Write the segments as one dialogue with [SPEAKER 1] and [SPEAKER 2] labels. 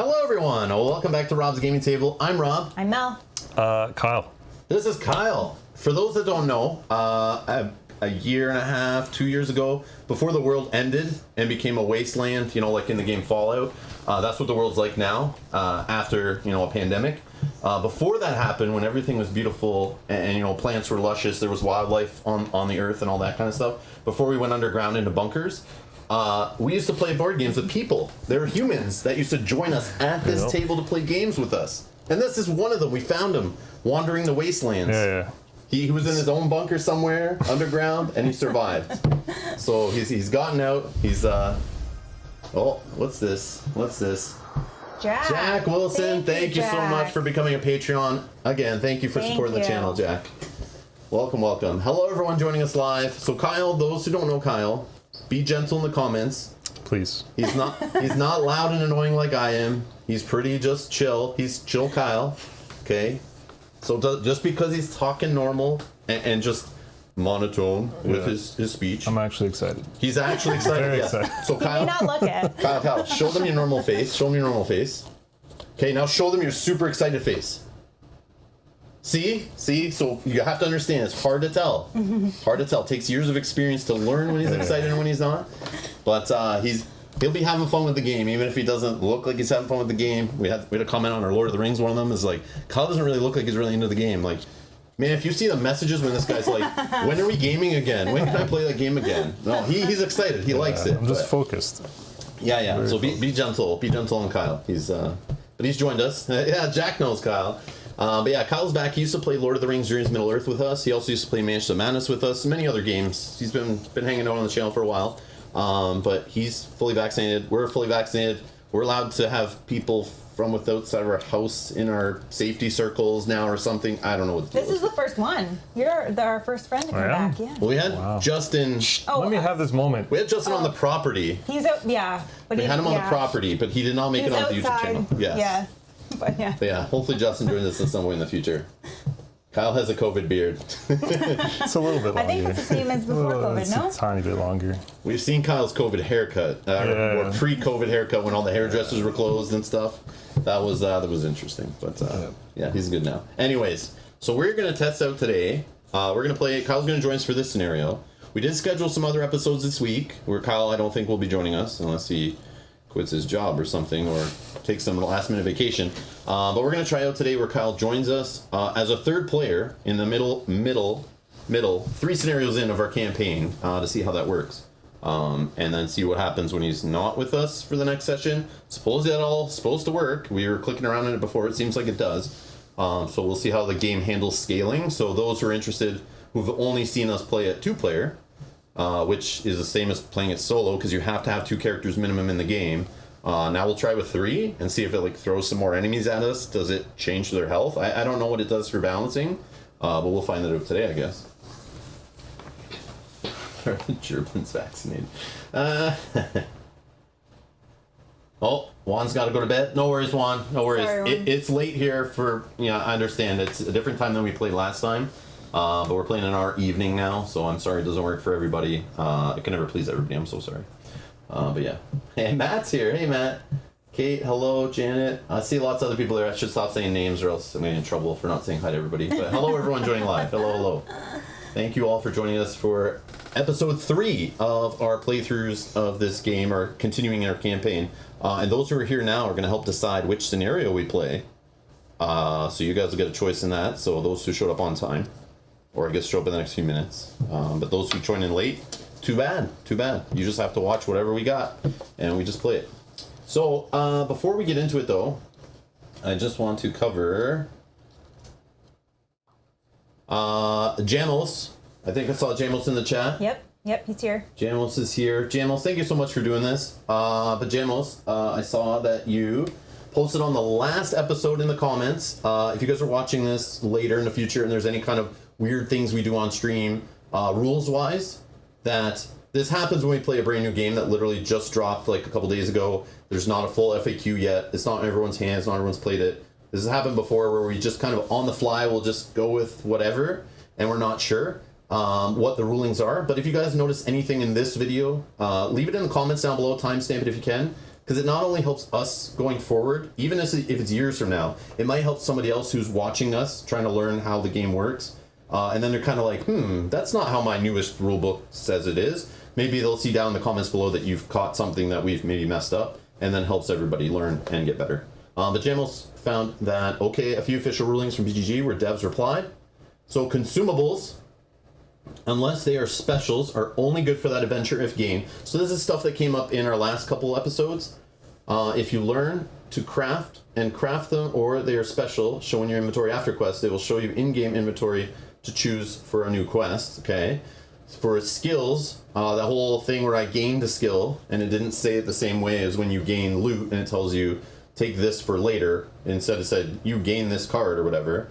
[SPEAKER 1] Hello, everyone. Welcome back to Rob's Gaming Table. I'm Rob.
[SPEAKER 2] I'm Mel.
[SPEAKER 3] Kyle.
[SPEAKER 1] This is Kyle. For those that don't know, a year and a half, 2 years ago, before the world ended and became a wasteland, like in the game Fallout, that's what the world's like now, after, a pandemic. Before that happened, when everything was beautiful and plants were luscious, there was wildlife on the earth and all that kind of stuff. Before we went underground into bunkers, we used to play board games with people. There were humans that used to join us at this table to play games with us. And this is one of them. We found him wandering the wastelands.
[SPEAKER 3] Yeah.
[SPEAKER 1] He was in his own bunker somewhere underground, and he survived. So he's gotten out. He's oh, what's this? Jack Wilson. Thank you so much for becoming a Patreon. Again, thank you for supporting the channel, Jack. Welcome. Hello, everyone joining us live. So Kyle, those who don't know Kyle, be gentle in the comments.
[SPEAKER 3] Please.
[SPEAKER 1] He's not loud and annoying like I am. He's pretty just chill. He's chill Kyle. Okay? So just because he's talking normal and just monotone with his speech.
[SPEAKER 3] I'm actually excited.
[SPEAKER 1] He's actually excited.
[SPEAKER 3] Very
[SPEAKER 1] yeah.
[SPEAKER 3] excited.
[SPEAKER 1] So Kyle,
[SPEAKER 2] You may not look it.
[SPEAKER 1] Kyle, show them your normal face. Okay, now show them your super excited face. See? So you have to understand, it's hard to tell. It takes years of experience to learn when he's excited and when he's not. But he'll be having fun with the game, even if he doesn't look like he's having fun with the game. We had a comment on our Lord of the Rings. One of them is like, Kyle doesn't really look like he's really into the game. Like, man, if you see the messages when this guy's like, when are we gaming again? When can I play that game again? No, he's excited. He likes it.
[SPEAKER 3] I'm just focused.
[SPEAKER 1] Yeah. So be gentle. Be gentle on Kyle. But he's joined us. Yeah, Jack knows Kyle. But yeah, Kyle's back. He used to play Lord of the Rings: Journey to Middle-earth with us. He also used to play Mansions of Madness with us, and many other games. He's been hanging out on the channel for a while. But he's fully vaccinated. We're fully vaccinated. We're allowed to have people from outside of our house in our safety circles now or something. I don't know what the
[SPEAKER 2] This is the first one. You're our first friend to come back. Yeah.
[SPEAKER 1] Well, we had Justin.
[SPEAKER 3] Let me have this moment.
[SPEAKER 1] We had Justin on the property.
[SPEAKER 2] He's out. Yeah. But
[SPEAKER 1] we had him on the property, but he did not make it on the YouTube channel. Yes.
[SPEAKER 2] Yeah. But yeah.
[SPEAKER 1] Hopefully Justin joins us in some way in the future. Kyle has a COVID beard.
[SPEAKER 3] It's a little bit longer.
[SPEAKER 2] I think it's the same as before COVID, no?
[SPEAKER 3] It's a tiny bit longer.
[SPEAKER 1] We've seen Kyle's COVID haircut, or pre-COVID haircut when all the hairdressers were closed and stuff. That was interesting, but yeah, he's good now. Anyways, so we're gonna test out today. We're gonna play. Kyle's gonna join us for this scenario. We did schedule some other episodes this week where Kyle, I don't think, will be joining us unless he quits his job or something, or takes some last-minute vacation. But we're gonna try out today where Kyle joins us as a third player in the middle 3 scenarios in of our campaign to see how that works. And then see what happens when he's not with us for the next session. Suppose that all supposed to work. We were clicking around in it before. It seems like it does. So we'll see how the game handles scaling. So those who are interested, who've only seen us play at 2-player, which is the same as playing it solo, because you have to have 2 characters minimum in the game. Now we'll try with 3 and see if it throws some more enemies at us. Does it change their health? I don't know what it does for balancing, but we'll find that out today, I guess. German's vaccinated. Oh, Juan's got to go to bed. No worries, Juan. No worries.
[SPEAKER 2] Sorry, Juan.
[SPEAKER 1] It's late here for, I understand. It's a different time than we played last time. But we're playing in our evening now, so I'm sorry it doesn't work for everybody. I can never please everybody. I'm so sorry. But yeah. Hey, Matt's here. Hey, Matt. Kate, hello, Janet. I see lots of other people there. I should stop saying names or else I'm going to get in trouble for not saying hi to everybody. But hello, everyone joining live. Hello. Thank you all for joining us for episode 3 of our playthroughs of this game, or continuing our campaign. And those who are here now are going to help decide which scenario we play. So you guys will get a choice in that. So those who showed up on time, or I guess show up in the next few minutes. But those who join in late, too bad. You just have to watch whatever we got, and we just play it. So before we get into it, though, I just want to cover Jamos. I think I saw Jamos in the chat.
[SPEAKER 2] Yep, he's here.
[SPEAKER 1] Jamos is here. Jamos, thank you so much for doing this. But Jamos, I saw that you posted on the last episode in the comments. If you guys are watching this later in the future and there's any kind of weird things we do on stream, rules-wise, that this happens when we play a brand new game that literally just dropped like a couple days ago. There's not a full FAQ yet. It's not in everyone's hands. Not everyone's played it. This has happened before where we just kind of on the fly, we'll just go with whatever, and we're not sure what the rulings are. But if you guys notice anything in this video, leave it in the comments down below, timestamp it if you can. because it not only helps us going forward, even if it's years from now, it might help somebody else who's watching us trying to learn how the game works. And then they're kind of like, that's not how my newest rulebook says it is. Maybe they'll see down in the comments below that you've caught something that we've maybe messed up, and then helps everybody learn and get better. But Jamos found that, a few official rulings from BGG where devs replied. So consumables, unless they are specials, are only good for that adventure if gained. So this is stuff that came up in our last couple episodes. If you learn to craft them, or they are special, show in your inventory after quest, they will show you in-game inventory to choose for a new quest, okay? For skills, that whole thing where I gained a skill, and it didn't say it the same way as when you gain loot, and it tells you, take this for later, instead it said, you gain this card, or whatever.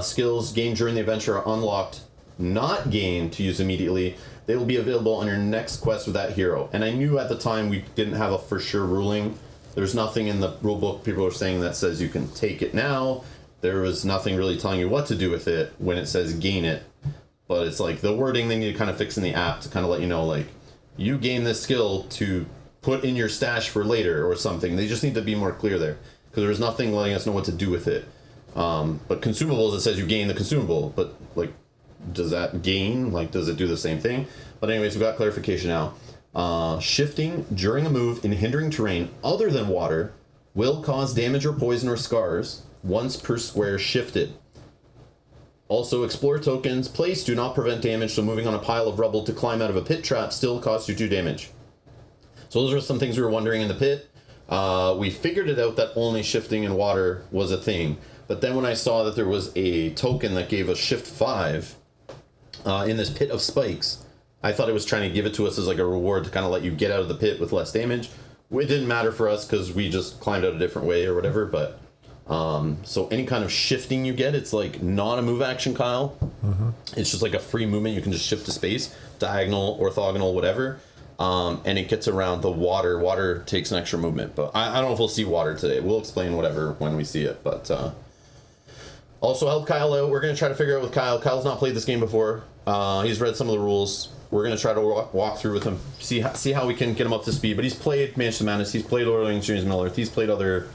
[SPEAKER 1] Skills gained during the adventure are unlocked, not gained to use immediately. They will be available on your next quest with that hero. And I knew at the time we didn't have a for sure ruling. There's nothing in the rulebook people are saying that says you can take it now. There was nothing really telling you what to do with it when it says gain it. But it's like the wording they need to kind of fix in the app to kind of let you know, like, you gain this skill to put in your stash for later or something. They just need to be more clear there, because there's nothing letting us know what to do with it. But consumables, it says you gain the consumable, but like, does that gain? Like, does it do the same thing? But anyways, we've got clarification now. Shifting during a move in hindering terrain other than water will cause damage or poison or scars once per square shifted. Also, explore tokens placed do not prevent damage, so moving on a pile of rubble to climb out of a pit trap still costs you 2 damage. So those are some things we were wondering in the pit. We figured it out that only shifting in water was a thing. But then when I saw that there was a token that gave us shift 5 in this pit of spikes, I thought it was trying to give it to us as like a reward to kind of let you get out of the pit with less damage. It didn't matter for us because we just climbed out a different way or whatever, but so any kind of shifting you get, it's like not a move action, Kyle. It's just like a free movement. You can just shift to space, diagonal, orthogonal, whatever. And it gets around the water. Water takes an extra movement, but I don't know if we'll see water today. We'll explain whatever when we see it, but also help Kyle out. We're going to try to figure out with Kyle. Kyle's not played this game before. He's read some of the rules. We're going to try to walk through with him, see how we can get him up to speed. But he's played Mansion Madness. He's played Lord of the Rings, James Miller. He's played other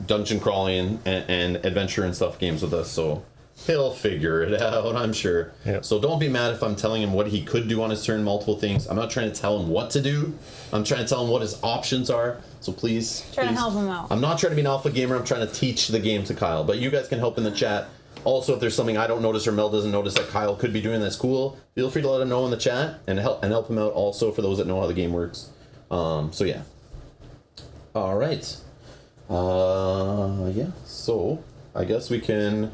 [SPEAKER 1] dungeon crawling and adventure and stuff games with us, so he'll figure it out, I'm sure.
[SPEAKER 3] Yep.
[SPEAKER 1] So don't be mad if I'm telling him what he could do on his turn, multiple things. I'm not trying to tell him what to do. I'm trying to tell him what his options are. So please.
[SPEAKER 2] Trying to help him out.
[SPEAKER 1] I'm not trying to be an alpha gamer. I'm trying to teach the game to Kyle. But you guys can help in the chat. Also, if there's something I don't notice or Mel doesn't notice that Kyle could be doing that's cool, feel free to let him know in the chat and help him out also for those that know how the game works. So yeah. All right. Yeah. So I guess we can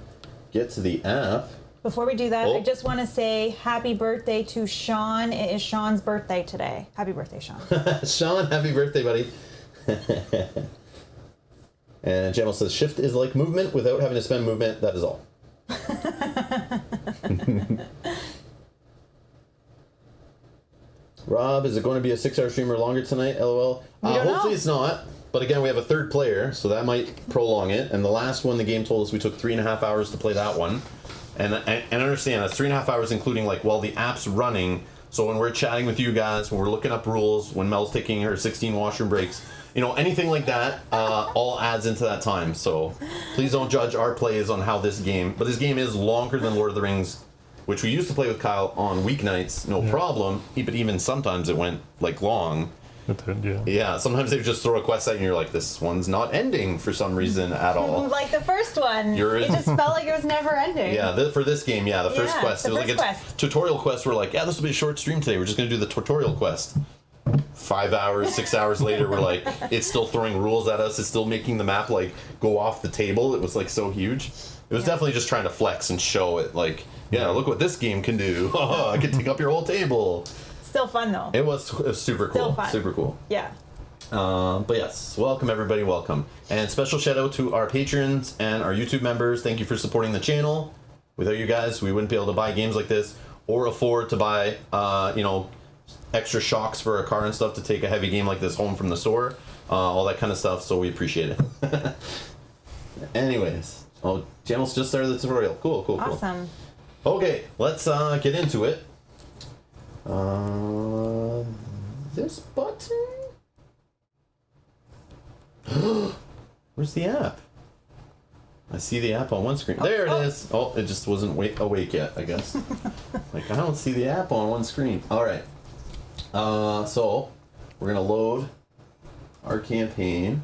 [SPEAKER 1] get to the app.
[SPEAKER 2] Before we do that, I just want to say happy birthday to Sean. It is Sean's birthday today. Happy birthday, Sean.
[SPEAKER 1] Sean, happy birthday, buddy. And Jamal says, shift is like movement without having to spend movement. That is all. Rob, is it going to be a 6-hour stream or longer tonight? LOL. Hopefully it's not. But again, we have a third player, so that might prolong it. And the last one, the game told us we took 3.5 hours to play that one. And understand, that's 3.5 hours including like while the app's running. So when we're chatting with you guys, when we're looking up rules, when Mel's taking her 16 washroom breaks, you know, anything like that, all adds into that time. So please don't judge our plays on how this game, but this game is longer than Lord of the Rings, which we used to play with Kyle on weeknights, no problem. But even sometimes it went like long.
[SPEAKER 3] It did, yeah.
[SPEAKER 1] Yeah, sometimes they would just throw a quest at you and you're like, this one's not ending for some reason at all.
[SPEAKER 2] Like the first one. It just felt like it was never ending.
[SPEAKER 1] Yeah, for this game, the first quest. It was like a tutorial quest. We're like, yeah, this will be a short stream today. We're just going to do the tutorial quest. 5 hours, 6 hours later, we're like, it's still throwing rules at us. It's still making the map like go off the table. It was like so huge. It was definitely just trying to flex and show it. Like, yeah, look what this game can do. I can take up your whole table.
[SPEAKER 2] Still fun though.
[SPEAKER 1] It was super cool.
[SPEAKER 2] Still fun.
[SPEAKER 1] Super cool.
[SPEAKER 2] Yeah.
[SPEAKER 1] But yes, welcome everybody, welcome. And special shout out to our patrons and our YouTube members. Thank you for supporting the channel. Without you guys, we wouldn't be able to buy games like this or afford to buy, extra shocks for a car and stuff to take a heavy game like this home from the store. All that kind of stuff, so we appreciate it. Anyways, channel's just started the tutorial. Cool.
[SPEAKER 2] Awesome.
[SPEAKER 1] Okay, let's get into it. This button? Where's the app? I see the app on one screen. There it is. Oh, it just wasn't awake yet, I guess. Like, I don't see the app on one screen. All right. So we're gonna load our campaign,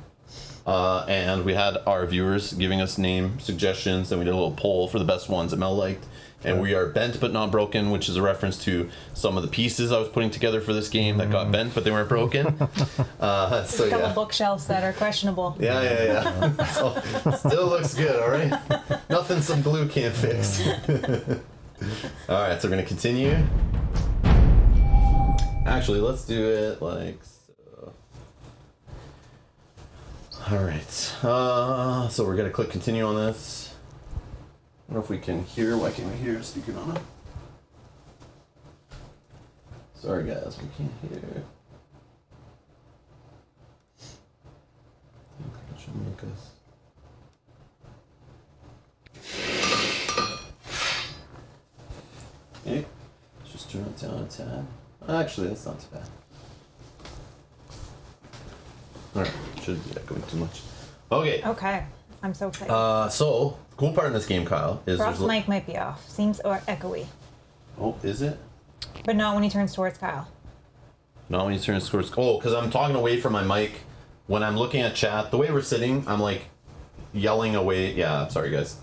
[SPEAKER 1] and we had our viewers giving us name suggestions, and we did a little poll for the best ones that Mel liked. And we are bent but not broken, which is a reference to some of the pieces I was putting together for this game that got bent but they weren't broken. So
[SPEAKER 2] a couple bookshelves that are questionable.
[SPEAKER 1] Yeah. So, still looks good, all right? Nothing some glue can't fix. All right, so we're gonna continue. Actually, let's do it like so. All right. So we're gonna click continue on this. I don't know if we can hear. Why can't we hear speaking on it? Sorry guys, we can't hear. I think that should make us. Okay, let's just turn it down a tad. Actually, that's not too bad. Alright, shouldn't be echoing too much. Okay.
[SPEAKER 2] Okay, I'm so excited.
[SPEAKER 1] So cool part in this game, Kyle, is
[SPEAKER 2] Rob's mic might be off. Seems echoey.
[SPEAKER 1] Oh, is it?
[SPEAKER 2] But not when he turns towards Kyle.
[SPEAKER 1] Not when you turn towards. Oh, because I'm talking away from my mic. When I'm looking at chat, the way we're sitting, I'm like yelling away. Yeah, I'm sorry, guys.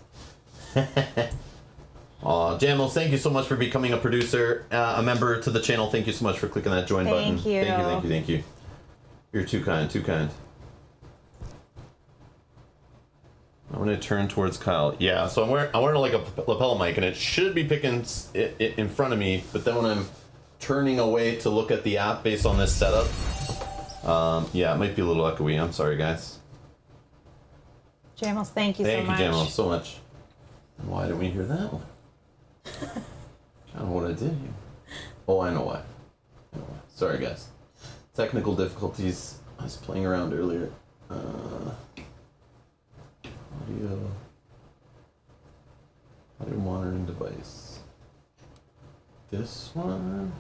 [SPEAKER 1] Jamos, thank you so much for becoming a producer, a member to the channel. Thank you so much for clicking that join button.
[SPEAKER 2] Thank you.
[SPEAKER 1] Thank you. You're too kind, too kind. I'm gonna turn towards Kyle. Yeah, so I'm wearing like a lapel mic, and it should be picking it in front of me. But then when I'm turning away to look at the app based on this setup, yeah, it might be a little echoey. I'm sorry, guys.
[SPEAKER 2] Jamos, thank you so much.
[SPEAKER 1] Thank you, Jamos, so much. And why didn't we hear that one? I don't know what I did here. Oh, I know why. Sorry, guys. Technical difficulties. I was playing around earlier. Audio monitoring device. This one.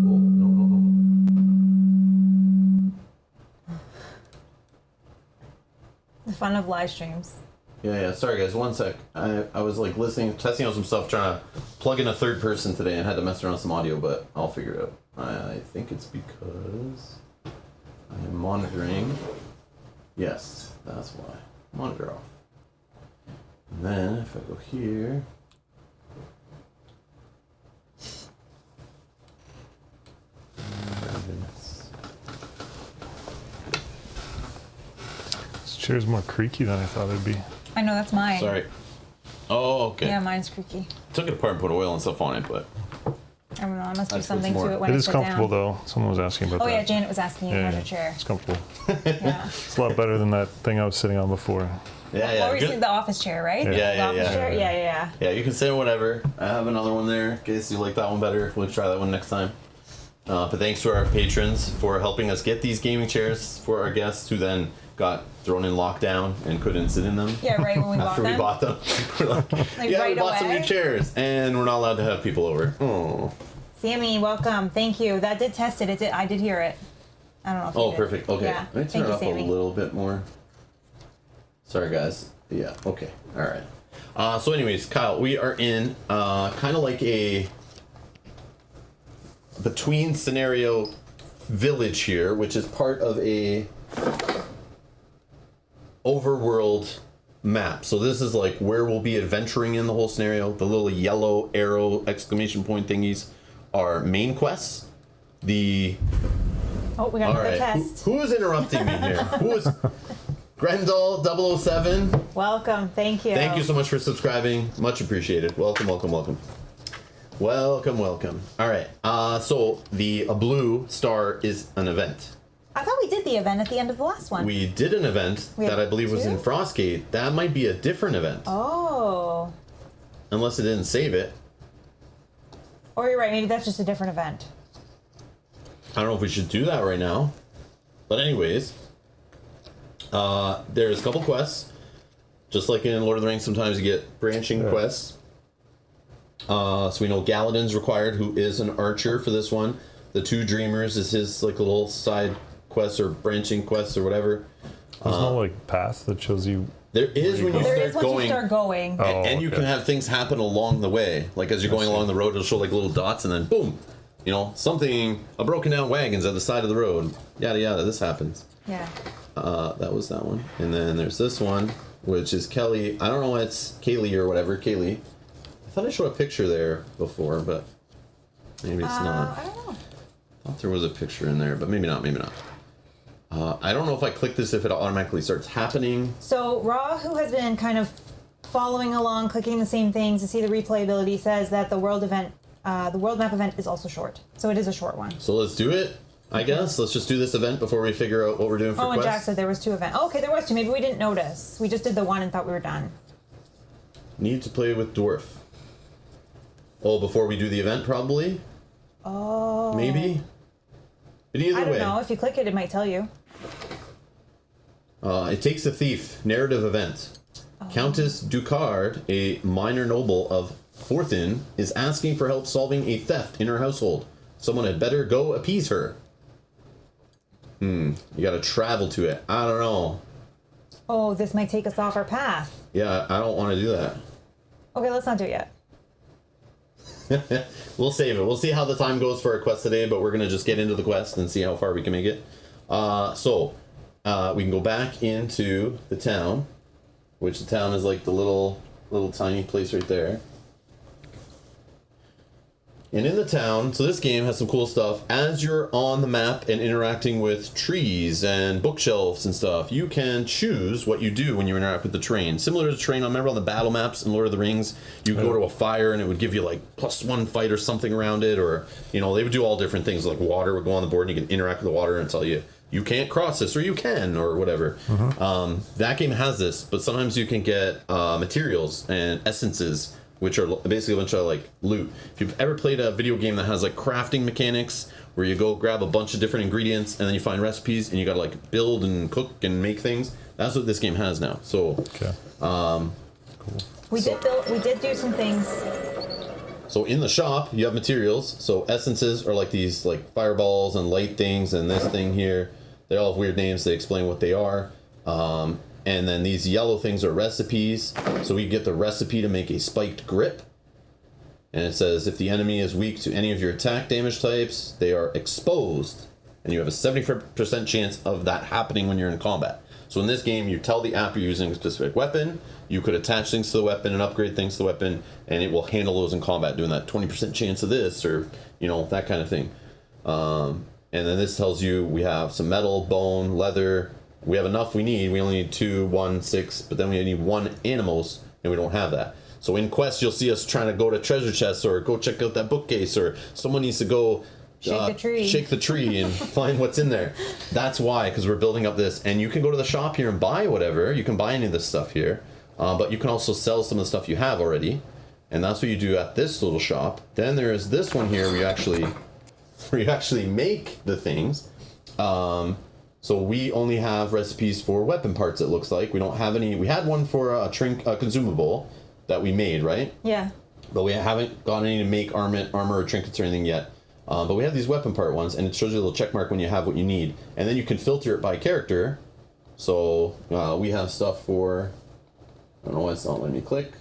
[SPEAKER 1] Oh, no.
[SPEAKER 2] The fun of live streams.
[SPEAKER 1] Yeah. Sorry, guys. 1 sec. I was like listening, testing out some stuff, trying to plug in a third person today, and had to mess around with some audio, but I'll figure it out. I think it's because I am monitoring. Yes, that's why. Monitor off. And then if I go here.
[SPEAKER 3] This chair's more creaky than I thought it'd be.
[SPEAKER 2] I know, that's mine.
[SPEAKER 1] Sorry. Oh, okay.
[SPEAKER 2] Yeah, mine's creaky.
[SPEAKER 1] Took it apart and put oil and stuff on it, but.
[SPEAKER 2] I don't know, I must do
[SPEAKER 1] That's
[SPEAKER 2] something
[SPEAKER 1] what's
[SPEAKER 2] to
[SPEAKER 1] more-
[SPEAKER 2] it when
[SPEAKER 3] It
[SPEAKER 2] it's
[SPEAKER 3] is
[SPEAKER 2] put
[SPEAKER 3] comfortable
[SPEAKER 2] down.
[SPEAKER 3] though. Someone was asking about
[SPEAKER 2] Oh
[SPEAKER 3] that.
[SPEAKER 2] yeah, Janet was asking you about
[SPEAKER 3] Yeah,
[SPEAKER 2] a chair.
[SPEAKER 3] it's comfortable.
[SPEAKER 2] Yeah.
[SPEAKER 3] It's a lot better than that thing I was sitting on before.
[SPEAKER 1] Yeah.
[SPEAKER 2] Or
[SPEAKER 1] Good.
[SPEAKER 2] the office chair, right?
[SPEAKER 1] Yeah,
[SPEAKER 2] The office chair? Yeah.
[SPEAKER 1] Yeah, you can say whatever. I have another one there in case you like that one better. We'll try that one next time. But thanks to our patrons for helping us get these gaming chairs for our guests who then got thrown in lockdown and couldn't sit in them.
[SPEAKER 2] Yeah, right, when we bought
[SPEAKER 1] After
[SPEAKER 2] them.
[SPEAKER 1] we bought them. We're like, yeah,
[SPEAKER 2] right
[SPEAKER 1] we bought some
[SPEAKER 2] away?
[SPEAKER 1] new chairs and we're not allowed to have people over. Oh.
[SPEAKER 2] Sammy, welcome. Thank you. That did test it. I did hear it. I don't know if you
[SPEAKER 1] Oh,
[SPEAKER 2] did.
[SPEAKER 1] perfect. Okay.
[SPEAKER 2] Yeah.
[SPEAKER 1] Let me
[SPEAKER 2] Thank
[SPEAKER 1] turn
[SPEAKER 2] you,
[SPEAKER 1] it up
[SPEAKER 2] Sammy.
[SPEAKER 1] a little bit more. Sorry, guys. Yeah, okay. All right. So anyways, Kyle, we are in kind of like a between scenario village here, which is part of a overworld map. So this is like where we'll be adventuring in the whole scenario. The little yellow arrow exclamation point thingies are main quests.
[SPEAKER 2] Oh, we got
[SPEAKER 1] All
[SPEAKER 2] another
[SPEAKER 1] right.
[SPEAKER 2] test.
[SPEAKER 1] Who is interrupting me here? Who is Grendel 007?
[SPEAKER 2] Welcome. Thank you.
[SPEAKER 1] Thank you so much for subscribing. Much appreciated. Welcome. All right. So the blue star is an event.
[SPEAKER 2] I thought we did the event at the end of the last one.
[SPEAKER 1] We did an event
[SPEAKER 2] We
[SPEAKER 1] that
[SPEAKER 2] have
[SPEAKER 1] I believe was in
[SPEAKER 2] two?
[SPEAKER 1] Frostgate. That might be a different event.
[SPEAKER 2] Oh.
[SPEAKER 1] Unless it didn't save it.
[SPEAKER 2] Or you're right. Maybe that's just a different event.
[SPEAKER 1] I don't know if we should do that right now. But anyways, there's a couple quests. Just like in Lord of the Rings, sometimes you get branching quests. So we know Galadin's required, who is an archer for this one. The Two Dreamers is his like little side quests or branching quests or whatever.
[SPEAKER 3] There's no like path that shows you.
[SPEAKER 1] There is when you
[SPEAKER 2] There is
[SPEAKER 1] start
[SPEAKER 2] once
[SPEAKER 1] going.
[SPEAKER 2] you start going.
[SPEAKER 3] Oh,
[SPEAKER 1] And you
[SPEAKER 3] okay.
[SPEAKER 1] can have things happen along the way. Like as you're going along the road, it'll show like little dots and then boom, you know, a broken down wagon's at the side of the road. Yada yada, this happens.
[SPEAKER 2] Yeah.
[SPEAKER 1] That was that one. And then there's this one, which is Kelly. I don't know why it's Kaylee or whatever. Kaylee. I thought I showed a picture there before, but maybe it's not.
[SPEAKER 2] I don't know.
[SPEAKER 1] I thought there was a picture in there, but maybe not, maybe not. I don't know if I click this if it automatically starts happening.
[SPEAKER 2] So Raw, who has been kind of following along, clicking the same things to see the replayability, says that the world map event is also short. So it is a short one.
[SPEAKER 1] So let's do it, I guess. Let's just do this event before we figure out what we're doing for
[SPEAKER 2] Oh, and
[SPEAKER 1] quests.
[SPEAKER 2] Jack said there was 2 events. Oh, okay, there was 2. Maybe we didn't notice. We just did the one and thought we were done.
[SPEAKER 1] Need to play with Dwarf. Oh, before we do the event, probably?
[SPEAKER 2] Oh.
[SPEAKER 1] Maybe? But either
[SPEAKER 2] I don't
[SPEAKER 1] way.
[SPEAKER 2] know. If you click it, it might tell you.
[SPEAKER 1] It takes a thief. Narrative event. Countess Ducard, a minor noble of Forthin, is asking for help solving a theft in her household. Someone had better go appease her. You gotta travel to it. I don't know.
[SPEAKER 2] Oh, this might take us off our path.
[SPEAKER 1] Yeah, I don't want to do that.
[SPEAKER 2] Okay, let's not do it yet.
[SPEAKER 1] We'll save it. We'll see how the time goes for our quest today, but we're gonna just get into the quest and see how far we can make it. We can go back into the town, which the town is like the little tiny place right there. And in the town, so this game has some cool stuff. As you're on the map and interacting with trees and bookshelves and stuff, you can choose what you do when you interact with the terrain. Similar to the terrain, I remember on the battle maps in Lord of the Rings, you go to a fire and it would give you like +1 fight or something around it, or, you know, they would do all different things. Like water would go on the board and you can interact with the water and tell you, you can't cross this, or you can, or whatever. That game has this, but sometimes you can get materials and essences, which are basically a bunch of like loot. If you've ever played a video game that has like crafting mechanics, where you go grab a bunch of different ingredients and then you find recipes and you gotta like build and cook and make things, that's what this game has now. So,
[SPEAKER 3] Okay.
[SPEAKER 1] cool.
[SPEAKER 2] We did do some things.
[SPEAKER 1] So in the shop, you have materials. So essences are like these like fireballs and light things, and this thing here, they all have weird names. They explain what they are. And then these yellow things are recipes. So we get the recipe to make a spiked grip. And it says if the enemy is weak to any of your attack damage types, they are exposed. And you have a 70% chance of that happening when you're in combat. So in this game, you tell the app you're using a specific weapon. You could attach things to the weapon and upgrade things to the weapon, and it will handle those in combat, doing that 20% chance of this, or, you know, that kind of thing. And then this tells you we have some metal, bone, leather. We have enough we need. We only need 2, 1, 6, but then we need 1 animals, and we don't have that. So in quests, you'll see us trying to go to treasure chests, or go check out that bookcase, or someone needs to go shake the tree and find what's in there. That's why, because we're building up this. And you can go to the shop here and buy whatever. You can buy any of this stuff here. But you can also sell some of the stuff you have already. And that's what you do at this little shop. Then there's this one here where you actually make the things. So we only have recipes for weapon parts, it looks like. We don't have any. We had one for a consumable that we made, right?
[SPEAKER 2] Yeah.
[SPEAKER 1] But we haven't got any to make armor or trinkets or anything yet. But we have these weapon part ones, and it shows you a little check mark when you have what you need. And then you can filter it by character. So we have stuff for... I don't know why it's not letting me click.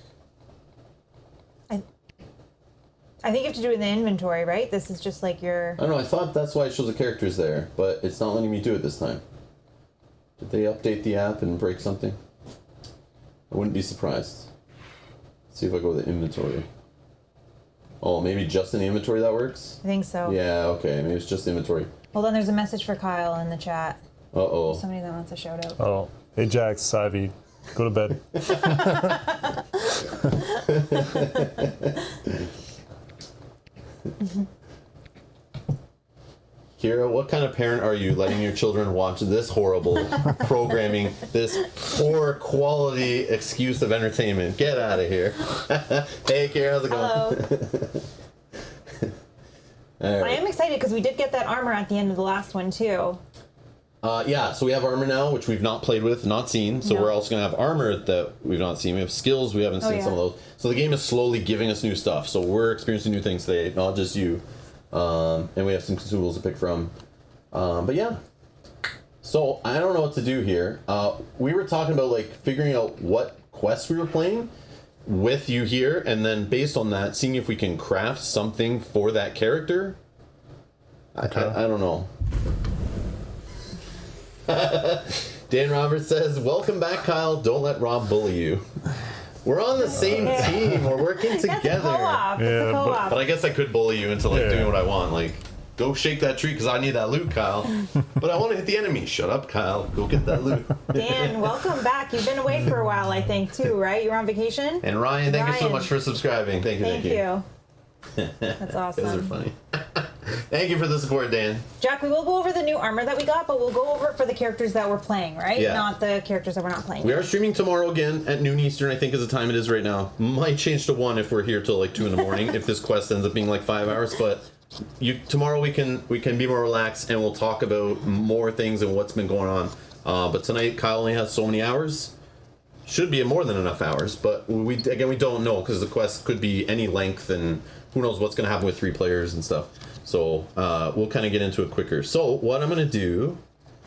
[SPEAKER 2] I think you have to do it in the inventory, right? This is just like your...
[SPEAKER 1] I don't know, I thought that's why it shows the characters there, but it's not letting me do it this time. Did they update the app and break something? I wouldn't be surprised. Let's see if I go to the inventory. Oh, maybe just in the inventory that works?
[SPEAKER 2] I think so.
[SPEAKER 1] Yeah, okay, maybe it's just the inventory.
[SPEAKER 2] Hold on, there's a message for Kyle in the chat.
[SPEAKER 1] Uh-oh.
[SPEAKER 2] Somebody that wants a shout out.
[SPEAKER 3] Oh, hey Jack, Savvy, go to bed.
[SPEAKER 1] Kira, what kind of parent are you letting your children watch this horrible programming, this poor quality excuse of entertainment? Get out of here. Hey, Kira, how's it going?
[SPEAKER 2] Hello. I am excited because we did get that armor at the end of the last one, too.
[SPEAKER 1] Yeah, so we have armor now, which we've not played with, not seen. So we're also going to have armor that we've not seen. We have skills, we haven't seen some of those. So the game is slowly giving us new stuff. So we're experiencing new things today, not just you. And we have some consumables to pick from. But yeah, So I don't know what to do here. We were talking about like figuring out what quests we were playing with you here, and then based on that, seeing if we can craft something for that character.
[SPEAKER 3] Okay.
[SPEAKER 1] I don't know. Dan Roberts says, "Welcome back, Kyle. Don't let Rob bully you." We're on the same team. We're working together.
[SPEAKER 2] That's a co-op. It's a co-op.
[SPEAKER 1] But I guess I could bully you into like doing what I want. Like, go shake that tree because I need that loot, Kyle. But I want to hit the enemy. Shut up, Kyle. Go get that loot.
[SPEAKER 2] Dan, welcome back. You've been away for a while, I think, too, right? You were on vacation?
[SPEAKER 1] And Ryan, thank you so much for subscribing. Thank you.
[SPEAKER 2] Thank you. That's awesome.
[SPEAKER 1] Those are funny. Thank you for the support, Dan.
[SPEAKER 2] Jack, we will go over the new armor that we got, but we'll go over it for the characters that we're playing, right?
[SPEAKER 1] Yeah.
[SPEAKER 2] Not the characters that we're not playing.
[SPEAKER 1] We are streaming tomorrow again at noon Eastern, I think is the time it is right now. Might change to 1 if we're here till like 2 in the morning, if this quest ends up being like 5 hours, but tomorrow we can be more relaxed and we'll talk about more things and what's been going on. But tonight Kyle only has so many hours. Should be more than enough hours, but we don't know because the quest could be any length and who knows what's going to happen with 3 players and stuff. So we'll kind of get into it quicker. So what I'm going to do,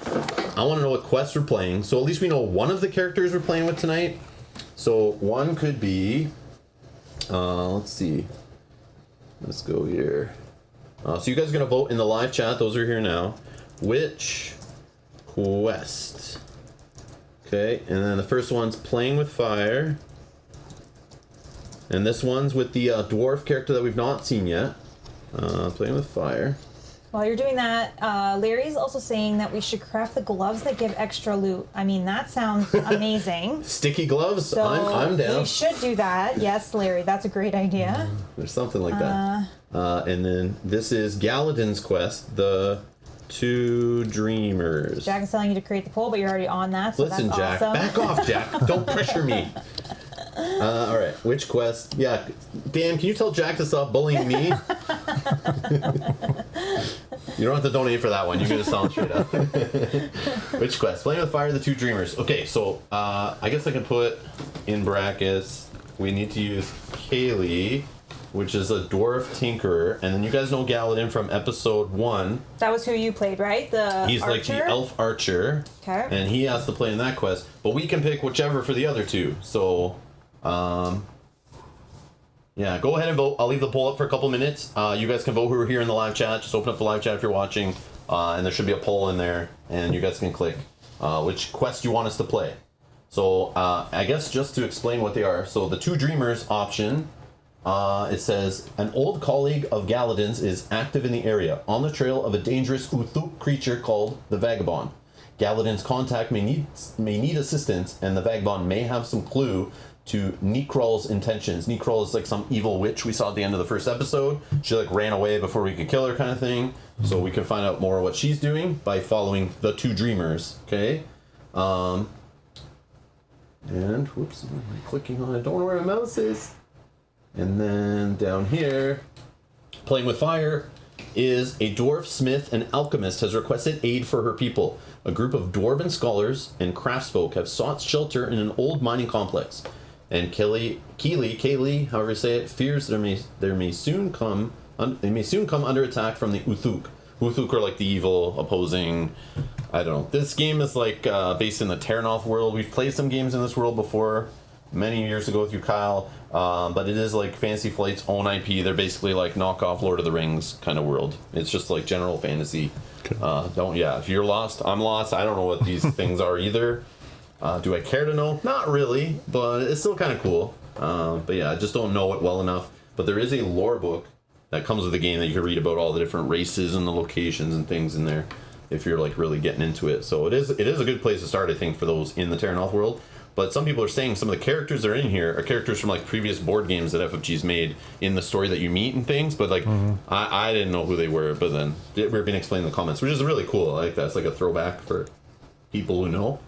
[SPEAKER 1] I want to know what quests we're playing. So at least we know one of the characters we're playing with tonight. So one could be, let's see. Let's go here. So you guys are going to vote in the live chat. Those are here now. Which quest? Okay, and then the first one's playing with fire. And this one's with the dwarf character that we've not seen yet. Playing with fire.
[SPEAKER 2] While you're doing that, Larry's also saying that we should craft the gloves that give extra loot. I mean, that sounds amazing.
[SPEAKER 1] Sticky gloves?
[SPEAKER 2] So
[SPEAKER 1] I'm down.
[SPEAKER 2] We should do that. Yes, Larry, that's a great idea.
[SPEAKER 1] There's something like that. And then this is Galadin's quest, the 2 Dreamers.
[SPEAKER 2] Jack is telling you to create the poll, but you're already on that, so
[SPEAKER 1] Listen,
[SPEAKER 2] that's
[SPEAKER 1] Jack,
[SPEAKER 2] awesome.
[SPEAKER 1] back off, Jack. Don't pressure me. All right, which quest? Yeah, Dan, can you tell Jack to stop bullying me? You don't have to donate for that one. You can just tell him straight up. Which quest? Playing with fire, the 2 Dreamers. Okay, so I guess I can put in brackets. We need to use Kaylee, which is a dwarf tinkerer, and then you guys know Galadin from episode 1.
[SPEAKER 2] That was who you played, right?
[SPEAKER 1] He's
[SPEAKER 2] archer?
[SPEAKER 1] like the elf archer.
[SPEAKER 2] Okay.
[SPEAKER 1] And he has to play in that quest, but we can pick whichever for the other 2. So, yeah, go ahead and vote. I'll leave the poll up for a couple minutes. You guys can vote who are here in the live chat. Just open up the live chat if you're watching, and there should be a poll in there, and you guys can click which quest you want us to play. So, I guess just to explain what they are. So, the 2 Dreamers option, it says, an old colleague of Galadin's is active in the area, on the trail of a dangerous Uthuk creature called the Vagabond. Galadin's contact may need assistance, and the Vagabond may have some clue to Nikral's intentions. Nikral is like some evil witch we saw at the end of the first episode. She like ran away before we could kill her kind of thing. So we can find out more what she's doing by following the 2 Dreamers, okay? And, whoops, I'm clicking on it. I don't know where my mouse is. And then down here, playing with fire, is a dwarf, smith, and alchemist has requested aid for her people. A group of dwarven scholars and craftsfolk have sought shelter in an old mining complex. And Kaylee, however you say it, fears they may soon come under attack from the Uthuk. Uthuk are like the evil opposing. I don't know. This game is like based in the Terranoth world. We've played some games in this world before, many years ago with you, Kyle. But it is like Fantasy Flight's own IP. They're basically like knockoff Lord of the Rings kind of world. It's just like general fantasy. If you're lost, I'm lost. I don't know what these things are either. Do I care to know? Not really, but it's still kind of cool. But yeah, I just don't know it well enough. But there is a lore book that comes with the game that you can read about all the different races and the locations and things in there if you're like really getting into it. So it is a good place to start, I think, for those in the Terranoth world. But some people are saying some of the characters that are in here are characters from like previous board games that FFG's made in the story that you meet and things. But like, I didn't know who they were, but then we're being explained in the comments, which is really cool. I like that. It's like a throwback for people who know.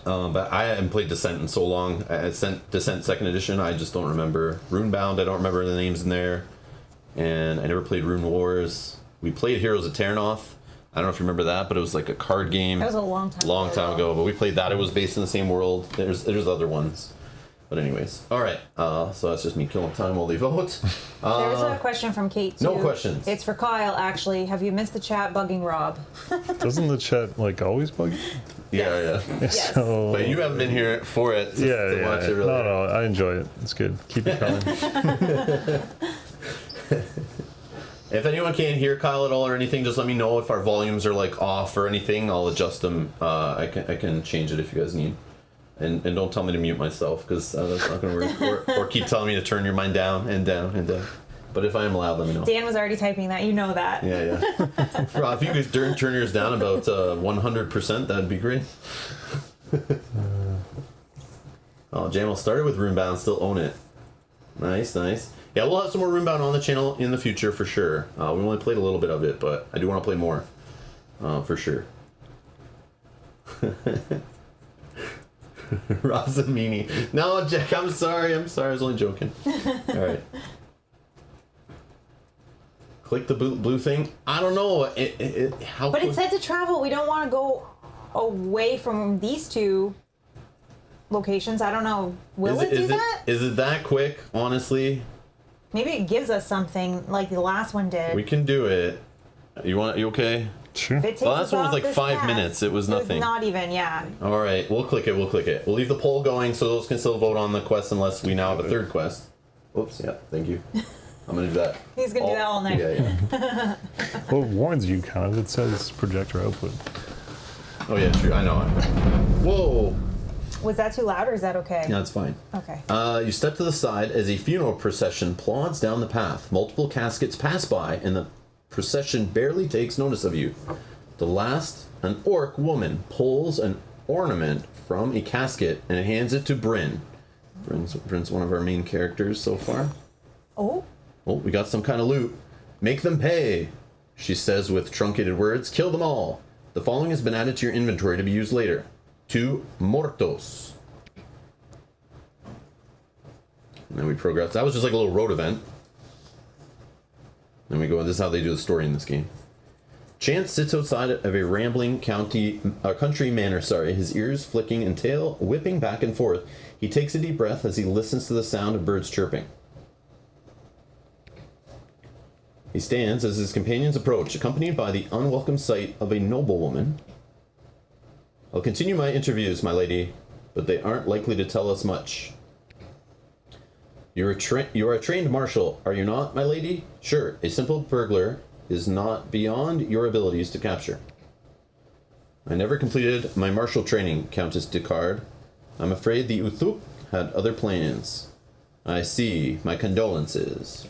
[SPEAKER 1] But I haven't played Descent in so long. Descent 2nd Edition, I just don't remember. Runebound, I don't remember the names in there. And I never played Rune Wars. We played Heroes of Terranoth. I don't know if you remember that, but it was like a card game.
[SPEAKER 2] That was a long time
[SPEAKER 1] ago. But we played that. It was based in the same world. There's other ones. But anyways, all right. So that's just me killing time while they vote.
[SPEAKER 2] There was a question from Kate, too.
[SPEAKER 1] No questions.
[SPEAKER 2] It's for Kyle, actually. Have you missed the chat bugging Rob?
[SPEAKER 3] Doesn't the chat like always bug you?
[SPEAKER 1] Yeah.
[SPEAKER 2] Yes.
[SPEAKER 3] So,
[SPEAKER 1] But you haven't been here for it to watch it really.
[SPEAKER 3] No, I enjoy it. It's good. Keep it coming.
[SPEAKER 1] If anyone can't hear Kyle at all or anything, just let me know if our volumes are like off or anything. I'll adjust them. I can change it if you guys need. And don't tell me to mute myself, because that's not going to work. Or keep telling me to turn your mind down and down and down. But if I am loud, let me know.
[SPEAKER 2] Dan was already typing that. You know that.
[SPEAKER 1] Yeah. Rob, if you could turn yours down about 100%, that'd be great. Oh, Jamal started with Runebound, still own it. Nice. Yeah, we'll have some more Runebound on the channel in the future for sure. We only played a little bit of it, but I do want to play more. For sure. Rosamini. No, Jack, I'm sorry. I was only joking. All right. Click the blue thing. I don't know.
[SPEAKER 2] But it said to travel. We don't want to go away from these two locations. I don't know. Will it do that?
[SPEAKER 1] Is it that quick, honestly?
[SPEAKER 2] Maybe it gives us something like the last one did.
[SPEAKER 1] We can do it. You okay?
[SPEAKER 3] Sure.
[SPEAKER 2] If it takes
[SPEAKER 1] The last
[SPEAKER 2] us
[SPEAKER 1] one was
[SPEAKER 2] off
[SPEAKER 1] like
[SPEAKER 2] this
[SPEAKER 1] 5
[SPEAKER 2] path,
[SPEAKER 1] minutes. It was nothing.
[SPEAKER 2] Not even, yeah.
[SPEAKER 1] All right, we'll click it. We'll leave the poll going so those can still vote on the quest unless we now have a third quest. Oops, yeah, thank you. I'm going to do that.
[SPEAKER 2] He's going to do that all night.
[SPEAKER 1] Yeah.
[SPEAKER 3] Well, it warns you kind of. It says projector output.
[SPEAKER 1] Oh, yeah, true. I know. Whoa.
[SPEAKER 2] Was that too loud or is that okay?
[SPEAKER 1] Yeah, it's fine.
[SPEAKER 2] Okay.
[SPEAKER 1] You step to the side as a funeral procession plods down the path. Multiple caskets pass by, and the procession barely takes notice of you. The last, an orc woman pulls an ornament from a casket and hands it to Bryn. Bryn's one of our main characters so far.
[SPEAKER 2] Oh?
[SPEAKER 1] Oh, we got some kind of loot. Make them pay, she says with truncated words. Kill them all. The following has been added to your inventory to be used later. 2 mortos. And then we progress. That was just like a little road event. Then we go, this is how they do the story in this game. Chance sits outside of a rambling country manor, his ears flicking and tail whipping back and forth. He takes a deep breath as he listens to the sound of birds chirping. He stands as his companions approach, accompanied by the unwelcome sight of a noblewoman. I'll continue my interviews, my lady, but they aren't likely to tell us much. You are a trained marshal, are you not, my lady? Sure, a simple burglar is not beyond your abilities to capture. I never completed my martial training, Countess Descartes. I'm afraid the Uthuk had other plans. I see. My condolences.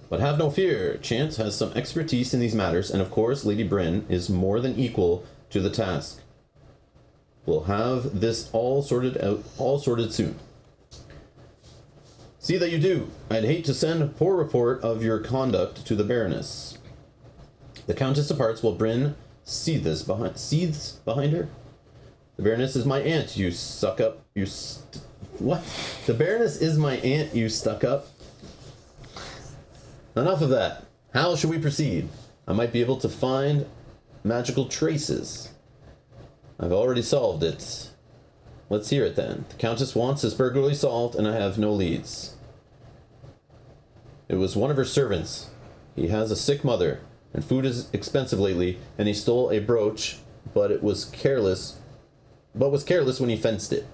[SPEAKER 1] But have no fear. Chance has some expertise in these matters, and of course, Lady Bryn is more than equal to the task. We'll have this all sorted soon. See that you do. I'd hate to send a poor report of your conduct to the Baroness. The Countess departs while Bryn seethes behind her. The Baroness is my aunt, you suck up. What? The Baroness is my aunt, you stuck up. Enough of that. How should we proceed? I might be able to find magical traces. I've already solved it. Let's hear it then. The Countess wants this burglary solved, and I have no leads. It was one of her servants. He has a sick mother, and food is expensive lately, and he stole a brooch, but was careless when he fenced it.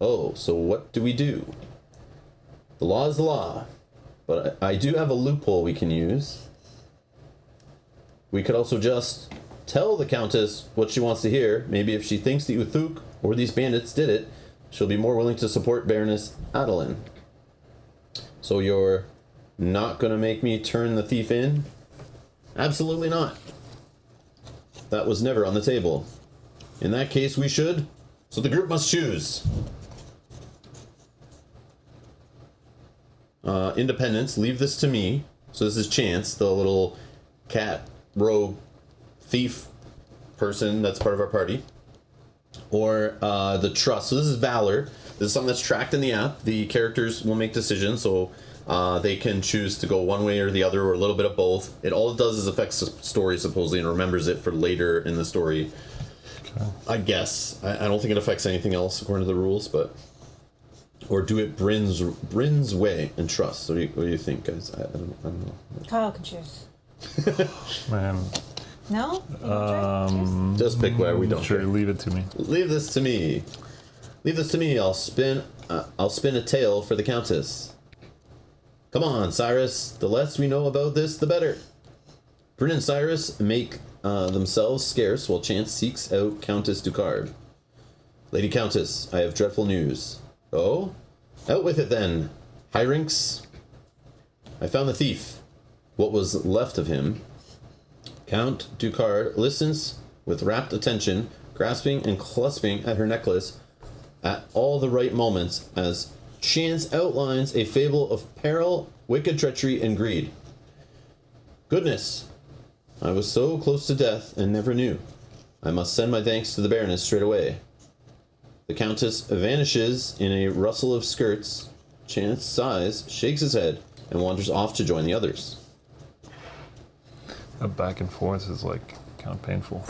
[SPEAKER 1] Oh, so what do we do? The law is the law, but I do have a loophole we can use. We could also just tell the Countess what she wants to hear. Maybe if she thinks the Uthuk or these bandits did it, she'll be more willing to support Baroness Adeline. So you're not gonna make me turn the thief in? Absolutely not. That was never on the table. In that case, we should. So the group must choose. Independence, leave this to me. So this is Chance, the little cat rogue thief person that's part of our party. Or the trust. So this is Valor. This is something that's tracked in the app. The characters will make decisions, so they can choose to go one way or the other, or a little bit of both. All it does is affects the story, supposedly, and remembers it for later in the story. Okay. I guess. I don't think it affects anything else according to the rules, but or do it Bryn's way and trust? What do you think, guys? I don't know.
[SPEAKER 2] Kyle can choose.
[SPEAKER 3] Man.
[SPEAKER 2] No? You wanna choose?
[SPEAKER 1] Just pick where we don't.
[SPEAKER 3] Sure,
[SPEAKER 1] care.
[SPEAKER 3] leave it to me.
[SPEAKER 1] Leave this to me. Leave this to me. I'll spin a tale for the Countess. Come on, Cyrus. The less we know about this, the better. Bryn and Cyrus make themselves scarce while Chance seeks out Countess Ducard. Lady Countess, I have dreadful news. Oh? Out with it then. Hyrinx. I found the thief. What was left of him. Count Ducard listens with rapt attention, grasping and clasping at her necklace at all the right moments as Chance outlines a fable of peril, wicked treachery, and greed. Goodness, I was so close to death and never knew. I must send my thanks to the Baroness straight away. The Countess vanishes in a rustle of skirts. Chance sighs, shakes his head, and wanders off to join the others.
[SPEAKER 3] A back and forth is like kind of painful.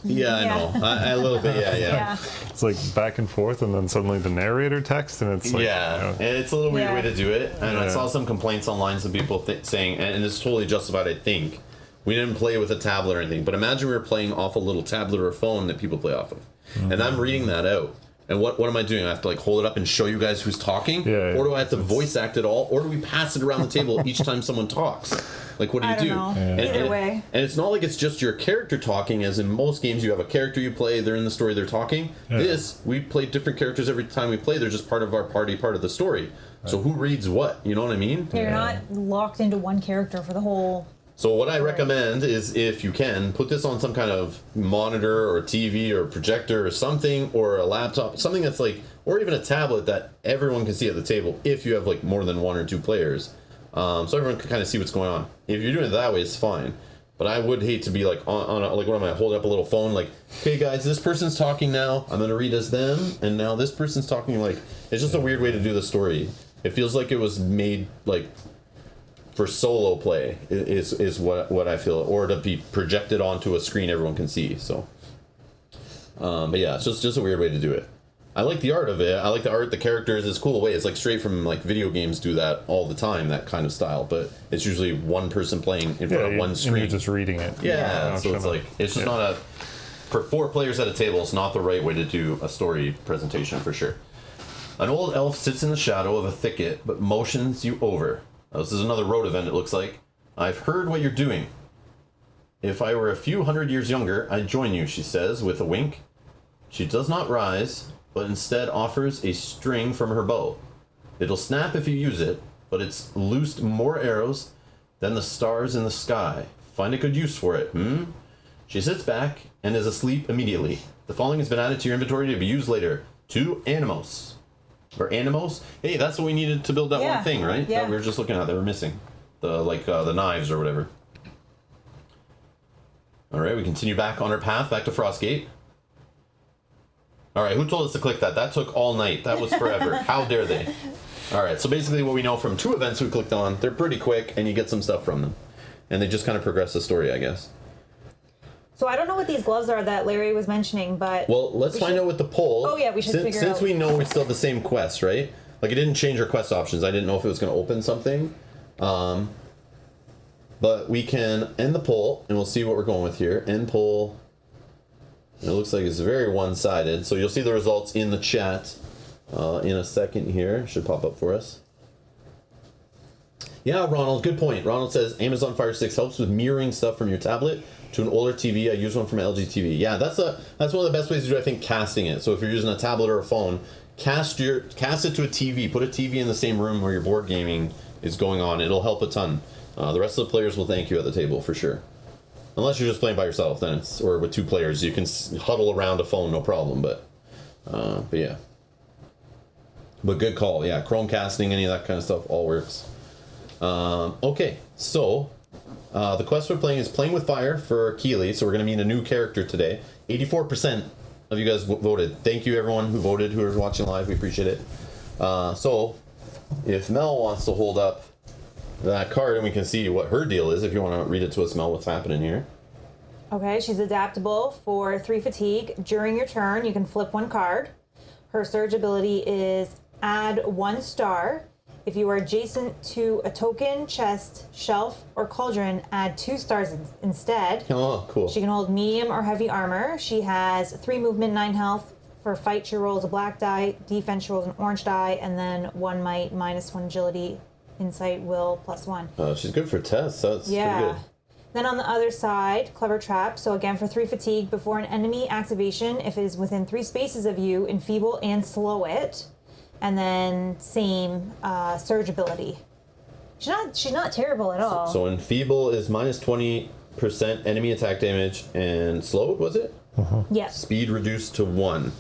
[SPEAKER 1] Yeah, I know. A little bit, yeah.
[SPEAKER 3] It's like back and forth, and then suddenly the narrator text, and it's like,
[SPEAKER 1] And it's a little weird way to do it. And I saw some complaints online, some people saying, and it's totally justified, I think. We didn't play with a tablet or anything, but imagine we were playing off a little tablet or a phone that people play off of. And I'm reading that out. And what am I doing? I have to like hold it up and show you guys who's talking? Or do I have to voice act it all? Or do we pass it around the table each time someone talks? Like, what do you do?
[SPEAKER 2] Either way.
[SPEAKER 1] And it's not like it's just your character talking, as in most games you have a character you play, they're in the story, they're talking. This, we play different characters every time we play, they're just part of our party, part of the story. So who reads what? You know what I mean?
[SPEAKER 2] You're not locked into one character for the whole...
[SPEAKER 1] So what I recommend is, if you can, put this on some kind of monitor or TV or projector or something, or a laptop, something that's like, or even a tablet that everyone can see at the table if you have like more than one or two players. So everyone can kind of see what's going on. If you're doing it that way, it's fine. But I would hate to be like on a, like, what am I, holding up a little phone like, okay guys, this person's talking now, I'm gonna read as them, and now this person's talking. Like, it's just a weird way to do the story. It feels like it was made like for solo play is what I feel, or to be projected onto a screen everyone can see. So but yeah, it's just a weird way to do it. I like the art of it. I like the art, the characters. It's a cool way. It's like straight from like video games do that all the time, that kind of style. But it's usually one person playing in front of one screen.
[SPEAKER 3] And you're just reading it.
[SPEAKER 1] Yeah, so it's like, it's just not a, for 4 players at a table, it's not the right way to do a story presentation for sure. An old elf sits in the shadow of a thicket, but motions you over. Now, this is another road event, it looks like. I've heard what you're doing. If I were a few hundred years younger, I'd join you, she says with a wink. She does not rise, but instead offers a string from her bow. It'll snap if you use it, but it's loosed more arrows than the stars in the sky. Find a good use for it, She sits back and is asleep immediately. The following has been added to your inventory to be used later. 2 animos. Or animos? Hey, that's what we needed to build that one thing, right?
[SPEAKER 2] Yeah.
[SPEAKER 1] That we were just looking at, that were missing. The knives or whatever. Alright, we continue back on our path, back to Frostgate. Alright, who told us to click that? That took all night. That was forever. How dare they? Alright, so basically what we know from 2 events we clicked on, they're pretty quick, and you get some stuff from them. And they just kind of progress the story, I guess.
[SPEAKER 2] So I don't know what these gloves are that Larry was mentioning, but...
[SPEAKER 1] Well, let's find out with the poll.
[SPEAKER 2] Oh, yeah, we should figure out.
[SPEAKER 1] Since we know we still have the same quest, right? Like, it didn't change our quest options. I didn't know if it was going to open something. But we can end the poll, and we'll see what we're going with here. End poll. It looks like it's very one-sided. So you'll see the results in the chat in a second here. Should pop up for us. Yeah, Ronald, good point. Ronald says Amazon Fire Sticks helps with mirroring stuff from your tablet to an older TV. I use one from LG TV. Yeah, that's one of the best ways to do, I think, casting it. So if you're using a tablet or a phone, cast it to a TV. Put a TV in the same room where your board gaming is going on. It'll help a ton. The rest of the players will thank you at the table for sure. Unless you're just playing by yourself, then or with 2 players, you can huddle around a phone, no problem. But yeah. But good call. Yeah, Chrome casting, any of that kind of stuff, all works. Okay, so the quest we're playing is Playing with Fire for Keeley. So we're going to meet a new character today. 84% of you guys voted. Thank you, everyone who voted, who is watching live. We appreciate it. So if Mel wants to hold up that card and we can see what her deal is, if you want to read it to us, Mel, what's happening here.
[SPEAKER 2] Okay, she's adaptable for 3 fatigue. During your turn, you can flip 1 card. Her surge ability is add 1 star. If you are adjacent to a token, chest, shelf, or cauldron, add 2 stars instead.
[SPEAKER 1] Oh, cool.
[SPEAKER 2] She can hold medium or heavy armor. She has 3 movement, 9 health. For fight, she rolls a black die. Defense, she rolls an orange die. And then 1 might, -1 agility, insight, will, +1.
[SPEAKER 1] She's good for tests. That's pretty good.
[SPEAKER 2] Then on the other side, Clever Trap. So again, for 3 fatigue, before an enemy activation, if it is within 3 spaces of you, enfeeble and slow it. And then same surge ability. She's not terrible at all.
[SPEAKER 1] So enfeeble is -20% enemy attack damage, and slowed, was it?
[SPEAKER 2] Yes.
[SPEAKER 1] Speed reduced to 1.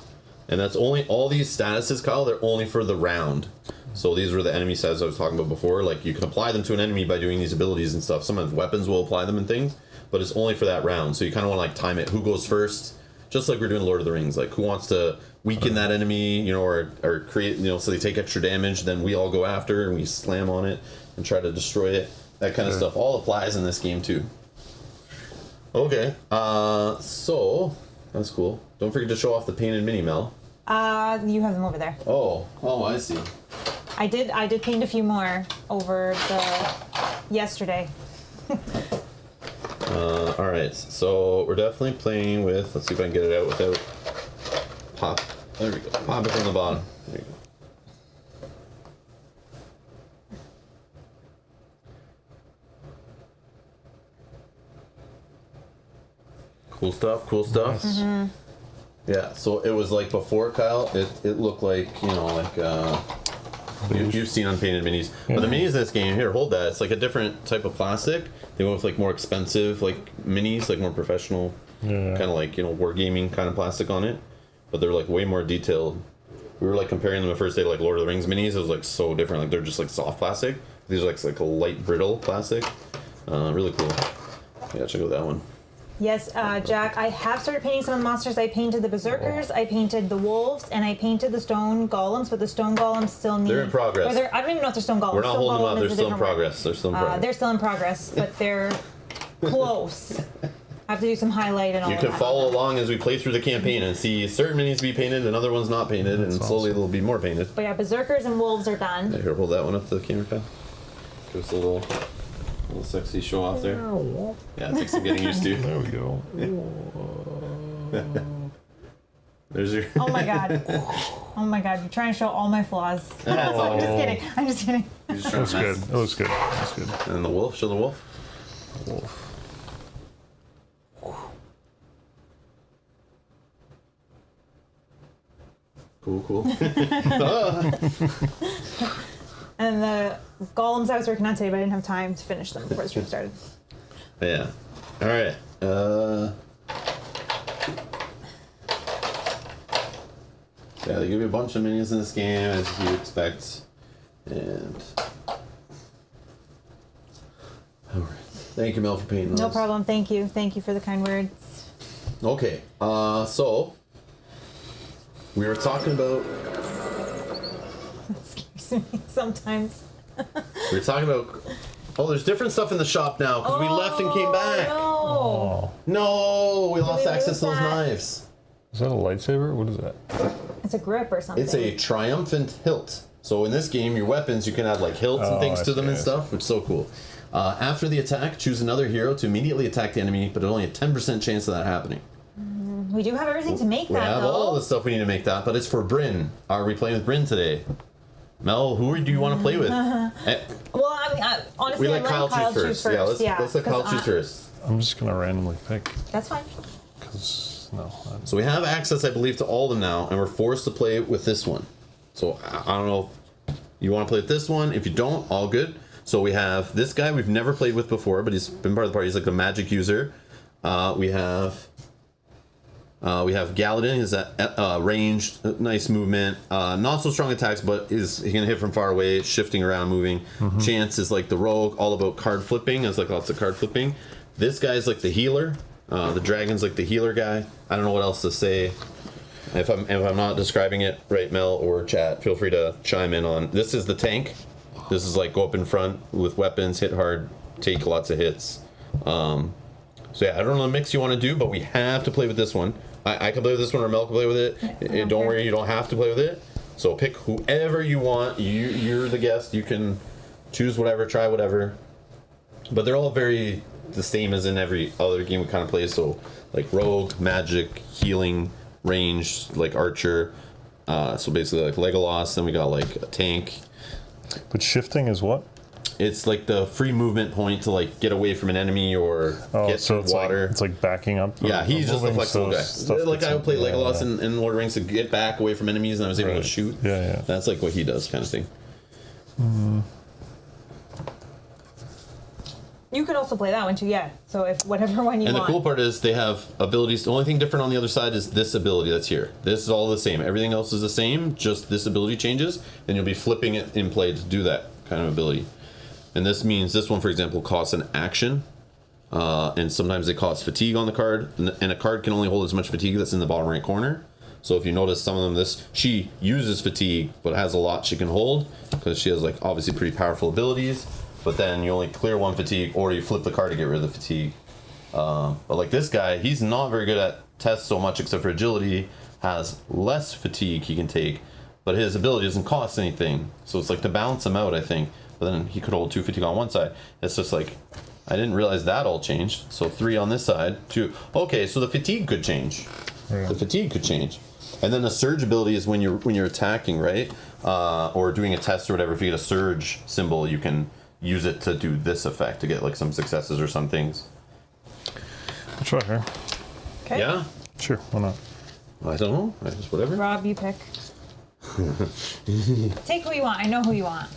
[SPEAKER 1] And that's only, all these statuses, Kyle, they're only for the round. So these were the enemy stats I was talking about before. Like, you can apply them to an enemy by doing these abilities and stuff. Sometimes weapons will apply them and things, but it's only for that round. So you kind of want to, like, time it. Who goes first? Just like we're doing Lord of the Rings. Like, who wants to weaken that enemy, you know, or create, you know, so they take extra damage, then we all go after and we slam on it and try to destroy it. That kind of stuff all applies in this game, too. Okay. So, that's cool. Don't forget to show off the painted mini, Mel.
[SPEAKER 2] You have them over there.
[SPEAKER 1] Oh, I see.
[SPEAKER 2] I did paint a few more over yesterday.
[SPEAKER 1] All right, so we're definitely playing with. Let's see if I can get it out without pop. There we go. Pop it from the bottom. There you go. Cool stuff. Cool stuff.
[SPEAKER 3] Nice.
[SPEAKER 2] Mm-hmm.
[SPEAKER 1] Yeah. So it was like before, Kyle. It looked like, you know, like. You've seen unpainted minis, but the minis in this game, here, hold that. It's like a different type of plastic. They went with like more expensive like minis, like more professional, kind of like, you know, wargaming kind of plastic on it. But they're like way more detailed. We were like comparing them the first day to like Lord of the Rings minis. It was like so different. Like they're just like soft plastic. These are like a light brittle plastic. Really cool. Yeah, check out that one.
[SPEAKER 2] Yes, Jack, I have started painting some of the monsters. I painted the berserkers, I painted the wolves, and I painted the stone golems, but the stone golems still need...
[SPEAKER 1] They're in progress.
[SPEAKER 2] I don't even know if they're stone golems.
[SPEAKER 1] We're not
[SPEAKER 2] stone
[SPEAKER 1] holding them
[SPEAKER 2] golem
[SPEAKER 1] up. They're
[SPEAKER 2] is a
[SPEAKER 1] still in
[SPEAKER 2] different word.
[SPEAKER 1] progress. They're still in progress.
[SPEAKER 2] They're still in progress, but they're close. I have to do some highlight and all
[SPEAKER 1] You
[SPEAKER 2] of
[SPEAKER 1] can
[SPEAKER 2] that.
[SPEAKER 1] follow along as we play through the campaign and see certain minis be painted and other ones not painted, and slowly
[SPEAKER 3] awesome.
[SPEAKER 1] they'll be more painted.
[SPEAKER 2] But yeah, berserkers and wolves are done.
[SPEAKER 1] Yeah, here, hold that one up to the camera, Kyle. Give us a little sexy show off there. Yeah, it takes some getting used to.
[SPEAKER 3] There we go.
[SPEAKER 1] There's your.
[SPEAKER 2] Oh my god. Oh my god, you're trying to show all my flaws.
[SPEAKER 1] That's all.
[SPEAKER 2] I'm just kidding. I'm just kidding.
[SPEAKER 1] You're just trying
[SPEAKER 3] That was
[SPEAKER 1] to
[SPEAKER 3] good.
[SPEAKER 1] mess.
[SPEAKER 3] That was good. That was good.
[SPEAKER 1] And then the wolf. Show the wolf.
[SPEAKER 3] Wolf.
[SPEAKER 1] Cool.
[SPEAKER 2] And the golems I was working on today, but I didn't have time to finish them before the stream started.
[SPEAKER 1] Yeah. All right. Yeah, they give you a bunch of minions in this game, as you expect. And. Alright. Thank you, Mel, for painting those.
[SPEAKER 2] No problem. Thank you. Thank you for the kind words.
[SPEAKER 1] Okay. So. We were talking about.
[SPEAKER 2] Excuse me. Sometimes.
[SPEAKER 1] We were talking about. Oh, there's different stuff in the shop now because we left and came back.
[SPEAKER 2] No.
[SPEAKER 3] Oh.
[SPEAKER 1] No, we lost
[SPEAKER 2] we
[SPEAKER 1] access to
[SPEAKER 2] lose
[SPEAKER 1] those
[SPEAKER 2] that?
[SPEAKER 1] knives.
[SPEAKER 3] Is that a lightsaber? What is that?
[SPEAKER 2] It's a grip or something.
[SPEAKER 1] It's a triumphant hilt. So in this game, your weapons, you can add like hilts and things
[SPEAKER 3] I
[SPEAKER 1] to them
[SPEAKER 3] see,
[SPEAKER 1] and
[SPEAKER 3] I
[SPEAKER 1] stuff, which is so cool. After the attack, choose another hero to immediately attack the enemy, but only a 10% chance of that happening.
[SPEAKER 2] We do have everything to make
[SPEAKER 1] We
[SPEAKER 2] that,
[SPEAKER 1] have
[SPEAKER 2] though.
[SPEAKER 1] all the stuff we need to make that, but it's for Bryn. Are we playing with Bryn today? Mel, who do you want to play with?
[SPEAKER 2] Well, I mean, honestly,
[SPEAKER 1] We let Kyle choose first. Yeah, let's let Kyle choose first.
[SPEAKER 3] I'm just gonna randomly pick.
[SPEAKER 2] That's fine.
[SPEAKER 3] Cause no.
[SPEAKER 1] So we have access, I believe, to all of them now, and we're forced to play with this one. So I don't know if you want to play with this one. If you don't, all good. So we have this guy we've never played with before, but he's been part of the party. He's like a magic user. We have Galadin. He's a ranged, nice movement. Not so strong attacks, but he can hit from far away, shifting around, moving. Chance is like the rogue, all about card flipping. There's like lots of card flipping. This guy's like the healer. The dragon's like the healer guy. I don't know what else to say. If I'm not describing it right, Mel or chat, feel free to chime in on. This is the tank. This is like go up in front with weapons, hit hard, take lots of hits. So yeah, I don't know the mix you want to do, but we have to play with this one. I can play with this one, or Mel can play with it. Don't worry, you don't have to play with it. So pick whoever you want. You're the guest. You can choose whatever, try whatever. But they're all very the same as in every other game we kind of play. So like rogue, magic, healing, range, like archer. So basically like Legolas. Then we got like a tank.
[SPEAKER 3] But shifting is what?
[SPEAKER 1] It's like the free movement point to like get away from an enemy or get
[SPEAKER 3] so
[SPEAKER 1] through water.
[SPEAKER 3] It's like backing up.
[SPEAKER 1] Yeah, he's just a flexible guy. Like I would play Legolas
[SPEAKER 3] yeah.
[SPEAKER 1] in Lord of the Rings to get back away from enemies, and I was able to shoot.
[SPEAKER 3] Yeah.
[SPEAKER 1] That's like what he does, kind of thing.
[SPEAKER 2] You could also play that one too, yeah. So if whatever one you
[SPEAKER 1] And
[SPEAKER 2] want.
[SPEAKER 1] the cool part is they have abilities. The only thing different on the other side is this ability that's here. This is all the same. Everything else is the same. Just this ability changes, and you'll be flipping it in play to do that kind of ability. And this means this one, for example, costs an action. And sometimes it costs fatigue on the card. And a card can only hold as much fatigue that's in the bottom right corner. So if you notice some of them, she uses fatigue, but has a lot she can hold. Because she has like obviously pretty powerful abilities. But then you only clear one fatigue, or you flip the card to get rid of the fatigue. But like this guy, he's not very good at tests so much except for agility. Has less fatigue he can take. But his ability doesn't cost anything. So it's like to balance him out, I think. But then he could hold 2 fatigue on one side. It's just like, I didn't realize that all changed. So 3 on this side, 2. Okay, so the fatigue could change.
[SPEAKER 3] Yeah.
[SPEAKER 1] The fatigue could change. And then the surge ability is when you're attacking, right? Or doing a test or whatever. If you get a surge symbol, you can use it to do this effect to get like some successes or some things.
[SPEAKER 3] I'll try her.
[SPEAKER 2] Okay.
[SPEAKER 1] Yeah?
[SPEAKER 3] Sure, why not?
[SPEAKER 1] I don't know. I just whatever.
[SPEAKER 2] Rob, you pick. Take who you want. I know who you want.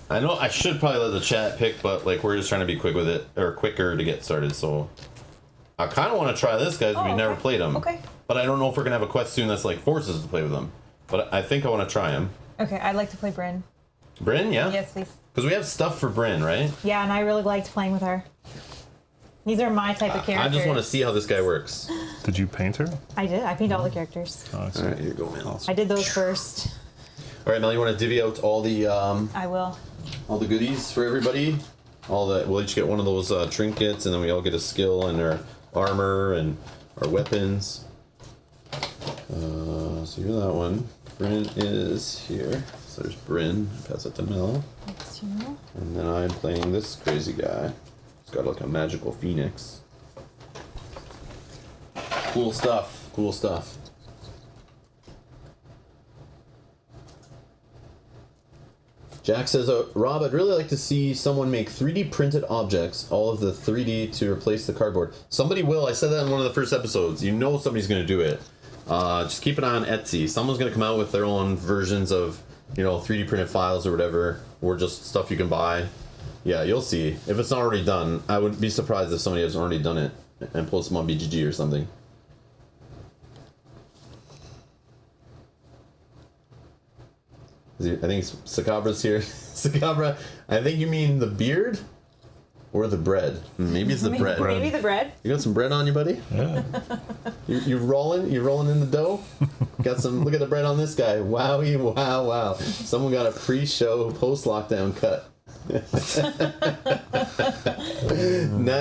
[SPEAKER 1] I know I should probably let the chat pick, but like we're just trying to be quick with it, or quicker to get started. So I kind of want to try this, guys. We've never played him.
[SPEAKER 2] Okay.
[SPEAKER 1] But I don't know if we're gonna have a quest soon that's like forces us to play with them. But I think I want to try him.
[SPEAKER 2] Okay, I'd like to play Bryn.
[SPEAKER 1] Bryn, yeah.
[SPEAKER 2] Yes, please.
[SPEAKER 1] Because we have stuff for Bryn, right?
[SPEAKER 2] Yeah, and I really liked playing with her. These are my type of characters.
[SPEAKER 1] I just want to see how this guy works.
[SPEAKER 3] Did you paint her?
[SPEAKER 2] I did. I painted all the characters.
[SPEAKER 3] Oh, I see.
[SPEAKER 1] All right, here you go, Mel.
[SPEAKER 2] I did those first.
[SPEAKER 1] All right, Mel, you want to divvy out all the
[SPEAKER 2] I will.
[SPEAKER 1] goodies for everybody? We'll each get one of those trinkets, and then we all get a skill and our armor and our weapons. So you're that one. Bryn is here. So there's Bryn. Pass it to Mel.
[SPEAKER 2] Thanks, you.
[SPEAKER 1] And then I'm playing this crazy guy. He's got like a magical phoenix. Cool stuff. Cool stuff. Jack says, Rob, I'd really like to see someone make 3D printed objects, all of the 3D to replace the cardboard. Somebody will. I said that in one of the first episodes. You know somebody's going to do it. Just keep an eye on Etsy. Someone's going to come out with their own versions of, 3D printed files or whatever, or just stuff you can buy. Yeah, you'll see. If it's not already done, I would be surprised if somebody has already done it and post them on BGG or something. I think Sacabra's here. Sacabra, I think you mean the beard or the bread. Maybe it's the bread.
[SPEAKER 2] Maybe the bread.
[SPEAKER 1] You got some bread on you, buddy?
[SPEAKER 3] Yeah.
[SPEAKER 1] You rolling? You rolling in the dough? Got some. Look at the bread on this guy. Wowie, wow. Someone got a pre-show, post-lockdown cut. Nice.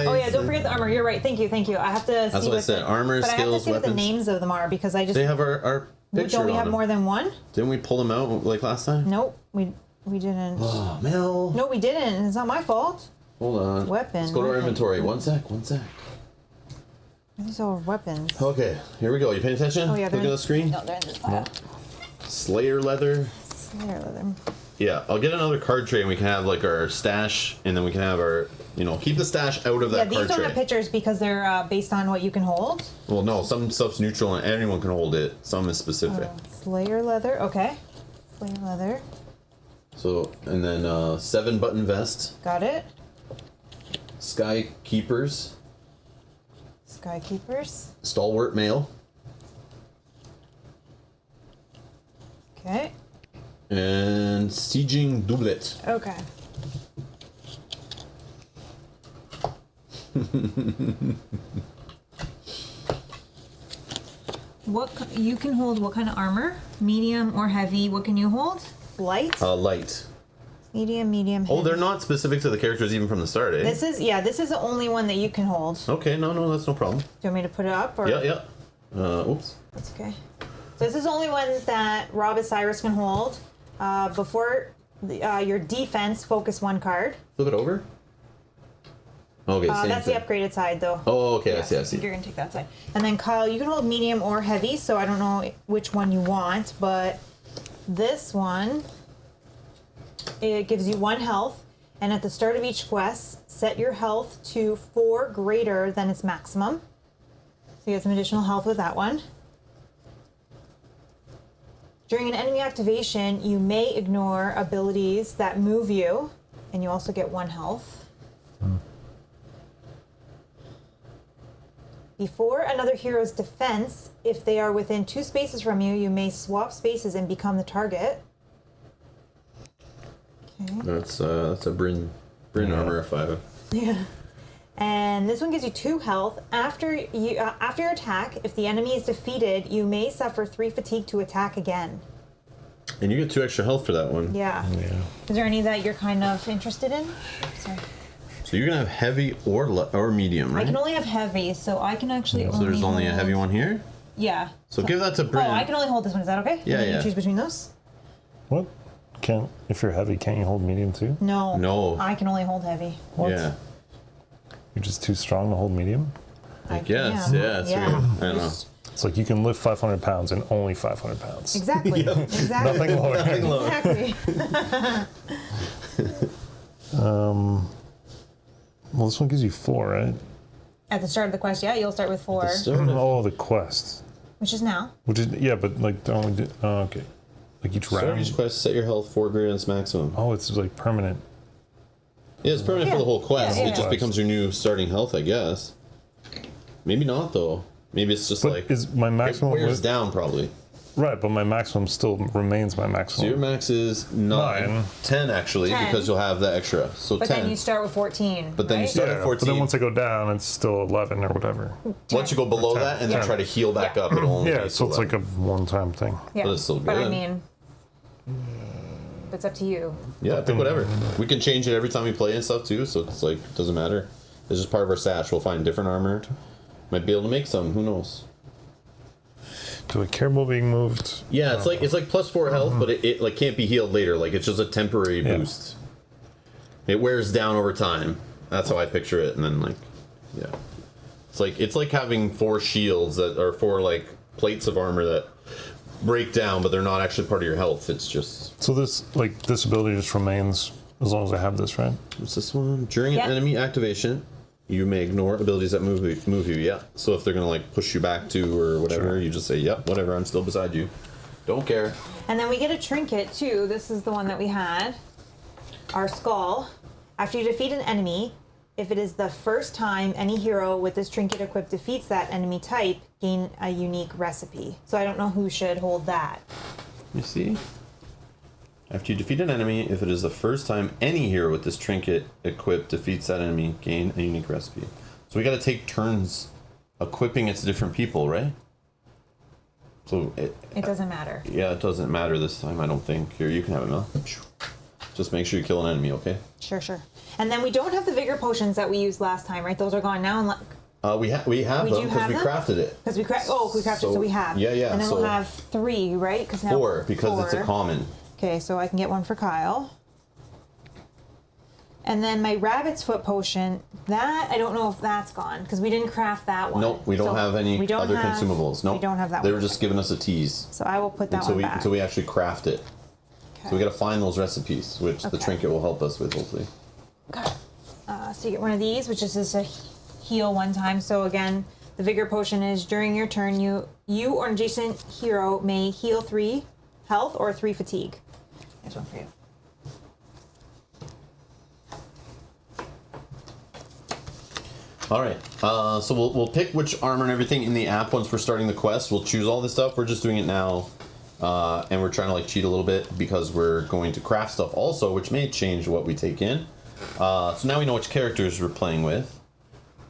[SPEAKER 2] Oh yeah, don't forget the armor. You're right. Thank you. I have to
[SPEAKER 1] That's
[SPEAKER 2] see
[SPEAKER 1] what I said. Armor,
[SPEAKER 2] but
[SPEAKER 1] skills,
[SPEAKER 2] I have to see
[SPEAKER 1] weapons.
[SPEAKER 2] what the names of them are because I just
[SPEAKER 1] They have our picture
[SPEAKER 2] don't we
[SPEAKER 1] on
[SPEAKER 2] have
[SPEAKER 1] them.
[SPEAKER 2] more than one?
[SPEAKER 1] Didn't we pull them out like last time?
[SPEAKER 2] Nope, we didn't.
[SPEAKER 1] Oh, Mel.
[SPEAKER 2] No, we didn't. It's not my fault.
[SPEAKER 1] Hold on.
[SPEAKER 2] Weapon.
[SPEAKER 1] Let's go to our
[SPEAKER 2] weapon.
[SPEAKER 1] inventory. One sec.
[SPEAKER 2] These are weapons.
[SPEAKER 1] Okay, here we go. You paying attention?
[SPEAKER 2] Oh yeah,
[SPEAKER 1] Look
[SPEAKER 2] they're
[SPEAKER 1] at the screen.
[SPEAKER 2] No, they're in this pile.
[SPEAKER 1] Slayer leather.
[SPEAKER 2] Slayer leather.
[SPEAKER 1] Yeah, I'll get another card tray and we can have like our stash, and then we can have our, keep the stash out of that
[SPEAKER 2] Yeah,
[SPEAKER 1] card
[SPEAKER 2] these don't
[SPEAKER 1] tray.
[SPEAKER 2] have pictures because they're based on what you can hold.
[SPEAKER 1] Well, no, some stuff's neutral and anyone can hold it. Some is specific.
[SPEAKER 2] Slayer leather. Okay. Slayer leather.
[SPEAKER 1] So, and then 7-button vest.
[SPEAKER 2] Got it.
[SPEAKER 1] Sky Keepers.
[SPEAKER 2] Skykeepers.
[SPEAKER 1] Stalwart male.
[SPEAKER 2] Okay.
[SPEAKER 1] And Sieging Doublet.
[SPEAKER 2] Okay. You can hold what kind of armor? Medium or heavy? What can you hold? Light?
[SPEAKER 1] Light.
[SPEAKER 2] Medium, heavy.
[SPEAKER 1] Oh, they're not specific to the characters even from the start, eh?
[SPEAKER 2] This is the only one that you can hold. Do
[SPEAKER 1] Okay, no, that's no problem.
[SPEAKER 2] you want me to put it up or?
[SPEAKER 1] Yeah. Oops.
[SPEAKER 2] That's okay. So this is the only one that Rob Cyrus can hold. Before your defense, focus one card.
[SPEAKER 1] Flip it over. Okay, same
[SPEAKER 2] that's
[SPEAKER 1] thing.
[SPEAKER 2] the upgraded side, though.
[SPEAKER 1] Oh, okay,
[SPEAKER 2] Yes,
[SPEAKER 1] I see.
[SPEAKER 2] You're gonna take that side. And then Kyle, you can hold medium or heavy, so I don't know which one you want, but this one, it gives you 1 health, and at the start of each quest, set your health to 4 greater than its maximum. So you get some additional health with that one. During an enemy activation, you may ignore abilities that move you, and you also get 1 health. Before another hero's defense, if they are within 2 spaces from you, you may swap spaces and become the target. Okay.
[SPEAKER 1] That's a Bryn armor of 5.
[SPEAKER 2] Yeah. And this one gives you 2 health. After your attack, if the enemy is defeated, you may suffer 3 fatigue to attack again.
[SPEAKER 1] And you get 2 extra health for that one.
[SPEAKER 2] Yeah.
[SPEAKER 3] Yeah.
[SPEAKER 2] Is there any that you're kind of interested in? Sorry.
[SPEAKER 1] So you're gonna have heavy or medium, right?
[SPEAKER 2] I can only have heavy, so I can actually
[SPEAKER 1] So there's only a
[SPEAKER 2] hold-
[SPEAKER 1] heavy one here.
[SPEAKER 2] Yeah.
[SPEAKER 1] So give that to Bryn.
[SPEAKER 2] Oh, I can only hold this one. Is that okay?
[SPEAKER 1] Yeah,
[SPEAKER 2] And then
[SPEAKER 1] yeah.
[SPEAKER 2] You choose between those?
[SPEAKER 3] What? If you're heavy, can't you hold medium too?
[SPEAKER 2] No.
[SPEAKER 1] No.
[SPEAKER 2] I can only hold heavy.
[SPEAKER 3] What?
[SPEAKER 1] Yeah.
[SPEAKER 3] You're just too strong to hold medium?
[SPEAKER 1] I guess.
[SPEAKER 2] am.
[SPEAKER 1] Yeah. It's weird. I don't know.
[SPEAKER 2] Just-
[SPEAKER 3] It's like you can lift 500 pounds and only 500 pounds.
[SPEAKER 2] Exactly. Exactly.
[SPEAKER 3] Nothing lower.
[SPEAKER 2] Exactly.
[SPEAKER 3] Well, this one gives you 4, right?
[SPEAKER 2] At the start of the quest, yeah, you'll start with 4,
[SPEAKER 3] Oh, the quest.
[SPEAKER 2] which is now.
[SPEAKER 3] Which is, yeah, but like, they only do, oh, okay. Like each
[SPEAKER 1] Start
[SPEAKER 3] round.
[SPEAKER 1] each quest, set your health 4 greater than its maximum.
[SPEAKER 3] Oh, it's like permanent.
[SPEAKER 1] Yeah, it's permanent for
[SPEAKER 2] Yeah.
[SPEAKER 1] the whole quest.
[SPEAKER 2] Yeah,
[SPEAKER 1] It just
[SPEAKER 2] yeah.
[SPEAKER 1] becomes your new starting health, I guess. Maybe not though. Maybe it's just
[SPEAKER 3] But
[SPEAKER 1] like
[SPEAKER 3] is my
[SPEAKER 1] it
[SPEAKER 3] maximum
[SPEAKER 1] wears
[SPEAKER 3] width-
[SPEAKER 1] down probably.
[SPEAKER 3] Right, but my maximum still remains my
[SPEAKER 1] So
[SPEAKER 3] maximum.
[SPEAKER 1] your max is 9.
[SPEAKER 3] 9.
[SPEAKER 1] 10 actually,
[SPEAKER 2] 10.
[SPEAKER 1] because you'll have the extra. So
[SPEAKER 2] But
[SPEAKER 1] 10.
[SPEAKER 2] then you start with 14.
[SPEAKER 1] But then you
[SPEAKER 2] right?
[SPEAKER 1] start-
[SPEAKER 3] yeah,
[SPEAKER 1] at
[SPEAKER 3] but
[SPEAKER 1] 14.
[SPEAKER 3] then once I go down, it's still 11 or whatever.
[SPEAKER 1] Once you go below
[SPEAKER 3] 10.
[SPEAKER 1] that and then
[SPEAKER 3] Yeah.
[SPEAKER 1] try to heal back
[SPEAKER 2] Yeah.
[SPEAKER 1] up, it'll only
[SPEAKER 3] Yeah,
[SPEAKER 1] be
[SPEAKER 3] so it's like
[SPEAKER 1] 11.
[SPEAKER 3] a one-time thing.
[SPEAKER 2] Yeah.
[SPEAKER 1] But it's still
[SPEAKER 2] But I
[SPEAKER 1] good.
[SPEAKER 2] mean, it's up to you.
[SPEAKER 1] Yeah, pick whatever. We can change it every time we play and stuff too, so it's like doesn't matter. It's just part of our stash. We'll find different armor. Might be able to make some. Who knows?
[SPEAKER 3] Do I care about being moved?
[SPEAKER 1] Yeah, it's like plus 4 health, but it like can't be healed later. Like it's just a temporary
[SPEAKER 3] Yeah.
[SPEAKER 1] boost. It wears down over time. That's how I picture it. And then like, yeah, it's like having 4 shields that are 4 like plates of armor that break down, but they're not actually part of your health. It's just
[SPEAKER 3] So this ability just remains as long as I have this, right?
[SPEAKER 1] what's this one? During
[SPEAKER 2] Yeah.
[SPEAKER 1] an enemy activation, you may ignore abilities that move you. Yeah. So if they're gonna like push you back to or whatever,
[SPEAKER 3] Sure.
[SPEAKER 1] you just say, "Yep, whatever. I'm still beside you. Don't care."
[SPEAKER 2] And then we get a trinket too. This is the one that we had. Our skull. After you defeat an enemy, if it is the first time any hero with this trinket equipped defeats that enemy type, gain a unique recipe. So I don't know who should hold that.
[SPEAKER 1] You see? After you defeat an enemy, if it is the first time any hero with this trinket equipped defeats that enemy, gain a unique recipe. So we gotta take turns equipping it to different people, right? So,
[SPEAKER 2] It doesn't matter.
[SPEAKER 1] yeah, it doesn't matter this time, I don't think. Here, you can have it, Mel. Just make sure you kill an enemy, okay?
[SPEAKER 2] Sure, sure. And then we don't have the vigor potions that we used last time, right? Those are gone now.
[SPEAKER 1] We have
[SPEAKER 2] We
[SPEAKER 1] them
[SPEAKER 2] do
[SPEAKER 1] because
[SPEAKER 2] have
[SPEAKER 1] we
[SPEAKER 2] them?
[SPEAKER 1] crafted it.
[SPEAKER 2] Because we crafted, so we have.
[SPEAKER 1] Yeah, yeah.
[SPEAKER 2] And then
[SPEAKER 1] so
[SPEAKER 2] we'll have 3, right? Because now
[SPEAKER 1] 4 because it's a
[SPEAKER 2] 4.
[SPEAKER 1] common.
[SPEAKER 2] Okay, so I can get one for Kyle. And then my rabbit's foot potion, that I don't know if that's gone because we didn't craft that one.
[SPEAKER 1] Nope, we don't
[SPEAKER 2] So
[SPEAKER 1] have any
[SPEAKER 2] we don't
[SPEAKER 1] other
[SPEAKER 2] have-
[SPEAKER 1] consumables. Nope.
[SPEAKER 2] We don't have that
[SPEAKER 1] They
[SPEAKER 2] one.
[SPEAKER 1] were just giving us a tease
[SPEAKER 2] So I will put that one back.
[SPEAKER 1] until we actually craft it. So we
[SPEAKER 2] Okay.
[SPEAKER 1] gotta find those recipes, which the
[SPEAKER 2] Okay.
[SPEAKER 1] trinket will help us with, hopefully.
[SPEAKER 2] Okay. So you get one of these, which is just a heal one time. So again, the vigor potion is during your turn, you or an adjacent hero may heal 3 health or 3 fatigue. There's one for you.
[SPEAKER 1] All right. So we'll pick which armor and everything in the app once we're starting the quest. We'll choose all this stuff. We're just doing it now, and we're trying to like cheat a little bit because we're going to craft stuff also, which may change what we take in. So now we know which characters we're playing with.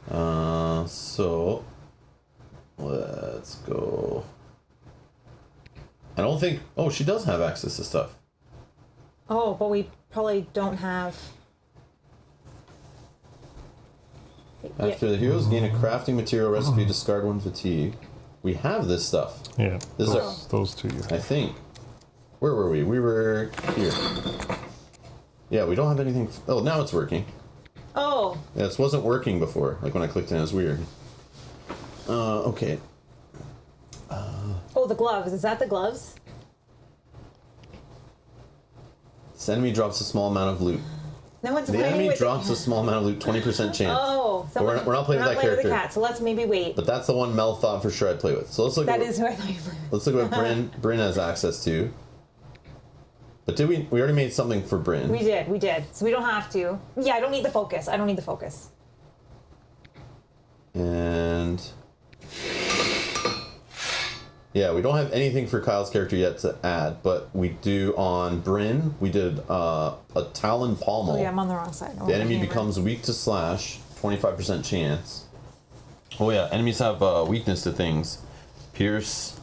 [SPEAKER 1] So let's go. I don't think. Oh, she does have access to stuff.
[SPEAKER 2] Oh, but we probably don't have.
[SPEAKER 1] After the heroes gain a crafting material recipe, discard 1 fatigue. we have this stuff.
[SPEAKER 3] Yeah.
[SPEAKER 1] This
[SPEAKER 3] Those two.
[SPEAKER 1] I think. Where were we? We were here. Yeah, we don't have anything. Oh, now it's working.
[SPEAKER 2] Oh.
[SPEAKER 1] Yeah, this wasn't working before. Like when I clicked in, it was weird. Okay.
[SPEAKER 2] Oh, the gloves. Is that the gloves?
[SPEAKER 1] This enemy drops a small amount of loot.
[SPEAKER 2] No one's
[SPEAKER 1] The
[SPEAKER 2] playing
[SPEAKER 1] enemy
[SPEAKER 2] with
[SPEAKER 1] drops a small amount of loot, 20% chance.
[SPEAKER 2] Oh,
[SPEAKER 1] But we're not playing with that character.
[SPEAKER 2] with the cat, so let's maybe wait.
[SPEAKER 1] But that's the one Mel thought for sure I'd play with. So let's look
[SPEAKER 2] That
[SPEAKER 1] at
[SPEAKER 2] is who I thought you played with.
[SPEAKER 1] let's look at what Bryn has access to. But did we already made something for Bryn.
[SPEAKER 2] We did. So we don't have to. Yeah, I don't need the focus. I don't need the focus.
[SPEAKER 1] And yeah, we don't have anything for Kyle's character yet to add, but we do on Bryn. We did a Talon Pommel.
[SPEAKER 2] Oh yeah, I'm on the wrong side.
[SPEAKER 1] The enemy becomes weak to slash, 25% chance. Oh yeah, enemies have weakness to things, pierce,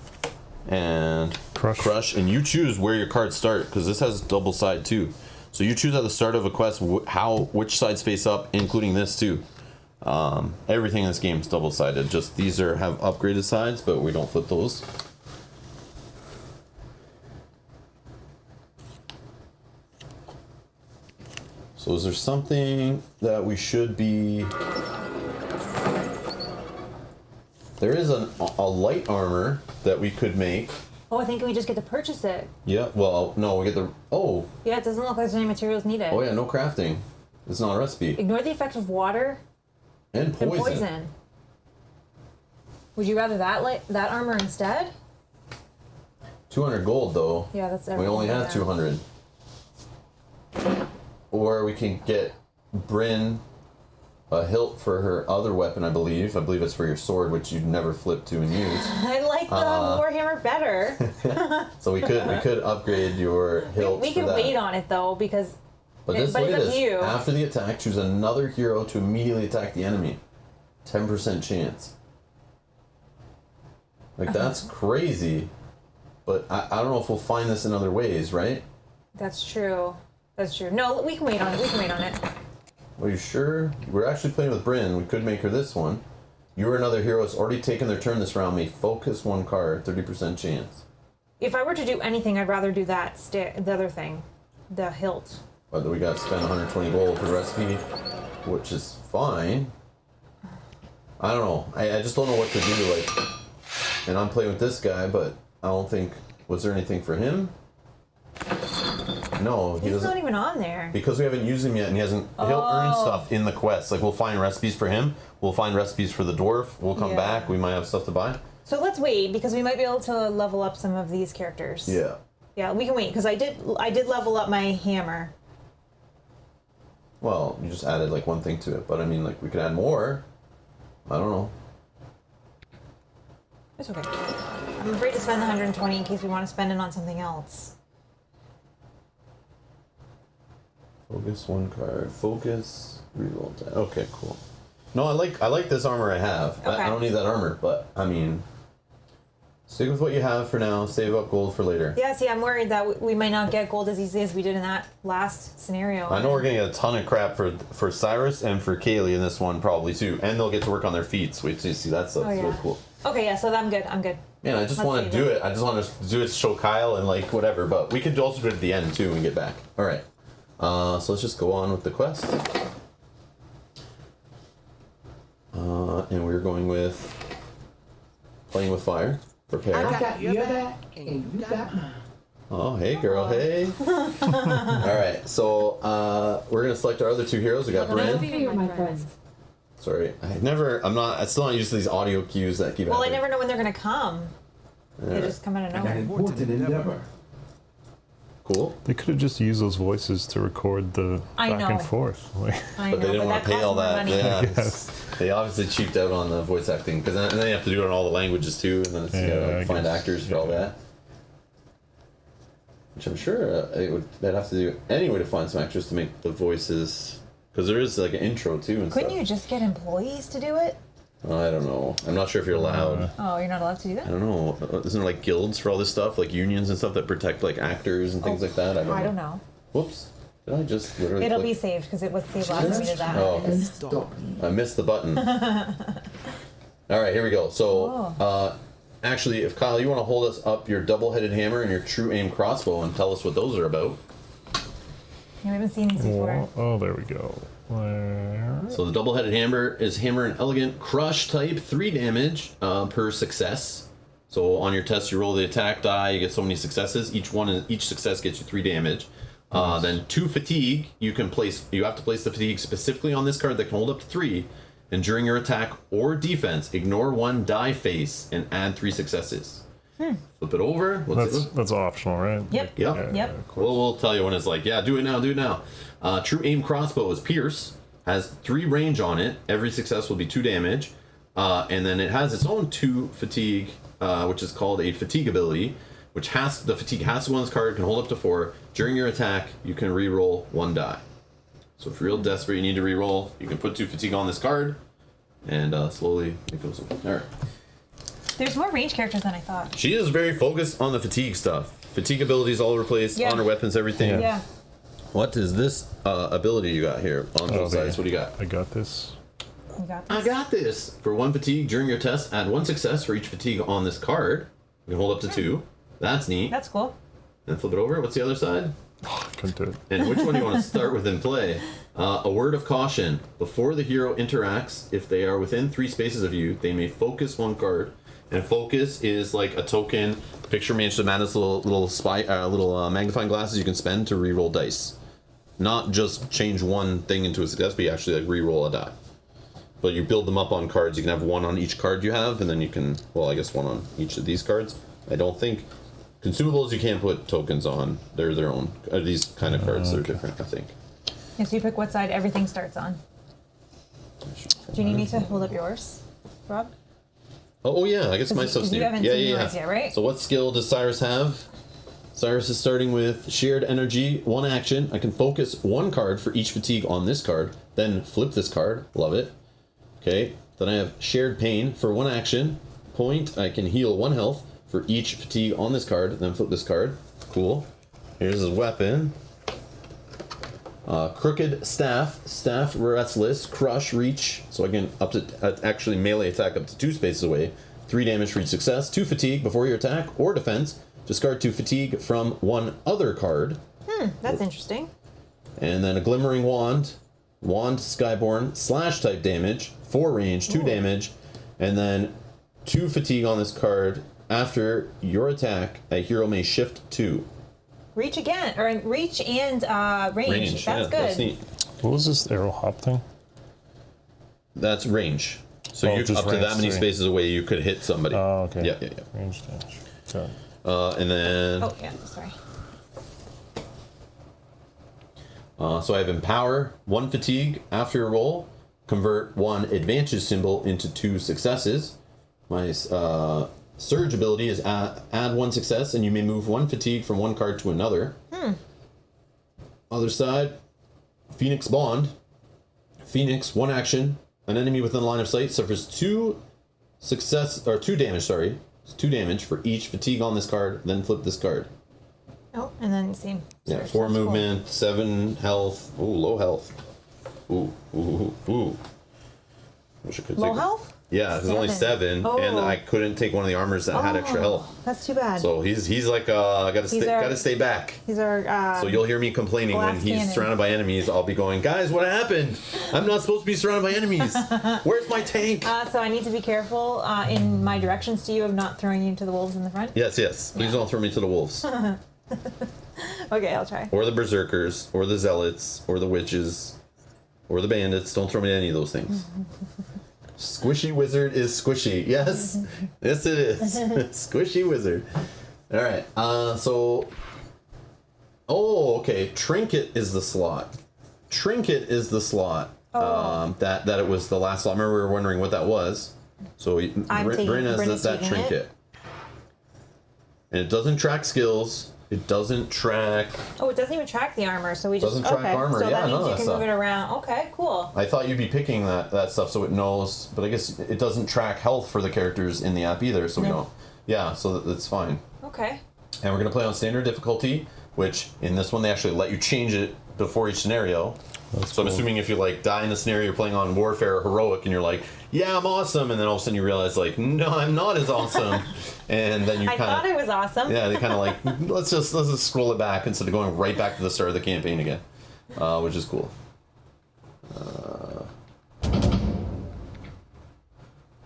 [SPEAKER 1] and crush, and you choose where your cards start because this has double side too. So you choose at the start of a quest which sides face up, including this too. Everything in this game is double-sided. Just these have upgraded sides, but we don't flip those. So is there something that we should be? There is a light armor that we could make.
[SPEAKER 2] Oh, I think we just get to purchase it.
[SPEAKER 1] Yeah. Well, no, we get the. Oh.
[SPEAKER 2] Yeah, it doesn't look like there's any materials needed.
[SPEAKER 1] Oh yeah, no crafting. It's not a recipe.
[SPEAKER 2] Ignore the effect of water.
[SPEAKER 1] And poison.
[SPEAKER 2] Would you rather that armor instead?
[SPEAKER 1] 200 gold though.
[SPEAKER 2] Yeah, that's
[SPEAKER 1] We
[SPEAKER 2] everything.
[SPEAKER 1] only have 200. Or we can get Bryn a hilt for her other weapon, I believe. I believe it's for your sword, which you'd never flip to and use.
[SPEAKER 2] I like the Warhammer better.
[SPEAKER 1] So we could upgrade your hilt.
[SPEAKER 2] We can wait on it though because.
[SPEAKER 1] But
[SPEAKER 2] it's
[SPEAKER 1] look at
[SPEAKER 2] up to
[SPEAKER 1] this.
[SPEAKER 2] you.
[SPEAKER 1] After the attack, choose another hero to immediately attack the enemy. 10% chance. Like, that's crazy. But I don't know if we'll find this in other ways, right?
[SPEAKER 2] That's true. That's true. No, we can wait on it.
[SPEAKER 1] Are you sure? We're actually playing with Bryn. We could make her this one. You or another hero has already taken their turn this round. May focus one card. 30% chance.
[SPEAKER 2] If I were to do anything, I'd rather do that. The other thing, the hilt.
[SPEAKER 1] But we got to spend 120 gold for the recipe, which is fine. I don't know. I just don't know what to do. Like, and I'm playing with this guy, but I don't think. Was there anything for him? No,
[SPEAKER 2] He's not even on there.
[SPEAKER 1] Because we haven't used him yet, and he hasn't. He'll earn stuff in the quest. Like we'll find recipes for him. We'll find recipes for the dwarf. We'll come back. We might have stuff to buy.
[SPEAKER 2] So let's wait because we might be able to level up some of these characters.
[SPEAKER 1] Yeah.
[SPEAKER 2] Yeah, we can wait because I did level up my hammer.
[SPEAKER 1] Well, you just added like one thing to it, but I mean, like we could add more. I don't know.
[SPEAKER 2] It's okay. I'm afraid to spend the 120 in case we want to spend it on something else.
[SPEAKER 1] Focus one card. Focus. Reroll. Okay, cool. No, I like this armor I have.
[SPEAKER 2] Okay.
[SPEAKER 1] I don't need that armor, but I mean, stick with what you have for now. Save up gold for later.
[SPEAKER 2] Yeah, see, I'm worried that we might not get gold as easy as we did in that last scenario.
[SPEAKER 1] I know we're gonna get a ton of crap for Cyrus and for Kaylee in this one probably too, and they'll get to work on their feet. So wait till you see that stuff.
[SPEAKER 2] Oh,
[SPEAKER 1] It's
[SPEAKER 2] yeah.
[SPEAKER 1] really cool.
[SPEAKER 2] Okay, yeah, so I'm good.
[SPEAKER 1] Man, I just
[SPEAKER 2] Let's
[SPEAKER 1] want to
[SPEAKER 2] save
[SPEAKER 1] do
[SPEAKER 2] it.
[SPEAKER 1] it. I just want to do it to show Kyle and like whatever. But we could also do it at the end too and get back. All right. So let's just go on with the quest. And we're going with playing with fire. Prepare.
[SPEAKER 4] I got your back and you got mine.
[SPEAKER 1] Oh, hey girl, hey. All right, so we're gonna select our other two heroes. We got Bryn.
[SPEAKER 4] Here, my friends.
[SPEAKER 1] Sorry, I'm still not used to these audio cues that keep
[SPEAKER 2] Well, I
[SPEAKER 1] happening.
[SPEAKER 2] never know when they're gonna come. They just come out of
[SPEAKER 4] An
[SPEAKER 2] nowhere.
[SPEAKER 4] important endeavor.
[SPEAKER 1] Cool.
[SPEAKER 3] They could have just used those voices to record the
[SPEAKER 2] I
[SPEAKER 3] back and
[SPEAKER 2] know.
[SPEAKER 3] forth. Like,
[SPEAKER 2] I
[SPEAKER 1] But
[SPEAKER 2] know,
[SPEAKER 1] they didn't want to pay
[SPEAKER 2] costs
[SPEAKER 1] all
[SPEAKER 2] more
[SPEAKER 1] that.
[SPEAKER 2] money.
[SPEAKER 1] Yeah,
[SPEAKER 3] Yes.
[SPEAKER 1] they obviously cheaped out on the voice acting because then you have to do it in all the languages too, and then it's, you
[SPEAKER 3] Yeah,
[SPEAKER 1] gotta
[SPEAKER 3] I
[SPEAKER 1] find
[SPEAKER 3] guess.
[SPEAKER 1] actors for all that. Which I'm sure they'd have to do anyway to find some actors to make the voices because there is like an intro too and
[SPEAKER 2] Couldn't
[SPEAKER 1] stuff.
[SPEAKER 2] you just get employees to do it?
[SPEAKER 1] I don't know. I'm not sure if you're allowed.
[SPEAKER 2] Oh, you're not allowed to do that?
[SPEAKER 1] I don't know. Isn't there like guilds for all this stuff, like unions and stuff that protect like actors and things like that?
[SPEAKER 2] I don't know.
[SPEAKER 1] Whoops! Did I just literally?
[SPEAKER 2] It'll
[SPEAKER 1] click?
[SPEAKER 2] be saved because it was saved last time we did that.
[SPEAKER 1] Oh, okay.
[SPEAKER 4] And stop.
[SPEAKER 1] I missed the button. All right, here we go. So, Actually, if Kyle, you want to hold us up your double-headed hammer and your true aim crossbow and tell us what those are about.
[SPEAKER 2] Yeah, we haven't seen these before.
[SPEAKER 3] Oh, there we go. Where?
[SPEAKER 1] So the double-headed hammer is hammer and elegant crush type, 3 damage per success. So on your test, you roll the attack die, you get so many successes. Each success gets you 3 damage. Then 2 fatigue. You have to place the fatigue specifically on this card that can hold up to 3. And during your attack or defense, ignore 1 die face and add 3 successes. Flip it over.
[SPEAKER 3] That's optional, right?
[SPEAKER 2] Yep.
[SPEAKER 1] Yep.
[SPEAKER 2] Yep.
[SPEAKER 1] We'll tell you when it's like, yeah, do it now. True aim crossbow is pierce, has 3 range on it. Every success will be 2 damage. And then it has its own 2 fatigue, which is called a fatigue ability, which the fatigue has to go on this card, can hold up to 4. During your attack, you can re-roll 1 die. So if you're real desperate, you need to re-roll, you can put 2 fatigue on this card, and slowly it goes away. All right.
[SPEAKER 2] There's more range characters than I thought.
[SPEAKER 1] She is very focused on the fatigue stuff. Fatigue abilities all over the place,
[SPEAKER 2] Yeah.
[SPEAKER 1] on her weapons, everything.
[SPEAKER 2] Yeah.
[SPEAKER 1] What is this ability you got here on both sides? What do you got?
[SPEAKER 3] I got this.
[SPEAKER 2] You got this.
[SPEAKER 1] I got this. For 1 fatigue during your test, add 1 success for each fatigue on this card. You can hold up to 2. That's neat.
[SPEAKER 2] That's cool.
[SPEAKER 1] Then flip it over. What's the other side?
[SPEAKER 3] I couldn't do it.
[SPEAKER 1] And which one do you want to start with and play? A word of caution. Before the hero interacts, if they are within 3 spaces of you, they may focus 1 card. And focus is like a token. Picture Mage of Madness little magnifying glasses you can spend to re-roll dice. Not just change one thing into a success, but you actually like re-roll a die. But you build them up on cards. You can have 1 on each card you have, and then you can, well, I guess 1 on each of these cards. I don't think consumables you can't put tokens on. They're their own. These kind of cards are different, I think.
[SPEAKER 2] Yeah, so you pick what side everything starts on. Do you need me to hold up yours, Rob?
[SPEAKER 1] Oh yeah, I guess my stuff's
[SPEAKER 2] you
[SPEAKER 1] new.
[SPEAKER 2] haven't seen yours yet, right?
[SPEAKER 1] So what skill does Cyrus have? Cyrus is starting with shared energy, 1 action. I can focus 1 card for each fatigue on this card, then flip this card. Love it. Okay. Then I have shared pain for 1 action. Point. I can heal 1 health for each fatigue on this card, then flip this card. Cool. Here's his weapon. Crooked staff, restless, crush, reach, so I can actually melee attack up to 2 spaces away. 3 damage for each success. 2 fatigue before your attack or defense. Discard 2 fatigue from 1 other card.
[SPEAKER 2] That's interesting.
[SPEAKER 1] And then a glimmering wand, skyborn, slash type damage, 4 range, 2 damage, and then 2 fatigue on this card. After your attack, a hero may shift 2.
[SPEAKER 2] Reach again, or reach and range. That's good.
[SPEAKER 1] That's neat.
[SPEAKER 3] What was this arrow hop thing?
[SPEAKER 1] That's range. So
[SPEAKER 3] Oh,
[SPEAKER 1] you're
[SPEAKER 3] just
[SPEAKER 1] up to that
[SPEAKER 3] range,
[SPEAKER 1] many
[SPEAKER 3] sorry.
[SPEAKER 1] spaces away, you could hit somebody.
[SPEAKER 3] Oh, okay.
[SPEAKER 1] Yeah.
[SPEAKER 3] Range damage. Got it.
[SPEAKER 1] And then,
[SPEAKER 2] Oh, yeah, sorry.
[SPEAKER 1] so I have Empower, 1 fatigue after a roll, convert 1 advantage symbol into 2 successes. My Surge ability is add 1 success, and you may move 1 fatigue from 1 card to another. Other side, Phoenix Bond. Phoenix, 1 action. An enemy within line of sight suffers 2 damage, sorry. It's 2 damage for each fatigue on this card, then flip this card.
[SPEAKER 2] Oh, and then same.
[SPEAKER 1] Yeah,
[SPEAKER 2] Surge.
[SPEAKER 1] 4
[SPEAKER 2] That's cool.
[SPEAKER 1] movement, 7 health. Ooh, low health. Ooh. Wish I could
[SPEAKER 2] Low
[SPEAKER 1] take
[SPEAKER 2] health?
[SPEAKER 1] Yeah, there's only 7,
[SPEAKER 2] Oh.
[SPEAKER 1] and I couldn't take one of the armors that had extra health.
[SPEAKER 2] That's too bad.
[SPEAKER 1] So he's like, gotta stay back.
[SPEAKER 2] These are.
[SPEAKER 1] So you'll hear me complaining when
[SPEAKER 2] glass
[SPEAKER 1] he's
[SPEAKER 2] cannon.
[SPEAKER 1] surrounded by enemies. I'll be going, guys, what happened? I'm not supposed to be surrounded by enemies. Where's my tank?
[SPEAKER 2] So I need to be careful in my directions to you of not throwing you to the wolves in the front.
[SPEAKER 1] Yes. Please don't throw me to the wolves,
[SPEAKER 2] Okay, I'll try.
[SPEAKER 1] or the berserkers, or the zealots, or the witches, or the bandits. Don't throw me to any of those things. Squishy wizard is squishy. Yes, yes it is. Squishy wizard. All right. Okay. Trinket is the slot. That it was the last slot. I remember we were wondering what that was. So Bryn has that
[SPEAKER 2] taking it.
[SPEAKER 1] trinket, and it doesn't track skills. It doesn't track.
[SPEAKER 2] Oh, it doesn't even track the armor, so we just
[SPEAKER 1] Doesn't track armor,
[SPEAKER 2] So
[SPEAKER 1] yeah,
[SPEAKER 2] that
[SPEAKER 1] none
[SPEAKER 2] means
[SPEAKER 1] of
[SPEAKER 2] you
[SPEAKER 1] that
[SPEAKER 2] can
[SPEAKER 1] stuff.
[SPEAKER 2] move it around. Okay, cool.
[SPEAKER 1] I thought you'd be picking that stuff so it knows, but I guess it doesn't track health for the characters in the app either, so we
[SPEAKER 2] No.
[SPEAKER 1] don't. Yeah, so that's fine.
[SPEAKER 2] Okay.
[SPEAKER 1] And we're gonna play on standard difficulty, which in this one they actually let you change it before each scenario.
[SPEAKER 3] That's
[SPEAKER 1] So I'm
[SPEAKER 3] cool.
[SPEAKER 1] assuming if you like die in a scenario, you're playing on Warfare or Heroic, and you're like, yeah, I'm awesome, and then all of a sudden you realize like, no, I'm not as awesome, and then you
[SPEAKER 2] I
[SPEAKER 1] kind
[SPEAKER 2] thought
[SPEAKER 1] of
[SPEAKER 2] it was awesome.
[SPEAKER 1] yeah, they kind of like let's just scroll it back instead of going right back to the start of the campaign again, which is cool.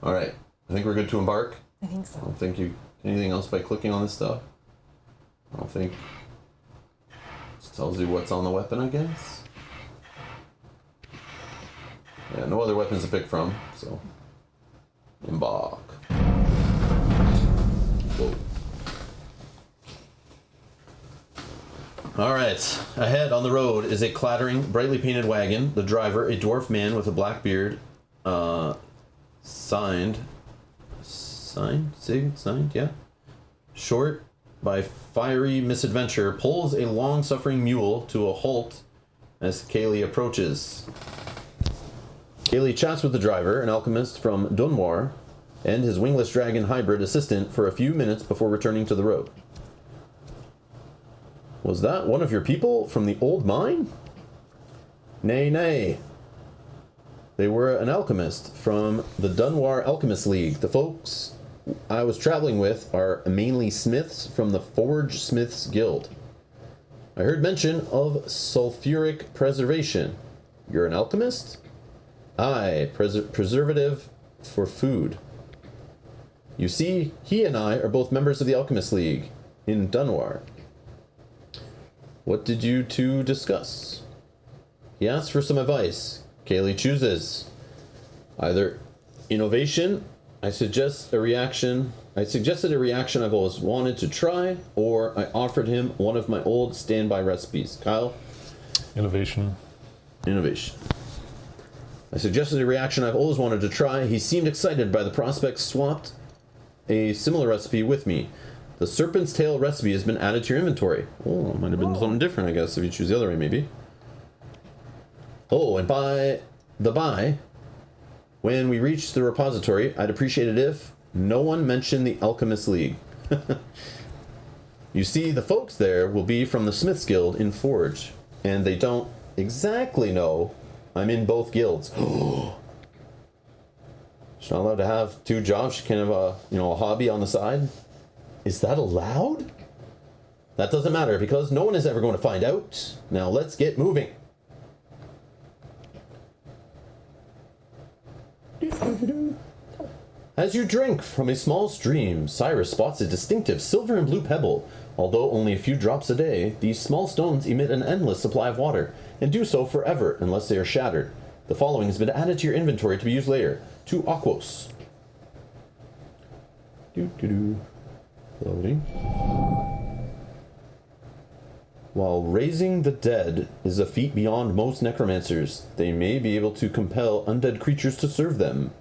[SPEAKER 1] All right, I think we're good to embark.
[SPEAKER 2] I think
[SPEAKER 1] I
[SPEAKER 2] so.
[SPEAKER 1] don't think you anything else by clicking on this stuff. I don't think it tells you what's on the weapon, I guess. Yeah, no other weapons to pick from, so embark. Whoa. All right, ahead on the road is a clattering, brightly painted wagon. The driver, a dwarf man with a black beard, signed, yeah. Short by fiery misadventure, pulls a long-suffering mule to a halt as Kaylee approaches. Kaylee chats with the driver, an alchemist from Dunmore, and his wingless dragon hybrid assistant for a few minutes before returning to the road. Was that one of your people from the old mine? Nay, nay. They were an alchemist from the Dunmore Alchemist League. The folks I was traveling with are mainly smiths from the Forge Smiths Guild. I heard mention of sulfuric preservation. You're an alchemist? Aye, preservative for food. You see, he and I are both members of the Alchemist League in Dunmore. What did you two discuss? He asked for some advice. Kaylee chooses. Either innovation, I suggested a reaction I've always wanted to try, or I offered him one of my old standby recipes. Kyle?
[SPEAKER 3] Innovation.
[SPEAKER 1] Innovation. I suggested a reaction I've always wanted to try. He seemed excited by the prospect, swapped a similar recipe with me. The serpent's tail recipe has been added to your inventory. Oh, it might have been something different, I guess, if you choose the other way, maybe. Oh, and by the by, when we reached the repository, I'd appreciate it if no one mentioned the Alchemist League. You see, the folks there will be from the Smiths Guild in Forge, and they don't exactly know I'm in both guilds. She's not allowed to have two jobs. She can have a hobby on the side. Is that allowed? That doesn't matter because no one is ever going to find out. Now let's get moving. As you drink from a small stream, Cyrus spots a distinctive silver and blue pebble. Although only a few drops a day, these small stones emit an endless supply of water, and do so forever unless they are shattered. The following has been added to your inventory to be used later. 2 aquos. Loading. While raising the dead is a feat beyond most necromancers, they may be able to compel undead creatures to serve them.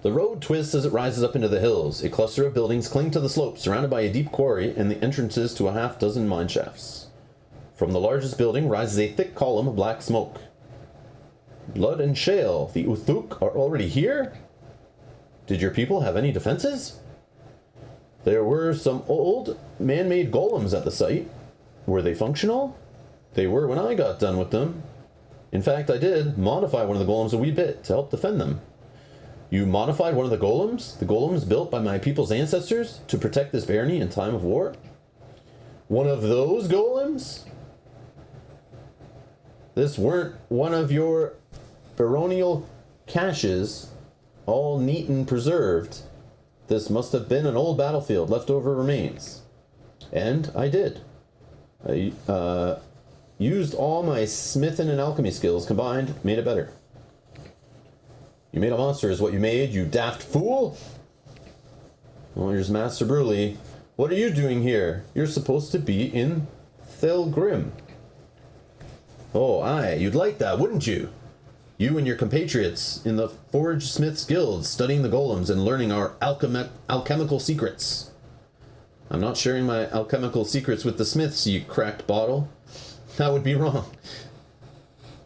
[SPEAKER 1] The road twists as it rises up into the hills. A cluster of buildings cling to the slopes, surrounded by a deep quarry and the entrances to a half-dozen mine shafts. From the largest building rises a thick column of black smoke. Blood and shale. The Uthuk are already here? Did your people have any defenses? There were some old man-made golems at the site. Were they functional? They were when I got done with them. In fact, I did modify one of the golems a wee bit to help defend them. You modified one of the golems? The golems built by my people's ancestors to protect this barony in time of war? One of those golems? This weren't one of your baronial caches, all neat and preserved. This must have been an old battlefield, leftover remains. And I did. I used all my smithing and alchemy skills combined, made it better. You made a monster is what you made, you daft fool! Well, here's Master Bruley. What are you doing here? You're supposed to be in Thelgrim. Oh, aye, you'd like that, wouldn't you? You and your compatriots in the Forge Smiths Guild studying the golems and learning our alchemical secrets. I'm not sharing my alchemical secrets with the smiths, you cracked bottle. That would be wrong.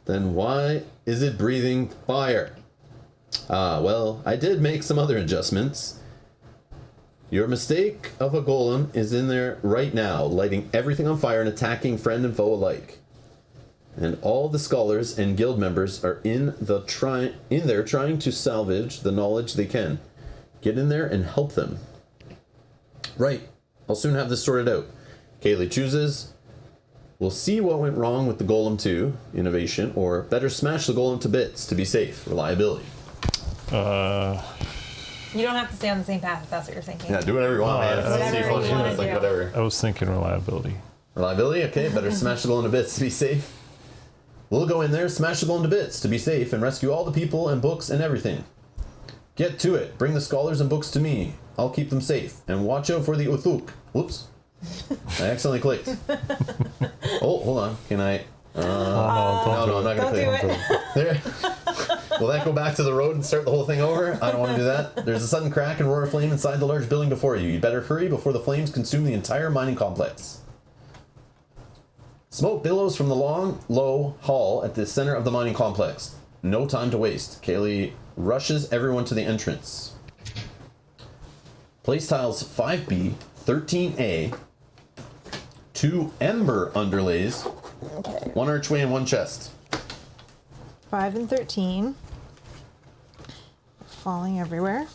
[SPEAKER 1] Then why is it breathing fire? Ah, well, I did make some other adjustments. Your mistake of a golem is in there right now, lighting everything on fire and attacking friend and foe alike. And all the scholars and guild members are in there trying to salvage the knowledge they can. Get in there and help them. Right. I'll soon have this sorted out. Kaylee chooses. We'll see what went wrong with the Golem 2, innovation, or better smash the Golem to bits to be safe, reliability.
[SPEAKER 2] You don't have to stay on the same path if that's what you're thinking.
[SPEAKER 1] Yeah, do whatever you want, man.
[SPEAKER 2] Whatever
[SPEAKER 1] See
[SPEAKER 2] you
[SPEAKER 1] funny,
[SPEAKER 2] wanna
[SPEAKER 1] it's like
[SPEAKER 2] do.
[SPEAKER 1] whatever.
[SPEAKER 3] I was thinking reliability.
[SPEAKER 1] Reliability? Okay, better smash the Golem to bits to be safe. We'll go in there, smash the Golem to bits to be safe, and rescue all the people and books and everything. Get to it. Bring the scholars and books to me. I'll keep them safe. And watch out for the Uthuk. Whoops. I accidentally clicked. Oh, hold on. Can I... no, I'm not
[SPEAKER 2] Don't
[SPEAKER 1] going to
[SPEAKER 2] do
[SPEAKER 1] click. There. Will that go back to the road and start the whole thing over? I don't want to do that. There's a sudden crack and roar of flame inside the large building before you. You'd better hurry before the flames consume the entire mining complex. Smoke billows from the long, low hall at the center of the mining complex. No time to waste. Kaylee rushes everyone to the entrance. Place tiles 5B, 13A, 2 ember underlays,
[SPEAKER 2] Okay.
[SPEAKER 1] 1 archway, and 1 chest.
[SPEAKER 2] 5 and 13. Falling everywhere.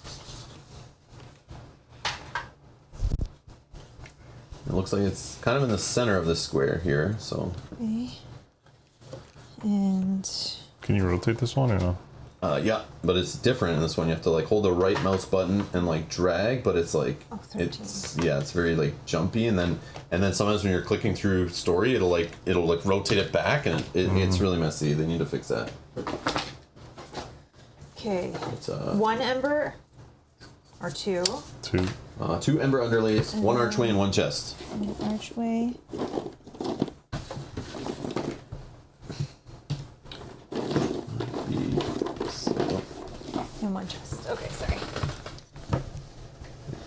[SPEAKER 1] It looks like it's kind of in the center of the square here, so...
[SPEAKER 2] Okay. And
[SPEAKER 3] Can you rotate this one or no?
[SPEAKER 1] Yeah, but it's different in this one. You have to like hold the right mouse button and like drag, but it's like
[SPEAKER 2] 13.
[SPEAKER 1] it's very like jumpy, and then sometimes when you're clicking through story, it'll rotate it back, and it's really messy. They need to fix that.
[SPEAKER 2] okay.
[SPEAKER 1] It's
[SPEAKER 2] 1 ember or 2.
[SPEAKER 3] 2.
[SPEAKER 1] 2 ember underlays, 1 archway, and 1 chest.
[SPEAKER 2] An archway. And 1 chest. Okay, sorry.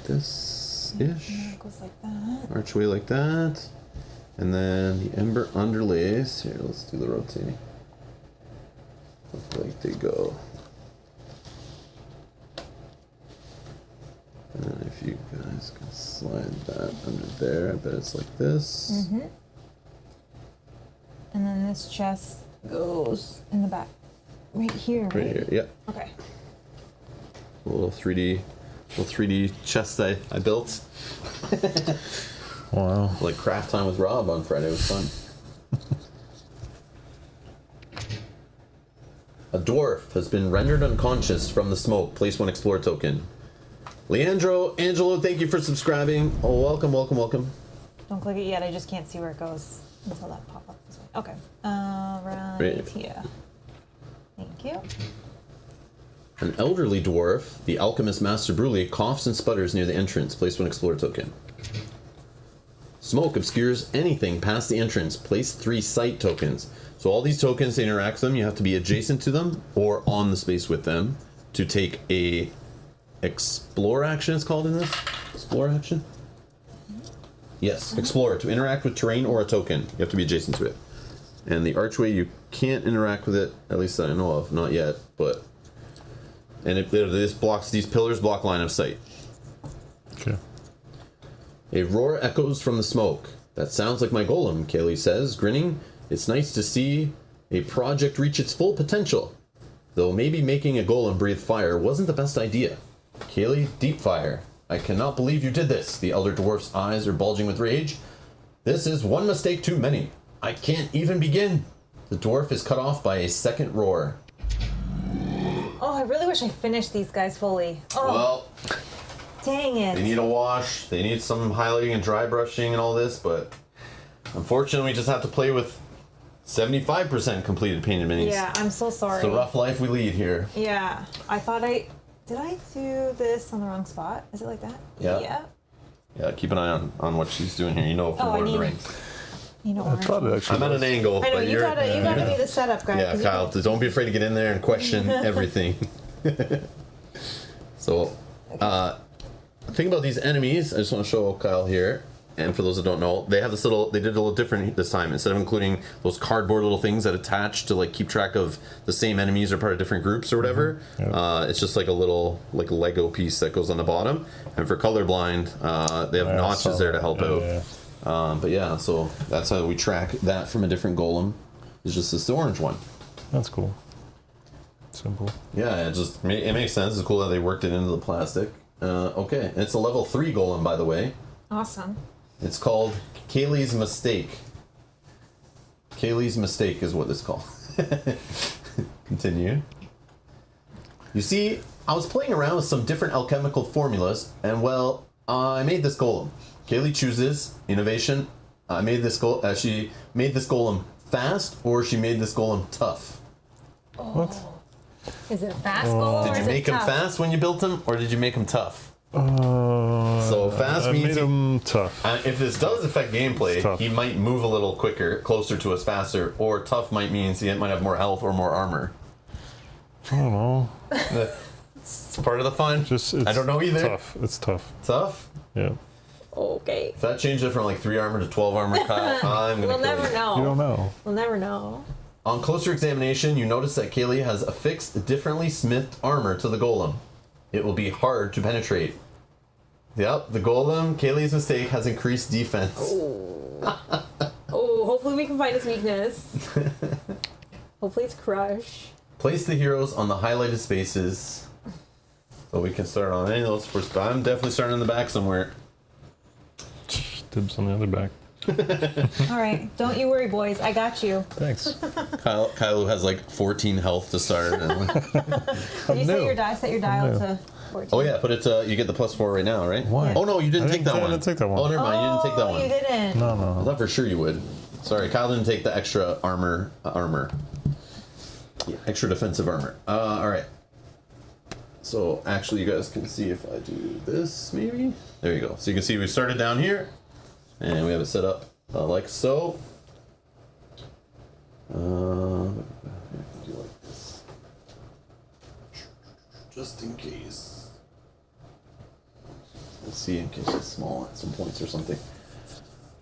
[SPEAKER 1] This ish.
[SPEAKER 2] And it goes like that.
[SPEAKER 1] Archway like that, and then the ember underlays. Here, let's do the rotating. Look like they go. And then if you guys can slide that under there, I bet it's like this.
[SPEAKER 2] Mm-hmm. And then this chest goes in the back. Right here, right?
[SPEAKER 1] Right here, yep.
[SPEAKER 2] Okay.
[SPEAKER 1] A little 3D chest I built.
[SPEAKER 3] Wow.
[SPEAKER 1] Like craft time with Rob on Friday. It was fun. A dwarf has been rendered unconscious from the smoke. Place 1 explore token. Leandro, Angelo, thank you for subscribing. Oh, welcome.
[SPEAKER 2] Don't click it yet. I just can't see where it goes until that pop up this way. Okay. Right here. Thank you.
[SPEAKER 1] An elderly dwarf, the alchemist Master Bruley, coughs and sputters near the entrance. Place 1 explore token. Smoke obscures anything past the entrance. Place 3 sight tokens. So all these tokens, to interact with them, you have to be adjacent to them or on the space with them to take a explore action, it's called in this. Explore action? Yes, explore. To interact with terrain or a token, you have to be adjacent to it. And the archway, you can't interact with it, at least that I know of, not yet, but... And these pillars block line of sight.
[SPEAKER 3] Okay.
[SPEAKER 1] A roar echoes from the smoke. That sounds like my golem, Kaylee says, grinning. It's nice to see a project reach its full potential. Though maybe making a golem breathe fire wasn't the best idea. Kaylee, deep fire. I cannot believe you did this. The elder dwarf's eyes are bulging with rage. This is one mistake too many. I can't even begin. The dwarf is cut off by a second roar.
[SPEAKER 2] Oh, I really wish I finished these guys fully. Oh,
[SPEAKER 1] Well,
[SPEAKER 2] dang it.
[SPEAKER 1] they need a wash. They need some highlighting and dry brushing and all this, but unfortunately, we just have to play with 75% completed painted minis.
[SPEAKER 2] Yeah, I'm so sorry.
[SPEAKER 1] It's the rough life we lead here.
[SPEAKER 2] Yeah, I thought did I do this on the wrong spot? Is it like that?
[SPEAKER 1] Yeah.
[SPEAKER 2] Yeah.
[SPEAKER 1] Yeah, keep an eye on what she's doing here. You know, from
[SPEAKER 2] Oh, I
[SPEAKER 1] Lord of the
[SPEAKER 2] need-
[SPEAKER 1] Rings.
[SPEAKER 2] You know,
[SPEAKER 3] I thought it actually
[SPEAKER 1] I'm at
[SPEAKER 3] was.
[SPEAKER 1] an angle.
[SPEAKER 2] I know,
[SPEAKER 1] but
[SPEAKER 2] you gotta be the setup guy.
[SPEAKER 1] Yeah,
[SPEAKER 2] 'cause you
[SPEAKER 1] Kyle, don't be afraid to get in there and question everything. So, thing about these enemies, I just want to show Kyle here. and for those that don't know, they have this little. They did a little different this time. Instead of including those cardboard little things that attach to like keep track of the same enemies or part of different groups or whatever, it's just like a little like Lego piece that goes on the bottom. And for colorblind, they have notches there to help out. But yeah, so that's how we track that from a different golem. It's just this orange one.
[SPEAKER 3] That's cool. Simple.
[SPEAKER 1] Yeah, it makes sense. It's cool that they worked it into the plastic. Okay, it's a level 3 golem, by the way.
[SPEAKER 2] Awesome.
[SPEAKER 1] It's called Kaylee's Mistake. Kaylee's Mistake is what it's called. Continue. You see, I was playing around with some different alchemical formulas, and well, I made this golem. Kaylee chooses innovation. She made this golem fast, or she made this golem tough.
[SPEAKER 3] What?
[SPEAKER 2] Is it a fast golem?
[SPEAKER 1] Did
[SPEAKER 2] or
[SPEAKER 1] you
[SPEAKER 2] is it
[SPEAKER 1] make him
[SPEAKER 2] tough?
[SPEAKER 1] fast when you built him, or did you make him tough? So fast
[SPEAKER 3] I
[SPEAKER 1] means
[SPEAKER 3] made him tough.
[SPEAKER 1] if this does affect gameplay, he might move a little quicker, closer to us faster, or tough might mean he might have more health or more armor.
[SPEAKER 3] I don't know.
[SPEAKER 1] It's part of the fun. I don't know either.
[SPEAKER 3] Tough. It's tough.
[SPEAKER 1] Tough?
[SPEAKER 3] Yeah.
[SPEAKER 2] Okay.
[SPEAKER 1] If that changed it from like 3 armor to 12 armor, Kyle, I'm gonna
[SPEAKER 2] We'll
[SPEAKER 1] kill
[SPEAKER 2] never
[SPEAKER 1] you.
[SPEAKER 2] know.
[SPEAKER 3] You don't know.
[SPEAKER 2] We'll never know.
[SPEAKER 1] On closer examination, you notice that Kaylee has affixed differently smithed armor to the golem. It will be hard to penetrate. Yep, the golem, Kaylee's Mistake, has increased defense.
[SPEAKER 2] Oh, hopefully we can find his weakness. Hopefully it's crush.
[SPEAKER 1] Place the heroes on the highlighted spaces. So we can start on any of those first. I'm definitely starting in the back somewhere.
[SPEAKER 3] Dibs on the other back.
[SPEAKER 2] All right, don't you worry, boys. I got you.
[SPEAKER 3] Thanks.
[SPEAKER 1] Kylo has like 14 health to start. And
[SPEAKER 2] Did you set your dial to 14?
[SPEAKER 1] oh yeah, put it to, you get the +4 right now, right?
[SPEAKER 3] Why?
[SPEAKER 1] Oh no, you didn't take that one.
[SPEAKER 3] I didn't take that one.
[SPEAKER 1] Oh, never mind, you didn't take that one.
[SPEAKER 2] You didn't.
[SPEAKER 3] No,
[SPEAKER 1] I
[SPEAKER 3] no.
[SPEAKER 1] thought for sure you would. Sorry, Kyle didn't take the extra armor. Yeah, extra defensive armor. All right. So actually, you guys can see if I do this, maybe. There you go. So you can see we started down here, and we have it set up like so. Do like this, just in case. Let's see, in case it's small at some points or something.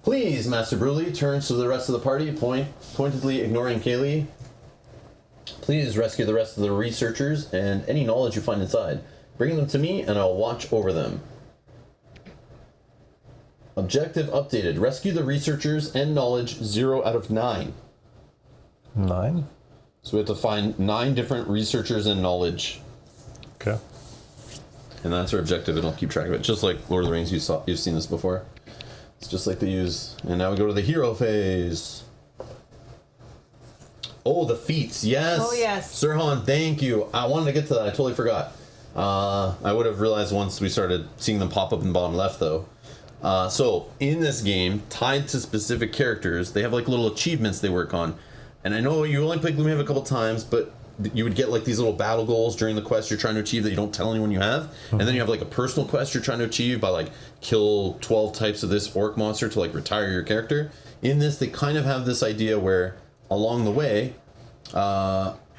[SPEAKER 1] Please, Master Bruley turns to the rest of the party, pointedly ignoring Kaylee. Please rescue the rest of the researchers and any knowledge you find inside. Bring them to me and I'll watch over them. Objective updated. Rescue the researchers and knowledge 0 out of 9.
[SPEAKER 3] 9?
[SPEAKER 1] So we have to find 9 different researchers and knowledge.
[SPEAKER 3] Okay.
[SPEAKER 1] And that's our objective, and I'll keep track of it. Just like Lord of the Rings, you've seen this before. It's just like they use. And now we go to the hero phase. Oh, the feats, yes.
[SPEAKER 2] Oh, yes.
[SPEAKER 1] Sirhan, thank you. I wanted to get to that. I totally forgot. I would have realized once we started seeing them pop up in the bottom left, though. So, in this game, tied to specific characters, they have like little achievements they work on. And I know you only played Gloomhaven a couple times, but you would get like these little battle goals during the quest you're trying to achieve that you don't tell anyone you have. And then you have like a personal quest you're trying to achieve by like kill 12 types of this orc monster to like retire your character. In this, they kind of have this idea where along the way,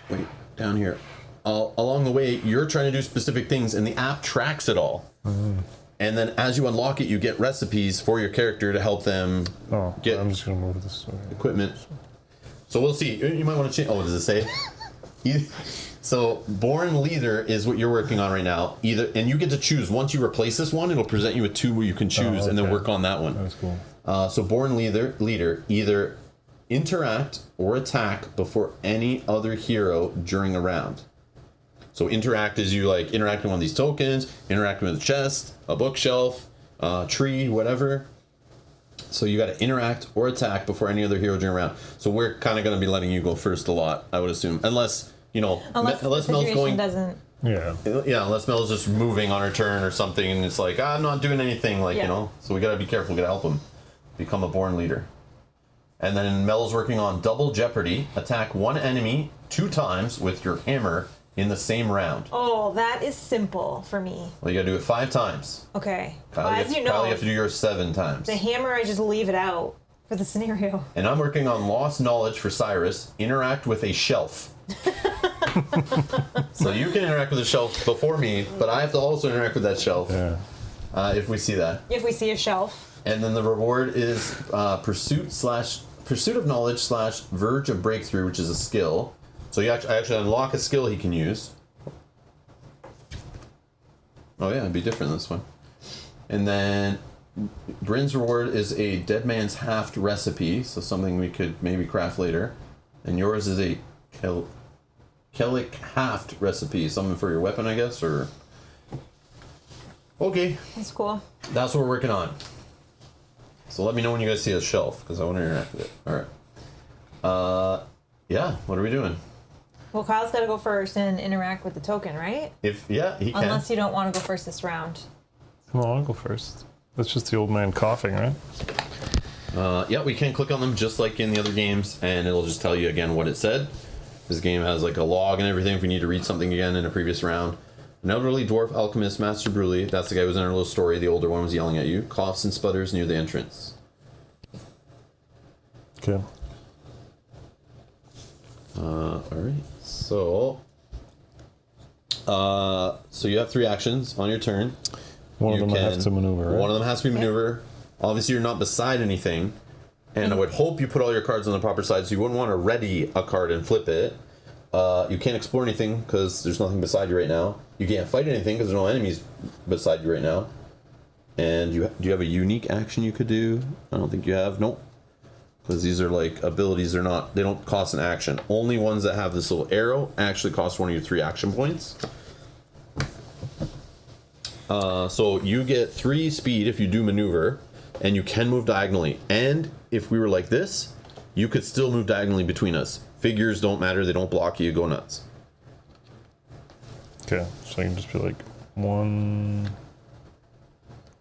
[SPEAKER 1] wait, down here. Along the way, you're trying to do specific things and the app tracks it all. And then as you unlock it, you get recipes for your character to help them get
[SPEAKER 3] I'm just going to move this way.
[SPEAKER 1] equipment. So we'll see. You might want to change. Oh, does it say? So Born Leader is what you're working on right now. And you get to choose. Once you replace this one, it'll present you with 2 where you can choose and then work on that one.
[SPEAKER 3] That's cool.
[SPEAKER 1] So Born Leader, either interact or attack before any other hero during a round. So interact is you like interacting with one of these tokens, interacting with a chest, a bookshelf, tree, whatever. So you got to interact or attack before any other hero during a round. So we're kind of going to be letting you go first a lot, I would assume, unless
[SPEAKER 2] unless
[SPEAKER 1] Mel's
[SPEAKER 2] going doesn't.
[SPEAKER 3] Yeah.
[SPEAKER 1] Yeah, unless Mel's just moving on her turn or something, and it's like I'm not doing anything, So we got to be careful. We got to help him become a Born Leader. And then Mel's working on Double Jeopardy. Attack one enemy 2 times with your hammer in the same round.
[SPEAKER 2] Oh, that is simple for me.
[SPEAKER 1] Well, you gotta do it 5 times.
[SPEAKER 2] Okay.
[SPEAKER 1] Kyle,
[SPEAKER 2] Well, as you know,
[SPEAKER 1] Kyle, you have to do yours 7 times.
[SPEAKER 2] the hammer, I just leave it out for the scenario.
[SPEAKER 1] And I'm working on Lost Knowledge for Cyrus. Interact with a shelf. So you can interact with the shelf before me, but I have to also interact with that shelf.
[SPEAKER 3] Yeah.
[SPEAKER 1] If we see that.
[SPEAKER 2] If we see a shelf.
[SPEAKER 1] And then the reward is pursuit of knowledge / verge of breakthrough, which is a skill. So I actually unlock a skill he can use. Oh yeah, it'd be different this one. And then Bryn's reward is a dead man's haft recipe, so something we could maybe craft later. And yours is a Kellic haft recipe, something for your weapon, I guess, or... Okay.
[SPEAKER 2] That's cool.
[SPEAKER 1] That's what we're working on. So let me know when you guys see a shelf, because I want to interact with it. Alright. Yeah, what are we doing?
[SPEAKER 2] Well, Kyle's got to go first and interact with the token, right?
[SPEAKER 1] Yeah, he can.
[SPEAKER 2] Unless you don't want to go first this round.
[SPEAKER 3] Well, I'll go first. That's just the old man coughing, right?
[SPEAKER 1] Yeah, we can click on them just like in the other games, and it'll just tell you again what it said. This game has like a log and everything if we need to read something again in a previous round. An elderly dwarf alchemist, Master Bruley, that's the guy who was in our little story, the older one was yelling at you, coughs and sputters near the entrance.
[SPEAKER 3] Okay.
[SPEAKER 1] Alright, so you have 3 actions on your turn.
[SPEAKER 3] One of them I have to maneuver, right?
[SPEAKER 1] One of them has to be maneuver. Obviously, you're not beside anything, and I would hope you put all your cards on the proper side, so you wouldn't want to ready a card and flip it. You can't explore anything because there's nothing beside you right now. You can't fight anything because there's no enemies beside you right now. And do you have a unique action you could do? I don't think you have. Nope. Because these are like abilities. They don't cost an action. Only ones that have this little arrow actually cost one of your 3 action points. So you get 3 speed if you do maneuver, and you can move diagonally. And if we were like this, you could still move diagonally between us. Figures don't matter, they don't block you, go nuts.
[SPEAKER 3] Okay, so I can just be like 1,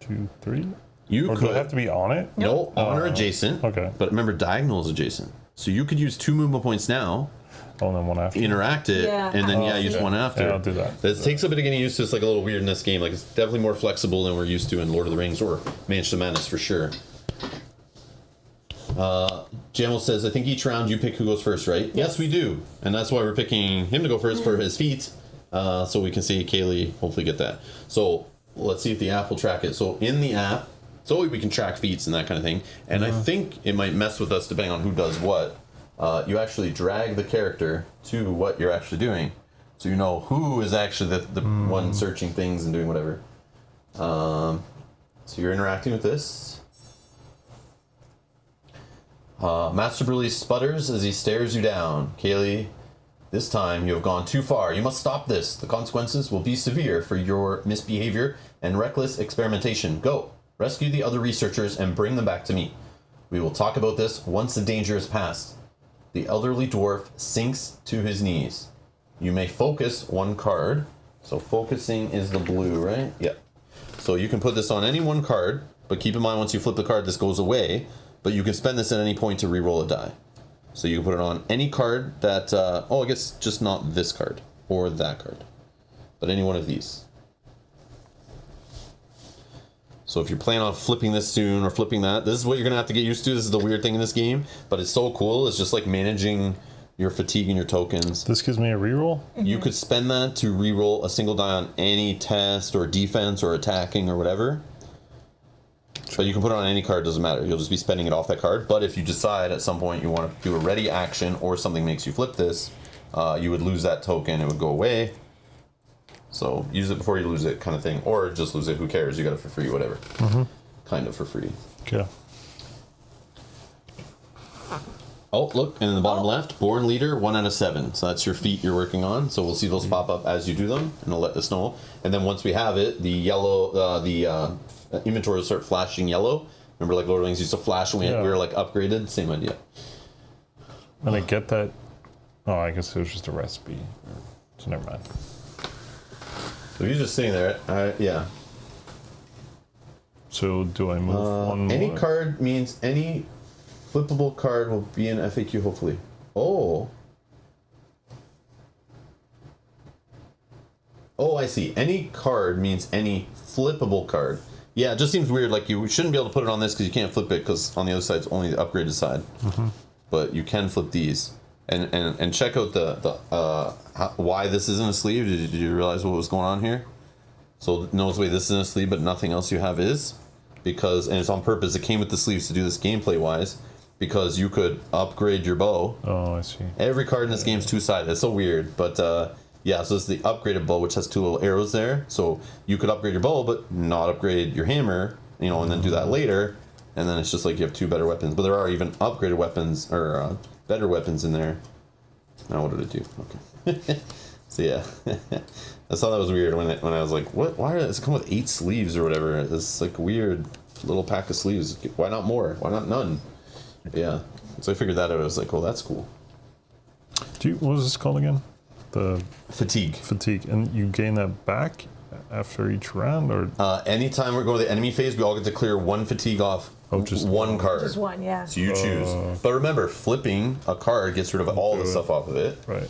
[SPEAKER 3] 2, 3.
[SPEAKER 1] You
[SPEAKER 3] Or
[SPEAKER 1] could
[SPEAKER 3] do I have to be on it?
[SPEAKER 1] no on or adjacent.
[SPEAKER 3] Okay.
[SPEAKER 1] But remember, diagonal is adjacent. So you could use 2 movement points now,
[SPEAKER 3] Oh, and then one after.
[SPEAKER 1] interact it,
[SPEAKER 2] Yeah.
[SPEAKER 1] and then
[SPEAKER 2] Oh,
[SPEAKER 1] use
[SPEAKER 2] okay.
[SPEAKER 1] one after.
[SPEAKER 3] Yeah, I'll do that.
[SPEAKER 1] That takes a bit of getting used to. It's like a little weird in this game. Like, it's definitely more flexible than we're used to in Lord of the Rings or Mansion of Madness for sure. Jamel says, I think each round you pick who goes first, right? Yes, we do. And that's why we're picking him to go first for his feet. So we can see Kaylee hopefully get that. So let's see if the app will track it. So in the app, so we can track feats and that kind of thing. And I think it might mess with us depending on who does what. You actually drag the character to what you're actually doing. So you know who is actually the one searching things and doing whatever. So you're interacting with this. Master Bruley sputters as he stares you down. Kaylee, this time you have gone too far. You must stop this. The consequences will be severe for your misbehavior and reckless experimentation. Go, rescue the other researchers and bring them back to me. We will talk about this once the danger is past. The elderly dwarf sinks to his knees. You may focus 1 card. So focusing is the blue, right? Yep. So you can put this on any 1 card, but keep in mind once you flip the card, this goes away. But you can spend this at any point to re-roll a die. So you can put it on any card that, I guess just not this card or that card, but any one of these. So if you're planning on flipping this soon or flipping that, this is what you're gonna have to get used to. This is the weird thing in this game, but it's so cool. It's just like managing your fatigue and your tokens.
[SPEAKER 3] This gives me a reroll?
[SPEAKER 1] You could spend that to re-roll a single die on any test or defense or attacking or whatever. But you can put it on any card, doesn't matter. You'll just be spending it off that card. But if you decide at some point you want to do a ready action or something makes you flip this, you would lose that token. It would go away. So use it before you lose it kind of thing. Or just lose it. Who cares? You got it for free, whatever. Kind of for free.
[SPEAKER 3] Okay.
[SPEAKER 1] Oh, look. And in the bottom left, Born Leader, 1 out of 7. So that's your feat you're working on. So we'll see those pop up as you do them. And it'll let us know. And then once we have it, the yellow, inventory will start flashing yellow. Remember, like Lord of the Rings used to flash when we were like upgraded. Same idea.
[SPEAKER 3] And I get that. Oh, I guess it was just a recipe. So never mind.
[SPEAKER 1] So he's just sitting there. Yeah.
[SPEAKER 3] So do I move one
[SPEAKER 1] Any
[SPEAKER 3] more?
[SPEAKER 1] card means any flippable card will be in FAQ. Hopefully. Oh, I see. Any card means any flippable card. Yeah, it just seems weird. Like you shouldn't be able to put it on this because you can't flip it because on the other side it's only the upgraded side. But you can flip these and check out why this isn't a sleeve. Did you realize what was going on here? So notice way this isn't a sleeve, but nothing else you have is. because, and it's on purpose, it came with the sleeves to do this gameplay wise, because you could upgrade your bow.
[SPEAKER 3] Oh, I see.
[SPEAKER 1] Every card in this game is two-sided. It's so weird, but yeah, so it's the upgraded bow, which has two little arrows there. So you could upgrade your bow, but not upgrade your hammer, you know, and then do that later. And then it's just like you have two better weapons. But there are even upgraded weapons, or better weapons in there. Now what did it do? Okay. So yeah, I thought that was weird when I was like, what? Why does it come with 8 sleeves or whatever? This like weird little pack of sleeves. Why not more? Why not none? Yeah. So I figured that out. I was like, oh, that's cool.
[SPEAKER 3] What was this called again? The
[SPEAKER 1] Fatigue.
[SPEAKER 3] fatigue, and you gain that back after each round, or
[SPEAKER 1] Anytime we're going to the enemy phase, we all get to clear 1 fatigue off.
[SPEAKER 3] Just
[SPEAKER 1] one card.
[SPEAKER 2] Just one, yeah.
[SPEAKER 1] So you choose. But remember, flipping a card gets rid of all the stuff off of it.
[SPEAKER 3] right?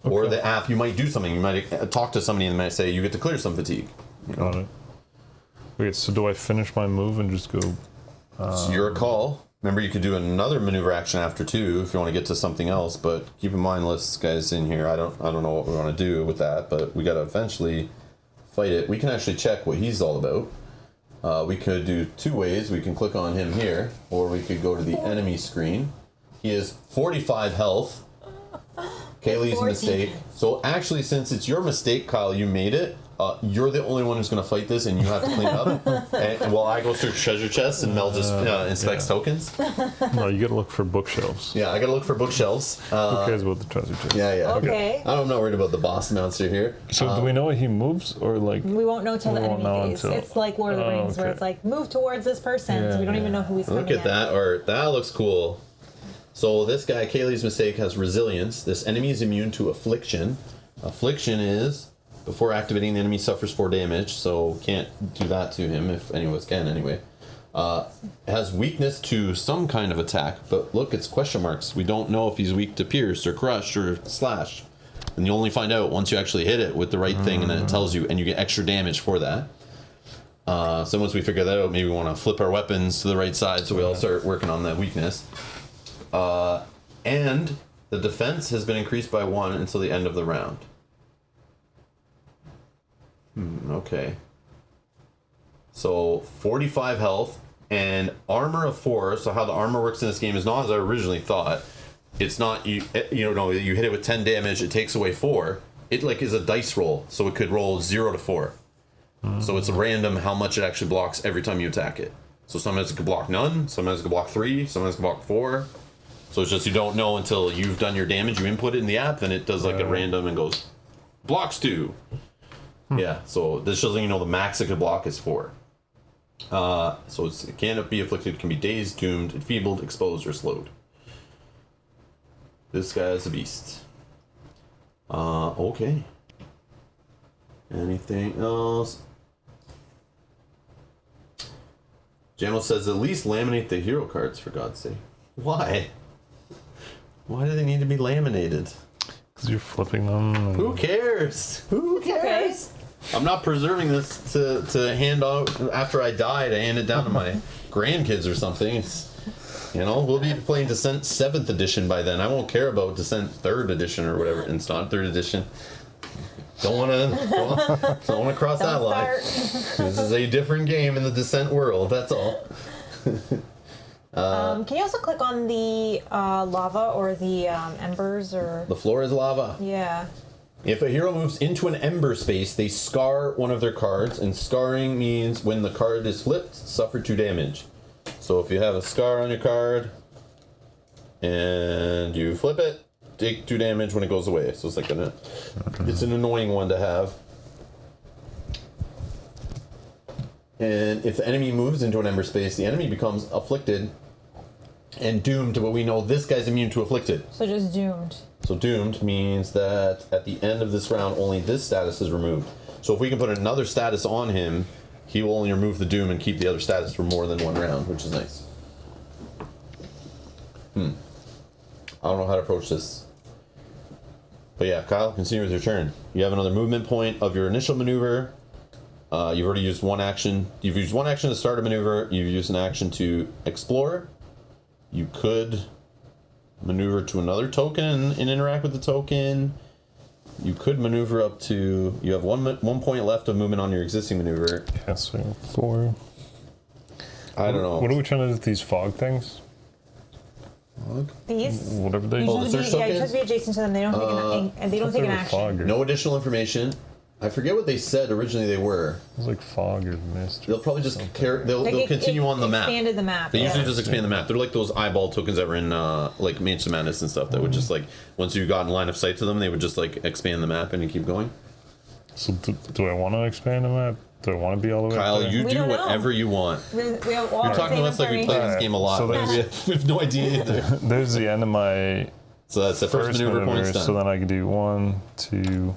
[SPEAKER 1] Or the app, you might do something. You might talk to somebody and they might say, you get to clear some fatigue.
[SPEAKER 3] Got it. Okay, so do I finish my move and just go?
[SPEAKER 1] It's your call. Remember, you could do another maneuver action after too if you want to get to something else. But keep in mind, this guy's in here. I don't know what we want to do with that, but we got to eventually fight it. We can actually check what he's all about. We could do 2 ways. We can click on him here, or we could go to the enemy screen. He is 45 health. Kaylee's
[SPEAKER 2] 14.
[SPEAKER 1] mistake. So actually, since it's your mistake, Kyle, you made it. You're the only one who's going to fight this, and you have to clean up. And while I go through treasure chests, and Mel just inspects tokens.
[SPEAKER 3] No, you gotta look for bookshelves.
[SPEAKER 1] Yeah, I got to look for bookshelves.
[SPEAKER 3] Who cares about the treasure chest?
[SPEAKER 1] Yeah.
[SPEAKER 2] Okay.
[SPEAKER 1] I'm not worried about the boss monster here.
[SPEAKER 3] So do we know he moves, or like?
[SPEAKER 2] We won't know till the
[SPEAKER 3] We won't
[SPEAKER 2] enemy
[SPEAKER 3] know
[SPEAKER 2] phase.
[SPEAKER 3] until-
[SPEAKER 2] It's like Lord of the Rings, where
[SPEAKER 3] okay.
[SPEAKER 2] it's like, move towards this person,
[SPEAKER 3] Yeah,
[SPEAKER 2] so we don't
[SPEAKER 3] yeah.
[SPEAKER 2] even know who he's coming
[SPEAKER 1] Look at that art. That looks cool. So this guy, Kaylee's mistake, has resilience. This enemy is immune to affliction. Affliction is before activating, the enemy suffers 4 damage, so can't do that to him if any of us can anyway. Has weakness to some kind of attack, but look, it's question marks. We don't know if he's weak to pierce or crush or slash. And you only find out once you actually hit it with the right thing, and then it tells you, and you get extra damage for that. So once we figure that out, maybe we want to flip our weapons to the right side so we all start working on that weakness. And the defense has been increased by 1 until the end of the round. Okay. So 45 health and armor of 4. So how the armor works in this game is not as I originally thought. It's not you know you hit it with 10 damage, it takes away 4. It like is a dice roll, so it could roll 0 to 4. So it's random how much it actually blocks every time you attack it. So sometimes it can block none, sometimes it can block 3, sometimes it can block 4. So it's just you don't know until you've done your damage, you input it in the app, then it does like a random and goes blocks 2. Yeah, so this shows you know the max it could block is 4. So it can't be afflicted, can be dazed, doomed, enfeebled, exposed, or slowed. This guy is a beast. Okay. Anything else? Jamo says at least laminate the hero cards, for God's sake. Why? Why do they need to be laminated?
[SPEAKER 3] Because you're flipping them. And
[SPEAKER 1] Who cares? Who cares? I'm not preserving this to hand out after I die to hand it down to my grandkids or something. It's, we'll be playing Descent 7th edition by then. I won't care about Descent 3rd edition or whatever. It's not 3rd edition. Don't want to cross that line. This is a different game in the Descent world. That's all.
[SPEAKER 2] Can you also click on the lava or the embers or?
[SPEAKER 1] The floor is lava.
[SPEAKER 2] Yeah.
[SPEAKER 1] If a hero moves into an ember space, they scar one of their cards, and scarring means when the card is flipped, suffer 2 damage. So if you have a scar on your card and you flip it, take 2 damage when it goes away. So it's like it's an annoying one to have. And if the enemy moves into an ember space, the enemy becomes afflicted and doomed, but we know this guy's immune to afflicted.
[SPEAKER 2] So just doomed.
[SPEAKER 1] So doomed means that at the end of this round, only this status is removed. So if we can put another status on him, he will only remove the doom and keep the other status for more than 1 round, which is nice. I don't know how to approach this. But yeah, Kyle, continue with your turn. You have another movement point of your initial maneuver. You've already used 1 action. You've used 1 action to start a maneuver. You've used an action to explore. You could maneuver to another token and interact with the token. You could maneuver up to... You have one point left of movement on your existing maneuver.
[SPEAKER 3] yeah, so 4.
[SPEAKER 1] I don't know.
[SPEAKER 3] What are we trying to do with these fog things?
[SPEAKER 2] These?
[SPEAKER 3] Whatever they
[SPEAKER 2] You
[SPEAKER 1] the
[SPEAKER 2] should
[SPEAKER 1] search
[SPEAKER 2] be, yeah, you
[SPEAKER 1] tokens?
[SPEAKER 2] should be adjacent to them. They don't take an, they don't take an action.
[SPEAKER 3] Fog or,
[SPEAKER 1] No additional information. I forget what they said originally they were.
[SPEAKER 3] it was like fog or mist.
[SPEAKER 1] They'll probably just they'll
[SPEAKER 2] Like
[SPEAKER 1] continue on the map.
[SPEAKER 2] Expanded the map.
[SPEAKER 1] They
[SPEAKER 2] yeah.
[SPEAKER 1] usually just expand the map. They're like those eyeball tokens that were in like Mansion of Madness and stuff that would just like once you got in line of sight to them, they would just like expand the map and you keep going.
[SPEAKER 3] So do I want to expand the map? Do I want to be all the way
[SPEAKER 1] Kyle,
[SPEAKER 3] up there?
[SPEAKER 1] you
[SPEAKER 2] We
[SPEAKER 1] do
[SPEAKER 2] don't know.
[SPEAKER 1] whatever you want.
[SPEAKER 2] We have all
[SPEAKER 1] You're
[SPEAKER 2] the
[SPEAKER 1] talking
[SPEAKER 2] same
[SPEAKER 1] to us like we play
[SPEAKER 2] information.
[SPEAKER 1] this game a lot.
[SPEAKER 3] So
[SPEAKER 1] but
[SPEAKER 3] there's-
[SPEAKER 1] we have no idea either.
[SPEAKER 3] There's the end of my
[SPEAKER 1] So that's the first maneuver points done.
[SPEAKER 3] So then I can do 1, 2,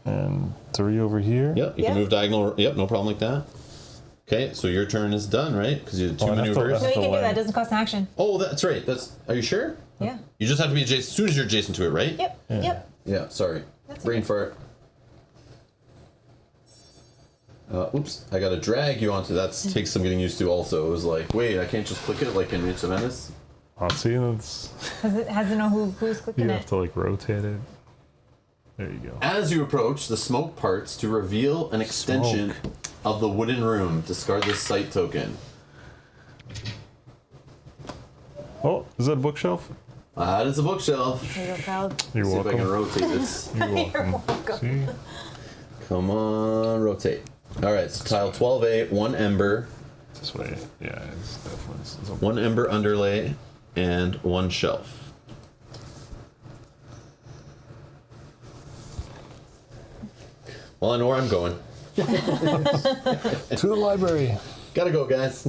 [SPEAKER 3] and 3 over here.
[SPEAKER 1] Yep, you
[SPEAKER 2] Yeah.
[SPEAKER 1] can move diagonal. Yep, no problem like that. Okay, so your turn is done, right? Because you did 2
[SPEAKER 3] Oh, I have to-
[SPEAKER 1] maneuvers.
[SPEAKER 2] No, you can do
[SPEAKER 3] Delay.
[SPEAKER 2] that. It doesn't cost an action.
[SPEAKER 1] Oh, that's right. Are you sure?
[SPEAKER 2] Yeah.
[SPEAKER 1] You just have to be adjacent as soon as you're adjacent to it, right?
[SPEAKER 2] Yep. Yep.
[SPEAKER 1] Yeah, sorry.
[SPEAKER 2] That's
[SPEAKER 1] Brain fart. Oops, I gotta drag you onto that. Takes some getting used to also. It was like, wait, I can't just click it like in Mansion of Madness?
[SPEAKER 3] Oh, see, that's,
[SPEAKER 2] Has to know who's
[SPEAKER 3] you
[SPEAKER 2] clicking
[SPEAKER 3] have
[SPEAKER 2] it.
[SPEAKER 3] to like rotate it. There you go.
[SPEAKER 1] As you approach the smoke parts to reveal an extension of the wooden room, discard this sight token.
[SPEAKER 3] Oh, is that a bookshelf?
[SPEAKER 1] That is a bookshelf.
[SPEAKER 2] There you go, Kyle.
[SPEAKER 3] You're
[SPEAKER 1] See if I can
[SPEAKER 3] welcome.
[SPEAKER 1] rotate this.
[SPEAKER 3] You're welcome.
[SPEAKER 2] welcome.
[SPEAKER 3] See?
[SPEAKER 1] Come on, rotate. All right, so tile 12A, 1 ember,
[SPEAKER 3] This way. Yeah, it's definitely. It's a,
[SPEAKER 1] 1 ember underlay, and 1 shelf. Well, I know where I'm going.
[SPEAKER 3] to the library.
[SPEAKER 1] Gotta go, guys.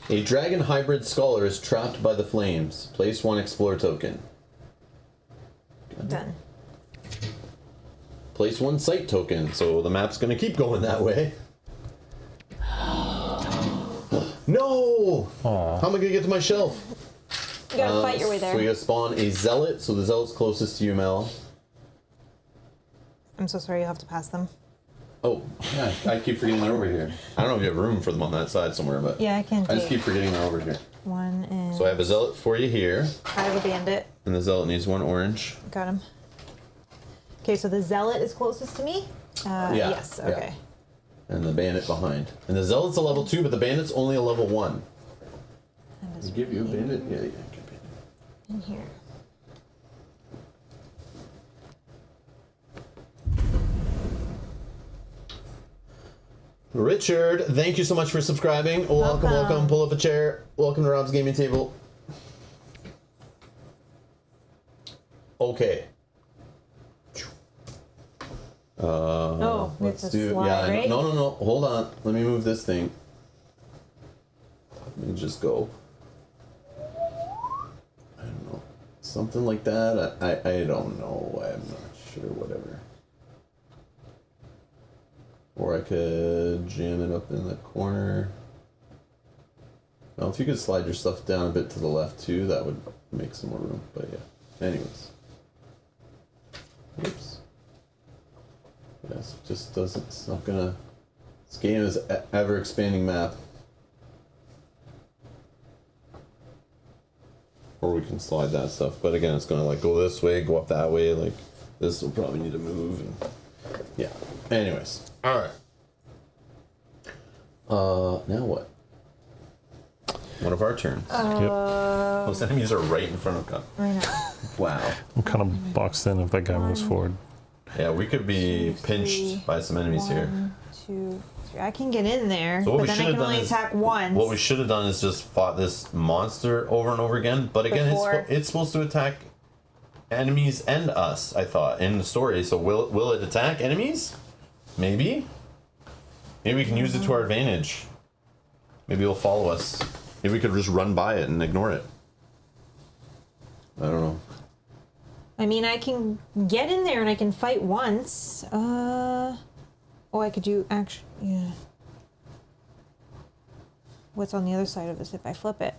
[SPEAKER 1] A dragon hybrid scholar is trapped by the flames. Place 1 explore token.
[SPEAKER 2] Done.
[SPEAKER 1] Place 1 sight token, so the map's gonna keep going that way. No!
[SPEAKER 3] Aw.
[SPEAKER 1] How am I gonna get to my shelf?
[SPEAKER 2] You gotta fight your way
[SPEAKER 1] So
[SPEAKER 2] there.
[SPEAKER 1] we gotta spawn a zealot, so the zealot's closest to you, Mel.
[SPEAKER 2] I'm so sorry. You'll have to pass them.
[SPEAKER 1] Oh, yeah, I keep forgetting they're over here. I don't know if you have room for them on that side somewhere, but
[SPEAKER 2] Yeah, I can
[SPEAKER 1] I just
[SPEAKER 2] take
[SPEAKER 1] keep forgetting they're over here.
[SPEAKER 2] one and
[SPEAKER 1] So I have a zealot for you here,
[SPEAKER 2] I have a bandit.
[SPEAKER 1] and the zealot needs 1 orange.
[SPEAKER 2] Got him. Okay, so the zealot is closest to me.
[SPEAKER 1] Yeah,
[SPEAKER 2] Yes.
[SPEAKER 1] yeah.
[SPEAKER 2] Okay.
[SPEAKER 1] And the bandit behind. And the zealot's a level 2, but the bandit's only a level 1.
[SPEAKER 2] And
[SPEAKER 1] Does
[SPEAKER 2] it's
[SPEAKER 1] it give you a bandit? Yeah, get bandit.
[SPEAKER 2] in here.
[SPEAKER 1] Richard, thank you so much for subscribing. Welcome, welcome. Pull up a chair. Welcome to Rob's Gaming Table. Okay.
[SPEAKER 2] Oh,
[SPEAKER 1] Let's
[SPEAKER 2] it's a
[SPEAKER 1] do.
[SPEAKER 2] slide,
[SPEAKER 1] Yeah,
[SPEAKER 2] right?
[SPEAKER 1] no. Hold on. Let me move this thing. Let me just go. I don't know. Something like that. I don't know. I'm not sure. Whatever. Or I could jam it up in the corner. Well, if you could slide your stuff down a bit to the left too, that would make some more room. But yeah. Anyways. Oops. Yes, it just doesn't. It's not gonna. This game is ever expanding map. Or we can slide that stuff, but again, it's gonna like go this way, go up that way. Like this will probably need to move. And, yeah. Anyways. All right. Now what? One of our turns. Those enemies are right in front of us.
[SPEAKER 2] I know.
[SPEAKER 1] Wow.
[SPEAKER 3] I'm kind of boxed in if that guy moves forward.
[SPEAKER 1] Yeah, we could be
[SPEAKER 2] Two,
[SPEAKER 1] pinched
[SPEAKER 2] three,
[SPEAKER 1] by some enemies here.
[SPEAKER 2] 1, 2, 3. I can get in there,
[SPEAKER 1] So what
[SPEAKER 2] but
[SPEAKER 1] we
[SPEAKER 2] then
[SPEAKER 1] should
[SPEAKER 2] I
[SPEAKER 1] have
[SPEAKER 2] can
[SPEAKER 1] done
[SPEAKER 2] only
[SPEAKER 1] is
[SPEAKER 2] attack once.
[SPEAKER 1] what we should have done is just fought this monster over and over again. But again,
[SPEAKER 2] Before.
[SPEAKER 1] it's supposed to attack enemies and us. I thought in the story. So will it attack enemies? Maybe. Maybe we can use it to our advantage. Maybe it'll follow us. Maybe we could just run by it and ignore it. I don't know.
[SPEAKER 2] I mean, I can get in there and I can fight once. Oh, I could do actually. Yeah. What's on the other side of this if I flip it?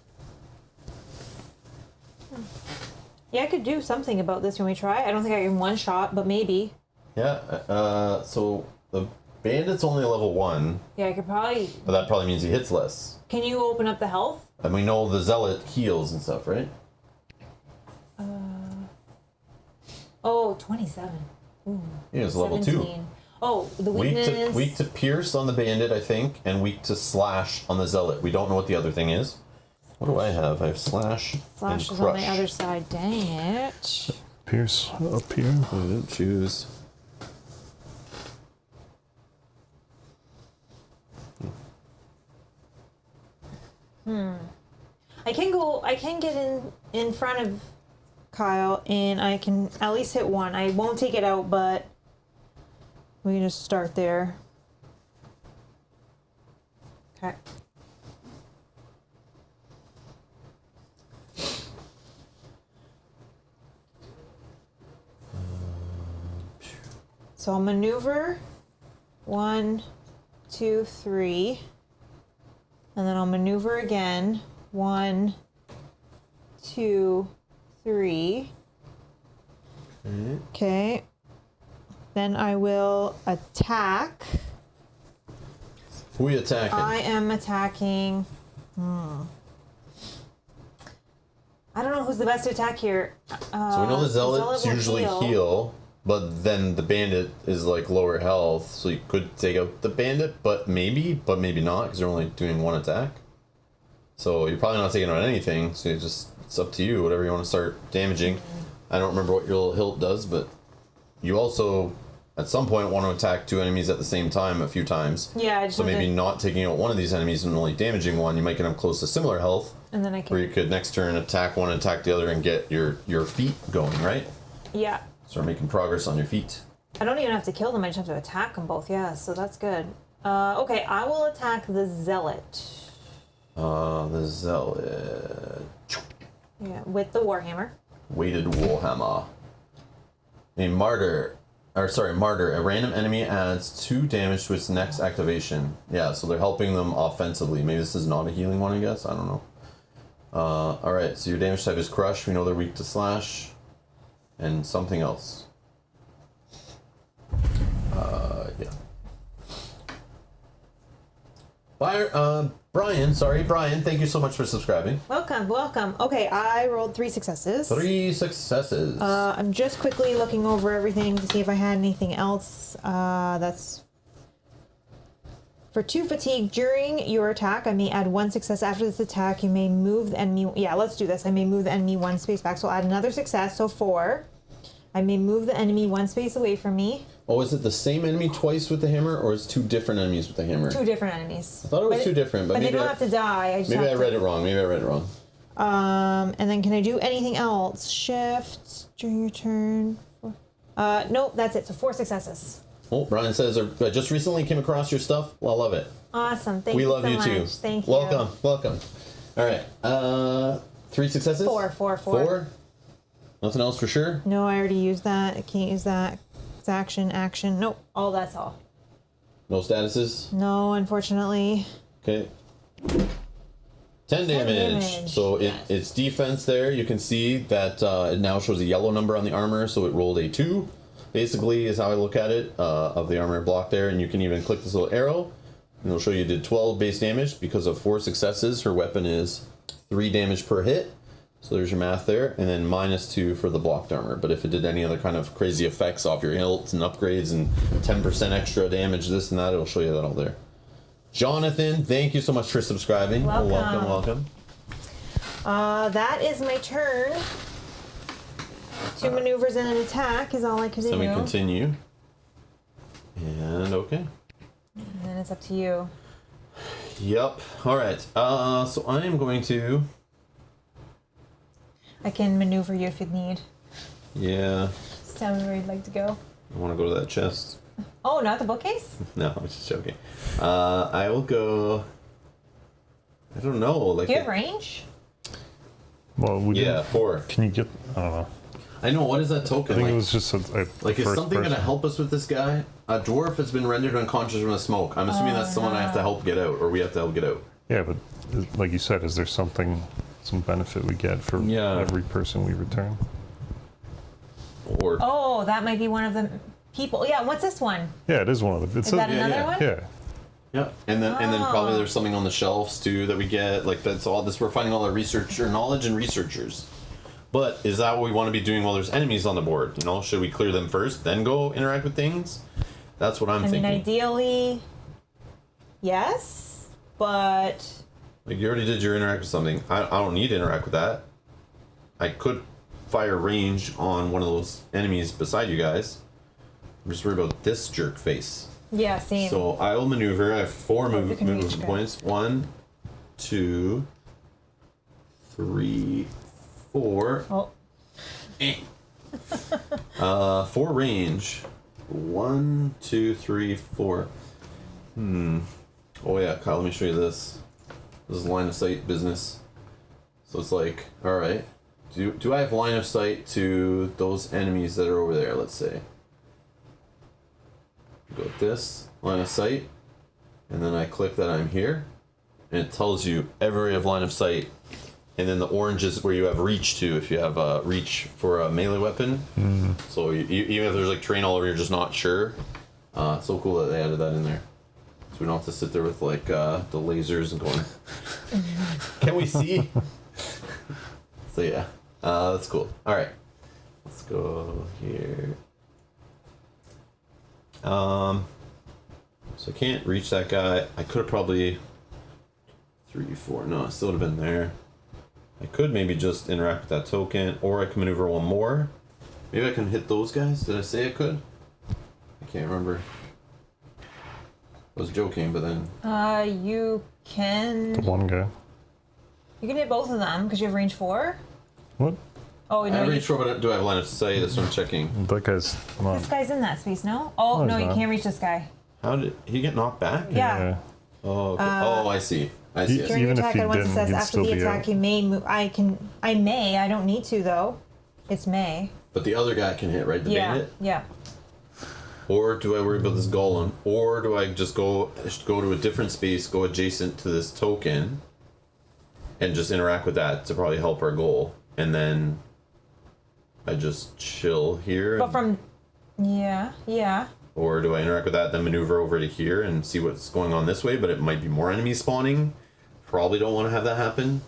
[SPEAKER 2] Yeah, I could do something about this when we try. I don't think I can one shot, but maybe.
[SPEAKER 1] Yeah. So the bandit's only a level 1,
[SPEAKER 2] Yeah, I could probably.
[SPEAKER 1] but that probably means he hits less.
[SPEAKER 2] Can you open up the health?
[SPEAKER 1] And we know the zealot heals and stuff, right?
[SPEAKER 2] Oh, 27. Ooh.
[SPEAKER 1] He was level 2.
[SPEAKER 2] 17. Oh, the
[SPEAKER 1] Weak
[SPEAKER 2] weakness.
[SPEAKER 1] weak to pierce on the bandit, I think, and weak to slash on the zealot. We don't know what the other thing is. What do I have? I have slash
[SPEAKER 2] Slash
[SPEAKER 1] and
[SPEAKER 2] is on
[SPEAKER 1] crush.
[SPEAKER 2] the other side. Dang it.
[SPEAKER 3] Pierce up here.
[SPEAKER 1] I didn't choose.
[SPEAKER 2] I can get in front of Kyle and I can at least hit one. I won't take it out, but we can just start there. Okay. So I'll maneuver 1, 2, 3. And then I'll maneuver again. 1, 2, 3. Okay. Then I will attack.
[SPEAKER 1] Who are you attacking?
[SPEAKER 2] I am attacking. I don't know who's the best to attack here.
[SPEAKER 1] So we know the zealots
[SPEAKER 2] will
[SPEAKER 1] usually heal, but then the bandit is like lower health, so you could take out the bandit, but maybe not, because they're only doing one attack. So you're probably not taking out anything, so it's up to you, whatever you want to start damaging. I don't remember what your little hilt does, but you also, at some point, want to attack 2 enemies at the same time a few times.
[SPEAKER 2] Yeah, I just
[SPEAKER 1] So
[SPEAKER 2] wanted
[SPEAKER 1] maybe
[SPEAKER 2] to-
[SPEAKER 1] not taking out one of these enemies and only damaging one, you might get them close to similar health,
[SPEAKER 2] And then I
[SPEAKER 1] where you
[SPEAKER 2] can.
[SPEAKER 1] could next turn attack one, attack the other, and get your feet going, right?
[SPEAKER 2] Yeah.
[SPEAKER 1] Start making progress on your feet.
[SPEAKER 2] I don't even have to kill them. I just have to attack them both. Yeah, so that's good. Okay, I will attack the zealot.
[SPEAKER 1] The zealot.
[SPEAKER 2] Yeah, with the warhammer.
[SPEAKER 1] Weighted warhammer. A martyr. Martyr. A random enemy adds 2 damage to its next activation. Yeah, so they're helping them offensively. Maybe this is not a healing one, I guess. I don't know. Alright, so your damage type is crush. We know they're weak to slash. And something else. Yeah. Brian, thank you so much for subscribing.
[SPEAKER 2] Welcome. Okay, I rolled 3 successes.
[SPEAKER 1] 3 successes.
[SPEAKER 2] I'm just quickly looking over everything to see if I had anything else. That's for 2 fatigue during your attack. I may add 1 success after this attack. You may move the enemy. Yeah, let's do this. I may move the enemy 1 space back. So I'll add another success. So 4. I may move the enemy 1 space away from me.
[SPEAKER 1] Oh, is it the same enemy twice with the hammer, or is 2 different enemies with the hammer?
[SPEAKER 2] 2 different enemies.
[SPEAKER 1] I thought it was 2 different, but
[SPEAKER 2] But they
[SPEAKER 1] maybe
[SPEAKER 2] don't have to die. I just
[SPEAKER 1] maybe
[SPEAKER 2] have
[SPEAKER 1] I
[SPEAKER 2] to,
[SPEAKER 1] read it wrong.
[SPEAKER 2] And then can I do anything else? Shift during your turn. Nope, that's it. So 4 successes.
[SPEAKER 1] Oh, Brian says, I just recently came across your stuff. Well, I love it.
[SPEAKER 2] Awesome. Thank
[SPEAKER 1] We
[SPEAKER 2] you
[SPEAKER 1] love
[SPEAKER 2] so
[SPEAKER 1] you
[SPEAKER 2] much.
[SPEAKER 1] too.
[SPEAKER 2] Thank you.
[SPEAKER 1] Welcome. All right. 3 successes?
[SPEAKER 2] 4.
[SPEAKER 1] 4? Nothing else for sure?
[SPEAKER 2] No, I already used that. I can't use that. It's action. Nope. That's all.
[SPEAKER 1] No statuses?
[SPEAKER 2] No, unfortunately.
[SPEAKER 1] Okay. 10 damage. So it's defense there. You can see that it now shows a yellow number on the armor, so it rolled a 2. Basically, is how I look at it, of the armor block there. And you can even click this little arrow, and it'll show you did 12 base damage. Because of 4 successes, her weapon is 3 damage per hit. So there's your math there, and then -2 for the blocked armor. But if it did any other kind of crazy effects off your hilts and upgrades and 10% extra damage, this and that, it'll show you that all there. Jonathan, thank you so much for subscribing.
[SPEAKER 2] Welcome.
[SPEAKER 1] Welcome.
[SPEAKER 2] That is my turn. 2 maneuvers and an attack is all I can do.
[SPEAKER 1] So we continue. And okay.
[SPEAKER 2] And then it's up to you.
[SPEAKER 1] Yep. All right. So I am going to.
[SPEAKER 2] I can maneuver you if you need.
[SPEAKER 1] Yeah.
[SPEAKER 2] Just tell me where you'd like to go.
[SPEAKER 1] I want to go to that chest.
[SPEAKER 2] Oh, not the bookcase?
[SPEAKER 1] No, I'm just joking. I will go. I don't know. Like.
[SPEAKER 2] Do you have range?
[SPEAKER 3] Well, we
[SPEAKER 1] Yeah,
[SPEAKER 3] didn't-
[SPEAKER 1] 4.
[SPEAKER 3] Can you get? I don't know.
[SPEAKER 1] I know. What is that token?
[SPEAKER 3] I think
[SPEAKER 1] Like,
[SPEAKER 3] it was just a
[SPEAKER 1] like is
[SPEAKER 3] first
[SPEAKER 1] something going to
[SPEAKER 3] person.
[SPEAKER 1] help us with this guy? A dwarf has been rendered unconscious from the smoke. I'm assuming that's someone I have to help get out, or we have to help get out.
[SPEAKER 3] Yeah, but like you said, is there some benefit we get for
[SPEAKER 1] Yeah.
[SPEAKER 3] every person we return?
[SPEAKER 1] Or
[SPEAKER 2] Oh, that might be one of the people. Yeah, what's this one?
[SPEAKER 3] Yeah, it is one of them. It's
[SPEAKER 2] Is that another
[SPEAKER 1] yeah.
[SPEAKER 2] one?
[SPEAKER 3] Yeah.
[SPEAKER 1] yeah, and then probably
[SPEAKER 2] Oh.
[SPEAKER 1] there's something on the shelves too that we get. Like that's all this. We're finding all our researcher knowledge and researchers. But is that what we want to be doing while there's enemies on the board? You know, should we clear them first, then go interact with things? That's what I'm
[SPEAKER 2] I mean,
[SPEAKER 1] thinking.
[SPEAKER 2] ideally, yes, but
[SPEAKER 1] Like, you already did your interact with something. I don't need to interact with that. I could fire range on one of those enemies beside you guys. I'm just worried about this jerk face.
[SPEAKER 2] yeah, same.
[SPEAKER 1] So I will maneuver. I have 4
[SPEAKER 2] Hope you can reach
[SPEAKER 1] movement
[SPEAKER 2] that.
[SPEAKER 1] points. 1, 2, 3, 4.
[SPEAKER 2] Oh,
[SPEAKER 1] 4 range. 1, 2, 3, 4. Oh yeah, Kyle, let me show you this. This is line of sight business. So it's like, alright. Do I have line of sight to those enemies that are over there, let's say? Go with this, line of sight. And then I click that I'm here. And it tells you every area of line of sight. And then the orange is where you have reach to, if you have reach for a melee weapon. So even if there's like terrain all over, you're just not sure. It's so cool that they added that in there. So we don't have to sit there with like the lasers and going, can we see? So yeah, that's cool. All right, let's go here. So I can't reach that guy. I could have probably 3, 4. No, I still would have been there. I could maybe just interact with that token, or I can maneuver one more. Maybe I can hit those guys. Did I say I could? I can't remember. I was joking, but then
[SPEAKER 2] you can
[SPEAKER 3] One guy.
[SPEAKER 2] hit both of them because you have range 4.
[SPEAKER 3] What?
[SPEAKER 2] Oh
[SPEAKER 1] I
[SPEAKER 2] no,
[SPEAKER 1] have
[SPEAKER 2] you,
[SPEAKER 1] reach for, but do I have line of sight? That's what I'm checking.
[SPEAKER 3] That guy's not.
[SPEAKER 2] this guy's in that space. No. Oh
[SPEAKER 3] No,
[SPEAKER 2] no,
[SPEAKER 3] he's
[SPEAKER 2] you
[SPEAKER 3] not.
[SPEAKER 2] can't reach this guy.
[SPEAKER 1] How did he get knocked back?
[SPEAKER 2] Yeah.
[SPEAKER 1] Oh, okay. Oh, I see. I see. I see.
[SPEAKER 2] During
[SPEAKER 3] Even
[SPEAKER 2] your
[SPEAKER 3] if
[SPEAKER 2] attack,
[SPEAKER 3] you
[SPEAKER 2] at once it
[SPEAKER 3] didn't,
[SPEAKER 2] says
[SPEAKER 3] he'd
[SPEAKER 2] after
[SPEAKER 3] still
[SPEAKER 2] the
[SPEAKER 3] be
[SPEAKER 2] attack,
[SPEAKER 3] out.
[SPEAKER 2] you may move. I may. I don't need to though. It's may.
[SPEAKER 1] But the other guy can hit, right? The
[SPEAKER 2] Yeah.
[SPEAKER 1] bandit.
[SPEAKER 2] Yeah.
[SPEAKER 1] Or do I worry about this golem? Or do I just go to a different space, go adjacent to this token, and just interact with that to probably help our goal, and then I just chill here?
[SPEAKER 2] But from. Yeah.
[SPEAKER 1] Or do I interact with that, then maneuver over to here and see what's going on this way? But it might be more enemies spawning. Probably don't want to have that happen.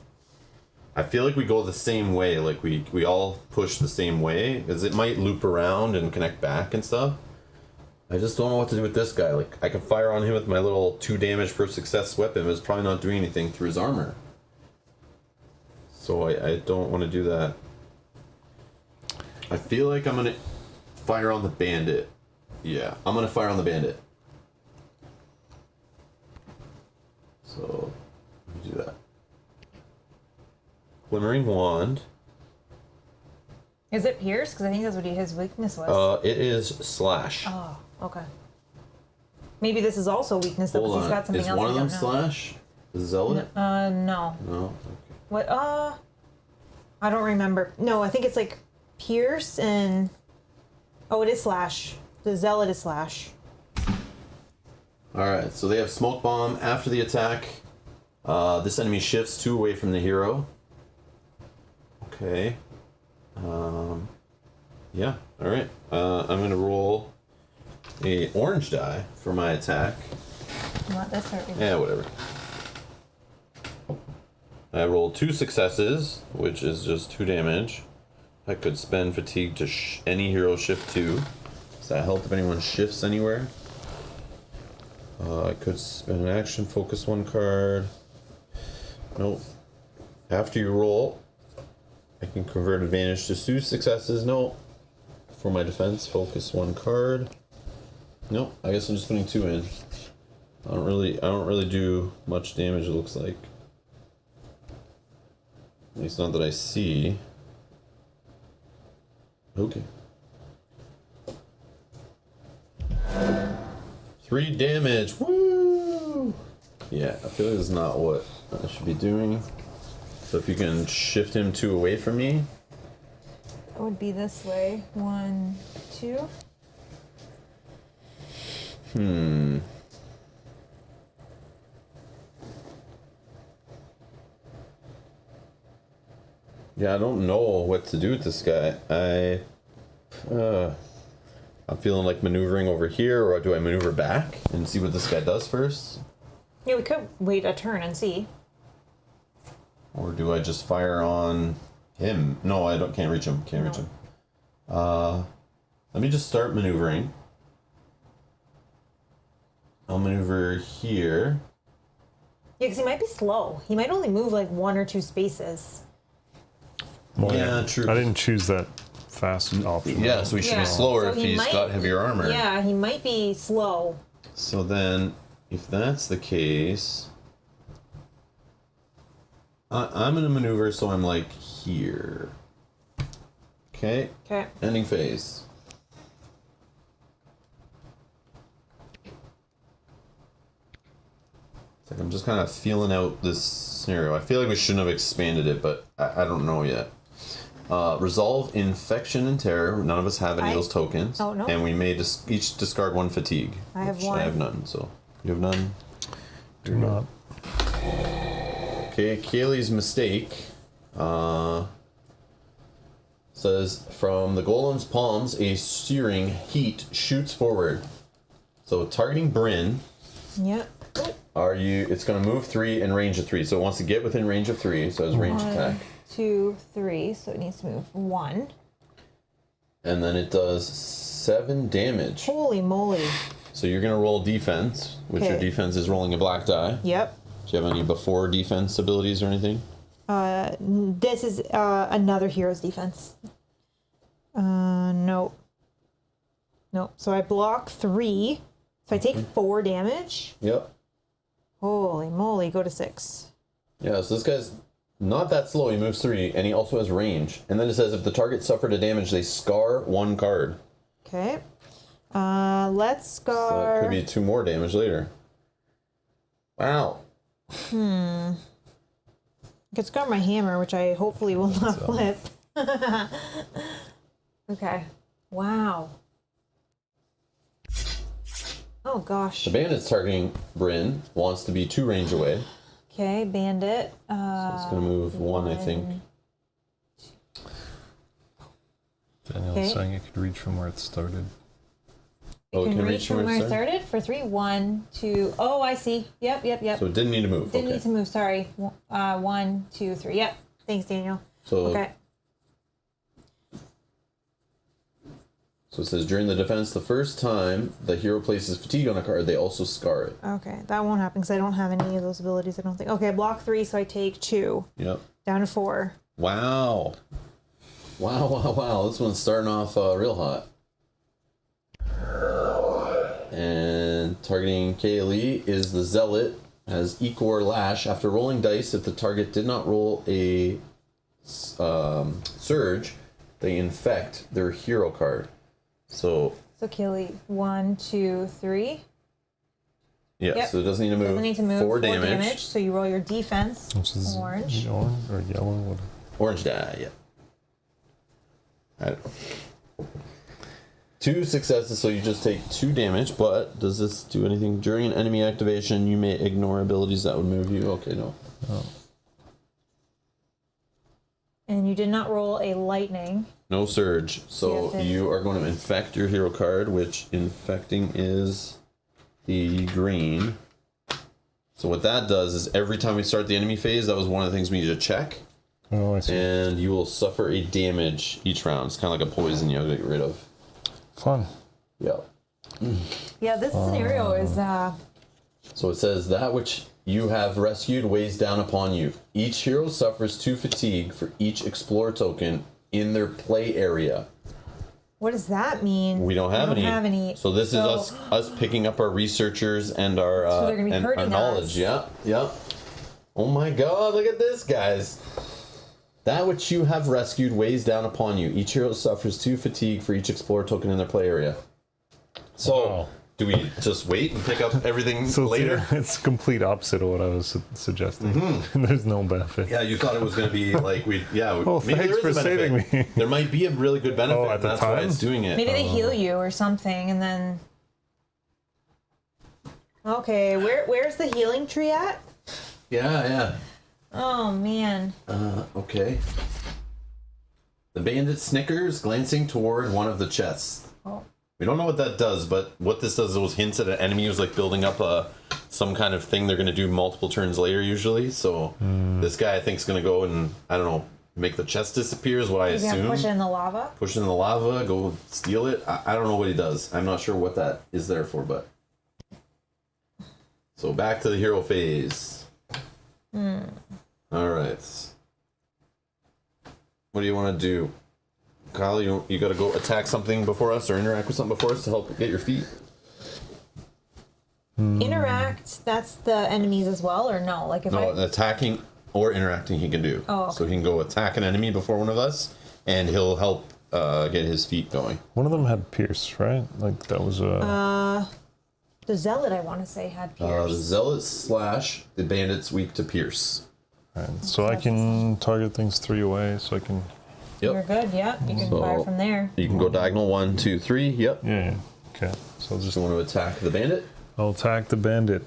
[SPEAKER 1] I feel like we go the same way, like we all push the same way, because it might loop around and connect back and stuff. I just don't know what to do with this guy. Like, I can fire on him with my little 2 damage per success weapon, but it's probably not doing anything through his armor. So I don't want to do that. I feel like I'm going to fire on the bandit. Yeah, I'm going to fire on the bandit. So, let me do that. Glimmering Wand.
[SPEAKER 2] Is it pierce? Because I think that's what his weakness was.
[SPEAKER 1] It is slash.
[SPEAKER 2] Oh, okay. Maybe this is also weakness though,
[SPEAKER 1] Hold
[SPEAKER 2] because he's got
[SPEAKER 1] on.
[SPEAKER 2] something
[SPEAKER 1] Is
[SPEAKER 2] else
[SPEAKER 1] one
[SPEAKER 2] I
[SPEAKER 1] of them
[SPEAKER 2] don't know.
[SPEAKER 1] slash? Is it Zealot?
[SPEAKER 2] No.
[SPEAKER 1] No. Okay.
[SPEAKER 2] What? I don't remember. No, I think it's like pierce and. Oh, it is slash. The zealot is slash.
[SPEAKER 1] Alright, so they have Smoke Bomb after the attack. This enemy shifts 2 away from the hero. Okay. Yeah, alright. I'm gonna roll a orange die for my attack.
[SPEAKER 2] You want this or?
[SPEAKER 1] Yeah, whatever. I rolled 2 successes, which is just 2 damage. I could spend fatigue to any hero shift 2. Does that help if anyone shifts anywhere? I could spend an action, focus 1 card. Nope. After you roll, I can convert advantage to 2 successes. No. For my defense, focus 1 card. Nope. I guess I'm just putting 2 in. I don't really do much damage, it looks like. At least not that I see. Okay. 3 damage. Woo! Yeah, I feel like this is not what I should be doing. So if you can shift him 2 away from me.
[SPEAKER 2] It would be this way. 1, 2.
[SPEAKER 1] Yeah, I don't know what to do with this guy. I'm feeling like maneuvering over here, or do I maneuver back and see what this guy does first?
[SPEAKER 2] Yeah, we could wait a turn and see.
[SPEAKER 1] Or do I just fire on him? No, I can't reach him. Can't reach him. Let me just start maneuvering. I'll maneuver here.
[SPEAKER 2] Yeah, because he might be slow. He might only move like 1 or 2 spaces.
[SPEAKER 3] Well,
[SPEAKER 1] Yeah, true.
[SPEAKER 3] I didn't choose that fast option.
[SPEAKER 1] Yeah, so he should be slower if he's got heavier armor.
[SPEAKER 2] Yeah, he might be slow.
[SPEAKER 1] So then, if that's the case, I'm gonna maneuver so I'm like here. Okay.
[SPEAKER 2] Okay.
[SPEAKER 1] Ending phase. It's like I'm just kind of feeling out this scenario. I feel like we shouldn't have expanded it, but I don't know yet. Resolve Infection and Terror. None of us have any of those tokens.
[SPEAKER 2] Oh, no.
[SPEAKER 1] And we may each discard 1 fatigue.
[SPEAKER 2] I have
[SPEAKER 1] which
[SPEAKER 2] 1.
[SPEAKER 1] I have none, so. You have none?
[SPEAKER 3] Do not.
[SPEAKER 1] Okay, Kaylee's Mistake. Says, from the golem's palms, a searing heat shoots forward. So targeting Bryn.
[SPEAKER 2] Yep.
[SPEAKER 1] It's going to move 3 and range of 3. So it wants to get within range of 3. So it's range attack.
[SPEAKER 2] 2, 3. So it needs to move 1.
[SPEAKER 1] And then it does 7 damage.
[SPEAKER 2] Holy moly.
[SPEAKER 1] So you're going to roll defense, which your
[SPEAKER 2] Okay.
[SPEAKER 1] defense is rolling a black die.
[SPEAKER 2] Yep.
[SPEAKER 1] Do you have any before defense abilities or anything?
[SPEAKER 2] This is another hero's defense. Nope. Nope. So I block 3. So I take 4 damage.
[SPEAKER 1] Yep.
[SPEAKER 2] Holy moly, go to 6.
[SPEAKER 1] Yeah, so this guy's not that slow. He moves 3, and he also has range. And then it says if the target suffered a damage, they scar 1 card.
[SPEAKER 2] Okay. Let's
[SPEAKER 1] So that
[SPEAKER 2] scar.
[SPEAKER 1] could be 2 more damage later. Wow.
[SPEAKER 2] I could scar my hammer, which I hopefully will not flip. Okay. Wow. Oh gosh.
[SPEAKER 1] The bandit's targeting Bryn, wants to be 2 range away.
[SPEAKER 2] Okay, bandit.
[SPEAKER 1] So it's going to move 1, I think.
[SPEAKER 3] Daniel
[SPEAKER 2] Okay.
[SPEAKER 3] was saying it could reach from where it started.
[SPEAKER 1] Oh,
[SPEAKER 2] Can reach from where it started for 3. 1, 2. Oh, I see. Yep.
[SPEAKER 1] So it didn't need to move.
[SPEAKER 2] Didn't
[SPEAKER 1] Okay.
[SPEAKER 2] need to move. Sorry. 1, 2, 3. Yep. Thanks, Daniel.
[SPEAKER 1] So,
[SPEAKER 2] Okay.
[SPEAKER 1] so it says during the defense, the first time the hero places fatigue on a card, they also scar it.
[SPEAKER 2] Okay, that won't happen because I don't have any of those abilities. I don't think. Okay, block 3, so I take 2
[SPEAKER 1] Yep.
[SPEAKER 2] down to 4.
[SPEAKER 1] Wow. Wow. This one's starting off real hot. And targeting Kaylee is the Zealot, has Ecor Lash. After rolling dice, if the target did not roll a surge, they infect their hero card. So
[SPEAKER 2] Kelly, 1, 2, 3.
[SPEAKER 1] yeah,
[SPEAKER 2] Yep.
[SPEAKER 1] so it doesn't need to move.
[SPEAKER 2] Doesn't need to move.
[SPEAKER 1] 4 damage.
[SPEAKER 2] So you roll your defense.
[SPEAKER 3] Which is
[SPEAKER 2] Orange.
[SPEAKER 3] orange or yellow, whatever.
[SPEAKER 1] Orange die, yeah. I don't know. 2 successes, so you just take 2 damage, but does this do anything? During an enemy activation, you may ignore abilities that would move you. Okay, no.
[SPEAKER 3] Oh.
[SPEAKER 2] And you did not roll a lightning.
[SPEAKER 1] No surge. So
[SPEAKER 2] Yeah,
[SPEAKER 1] you are going to infect your hero card, which infecting is the green. So what that does is every time we start the enemy phase, that was one of the things we need to check.
[SPEAKER 3] Oh, I see.
[SPEAKER 1] And you will suffer a damage each round. It's kind of like a poison you have to get rid of.
[SPEAKER 3] Fun.
[SPEAKER 1] Yeah.
[SPEAKER 2] Yeah, this scenario is
[SPEAKER 1] So it says that which you have rescued weighs down upon you. Each hero suffers 2 fatigue for each explore token in their play area.
[SPEAKER 2] what does that mean?
[SPEAKER 1] We don't have
[SPEAKER 2] any.
[SPEAKER 1] So this is us picking up our researchers and our
[SPEAKER 2] So they're gonna be
[SPEAKER 1] and our
[SPEAKER 2] hurting
[SPEAKER 1] knowledge.
[SPEAKER 2] us.
[SPEAKER 1] Yeah. Oh my God! Look at this, guys. That which you have rescued weighs down upon you. Each hero suffers 2 fatigue for each explore token in their play area. So,
[SPEAKER 3] Wow.
[SPEAKER 1] do we just wait and pick up everything
[SPEAKER 3] So
[SPEAKER 1] later?
[SPEAKER 3] it's complete opposite of what I was suggesting. There's no benefit.
[SPEAKER 1] Yeah, you thought it was going to be like
[SPEAKER 3] Oh, thanks for saving me.
[SPEAKER 1] There might be a really good benefit.
[SPEAKER 3] Oh, at
[SPEAKER 1] and
[SPEAKER 3] the
[SPEAKER 1] that's why
[SPEAKER 3] time?
[SPEAKER 1] it's doing it.
[SPEAKER 2] Maybe they heal you or something, and then. Okay, where's the healing tree at?
[SPEAKER 1] Yeah.
[SPEAKER 2] Oh man.
[SPEAKER 1] Okay. The bandit snickers, glancing toward one of the chests.
[SPEAKER 2] Oh.
[SPEAKER 1] We don't know what that does, but what this does is those hints at an enemy who's like building up some kind of thing they're going to do multiple turns later usually. So this guy I think is going to go and, I don't know, make the chest disappear is what I
[SPEAKER 2] He's gonna
[SPEAKER 1] assume.
[SPEAKER 2] push it in the lava.
[SPEAKER 1] Push it in the lava, go steal it. I don't know what he does. I'm not sure what that is there for, but... So back to the hero phase. All right. What do you want to do? Kyle, you got to go attack something before us or interact with something before us to help get your feet?
[SPEAKER 2] Interact, that's the enemies as well, or no? Like if
[SPEAKER 1] No,
[SPEAKER 2] I...
[SPEAKER 1] attacking or interacting he can do.
[SPEAKER 2] Oh, okay.
[SPEAKER 1] So he can go attack an enemy before one of us, and he'll help get his feet going.
[SPEAKER 3] One of them had Pierce, right? Like that was a.
[SPEAKER 2] The Zealot, I want to say, had
[SPEAKER 1] The
[SPEAKER 2] Pierce.
[SPEAKER 1] Zealot / the Bandit's weak to Pierce.
[SPEAKER 3] Right, so I can target things 3 away, so I can.
[SPEAKER 2] You're
[SPEAKER 1] Yep.
[SPEAKER 2] good, yeah. You can
[SPEAKER 1] So-
[SPEAKER 2] fire from there.
[SPEAKER 1] You can go diagonal 1, 2, 3. Yep.
[SPEAKER 3] Yeah. Okay. So I'll just.
[SPEAKER 1] You want to attack the Bandit?
[SPEAKER 3] I'll attack the bandit.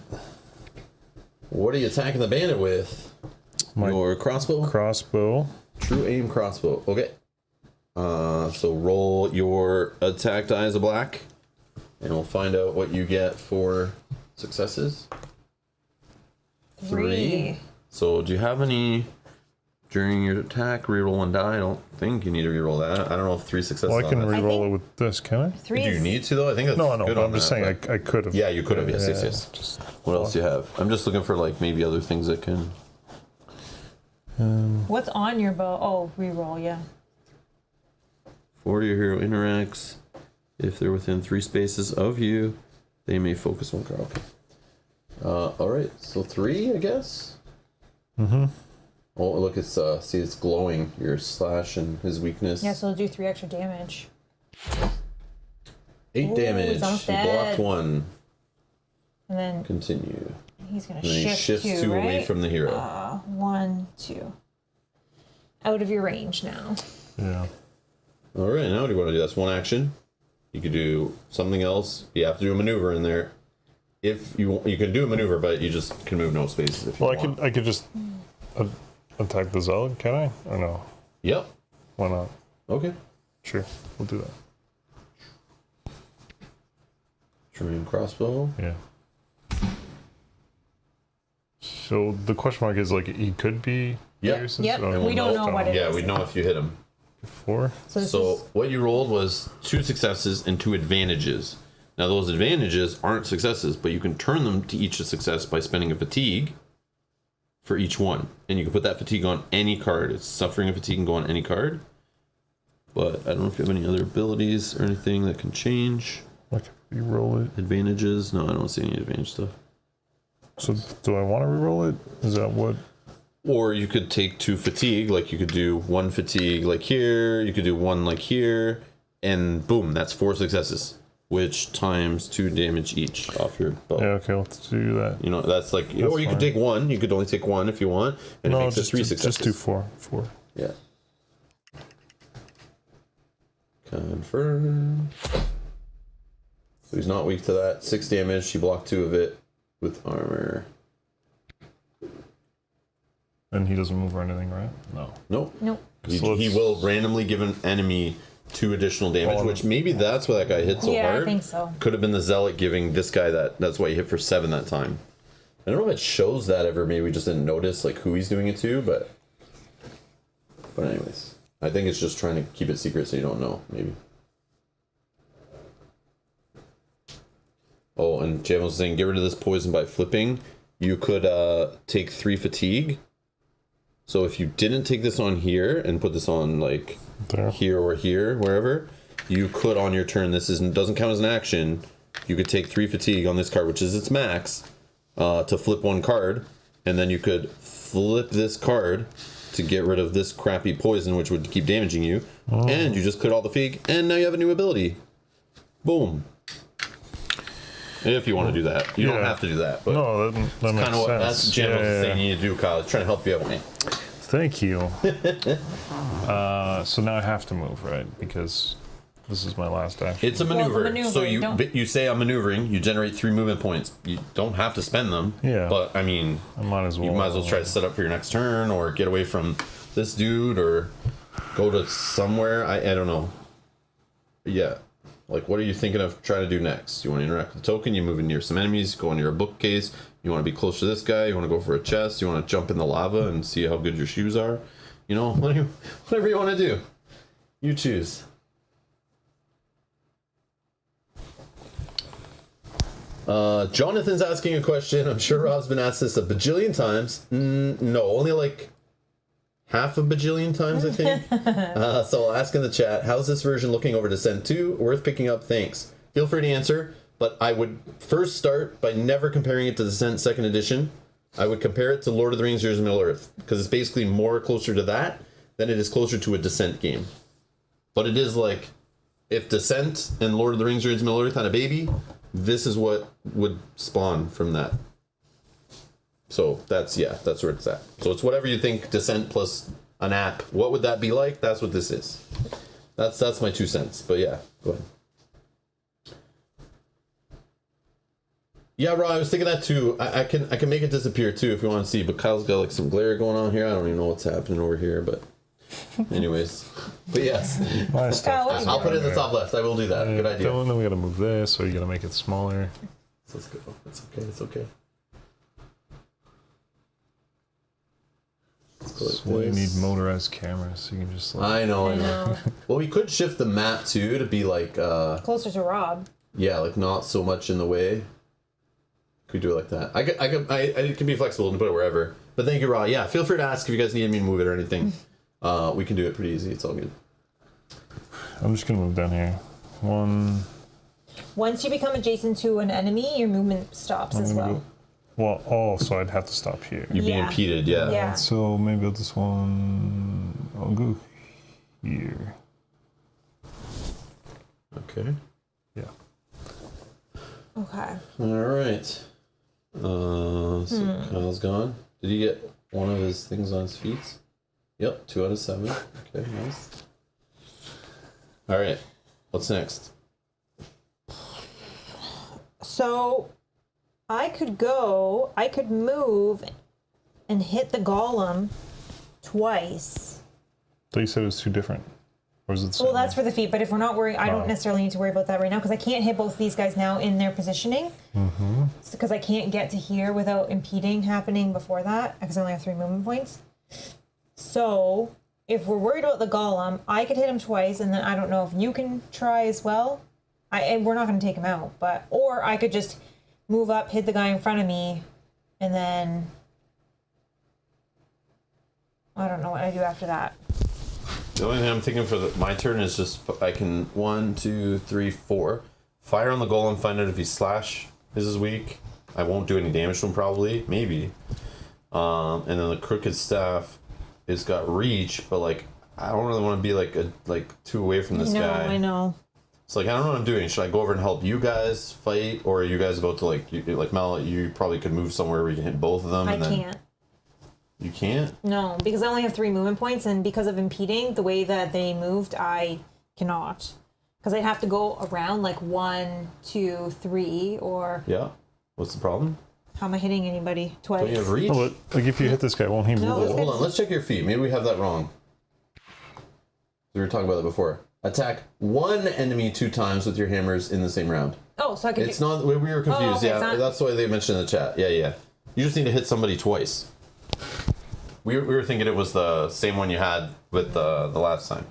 [SPEAKER 1] What are you attacking the Bandit with?
[SPEAKER 3] My
[SPEAKER 1] Your crossbow?
[SPEAKER 3] crossbow.
[SPEAKER 1] True aim crossbow. Okay. So roll your attack die as a black, and we'll find out what you get for successes. 3. So do you have any during your attack? Reroll 1 die. I don't think you need to reroll that. I don't know if 3 successes.
[SPEAKER 3] Well, I can
[SPEAKER 1] on that.
[SPEAKER 3] reroll
[SPEAKER 2] think-
[SPEAKER 3] it with this, can I?
[SPEAKER 2] 3
[SPEAKER 1] Do you
[SPEAKER 2] is...
[SPEAKER 1] need to though? I think that's
[SPEAKER 3] No, I know,
[SPEAKER 1] good
[SPEAKER 3] but
[SPEAKER 1] on
[SPEAKER 3] I'm just
[SPEAKER 1] that,
[SPEAKER 3] saying
[SPEAKER 1] but-
[SPEAKER 3] I could have.
[SPEAKER 1] Yeah, you could have. Yes,
[SPEAKER 3] Yeah,
[SPEAKER 1] yes, yes.
[SPEAKER 3] Just,
[SPEAKER 1] What else do you have? I'm just looking for like maybe other things that can.
[SPEAKER 2] What's on your bow? Oh, reroll, yeah.
[SPEAKER 1] 4 your hero interacts. If they're within 3 spaces of you, they may focus one card. Okay. All right. So 3, I guess. Oh, look! It's see, it's glowing. Your slash and his weakness.
[SPEAKER 2] Yeah, so it'll do 3 extra damage.
[SPEAKER 1] 8
[SPEAKER 2] Ooh,
[SPEAKER 1] damage.
[SPEAKER 2] he's almost
[SPEAKER 1] You blocked
[SPEAKER 2] dead.
[SPEAKER 1] 1.
[SPEAKER 2] And then
[SPEAKER 1] Continue.
[SPEAKER 2] he's going
[SPEAKER 1] And
[SPEAKER 2] to
[SPEAKER 1] then he
[SPEAKER 2] shift
[SPEAKER 1] shifts
[SPEAKER 2] 2,
[SPEAKER 1] 2
[SPEAKER 2] right?
[SPEAKER 1] away from the hero.
[SPEAKER 2] 1, 2. Out of your range now.
[SPEAKER 3] yeah.
[SPEAKER 1] All right. Now what do you want to do? That's 1 action. You could do something else. You have to do a maneuver in there. If you can do a maneuver, but you just can move no spaces if you
[SPEAKER 3] Well,
[SPEAKER 1] want.
[SPEAKER 3] I could just attack the zealot, can I? Or no?
[SPEAKER 1] Yep.
[SPEAKER 3] Why not?
[SPEAKER 1] Okay.
[SPEAKER 3] Sure, we'll do that.
[SPEAKER 1] True crossbow.
[SPEAKER 3] Yeah. So the question mark is like he could be.
[SPEAKER 1] Yep.
[SPEAKER 3] Pierce's,
[SPEAKER 2] Yep.
[SPEAKER 3] or-
[SPEAKER 2] We don't know what it
[SPEAKER 1] Yeah,
[SPEAKER 2] is.
[SPEAKER 1] we know if you hit him.
[SPEAKER 3] 4.
[SPEAKER 2] So this
[SPEAKER 1] So
[SPEAKER 2] is...
[SPEAKER 1] what you rolled was 2 successes and 2 advantages. Now those advantages aren't successes, but you can turn them to each a success by spending a fatigue for each one. And you can put that fatigue on any card. It's suffering and fatigue can go on any card. But I don't know if you have any other abilities or anything that can change.
[SPEAKER 3] I can re-roll it.
[SPEAKER 1] Advantages? No, I don't see any advantage stuff.
[SPEAKER 3] So do I want to re-roll it? Is that what?
[SPEAKER 1] Or you could take 2 fatigue, like you could do 1 fatigue like here, you could do 1 like here, and boom, that's 4 successes, which times 2 damage each off your bow.
[SPEAKER 3] Yeah, okay, let's do that.
[SPEAKER 1] You know, that's like,
[SPEAKER 3] That's
[SPEAKER 1] or you could
[SPEAKER 3] fine.
[SPEAKER 1] take 1, you could only take 1 if you want, and it
[SPEAKER 3] No,
[SPEAKER 1] makes it 3 successes.
[SPEAKER 3] just do 4. 4.
[SPEAKER 1] Yeah. Confirm. So he's not weak to that. 6 damage, she blocked 2 of it with armor.
[SPEAKER 3] And he doesn't move or anything, right? No.
[SPEAKER 1] Nope.
[SPEAKER 2] Nope.
[SPEAKER 1] He,
[SPEAKER 3] So
[SPEAKER 1] he
[SPEAKER 3] let's-
[SPEAKER 1] will randomly give an enemy 2 additional damage,
[SPEAKER 3] Oh,
[SPEAKER 1] which maybe that's why that guy hit so
[SPEAKER 2] Yeah,
[SPEAKER 1] hard.
[SPEAKER 2] I think so.
[SPEAKER 1] Could have been the Zealot giving this guy that's why he hit for 7 that time. I don't know if it shows that ever. Maybe we just didn't notice like who he's doing it to, but anyways, I think it's just trying to keep it secret so you don't know. Maybe. Oh, and Jam was saying, get rid of this poison by flipping. You could take 3 fatigue. So if you didn't take this on here and put this on like
[SPEAKER 3] There.
[SPEAKER 1] here or here, wherever, you could on your turn, doesn't count as an action, you could take 3 fatigue on this card, which is its max, to flip 1 card, and then you could flip this card to get rid of this crappy poison, which would keep damaging you, and you just cleared all the fatigue, and now you have a new ability. Boom. If you want to do that. You don't
[SPEAKER 3] Yeah.
[SPEAKER 1] have to do that, but
[SPEAKER 3] No, that makes
[SPEAKER 1] kind of what
[SPEAKER 3] sense.
[SPEAKER 1] that's Jam was saying you need to do, Kyle. It's trying to help you out, man.
[SPEAKER 3] Thank you. So now I have to move, right? Because this is my last action.
[SPEAKER 1] It's a
[SPEAKER 2] Well,
[SPEAKER 1] maneuver.
[SPEAKER 2] the maneuver,
[SPEAKER 1] So
[SPEAKER 2] you don't-
[SPEAKER 1] you say I'm maneuvering, you generate 3 movement points. You don't have to spend them.
[SPEAKER 3] Yeah.
[SPEAKER 1] But I mean,
[SPEAKER 3] I might as well.
[SPEAKER 1] you might as well try to set up for your next turn or get away from this dude or go to somewhere. I don't know. Yeah. Like, what are you thinking of trying to do next? You want to interact with the token, you move in near some enemies, go into your bookcase, you want to be close to this guy, you want to go for a chest, you want to jump in the lava and see how good your shoes are. You know, whatever you want to do. You choose. Jonathan's asking a question. I'm sure Rob's been asked this a bajillion times. No, only like half a bajillion times, I think. So I'll ask in the chat, how's this version looking over Descent 2? Worth picking up? Thanks. Feel free to answer, but I would first start by never comparing it to Descent 2nd Edition. I would compare it to Lord of the Rings: Years of Middle-earth, because it's basically more closer to that than it is closer to a Descent game. But it is like, if Descent and Lord of the Rings: Years of Middle-earth had a baby, this is what would spawn from that. So that's where it's at. So it's whatever you think Descent plus an app, what would that be like? That's what this is. That's my 2 cents. But yeah, go ahead. Yeah, Rob, I was thinking that too. I can make it disappear too if you want to see, but Kyle's got like some glare going on here. I don't even know what's happening over here, but anyways. But yes.
[SPEAKER 3] My stuff
[SPEAKER 2] Kyle,
[SPEAKER 3] is
[SPEAKER 1] I'll put it in the
[SPEAKER 3] there.
[SPEAKER 1] top left. I will do that. Good idea.
[SPEAKER 3] Then we gotta move this, or you gotta make it smaller.
[SPEAKER 1] Let's go. It's okay. It's okay. Let's go like
[SPEAKER 3] So you need
[SPEAKER 1] this.
[SPEAKER 3] motorized cameras, so you can just like...
[SPEAKER 1] I know.
[SPEAKER 2] I know.
[SPEAKER 1] Well, we could shift the map too to be like,
[SPEAKER 2] Closer to Rob.
[SPEAKER 1] yeah, like not so much in the way. Could do it like that. I can be flexible and put it wherever. But thank you, Rob. Yeah, feel free to ask if you guys need me to move it or anything. We can do it pretty easy. It's all good.
[SPEAKER 3] I'm just gonna move down here. One...
[SPEAKER 2] Once you become adjacent to an enemy, your movement stops
[SPEAKER 3] I'm
[SPEAKER 2] as
[SPEAKER 3] gonna
[SPEAKER 2] well.
[SPEAKER 3] Well, oh, so I'd have to stop here.
[SPEAKER 1] You're being
[SPEAKER 2] Yeah.
[SPEAKER 1] impeded, yeah.
[SPEAKER 2] Yeah.
[SPEAKER 3] So maybe I'll just I'll go here.
[SPEAKER 1] Okay.
[SPEAKER 3] Yeah.
[SPEAKER 2] Okay.
[SPEAKER 1] All right. So Kyle's gone. Did he get one of his things on his feet? Yep, 2 out of 7. Okay, nice. All right. What's next?
[SPEAKER 2] So I could move and hit the golem twice.
[SPEAKER 3] So you said it was 2 different. Or is it the same?
[SPEAKER 2] Well, that's for the feet, but if we're not worried, I don't
[SPEAKER 3] Oh.
[SPEAKER 2] necessarily need to worry about that right now because I can't hit both these guys now in their positioning.
[SPEAKER 3] Mm-hmm.
[SPEAKER 2] Because I can't get to here without impeding happening before that because I only have 3 movement points. So if we're worried about the golem, I could hit him twice, and then I don't know if you can try as well. And we're not going to take him out, or I could just move up, hit the guy in front of me, and then I don't know what I do after that.
[SPEAKER 1] The only thing I'm thinking for my turn is just I can 1, 2, 3, 4 fire on the golem, find out if he slash is weak. I won't do any damage to him probably, maybe. And then the crooked staff has got reach, but like I don't really want to be like too away from this guy.
[SPEAKER 2] I know.
[SPEAKER 1] It's like I don't know what I'm doing. Should I go over and help you guys fight, or are you guys about to like Mel? You probably could move somewhere where you can hit both of them.
[SPEAKER 2] I
[SPEAKER 1] and then
[SPEAKER 2] can't.
[SPEAKER 1] You can't.
[SPEAKER 2] No, because I only have 3 movement points, and because of impeding the way that they moved, I cannot. Because I'd have to go around like 1, 2, 3, or
[SPEAKER 1] Yeah. What's the problem?
[SPEAKER 2] how am I hitting anybody twice?
[SPEAKER 1] Don't you have reach?
[SPEAKER 3] Oh, but like if you hit this guy, won't he move?
[SPEAKER 2] No,
[SPEAKER 3] it?
[SPEAKER 2] this
[SPEAKER 1] Hold
[SPEAKER 2] guy's-
[SPEAKER 1] on, let's check your feet. Maybe we have that wrong. We were talking about that before. Attack 1 enemy 2 times with your hammers in the same round.
[SPEAKER 2] Oh, so I could.
[SPEAKER 1] It's not. We were confused.
[SPEAKER 2] Oh, okay,
[SPEAKER 1] yeah,
[SPEAKER 2] it's not-
[SPEAKER 1] that's why they mentioned in the chat. Yeah. You just need to hit somebody twice. We were thinking it was the same one you had with the last time.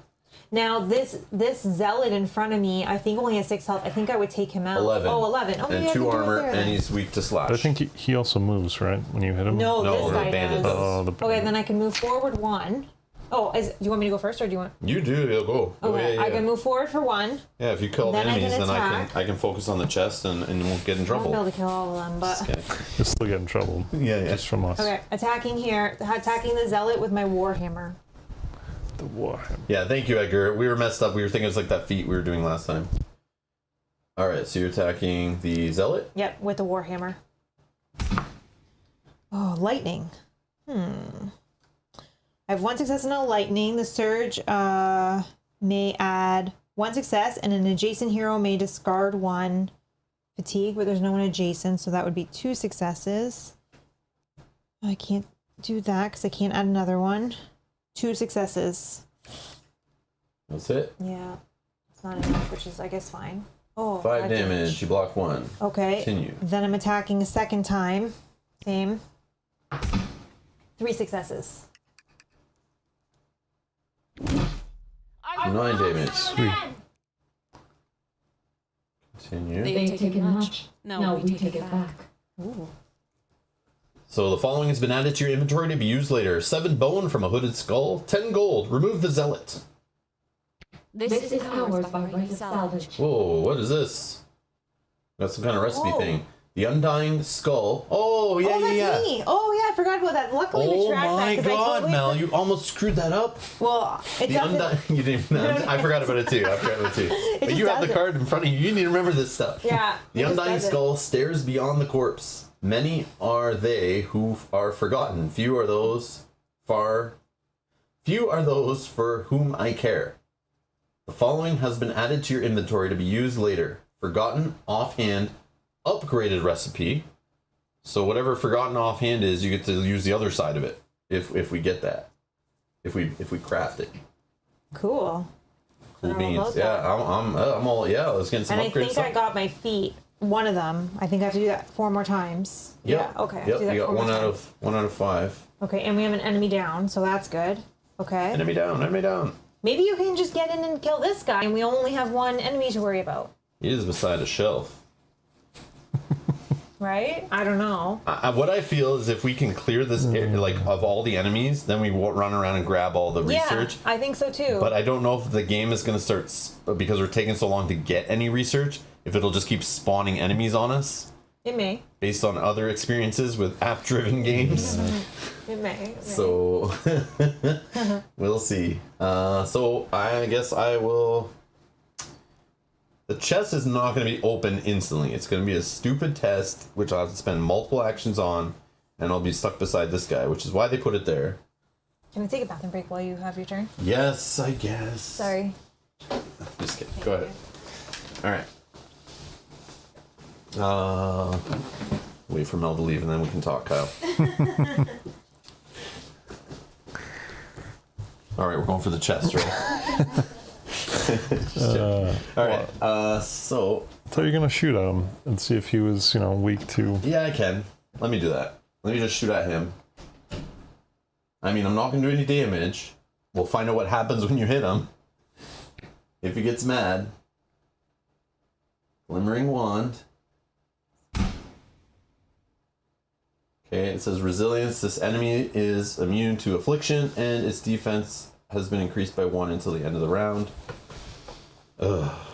[SPEAKER 2] Now this zealot in front of me, I think only has 6 health. I think I would take him out.
[SPEAKER 1] 11.
[SPEAKER 2] Oh, 11. Oh, maybe
[SPEAKER 1] And
[SPEAKER 2] I
[SPEAKER 1] 2
[SPEAKER 2] could do it
[SPEAKER 1] armor,
[SPEAKER 2] there,
[SPEAKER 1] and
[SPEAKER 2] then.
[SPEAKER 1] he's weak to slash.
[SPEAKER 3] But I think he also moves, right? When you hit him?
[SPEAKER 2] No,
[SPEAKER 1] No,
[SPEAKER 2] this
[SPEAKER 1] the
[SPEAKER 2] guy
[SPEAKER 1] bandit
[SPEAKER 2] does.
[SPEAKER 1] does.
[SPEAKER 3] Oh, the
[SPEAKER 2] Okay, then I can move forward 1. Oh, do you want me to go first, or do you want?
[SPEAKER 1] You do. You'll go.
[SPEAKER 2] Okay,
[SPEAKER 1] Yeah.
[SPEAKER 2] I can move forward for 1.
[SPEAKER 1] Yeah, if you kill
[SPEAKER 2] Then I
[SPEAKER 1] enemies,
[SPEAKER 2] can
[SPEAKER 1] then
[SPEAKER 2] attack.
[SPEAKER 1] I can focus on the chest and won't get in
[SPEAKER 2] I won't
[SPEAKER 1] trouble.
[SPEAKER 2] be able to kill all of them, but
[SPEAKER 1] Okay.
[SPEAKER 3] You'll still get in trouble.
[SPEAKER 1] Yeah.
[SPEAKER 3] Just from us.
[SPEAKER 2] okay. Attacking here, attacking the zealot with my warhammer.
[SPEAKER 3] The Warhammer.
[SPEAKER 1] Yeah, thank you, Edgar. We were messed up. We were thinking it was like that feat we were doing last time. All right, so you're attacking the zealot.
[SPEAKER 2] Yep, with the warhammer. Oh, lightning. I have 1 success and a lightning. The surge may add 1 success, and an adjacent hero may discard 1 fatigue, but there's no one adjacent, so that would be 2 successes. I can't do that because I can't add another one. 2 successes.
[SPEAKER 1] That's it.
[SPEAKER 2] Yeah, it's not enough, which is, I guess, fine. Oh,
[SPEAKER 1] 5 damage. You block 1.
[SPEAKER 2] Okay.
[SPEAKER 1] Continue.
[SPEAKER 2] Then I'm attacking a second time. Same. 3 successes.
[SPEAKER 1] 9 damage.
[SPEAKER 3] Sweet.
[SPEAKER 1] Continue.
[SPEAKER 4] They've taken much. Now we take it back.
[SPEAKER 2] Ooh.
[SPEAKER 1] So the following has been added to your inventory to be used later. 7 bone from a hooded skull. 10 gold. Remove the zealot.
[SPEAKER 4] This is ours by right of salvage.
[SPEAKER 1] Whoa, what is this? Got some kind of recipe
[SPEAKER 2] Oh.
[SPEAKER 1] thing. The Undying Skull. Oh, yeah,
[SPEAKER 2] Oh, that's
[SPEAKER 1] yeah, yeah.
[SPEAKER 2] me. Oh, yeah, I forgot about that. Luckily, we
[SPEAKER 1] Oh
[SPEAKER 2] tracked
[SPEAKER 1] my
[SPEAKER 2] that. 'Cause I
[SPEAKER 1] god,
[SPEAKER 2] totally
[SPEAKER 1] Mel, you almost screwed that up.
[SPEAKER 2] Well, it
[SPEAKER 1] The
[SPEAKER 2] doesn't.
[SPEAKER 1] Undying. You didn't even. I forgot about it too. I forgot about it too. But
[SPEAKER 2] just
[SPEAKER 1] you have the
[SPEAKER 2] doesn't.
[SPEAKER 1] card in front of you. You need to remember this stuff.
[SPEAKER 2] Yeah.
[SPEAKER 1] The
[SPEAKER 2] it just
[SPEAKER 1] Undying
[SPEAKER 2] doesn't.
[SPEAKER 1] Skull stares beyond the corpse. Many are they who are forgotten. Few are those for whom I care. The following has been added to your inventory to be used later. Forgotten offhand upgraded recipe. So whatever forgotten offhand is, you get to use the other side of it if we get that. If we craft it.
[SPEAKER 2] Cool.
[SPEAKER 1] Cool
[SPEAKER 2] I don't know
[SPEAKER 1] beans.
[SPEAKER 2] about
[SPEAKER 1] Yeah,
[SPEAKER 2] that.
[SPEAKER 1] I'm all yeah. Let's get some
[SPEAKER 2] And I
[SPEAKER 1] upgrades.
[SPEAKER 2] think I got my feet. One of them. I think I have to do that 4 more times.
[SPEAKER 1] Yep.
[SPEAKER 2] Yeah. Okay. I have
[SPEAKER 1] Yep.
[SPEAKER 2] to do that
[SPEAKER 1] You got
[SPEAKER 2] 4 more
[SPEAKER 1] one
[SPEAKER 2] times.
[SPEAKER 1] out of 5.
[SPEAKER 2] Okay, and we have an enemy down, so that's good. Okay.
[SPEAKER 1] Enemy down. Enemy down.
[SPEAKER 2] Maybe you can just get in and kill this guy, and we only have 1 enemy to worry about.
[SPEAKER 1] He is beside a shelf.
[SPEAKER 2] Right? I don't know.
[SPEAKER 1] What I feel is if we can clear this area, like of all the enemies, then we won't run around and grab all the research.
[SPEAKER 2] Yeah, I think so too.
[SPEAKER 1] But I don't know if the game is going to start because we're taking so long to get any research. If it'll just keep spawning enemies on us
[SPEAKER 2] it may.
[SPEAKER 1] based on other experiences with app-driven games.
[SPEAKER 2] It may.
[SPEAKER 1] So we'll see. So I guess I will. The chest is not going to be open instantly. It's going to be a stupid test, which I'll have to spend multiple actions on, and I'll be stuck beside this guy, which is why they put it there.
[SPEAKER 2] Can I take a bathroom break while you have your turn?
[SPEAKER 1] Yes, I guess.
[SPEAKER 2] Sorry.
[SPEAKER 1] Just kidding. Go ahead. All right. Wait for Mel to leave, and then we can talk, Kyle. All right, we're going for the chest, right? All right. So
[SPEAKER 3] I thought you were gonna shoot at him and see if he was, weak to.
[SPEAKER 1] yeah, I can. Let me do that. Let me just shoot at him. I mean, I'm not gonna do any damage. We'll find out what happens when you hit him. If he gets mad. Glimmering wand. Okay, it says resilience. This enemy is immune to affliction, and its defense has been increased by 1 until the end of the round.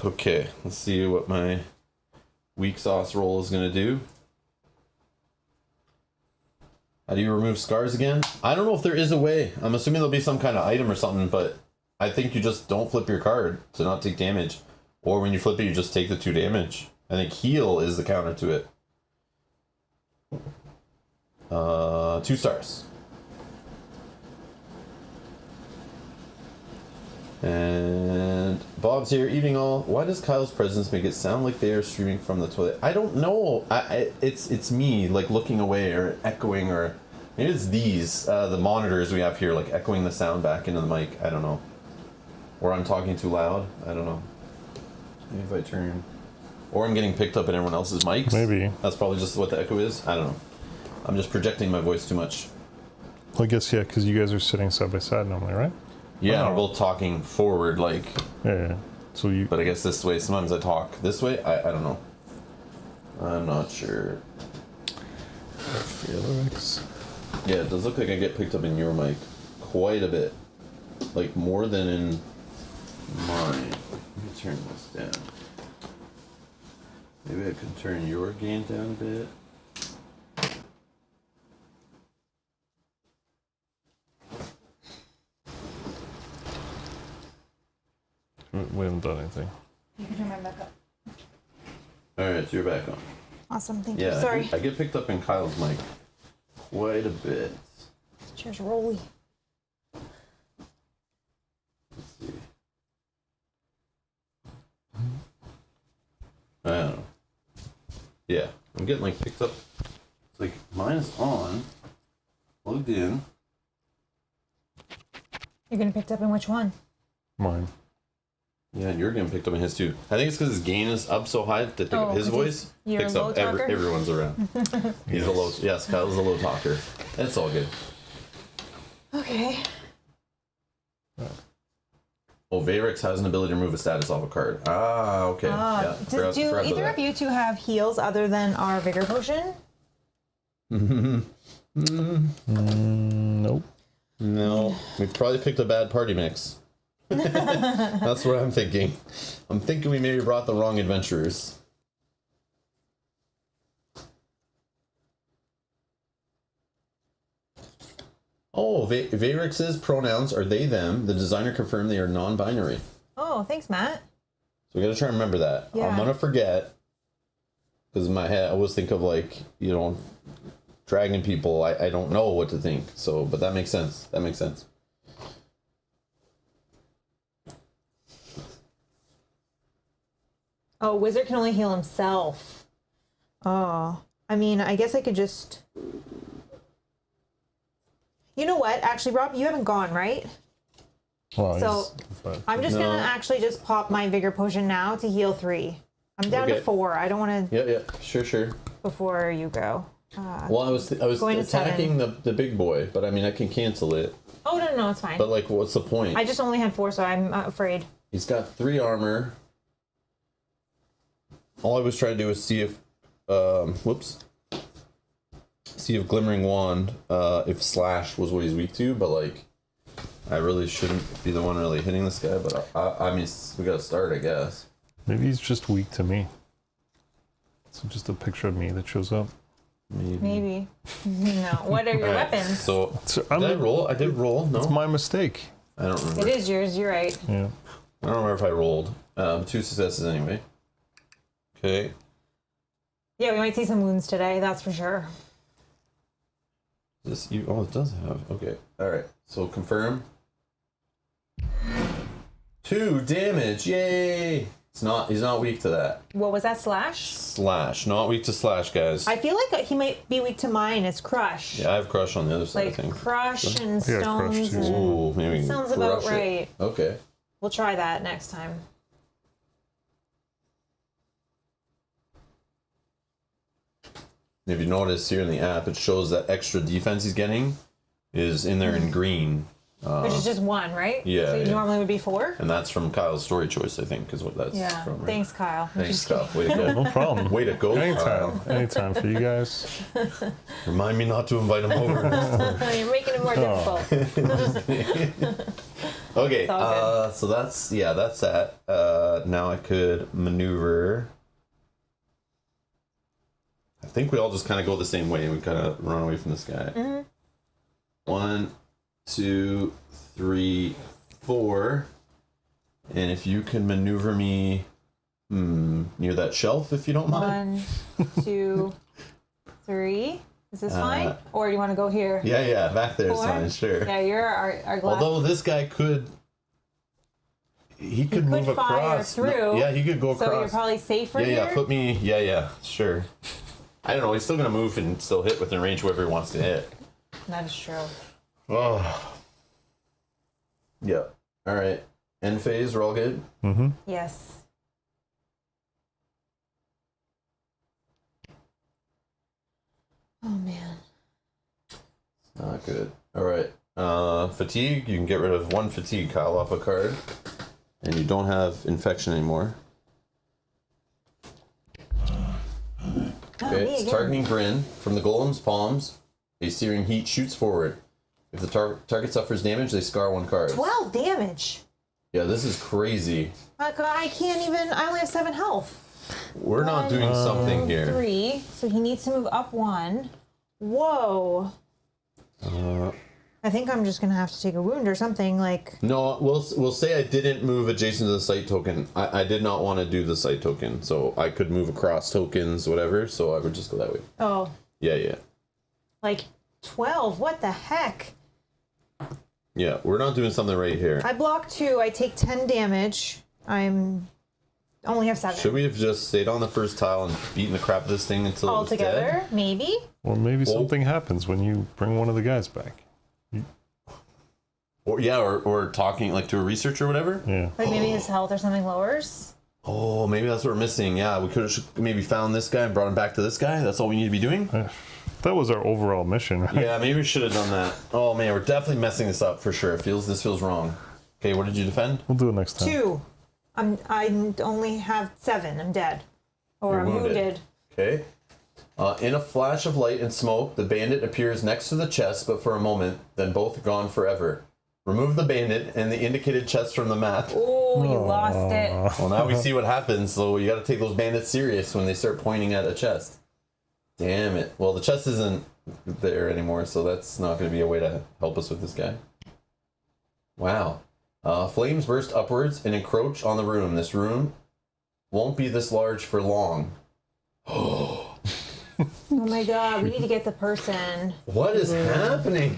[SPEAKER 1] Okay, let's see what my weak sauce roll is gonna do. How do you remove scars again? I don't know if there is a way. I'm assuming there'll be some kind of item or something, but I think you just don't flip your card to not take damage. Or when you flip it, you just take the 2 damage. I think heal is the counter to it. 2 stars. And Bob's here, evening all. Why does Kyle's presence make it sound like they are streaming from the toilet? I don't know. It's me, like, looking away or echoing, or maybe it's these, the monitors we have here, like, echoing the sound back into the mic. I don't know. Or I'm talking too loud. I don't know. Maybe if I turn... Or I'm getting picked up in everyone else's mics.
[SPEAKER 3] Maybe.
[SPEAKER 1] That's probably just what the echo is. I don't know. I'm just projecting my voice too much.
[SPEAKER 3] Well, I guess, yeah, because you guys are sitting side by side normally, right?
[SPEAKER 1] Yeah,
[SPEAKER 3] Oh.
[SPEAKER 1] we're both talking forward, like...
[SPEAKER 3] Yeah. So you.
[SPEAKER 1] But I guess this way, sometimes I talk this way. I don't know. I'm not sure.
[SPEAKER 3] Felix.
[SPEAKER 1] Yeah, it does look like I get picked up in your mic quite a bit. Like, more than in mine. Let me turn this down. Maybe I can turn your gain down a bit.
[SPEAKER 3] We haven't done anything.
[SPEAKER 2] You can turn my mic up.
[SPEAKER 1] Alright, so you're back on.
[SPEAKER 2] Awesome, thank you.
[SPEAKER 1] Yeah,
[SPEAKER 2] Sorry.
[SPEAKER 1] I get picked up in Kyle's mic quite a bit.
[SPEAKER 2] Cheers, Rolly.
[SPEAKER 1] Let's see. I don't know. Yeah, I'm getting like picked up. It's like mine is on, plugged in.
[SPEAKER 2] You're getting picked up in which one?
[SPEAKER 3] Mine.
[SPEAKER 1] Yeah, and you're getting picked up in his too. I think it's because his gain is up so high that pick up his voice
[SPEAKER 2] you're
[SPEAKER 1] picks
[SPEAKER 2] a low
[SPEAKER 1] up
[SPEAKER 2] talker?
[SPEAKER 1] everyone's around. He's a low. Yes, Kyle's a low talker. It's all good.
[SPEAKER 2] Okay.
[SPEAKER 1] Oh, Vayrix has an ability to remove a status off a card. Ah, okay. Yeah,
[SPEAKER 2] Do either of you two have heals other than our vigor potion?
[SPEAKER 3] Nope.
[SPEAKER 1] No, we probably picked a bad party mix. That's what I'm thinking. I'm thinking we maybe brought the wrong adventurers. Oh, Vayrix's pronouns are they, them. The designer confirmed they are non-binary.
[SPEAKER 2] Oh, thanks, Matt.
[SPEAKER 1] So we gotta try and remember that.
[SPEAKER 2] Yeah.
[SPEAKER 1] I'm gonna forget. Because in my head, I always think of like, you know, dragon people. I don't know what to think. So, but that makes sense. That makes sense.
[SPEAKER 2] Oh, wizard can only heal himself. Oh, I mean, I guess I could just... You know what? Actually, Rob, you haven't gone, right?
[SPEAKER 3] Well,
[SPEAKER 2] So, I'm just gonna actually just pop my vigor potion now to heal 3. I'm down to
[SPEAKER 1] Okay.
[SPEAKER 2] 4. I don't want to
[SPEAKER 1] Yeah, sure.
[SPEAKER 2] before you go.
[SPEAKER 1] Well, I was
[SPEAKER 2] Going to
[SPEAKER 1] attacking the big boy, but I mean, I can cancel it.
[SPEAKER 2] Oh no, it's fine.
[SPEAKER 1] But like, what's the point?
[SPEAKER 2] I just only had 4, so I'm afraid.
[SPEAKER 1] He's got 3 armor. All I was trying to do is see if, see if Glimmering Wand, if Slash was what he's weak to, but like, I really shouldn't be the one really hitting this guy, but I mean, we gotta start, I guess.
[SPEAKER 3] maybe he's just weak to me. So just a picture of me that shows up.
[SPEAKER 2] Maybe. No. What are your
[SPEAKER 1] Alright,
[SPEAKER 2] weapons?
[SPEAKER 1] So,
[SPEAKER 3] So
[SPEAKER 1] did I roll? I did roll, no?
[SPEAKER 3] It's my mistake.
[SPEAKER 1] I don't remember.
[SPEAKER 2] It is yours. You're right.
[SPEAKER 3] Yeah.
[SPEAKER 1] I don't remember if I rolled. 2 successes anyway. Okay.
[SPEAKER 2] Yeah, we might see some wounds today. That's for sure.
[SPEAKER 1] This you it does have. Okay. Alright. So confirm. 2 damage. Yay! He's not weak to that.
[SPEAKER 2] What was that? Slash?
[SPEAKER 1] Slash. Not weak to slash, guys.
[SPEAKER 2] I feel like he might be weak to mine. It's crush.
[SPEAKER 1] Yeah, I have crush on the other side,
[SPEAKER 2] Like
[SPEAKER 1] I think.
[SPEAKER 2] crush and
[SPEAKER 3] I got crush
[SPEAKER 2] stones.
[SPEAKER 3] too.
[SPEAKER 2] And
[SPEAKER 1] Ooh, maybe we can
[SPEAKER 2] sounds about
[SPEAKER 1] crush it.
[SPEAKER 2] right.
[SPEAKER 1] Okay.
[SPEAKER 2] We'll try that next time.
[SPEAKER 1] If you notice here in the app, it shows that extra defense he's getting is in there in green.
[SPEAKER 2] Which is just 1, right?
[SPEAKER 1] yeah,
[SPEAKER 2] So you
[SPEAKER 1] yeah.
[SPEAKER 2] normally would be 4?
[SPEAKER 1] And that's from Kyle's story choice, I think, is what that's
[SPEAKER 2] Yeah.
[SPEAKER 1] from. Right?
[SPEAKER 2] Thanks, Kyle. I'm
[SPEAKER 1] Thanks,
[SPEAKER 2] just kidding.
[SPEAKER 1] Kyle. Way to go.
[SPEAKER 3] No problem.
[SPEAKER 1] Way to go,
[SPEAKER 3] Anytime.
[SPEAKER 1] Kyle.
[SPEAKER 3] Anytime for you guys.
[SPEAKER 1] Remind me not to invite him over.
[SPEAKER 2] You're making it more
[SPEAKER 1] Oh.
[SPEAKER 2] difficult.
[SPEAKER 1] Okay,
[SPEAKER 2] It's all
[SPEAKER 1] so that's that. Now I could maneuver. I think we all just kind of go the same way and we kind of run away from this guy.
[SPEAKER 2] Mm-hmm.
[SPEAKER 1] 1, 2, 3, 4. And if you can maneuver me near that shelf, if you don't mind.
[SPEAKER 2] 1, 2, 3. Is this fine? Or do you want to go here?
[SPEAKER 1] Yeah, back there is
[SPEAKER 2] 4?
[SPEAKER 1] fine, sure.
[SPEAKER 2] Yeah, you're our glass.
[SPEAKER 1] Although this guy could. He could move
[SPEAKER 2] could fire
[SPEAKER 1] across.
[SPEAKER 2] through,
[SPEAKER 1] Yeah, he could go across.
[SPEAKER 2] So you're probably safer
[SPEAKER 1] Yeah,
[SPEAKER 2] here?
[SPEAKER 1] yeah, put me. Yeah, sure. I don't know. He's still gonna move and still hit within range whoever he wants to hit.
[SPEAKER 2] That is true.
[SPEAKER 1] Oh. Yeah. All right. End phase. We're all good.
[SPEAKER 3] Mm-hmm.
[SPEAKER 2] Yes. Oh, man.
[SPEAKER 1] Not good. All right. Fatigue. You can get rid of 1 fatigue, Kyle, off a card, and you don't have infection anymore. Okay, it's targeting Grin. From the golem's palms, a searing heat shoots forward. If the target suffers damage, they scar 1 card.
[SPEAKER 2] 12 damage.
[SPEAKER 1] Yeah, this is crazy.
[SPEAKER 2] I can't even. I only have 7 health.
[SPEAKER 1] We're not doing something here.
[SPEAKER 2] 3. So he needs to move up 1. Whoa. I think I'm just gonna have to take a wound or something. Like.
[SPEAKER 1] No, we'll say I didn't move adjacent to the site token. I did not want to do the site token, so I could move across tokens, whatever. So I would just go that way.
[SPEAKER 2] Oh.
[SPEAKER 1] Yeah.
[SPEAKER 2] Like 12. What the heck?
[SPEAKER 1] Yeah, we're not doing something right here.
[SPEAKER 2] I block 2. I take 10 damage. Only have 7.
[SPEAKER 1] Should we have just stayed on the first tile and beaten the crap out of this thing until
[SPEAKER 2] all
[SPEAKER 1] it was
[SPEAKER 2] together?
[SPEAKER 1] dead?
[SPEAKER 2] Maybe.
[SPEAKER 3] Or maybe something happens when you bring one of the guys back.
[SPEAKER 1] Or talking like to a researcher or whatever.
[SPEAKER 3] Yeah.
[SPEAKER 2] Like maybe his health or something lowers.
[SPEAKER 1] Oh, maybe that's what we're missing. Yeah, we could have maybe found this guy and brought him back to this guy. That's all we need to be doing.
[SPEAKER 3] That was our overall mission, right?
[SPEAKER 1] Yeah, maybe we should have done that. Oh man, we're definitely messing this up for sure. This feels wrong. Okay, what did you defend?
[SPEAKER 3] We'll do it next time.
[SPEAKER 2] 2. I only have 7. I'm dead. Or
[SPEAKER 1] You're
[SPEAKER 2] I'm wounded.
[SPEAKER 1] Okay. In a flash of light and smoke, the bandit appears next to the chest, but for a moment, then both are gone forever. Remove the bandit and the indicated chest from the map.
[SPEAKER 2] Oh, you lost it.
[SPEAKER 1] Well, now we see what happens, so you gotta take those bandits serious when they start pointing at a chest. Damn it. Well, the chest isn't there anymore, so that's not gonna be a way to help us with this guy. Wow. Flames burst upwards and encroach on the room. This room won't be this large for long.
[SPEAKER 2] Oh my god, we need to get the person.
[SPEAKER 1] What is happening?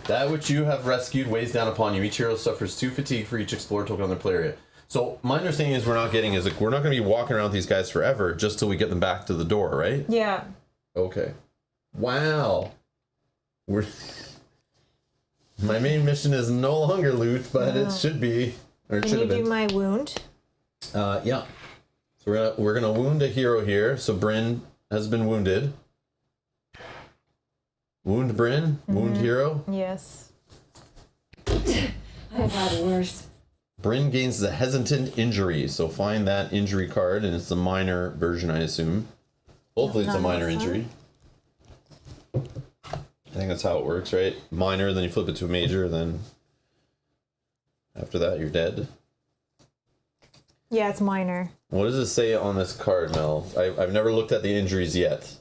[SPEAKER 1] That which you have rescued weighs down upon you. Each hero suffers 2 fatigue for each explorer token on their player area. So my understanding is we're not going to be walking around with these guys forever just till we get them back to the door, right?
[SPEAKER 2] Yeah.
[SPEAKER 1] Okay. Wow. My main mission is no longer loot, but it should be, or it
[SPEAKER 2] Can
[SPEAKER 1] should
[SPEAKER 2] you
[SPEAKER 1] have been.
[SPEAKER 2] do my wound?
[SPEAKER 1] Yeah. So we're gonna wound a hero here. So Bryn has been wounded. Wound Bryn, wound hero.
[SPEAKER 2] Yes.
[SPEAKER 4] I've had worse.
[SPEAKER 1] Bryn gains the hesitant injury. So find that injury card, and it's the minor version, I assume. Hopefully, it's a minor injury. I think that's how it works, right? Minor, then you flip it to a major, then after that, you're dead.
[SPEAKER 2] Yeah, it's minor.
[SPEAKER 1] What does it say on this card, Mel? I've never looked at the injuries yet.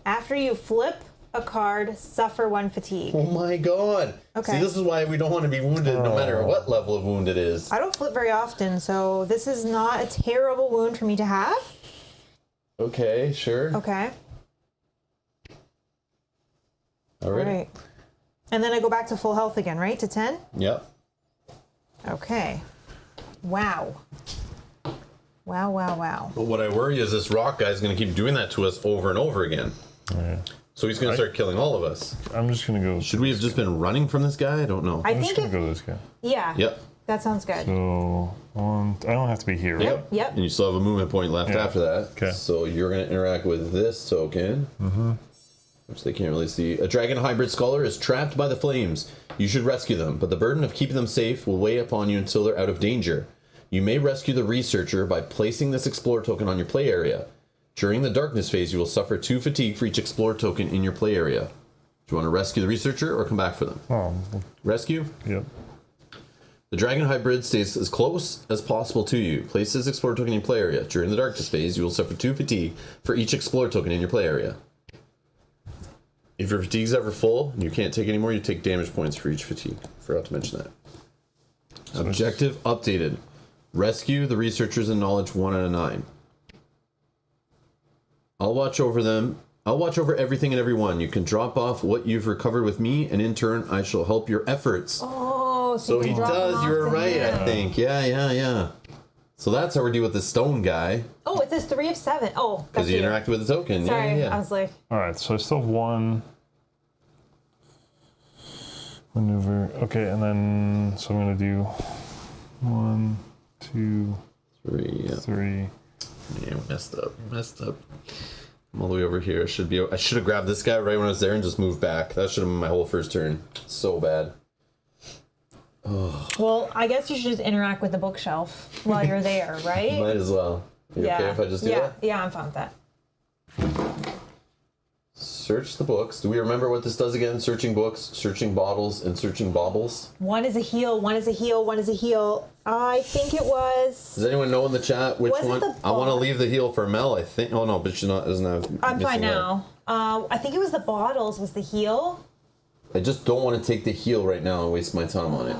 [SPEAKER 2] After you flip a card, suffer 1 fatigue.
[SPEAKER 1] Oh my god.
[SPEAKER 2] Okay.
[SPEAKER 1] See, this is why we don't want to be wounded no matter what level of wound it is.
[SPEAKER 2] I don't flip very often, so this is not a terrible wound for me to have.
[SPEAKER 1] Okay, sure.
[SPEAKER 2] Okay.
[SPEAKER 1] All right.
[SPEAKER 2] Right. And then I go back to full health again, right? To 10?
[SPEAKER 1] Yep.
[SPEAKER 2] Okay. Wow. Wow, wow, wow.
[SPEAKER 1] But what I worry is this rock guy's going to keep doing that to us over and over again.
[SPEAKER 3] Yeah.
[SPEAKER 1] So he's going to start killing all of us.
[SPEAKER 3] I'm just gonna go.
[SPEAKER 1] Should we have just been running from this guy? I don't know.
[SPEAKER 2] I
[SPEAKER 3] I'm just
[SPEAKER 2] think
[SPEAKER 3] gonna
[SPEAKER 2] if,
[SPEAKER 3] go to this guy.
[SPEAKER 2] yeah.
[SPEAKER 1] Yep.
[SPEAKER 2] That sounds good.
[SPEAKER 3] So I don't have to be here. Right?
[SPEAKER 2] Yep.
[SPEAKER 1] And you still have a movement point left
[SPEAKER 3] Yeah.
[SPEAKER 1] after that.
[SPEAKER 3] Okay.
[SPEAKER 1] So you're going to interact with this token. Which they can't really see. A dragon hybrid scholar is trapped by the flames. You should rescue them, but the burden of keeping them safe will weigh upon you until they're out of danger. You may rescue the researcher by placing this explorer token on your play area. During the darkness phase, you will suffer 2 fatigue for each explorer token in your play area. Do you want to rescue the researcher or come back for them?
[SPEAKER 3] Oh,
[SPEAKER 1] Rescue?
[SPEAKER 3] yep.
[SPEAKER 1] The dragon hybrid stays as close as possible to you. Place this explorer token in your play area. During the darkness phase, you will suffer 2 fatigue for each explorer token in your play area. If your fatigue's ever full and you can't take any more, you take damage points for each fatigue. Forgot to mention that. Objective updated. Rescue the researchers in knowledge 1 out of 9. I'll watch over them. I'll watch over everything and everyone. You can drop off what you've recovered with me, and in turn, I shall help your efforts.
[SPEAKER 2] Oh,
[SPEAKER 1] So
[SPEAKER 2] you
[SPEAKER 1] he
[SPEAKER 2] can drop them
[SPEAKER 1] does.
[SPEAKER 2] off
[SPEAKER 1] You were
[SPEAKER 2] to
[SPEAKER 1] right,
[SPEAKER 2] him.
[SPEAKER 1] I think. Yeah. So that's how we deal with the stone guy,
[SPEAKER 2] Oh, it says 3 of 7. Oh,
[SPEAKER 1] because
[SPEAKER 2] that's
[SPEAKER 1] you
[SPEAKER 2] you.
[SPEAKER 1] interacted with the token.
[SPEAKER 2] Sorry,
[SPEAKER 1] Yeah.
[SPEAKER 2] I was like,
[SPEAKER 3] All right. So I still have 1 maneuver. Okay, and then so I'm gonna do 1, 2,
[SPEAKER 1] 3. Yeah.
[SPEAKER 3] 3.
[SPEAKER 1] Yeah, messed up. I'm all the way over here. I should have grabbed this guy right when I was there and just moved back. That should have been my whole first turn. So bad.
[SPEAKER 2] well, I guess you should just interact with the bookshelf while you're there, right?
[SPEAKER 1] Might as well. You okay if I just do that?
[SPEAKER 2] Yeah, I'm fine with that.
[SPEAKER 1] Search the books. Do we remember what this does again? Searching books, searching bottles, and searching baubles.
[SPEAKER 2] 1 is a heal, 1 is a heal, 1 is a heal. I think it was.
[SPEAKER 1] Does anyone know in the chat which
[SPEAKER 2] Was it
[SPEAKER 1] one?
[SPEAKER 2] the
[SPEAKER 1] I want to
[SPEAKER 2] bar-
[SPEAKER 1] leave the heal for Mel, I think. Oh no, but she's not. Doesn't have.
[SPEAKER 2] I'm fine
[SPEAKER 1] missing out.
[SPEAKER 2] now. I think it was the bottles was the heal.
[SPEAKER 1] I just don't want to take the heal right now and waste my time on it.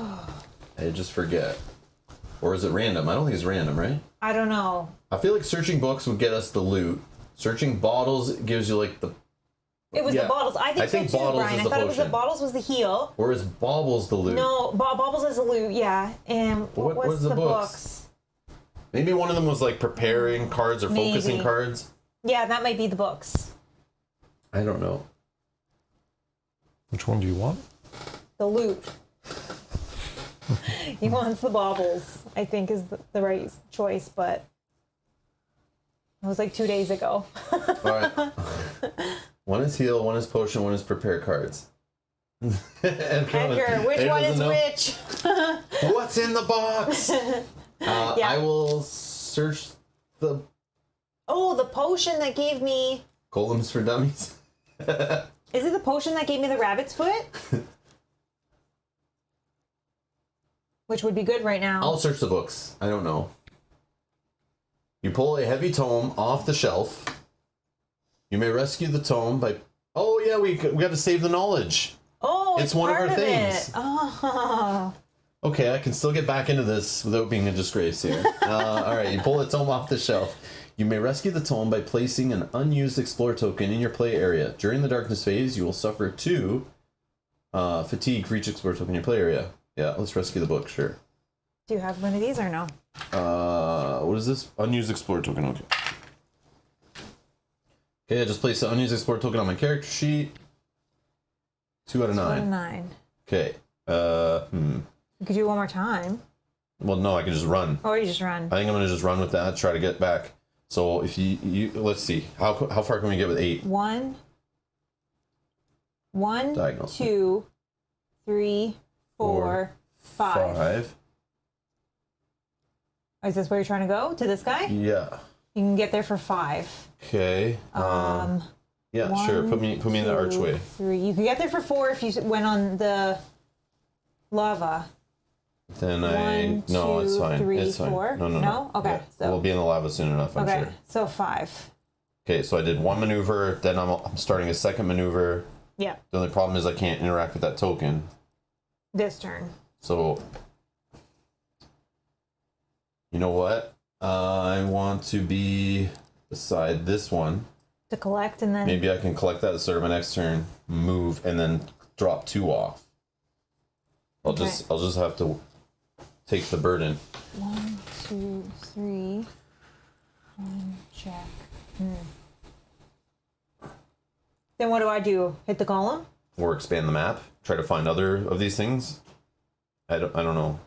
[SPEAKER 1] I just forget. Or is it random? I don't think it's random, right?
[SPEAKER 2] I don't know.
[SPEAKER 1] I feel like searching books would get us the loot. Searching bottles gives you like the.
[SPEAKER 2] It was
[SPEAKER 1] Yeah.
[SPEAKER 2] the bottles. I think so too,
[SPEAKER 1] bottles
[SPEAKER 2] Brian.
[SPEAKER 1] is
[SPEAKER 2] I
[SPEAKER 1] the
[SPEAKER 2] thought it was the
[SPEAKER 1] potion.
[SPEAKER 2] bottles was the heal.
[SPEAKER 1] Or is baubles the loot?
[SPEAKER 2] No, baubles is the loot, yeah. And what
[SPEAKER 1] What
[SPEAKER 2] was
[SPEAKER 1] was the
[SPEAKER 2] the
[SPEAKER 1] books?
[SPEAKER 2] books?
[SPEAKER 1] Maybe one of them was like preparing cards or focusing
[SPEAKER 2] Maybe.
[SPEAKER 1] cards.
[SPEAKER 2] Yeah, that might be the books.
[SPEAKER 1] I don't know.
[SPEAKER 3] Which one do you want?
[SPEAKER 2] The loot. He wants the baubles, I think is the right choice, but it was like 2 days ago.
[SPEAKER 1] All right. One is heal, one is potion, one is prepare cards.
[SPEAKER 2] Edgar, which one is which?
[SPEAKER 1] What's in the box? I will search the
[SPEAKER 2] potion that gave me...
[SPEAKER 1] Golems for Dummies.
[SPEAKER 2] Is it the potion that gave me the rabbit's foot? Which would be good right now.
[SPEAKER 1] I'll search the books. I don't know. You pull a heavy tome off the shelf. You may rescue the tome by... Oh, yeah, we got to save the knowledge.
[SPEAKER 2] Oh,
[SPEAKER 1] it's one of our things.
[SPEAKER 2] Oh.
[SPEAKER 1] Okay, I can still get back into this without being a disgrace here. All right, you pull the tome off the shelf. You may rescue the tome by placing an unused Explore token in your play area. During the darkness phase, you will suffer 2 fatigue for each Explore token in your play area. Yeah, let's rescue the book, sure.
[SPEAKER 2] Do you have one of these or no?
[SPEAKER 1] What is this? Unused Explore token, okay. Okay, I just placed the unused Explore token on my character sheet. 2 out of 9.
[SPEAKER 2] 2 out of 9.
[SPEAKER 1] Okay.
[SPEAKER 2] You could do it one more time.
[SPEAKER 1] Well, no, I can just run.
[SPEAKER 2] Or you just run.
[SPEAKER 1] I think I'm gonna just run with that. Try to get back. So if you let's see, how far can we get with 8?
[SPEAKER 2] 1,
[SPEAKER 1] Diagonal.
[SPEAKER 2] 2, 3, 4, 5. Is this where you're trying to go? To this guy?
[SPEAKER 1] Yeah.
[SPEAKER 2] You can get there for 5.
[SPEAKER 1] Okay. Yeah,
[SPEAKER 2] 1,
[SPEAKER 1] sure. Put me in the
[SPEAKER 2] 2,
[SPEAKER 1] archway.
[SPEAKER 2] 3. You could get there for 4 if you went on the lava.
[SPEAKER 1] Then no,
[SPEAKER 2] 2,
[SPEAKER 1] it's fine.
[SPEAKER 2] 3,
[SPEAKER 1] it's fine.
[SPEAKER 2] 4.
[SPEAKER 1] No.
[SPEAKER 2] Okay.
[SPEAKER 1] Yeah.
[SPEAKER 2] So
[SPEAKER 1] We'll be in the lava soon enough, I'm sure.
[SPEAKER 2] So 5.
[SPEAKER 1] Okay, so I did 1 maneuver, then I'm starting a second maneuver.
[SPEAKER 2] Yeah.
[SPEAKER 1] The only problem is I can't interact with that token.
[SPEAKER 2] This turn.
[SPEAKER 1] So you know what? I want to be beside this one.
[SPEAKER 2] To collect and then...
[SPEAKER 1] Maybe I can collect that at the start of my next turn, move, and then drop 2 off. I'll just have to take the burden.
[SPEAKER 2] 1, 2, 3. 1, check. Then what do I do? Hit the golem?
[SPEAKER 1] Or expand the map. Try to find other of these things. I don't know.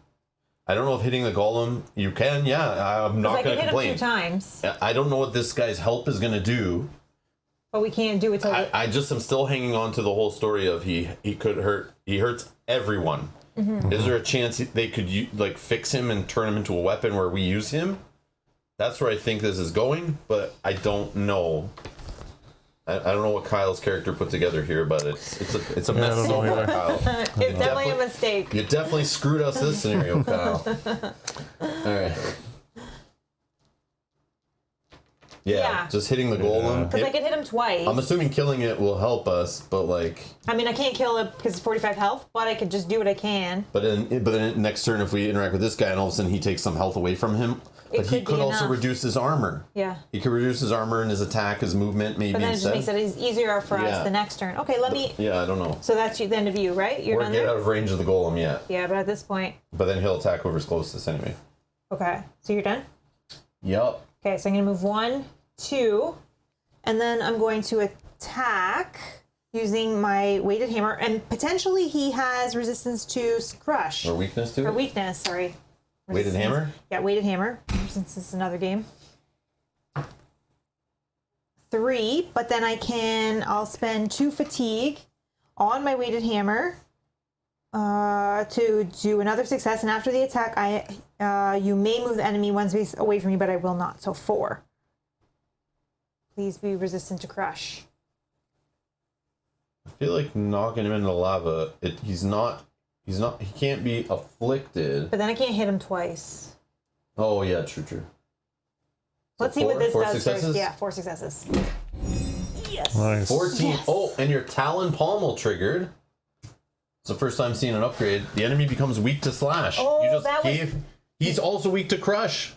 [SPEAKER 1] I don't know if hitting the golem you can. Yeah, I'm not going to complain.
[SPEAKER 2] I can hit him 2 times.
[SPEAKER 1] I don't know what this guy's help is going to do.
[SPEAKER 2] But we can't do it till...
[SPEAKER 1] I just am still hanging on to the whole story of he could hurt. He hurts everyone. Mm-hmm. Is there a chance they could fix him and turn him into a weapon where we use him? That's where I think this is going, but I don't know. I don't know what Kyle's character put together here, but it's a mess so far, Kyle.
[SPEAKER 2] It's definitely a mistake.
[SPEAKER 1] You definitely screwed us this scenario, Kyle. All right. Yeah, just hitting the golem.
[SPEAKER 2] Because I can hit him twice.
[SPEAKER 1] I'm assuming killing it will help us, but
[SPEAKER 2] I mean, I can't kill it because it's 45 health, but I could just do what I can.
[SPEAKER 1] But then next turn, if we interact with this guy and all of a sudden he takes some health away from him, but he could also reduce his armor.
[SPEAKER 2] Yeah.
[SPEAKER 1] He could reduce his armor and his attack, his movement, maybe.
[SPEAKER 2] But then
[SPEAKER 1] instead.
[SPEAKER 2] it just makes it easier for us the next turn. Okay, let me...
[SPEAKER 1] Yeah, I don't know.
[SPEAKER 2] So that's the end of you, right? You're done
[SPEAKER 1] get
[SPEAKER 2] there?
[SPEAKER 1] out of range of the golem, yeah.
[SPEAKER 2] Yeah, but at this point...
[SPEAKER 1] But then he'll attack whoever's closest anyway.
[SPEAKER 2] Okay, so you're done?
[SPEAKER 1] Yep.
[SPEAKER 2] Okay, so I'm going to move 1, 2, and then I'm going to attack using my weighted hammer, and potentially he has resistance to crush.
[SPEAKER 1] Or weakness to it?
[SPEAKER 2] Or weakness, sorry.
[SPEAKER 1] Weighted hammer?
[SPEAKER 2] Yeah, weighted hammer, since this is another game. 3, but then I'll spend 2 fatigue on my weighted hammer to do another success, and after the attack, you may move the enemy 1 space away from you, but I will not, so 4. Please be resistant to crush.
[SPEAKER 1] I feel like knocking him into the lava, he can't be afflicted.
[SPEAKER 2] But then I can't hit him twice.
[SPEAKER 1] Oh yeah, true.
[SPEAKER 2] Let's see what this does
[SPEAKER 1] successes?
[SPEAKER 2] first. Yeah, 4 successes. Yes.
[SPEAKER 3] Nice.
[SPEAKER 1] 14.
[SPEAKER 2] Yes.
[SPEAKER 1] Oh, and your Talon Pommel triggered. It's the first time seeing an upgrade. The enemy becomes weak to slash.
[SPEAKER 2] Oh,
[SPEAKER 1] He's also weak to crush.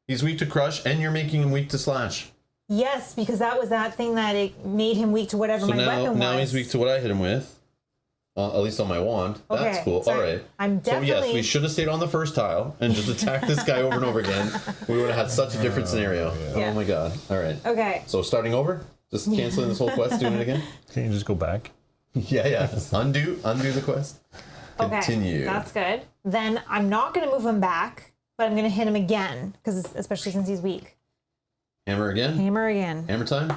[SPEAKER 1] He's weak to crush, and you're making him weak to slash.
[SPEAKER 2] Yes, because that was that thing that it made him weak to whatever my weapon was.
[SPEAKER 1] Now he's weak to what I hit him with. At least on my wand.
[SPEAKER 2] Okay,
[SPEAKER 1] That's cool.
[SPEAKER 2] sorry.
[SPEAKER 1] All right.
[SPEAKER 2] I'm definitely...
[SPEAKER 1] So yes, we should have stayed on the first tile and just attacked this guy over and over again. We would have had such a different scenario.
[SPEAKER 2] Yeah.
[SPEAKER 1] Oh my god. All right.
[SPEAKER 2] Okay.
[SPEAKER 1] So starting over? Just canceling this whole quest, doing it again?
[SPEAKER 3] Can you just go back?
[SPEAKER 1] Yeah. Undo the quest. Continue.
[SPEAKER 2] Okay, that's good. Then I'm not going to move him back, but I'm going to hit him again, because especially since he's weak.
[SPEAKER 1] Hammer again?
[SPEAKER 2] Hammer again.
[SPEAKER 1] Hammer time?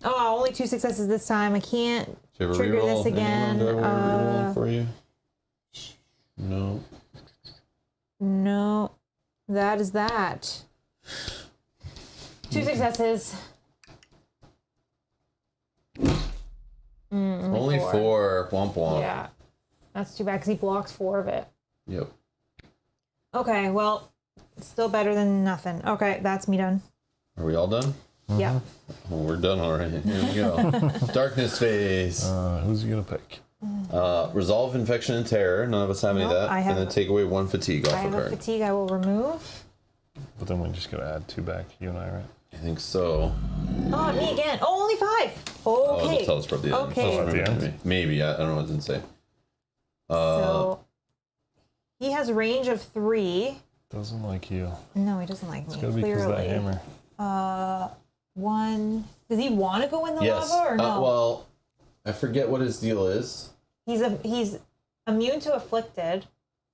[SPEAKER 2] Oh, only 2 successes this time. I can't
[SPEAKER 1] Do you have a
[SPEAKER 2] Trigger
[SPEAKER 1] reroll?
[SPEAKER 2] this again.
[SPEAKER 1] Anyone, do I have a reroll for you? No.
[SPEAKER 2] No. That is that. 2 successes.
[SPEAKER 1] Only 4. Womp womp.
[SPEAKER 2] Yeah. That's too bad because he blocks 4 of it.
[SPEAKER 1] Yep.
[SPEAKER 2] Okay, well, still better than nothing. Okay, that's me done.
[SPEAKER 1] Are we all done?
[SPEAKER 2] Yeah.
[SPEAKER 1] Oh, we're done already. Here we go. Darkness phase.
[SPEAKER 3] Who's he gonna pick?
[SPEAKER 1] Resolve infection and terror. None of us have any of
[SPEAKER 2] Nope,
[SPEAKER 1] that.
[SPEAKER 2] I have-
[SPEAKER 1] And then take away 1 fatigue
[SPEAKER 2] I
[SPEAKER 1] off a
[SPEAKER 2] have a
[SPEAKER 1] card.
[SPEAKER 2] fatigue I will remove.
[SPEAKER 3] But then we just gotta add 2 back. You and I, right?
[SPEAKER 1] I think so.
[SPEAKER 2] Oh, me again. Oh, only 5.
[SPEAKER 1] Oh,
[SPEAKER 2] Okay.
[SPEAKER 1] they'll tell us probably the end.
[SPEAKER 2] Okay.
[SPEAKER 3] At the end?
[SPEAKER 1] Maybe. I don't know what it didn't say.
[SPEAKER 2] So he has range of 3.
[SPEAKER 3] Doesn't like you.
[SPEAKER 2] No, he doesn't like
[SPEAKER 3] It's
[SPEAKER 2] me.
[SPEAKER 3] gotta be because of that
[SPEAKER 2] Clearly.
[SPEAKER 3] hammer.
[SPEAKER 2] 1. Does he want to go in the
[SPEAKER 1] Yes.
[SPEAKER 2] lava or no?
[SPEAKER 1] Well, I forget what his deal is.
[SPEAKER 2] He's immune to afflicted,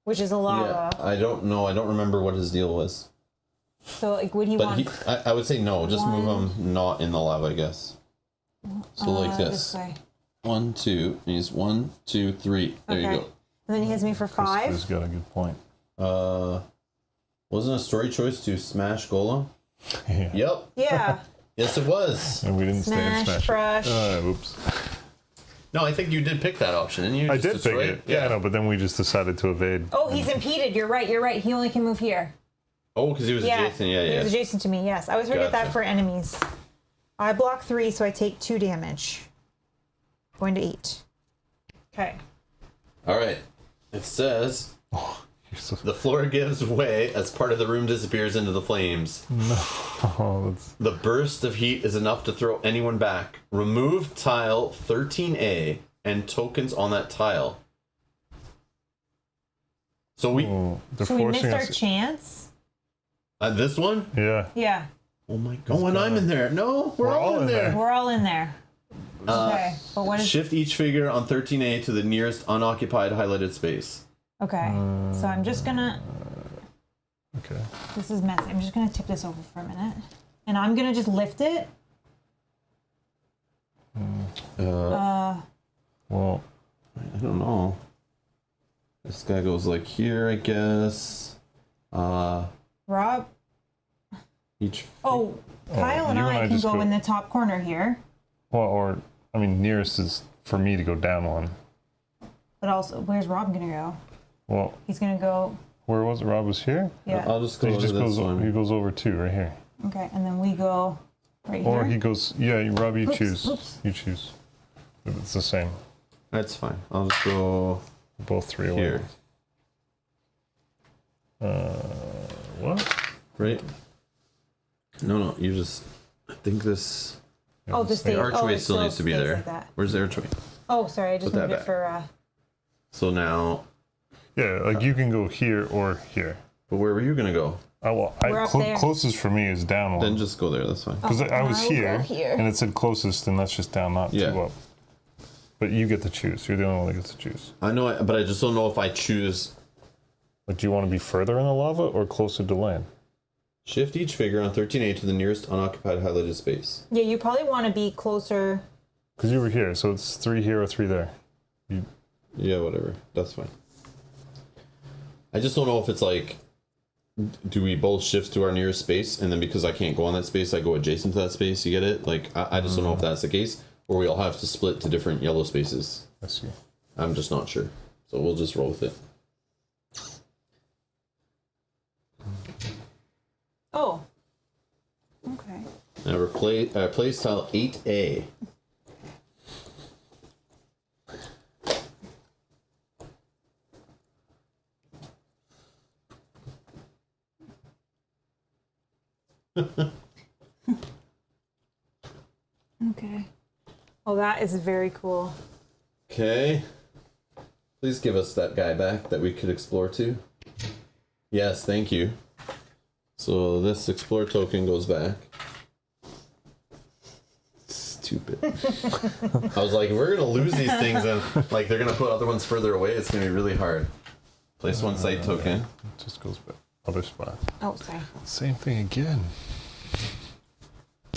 [SPEAKER 2] which is a lava.
[SPEAKER 1] Yeah, I don't know. I don't remember what his deal was.
[SPEAKER 2] So like, would he
[SPEAKER 1] But
[SPEAKER 2] want?
[SPEAKER 1] I would say no. Just move
[SPEAKER 2] One.
[SPEAKER 1] him not in the lava, I guess. So like this.
[SPEAKER 2] way.
[SPEAKER 1] 1, 2. He's 1, 2, 3. There you
[SPEAKER 2] Okay.
[SPEAKER 1] go.
[SPEAKER 2] And then he hits me for 5.
[SPEAKER 3] Who's got a good point?
[SPEAKER 1] Wasn't a story choice to smash Golem?
[SPEAKER 3] Yeah.
[SPEAKER 1] Yep.
[SPEAKER 2] Yeah.
[SPEAKER 1] Yes, it was.
[SPEAKER 3] And we didn't stay and
[SPEAKER 2] Smash,
[SPEAKER 3] smash.
[SPEAKER 2] brush.
[SPEAKER 3] Oops.
[SPEAKER 1] No, I think you did pick that option, and you
[SPEAKER 3] I
[SPEAKER 1] just
[SPEAKER 3] did pick
[SPEAKER 1] destroyed
[SPEAKER 3] it. Yeah, I know, but then we just decided to evade.
[SPEAKER 2] Oh, he's impeded. You're right. You're right. He only can move here.
[SPEAKER 1] Oh, because he was adjacent. Yeah,
[SPEAKER 2] He
[SPEAKER 1] yeah.
[SPEAKER 2] was adjacent to me. Yes, I always forget
[SPEAKER 1] Gotcha.
[SPEAKER 2] that for enemies. I block 3, so I take 2 damage. Going to 8. Okay.
[SPEAKER 1] All right. It says
[SPEAKER 3] You're so...
[SPEAKER 1] the floor gives way as part of the room disappears into the flames.
[SPEAKER 3] Oh, that's...
[SPEAKER 1] The burst of heat is enough to throw anyone back. Remove tile 13A and tokens on that tile. So we
[SPEAKER 3] Oh, they're
[SPEAKER 2] So we missed
[SPEAKER 3] forcing
[SPEAKER 2] our
[SPEAKER 3] us.
[SPEAKER 2] chance.
[SPEAKER 1] this one.
[SPEAKER 3] Yeah.
[SPEAKER 2] Yeah.
[SPEAKER 1] Oh my god! Oh, and I'm in there. No, we're all in there.
[SPEAKER 2] We're all in there. Okay. But what is?
[SPEAKER 1] Shift each figure on 13A to the nearest unoccupied highlighted space.
[SPEAKER 2] Okay. So I'm just gonna.
[SPEAKER 3] Okay.
[SPEAKER 2] This is messy. I'm just gonna tip this over for a minute, and I'm gonna just lift it.
[SPEAKER 3] Well,
[SPEAKER 1] I don't know. This guy goes like here, I guess.
[SPEAKER 2] Rob.
[SPEAKER 1] Each.
[SPEAKER 2] Oh, Kyle and
[SPEAKER 3] you and
[SPEAKER 2] I
[SPEAKER 3] I
[SPEAKER 2] can
[SPEAKER 3] just
[SPEAKER 2] go
[SPEAKER 3] go-
[SPEAKER 2] in the top corner here,
[SPEAKER 3] well, or I mean, nearest is for me to go down one.
[SPEAKER 2] but also, where's Rob gonna go?
[SPEAKER 3] Well,
[SPEAKER 2] He's gonna go.
[SPEAKER 3] where was it? Rob was here.
[SPEAKER 2] Yeah.
[SPEAKER 1] I'll just go
[SPEAKER 3] He
[SPEAKER 1] to
[SPEAKER 3] just
[SPEAKER 1] this
[SPEAKER 3] goes.
[SPEAKER 1] one.
[SPEAKER 3] He goes over 2 right here.
[SPEAKER 2] Okay, and then we go right
[SPEAKER 3] Or
[SPEAKER 2] here.
[SPEAKER 3] he goes. Yeah, Rob, you
[SPEAKER 2] Oops,
[SPEAKER 3] choose.
[SPEAKER 2] oops.
[SPEAKER 3] You choose. It's the same.
[SPEAKER 1] That's fine. I'll just go
[SPEAKER 3] Both 3 away.
[SPEAKER 1] here.
[SPEAKER 3] What?
[SPEAKER 1] Right? No. You just. I think this.
[SPEAKER 2] Oh, this
[SPEAKER 1] The
[SPEAKER 2] stays.
[SPEAKER 1] archway
[SPEAKER 2] it
[SPEAKER 1] still needs to be
[SPEAKER 2] stays
[SPEAKER 1] there.
[SPEAKER 2] like that.
[SPEAKER 1] Where's the archway?
[SPEAKER 2] Oh, sorry, I just
[SPEAKER 1] Put that
[SPEAKER 2] moved it
[SPEAKER 1] back.
[SPEAKER 2] for.
[SPEAKER 1] So now.
[SPEAKER 3] Yeah, like you can go here or here.
[SPEAKER 1] But where were you gonna go?
[SPEAKER 3] Well,
[SPEAKER 2] We're up there.
[SPEAKER 3] closest for me is down
[SPEAKER 1] Then
[SPEAKER 3] one.
[SPEAKER 1] just go there. That's fine.
[SPEAKER 3] Because I was
[SPEAKER 2] I will go
[SPEAKER 3] here,
[SPEAKER 2] here.
[SPEAKER 3] and it said closest, and that's just down, not
[SPEAKER 1] Yeah.
[SPEAKER 3] 2 up. But you get to choose. You're the only one that gets to choose.
[SPEAKER 1] I know, but I just don't know if I choose.
[SPEAKER 3] Like, do you want to be further in the lava or closer to land?
[SPEAKER 1] Shift each figure on 13A to the nearest unoccupied highlighted space.
[SPEAKER 2] Yeah, you probably want to be closer.
[SPEAKER 3] Because you were here, so it's 3 here or 3 there.
[SPEAKER 1] Yeah, whatever. That's fine. I just don't know if it's like, do we both shift to our nearest space, and then because I can't go on that space, I go adjacent to that space? You get it? Like, I just don't know if that's the case, or we all have to split to different yellow spaces.
[SPEAKER 3] I see.
[SPEAKER 1] I'm just not sure. So we'll just roll with it.
[SPEAKER 2] Oh. Okay.
[SPEAKER 1] Now place tile 8A.
[SPEAKER 2] Okay. Oh, that is very cool.
[SPEAKER 1] Okay. Please give us that guy back that we could explore to. Yes, thank you. So this explore token goes back. Stupid. I was like, we're gonna lose these things and like they're gonna put other ones further away. It's gonna be really hard. Place one site token.
[SPEAKER 3] It just goes back. Other spot.
[SPEAKER 2] Oh, sorry.
[SPEAKER 3] Same thing again.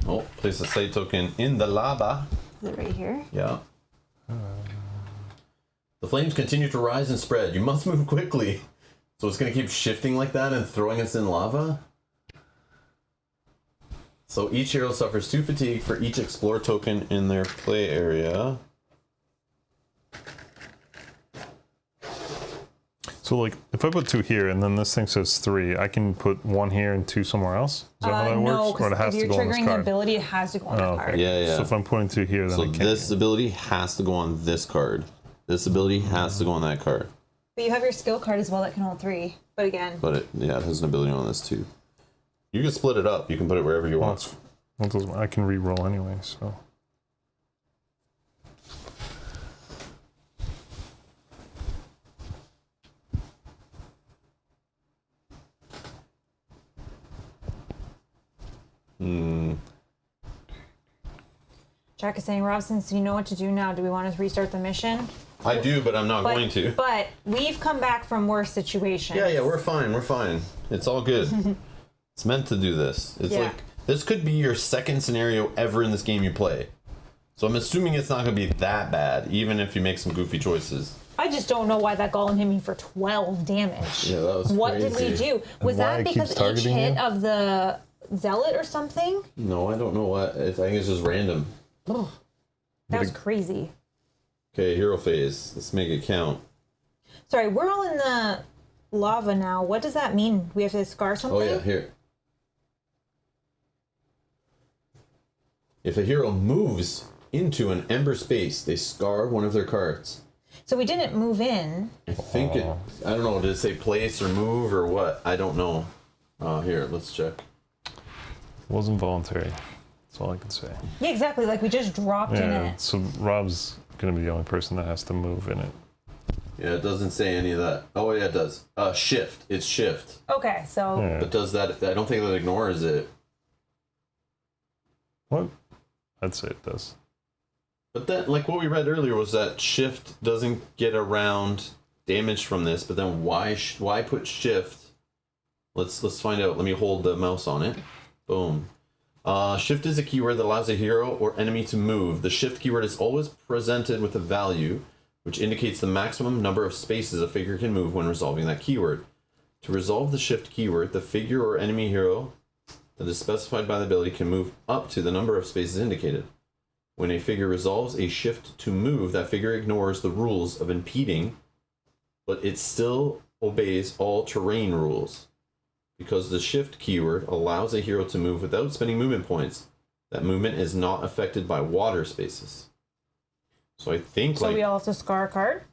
[SPEAKER 1] Oh, place a site token in the lava.
[SPEAKER 2] Is it right here?
[SPEAKER 1] Yeah. The flames continue to rise and spread. You must move quickly. So it's going to keep shifting like that and throwing us in lava? So each hero suffers 2 fatigue for each explore token in their play area.
[SPEAKER 3] So like, if I put 2 here and then this thing says 3, I can put 1 here and 2 somewhere else? Is that how that
[SPEAKER 2] no,
[SPEAKER 3] works? Or it
[SPEAKER 2] because
[SPEAKER 3] has
[SPEAKER 2] if
[SPEAKER 3] to
[SPEAKER 2] you're
[SPEAKER 3] go on this
[SPEAKER 2] triggering the
[SPEAKER 3] card?
[SPEAKER 2] ability, it has to go on the
[SPEAKER 3] Oh,
[SPEAKER 2] card.
[SPEAKER 3] okay.
[SPEAKER 1] Yeah, yeah.
[SPEAKER 3] So if I'm putting 2 here, then
[SPEAKER 1] So
[SPEAKER 3] I can't.
[SPEAKER 1] this ability has to go on this card. This ability has to go on that card.
[SPEAKER 2] But you have your skill card as well that can hold 3. But again,
[SPEAKER 1] But it has an ability on this too. You can split it up. You can put it wherever you want.
[SPEAKER 3] I can re-roll anyway, so.
[SPEAKER 2] Jack is saying, Rob, since you know what to do now, do we want to restart the mission?
[SPEAKER 1] I do, but I'm not going to.
[SPEAKER 2] But we've come back from worse situations.
[SPEAKER 1] Yeah, we're fine. We're fine. It's all good. It's meant to do this. It's like, this could be your second scenario ever in this game you play. So I'm assuming it's not going to be that bad, even if you make some goofy choices.
[SPEAKER 2] I just don't know why that golem hit me for 12 damage.
[SPEAKER 1] Yeah, that was
[SPEAKER 2] What
[SPEAKER 1] crazy.
[SPEAKER 2] did we do? Was
[SPEAKER 3] why
[SPEAKER 2] that
[SPEAKER 3] it
[SPEAKER 2] because
[SPEAKER 3] keeps
[SPEAKER 2] each
[SPEAKER 3] targeting
[SPEAKER 2] hit
[SPEAKER 3] you?
[SPEAKER 2] of the zealot or something?
[SPEAKER 1] No, I don't know what. I think it's just random.
[SPEAKER 2] Ugh, that was crazy.
[SPEAKER 1] Okay, hero phase. Let's make it count.
[SPEAKER 2] Sorry, we're all in the lava now. What does that mean? We have to scar something?
[SPEAKER 1] Oh yeah, here. If a hero moves into an ember space, they scar one of their cards.
[SPEAKER 2] So we didn't move in.
[SPEAKER 1] I think it. I don't know. Did it say place or move or what? I don't know. Here, let's check.
[SPEAKER 3] Wasn't voluntary. That's all I can say.
[SPEAKER 2] Yeah, exactly. Like we just dropped in
[SPEAKER 3] Yeah,
[SPEAKER 2] it.
[SPEAKER 3] so Rob's gonna be the only person that has to move in it.
[SPEAKER 1] Yeah, it doesn't say any of that. Oh yeah, it does. Shift. It's shift.
[SPEAKER 2] Okay, so
[SPEAKER 3] Yeah.
[SPEAKER 1] But does that? I don't think that ignores it.
[SPEAKER 3] What? I'd say it does.
[SPEAKER 1] But that, like what we read earlier, was that shift doesn't get around damage from this. But then why put shift? Let's find out. Let me hold the mouse on it. Boom. Shift is a keyword that allows a hero or enemy to move. The shift keyword is always presented with a value, which indicates the maximum number of spaces a figure can move when resolving that keyword. To resolve the shift keyword, the figure or enemy hero that is specified by the ability can move up to the number of spaces indicated. When a figure resolves a shift to move, that figure ignores the rules of impeding, but it still obeys all terrain rules. Because the shift keyword allows a hero to move without spending movement points, that movement is not affected by water spaces. So I think
[SPEAKER 2] we all have to scar a card?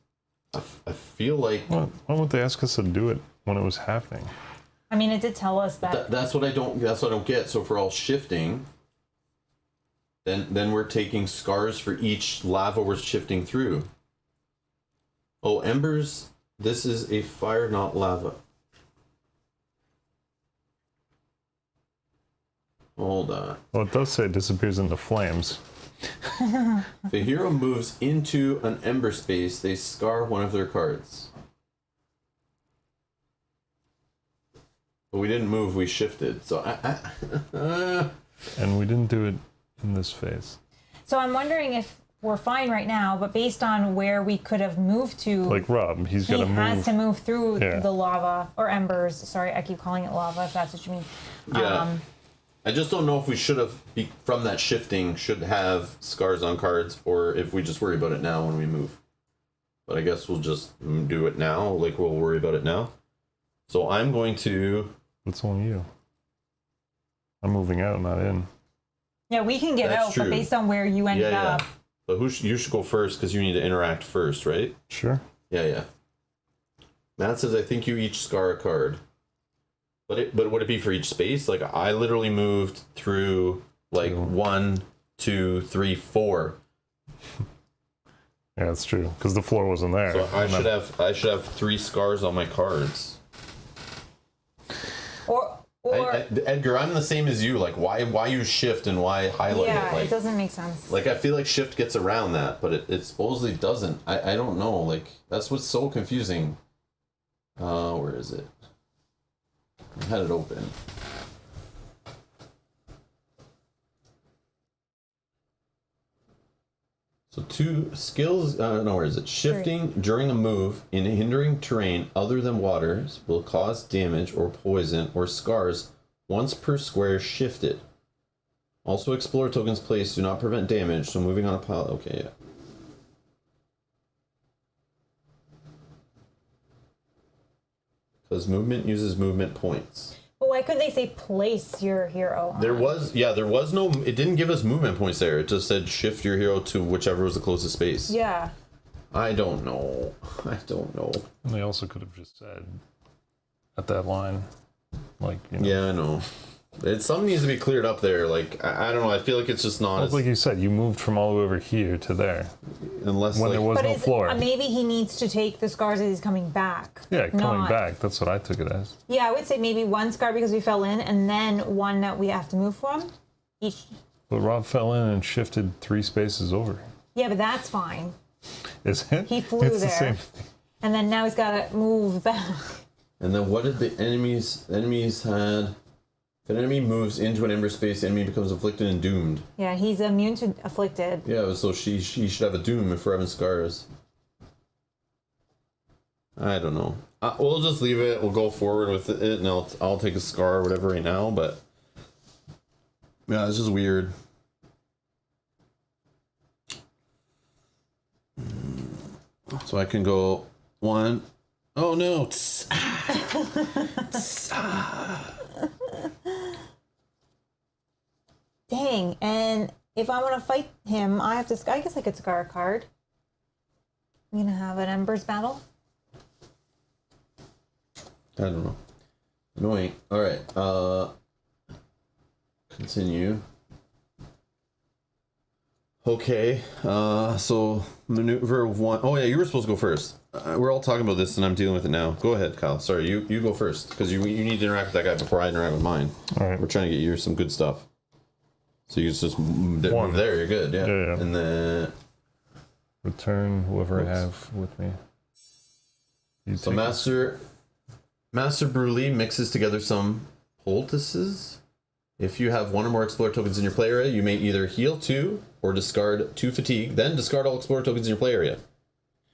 [SPEAKER 1] I feel like
[SPEAKER 3] Why would they ask us to do it when it was happening?
[SPEAKER 2] I mean, it did tell us that.
[SPEAKER 1] that's what I don't get. So if we're all shifting, then we're taking scars for each lava we're shifting through. Oh, embers. This is a fire, not lava. Hold on.
[SPEAKER 3] Well, it does say it disappears into flames.
[SPEAKER 1] If a hero moves into an ember space, they scar one of their cards. But we didn't move, we shifted. So
[SPEAKER 3] And we didn't do it in this phase.
[SPEAKER 2] So I'm wondering if we're fine right now, but based on where we could have moved to,
[SPEAKER 3] Like Rob, he's
[SPEAKER 2] he
[SPEAKER 3] got to
[SPEAKER 2] has
[SPEAKER 3] move.
[SPEAKER 2] to move through
[SPEAKER 3] Yeah.
[SPEAKER 2] the lava or embers. Sorry, I keep calling it lava if that's what you mean.
[SPEAKER 1] yeah. I just don't know if we should have, from that shifting, should have scars on cards, or if we just worry about it now when we move. But I guess we'll just do it now, like we'll worry about it now. So I'm going to...
[SPEAKER 3] It's only you. I'm moving out, not in.
[SPEAKER 2] Yeah, we can get
[SPEAKER 1] That's
[SPEAKER 2] out,
[SPEAKER 1] true.
[SPEAKER 2] but based on where you ended up.
[SPEAKER 1] But you should go first, because you need to interact first, right?
[SPEAKER 3] Sure.
[SPEAKER 1] Yeah. Matt says, I think you each scar a card. But would it be for each space? Like, I literally moved through, like, 1, 2, 3, 4.
[SPEAKER 3] Yeah, that's true. Because the floor wasn't there.
[SPEAKER 1] So I should have 3 scars on my cards.
[SPEAKER 2] Or
[SPEAKER 1] Edgar, I'm the same as you. Like, why use shift and why highlight
[SPEAKER 2] yeah,
[SPEAKER 1] it? Like,
[SPEAKER 2] it doesn't make sense.
[SPEAKER 1] Like, I feel like shift gets around that, but it supposedly doesn't. I don't know. Like, that's what's so confusing. Where is it? I had it open. So two skills. No, where is it? Shifting during a move in hindering terrain other than waters will cause damage or poison or scars once per square shifted. Also, explore tokens placed do not prevent damage, so moving on a pile. Okay, yeah. Because movement uses movement points.
[SPEAKER 2] But why couldn't they say place your hero?
[SPEAKER 1] There was no. It didn't give us movement points there. It just said shift your hero to whichever was the closest space.
[SPEAKER 2] Yeah.
[SPEAKER 1] I don't know.
[SPEAKER 3] And they also could have just said at that line, like, you know.
[SPEAKER 1] Yeah, I know. Something needs to be cleared up there. Like, I don't know. I feel like it's just not.
[SPEAKER 3] Well, like you said, you moved from all the way over here to there.
[SPEAKER 1] Unless
[SPEAKER 3] when there was
[SPEAKER 2] But
[SPEAKER 3] no floor.
[SPEAKER 2] maybe he needs to take the scars as he's coming back.
[SPEAKER 3] Yeah, coming
[SPEAKER 2] not-
[SPEAKER 3] back. That's what I took it as.
[SPEAKER 2] Yeah, I would say maybe one scar because we fell in, and then one that we have to move from. Each.
[SPEAKER 3] But Rob fell in and shifted 3 spaces over.
[SPEAKER 2] Yeah, but that's fine.
[SPEAKER 3] Is it?
[SPEAKER 2] He flew
[SPEAKER 3] it's
[SPEAKER 2] there.
[SPEAKER 3] The same thing.
[SPEAKER 2] And then now he's got to move back.
[SPEAKER 1] And then what did the enemies had? If an enemy moves into an ember space, the enemy becomes afflicted and doomed.
[SPEAKER 2] Yeah, he's immune to afflicted.
[SPEAKER 1] Yeah, so she should have a doom if we're having scars. I don't know. We'll just leave it. We'll go forward with it, and I'll take a scar or whatever right now. But yeah, it's just weird. So I can go 1. Oh no!
[SPEAKER 2] Dang, and if I want to fight him, I have to. I guess I could scar a card. I'm gonna have an Embers battle.
[SPEAKER 1] I don't know. Annoying. Alright, continue. Okay, so maneuver 1. Oh yeah, you were supposed to go first. We're all talking about this and I'm dealing with it now. Go ahead, Kyle. Sorry, you go first, because you need to interact with that guy before I interact with mine.
[SPEAKER 3] Alright.
[SPEAKER 1] We're trying to get you some good stuff. So you just move there, you're good, yeah.
[SPEAKER 3] Yeah.
[SPEAKER 1] And then...
[SPEAKER 3] Return whoever I have with me.
[SPEAKER 1] So Master Bruley mixes together some poultices. If you have 1 or more Explorer tokens in your play area, you may either heal 2 or discard 2 fatigue, then discard all Explorer tokens in your play area.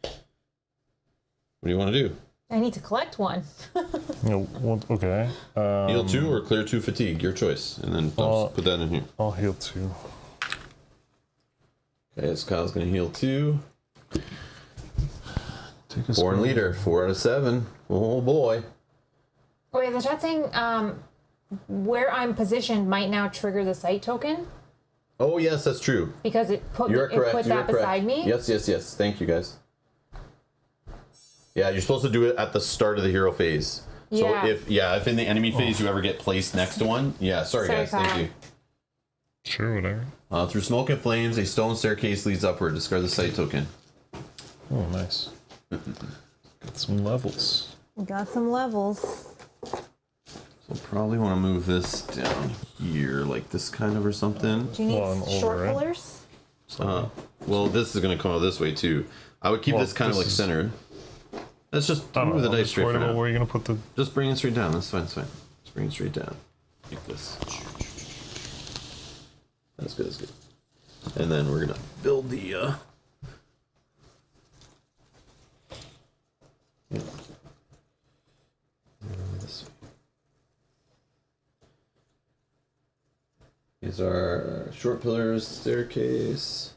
[SPEAKER 1] What do you want to do?
[SPEAKER 2] I need to collect one.
[SPEAKER 3] No, well, okay.
[SPEAKER 1] Heal 2 or clear 2 fatigue, your choice. And then just put that in here.
[SPEAKER 3] I'll heal 2.
[SPEAKER 1] Okay, so Kyle's going to heal 2.
[SPEAKER 3] Take a
[SPEAKER 1] Foreign
[SPEAKER 3] scroll.
[SPEAKER 1] leader, 4 out of 7. Oh boy.
[SPEAKER 2] Oh yeah, the chat saying where I'm positioned might now trigger the sight token
[SPEAKER 1] Oh yes, that's true.
[SPEAKER 2] because it put
[SPEAKER 1] You're correct.
[SPEAKER 2] that
[SPEAKER 1] You're
[SPEAKER 2] beside
[SPEAKER 1] correct.
[SPEAKER 2] me.
[SPEAKER 1] Yes. Thank you, guys. Yeah, you're supposed to do it at the start of the hero phase.
[SPEAKER 2] Yeah.
[SPEAKER 1] So if in the enemy phase you ever get placed next to one, sorry guys,
[SPEAKER 2] Kyle.
[SPEAKER 1] thank you.
[SPEAKER 3] Sure, whatever.
[SPEAKER 1] Through smoke and flames, a stone staircase leads upward. Discard the sight token.
[SPEAKER 3] Oh, nice. Got some levels.
[SPEAKER 2] We got some levels.
[SPEAKER 1] So probably want to move this down here, like this kind of or something.
[SPEAKER 2] Do you need
[SPEAKER 3] Well, I'm over,
[SPEAKER 2] short
[SPEAKER 3] right?
[SPEAKER 2] pillars?
[SPEAKER 1] Well, this is going to come out this way too. I would keep
[SPEAKER 3] Well,
[SPEAKER 1] this kind of
[SPEAKER 3] this
[SPEAKER 1] like
[SPEAKER 3] is-
[SPEAKER 1] centered. Let's just
[SPEAKER 3] I don't
[SPEAKER 1] move the
[SPEAKER 3] know, I'm
[SPEAKER 1] dice
[SPEAKER 3] just
[SPEAKER 1] straight
[SPEAKER 3] worried
[SPEAKER 1] for
[SPEAKER 3] about
[SPEAKER 1] now.
[SPEAKER 3] where you're gonna put the.
[SPEAKER 1] Just bring it straight down. That's fine. Just bring it straight down. Like this. That's good. And then we're gonna build the yeah. This way. These are short pillars, staircase.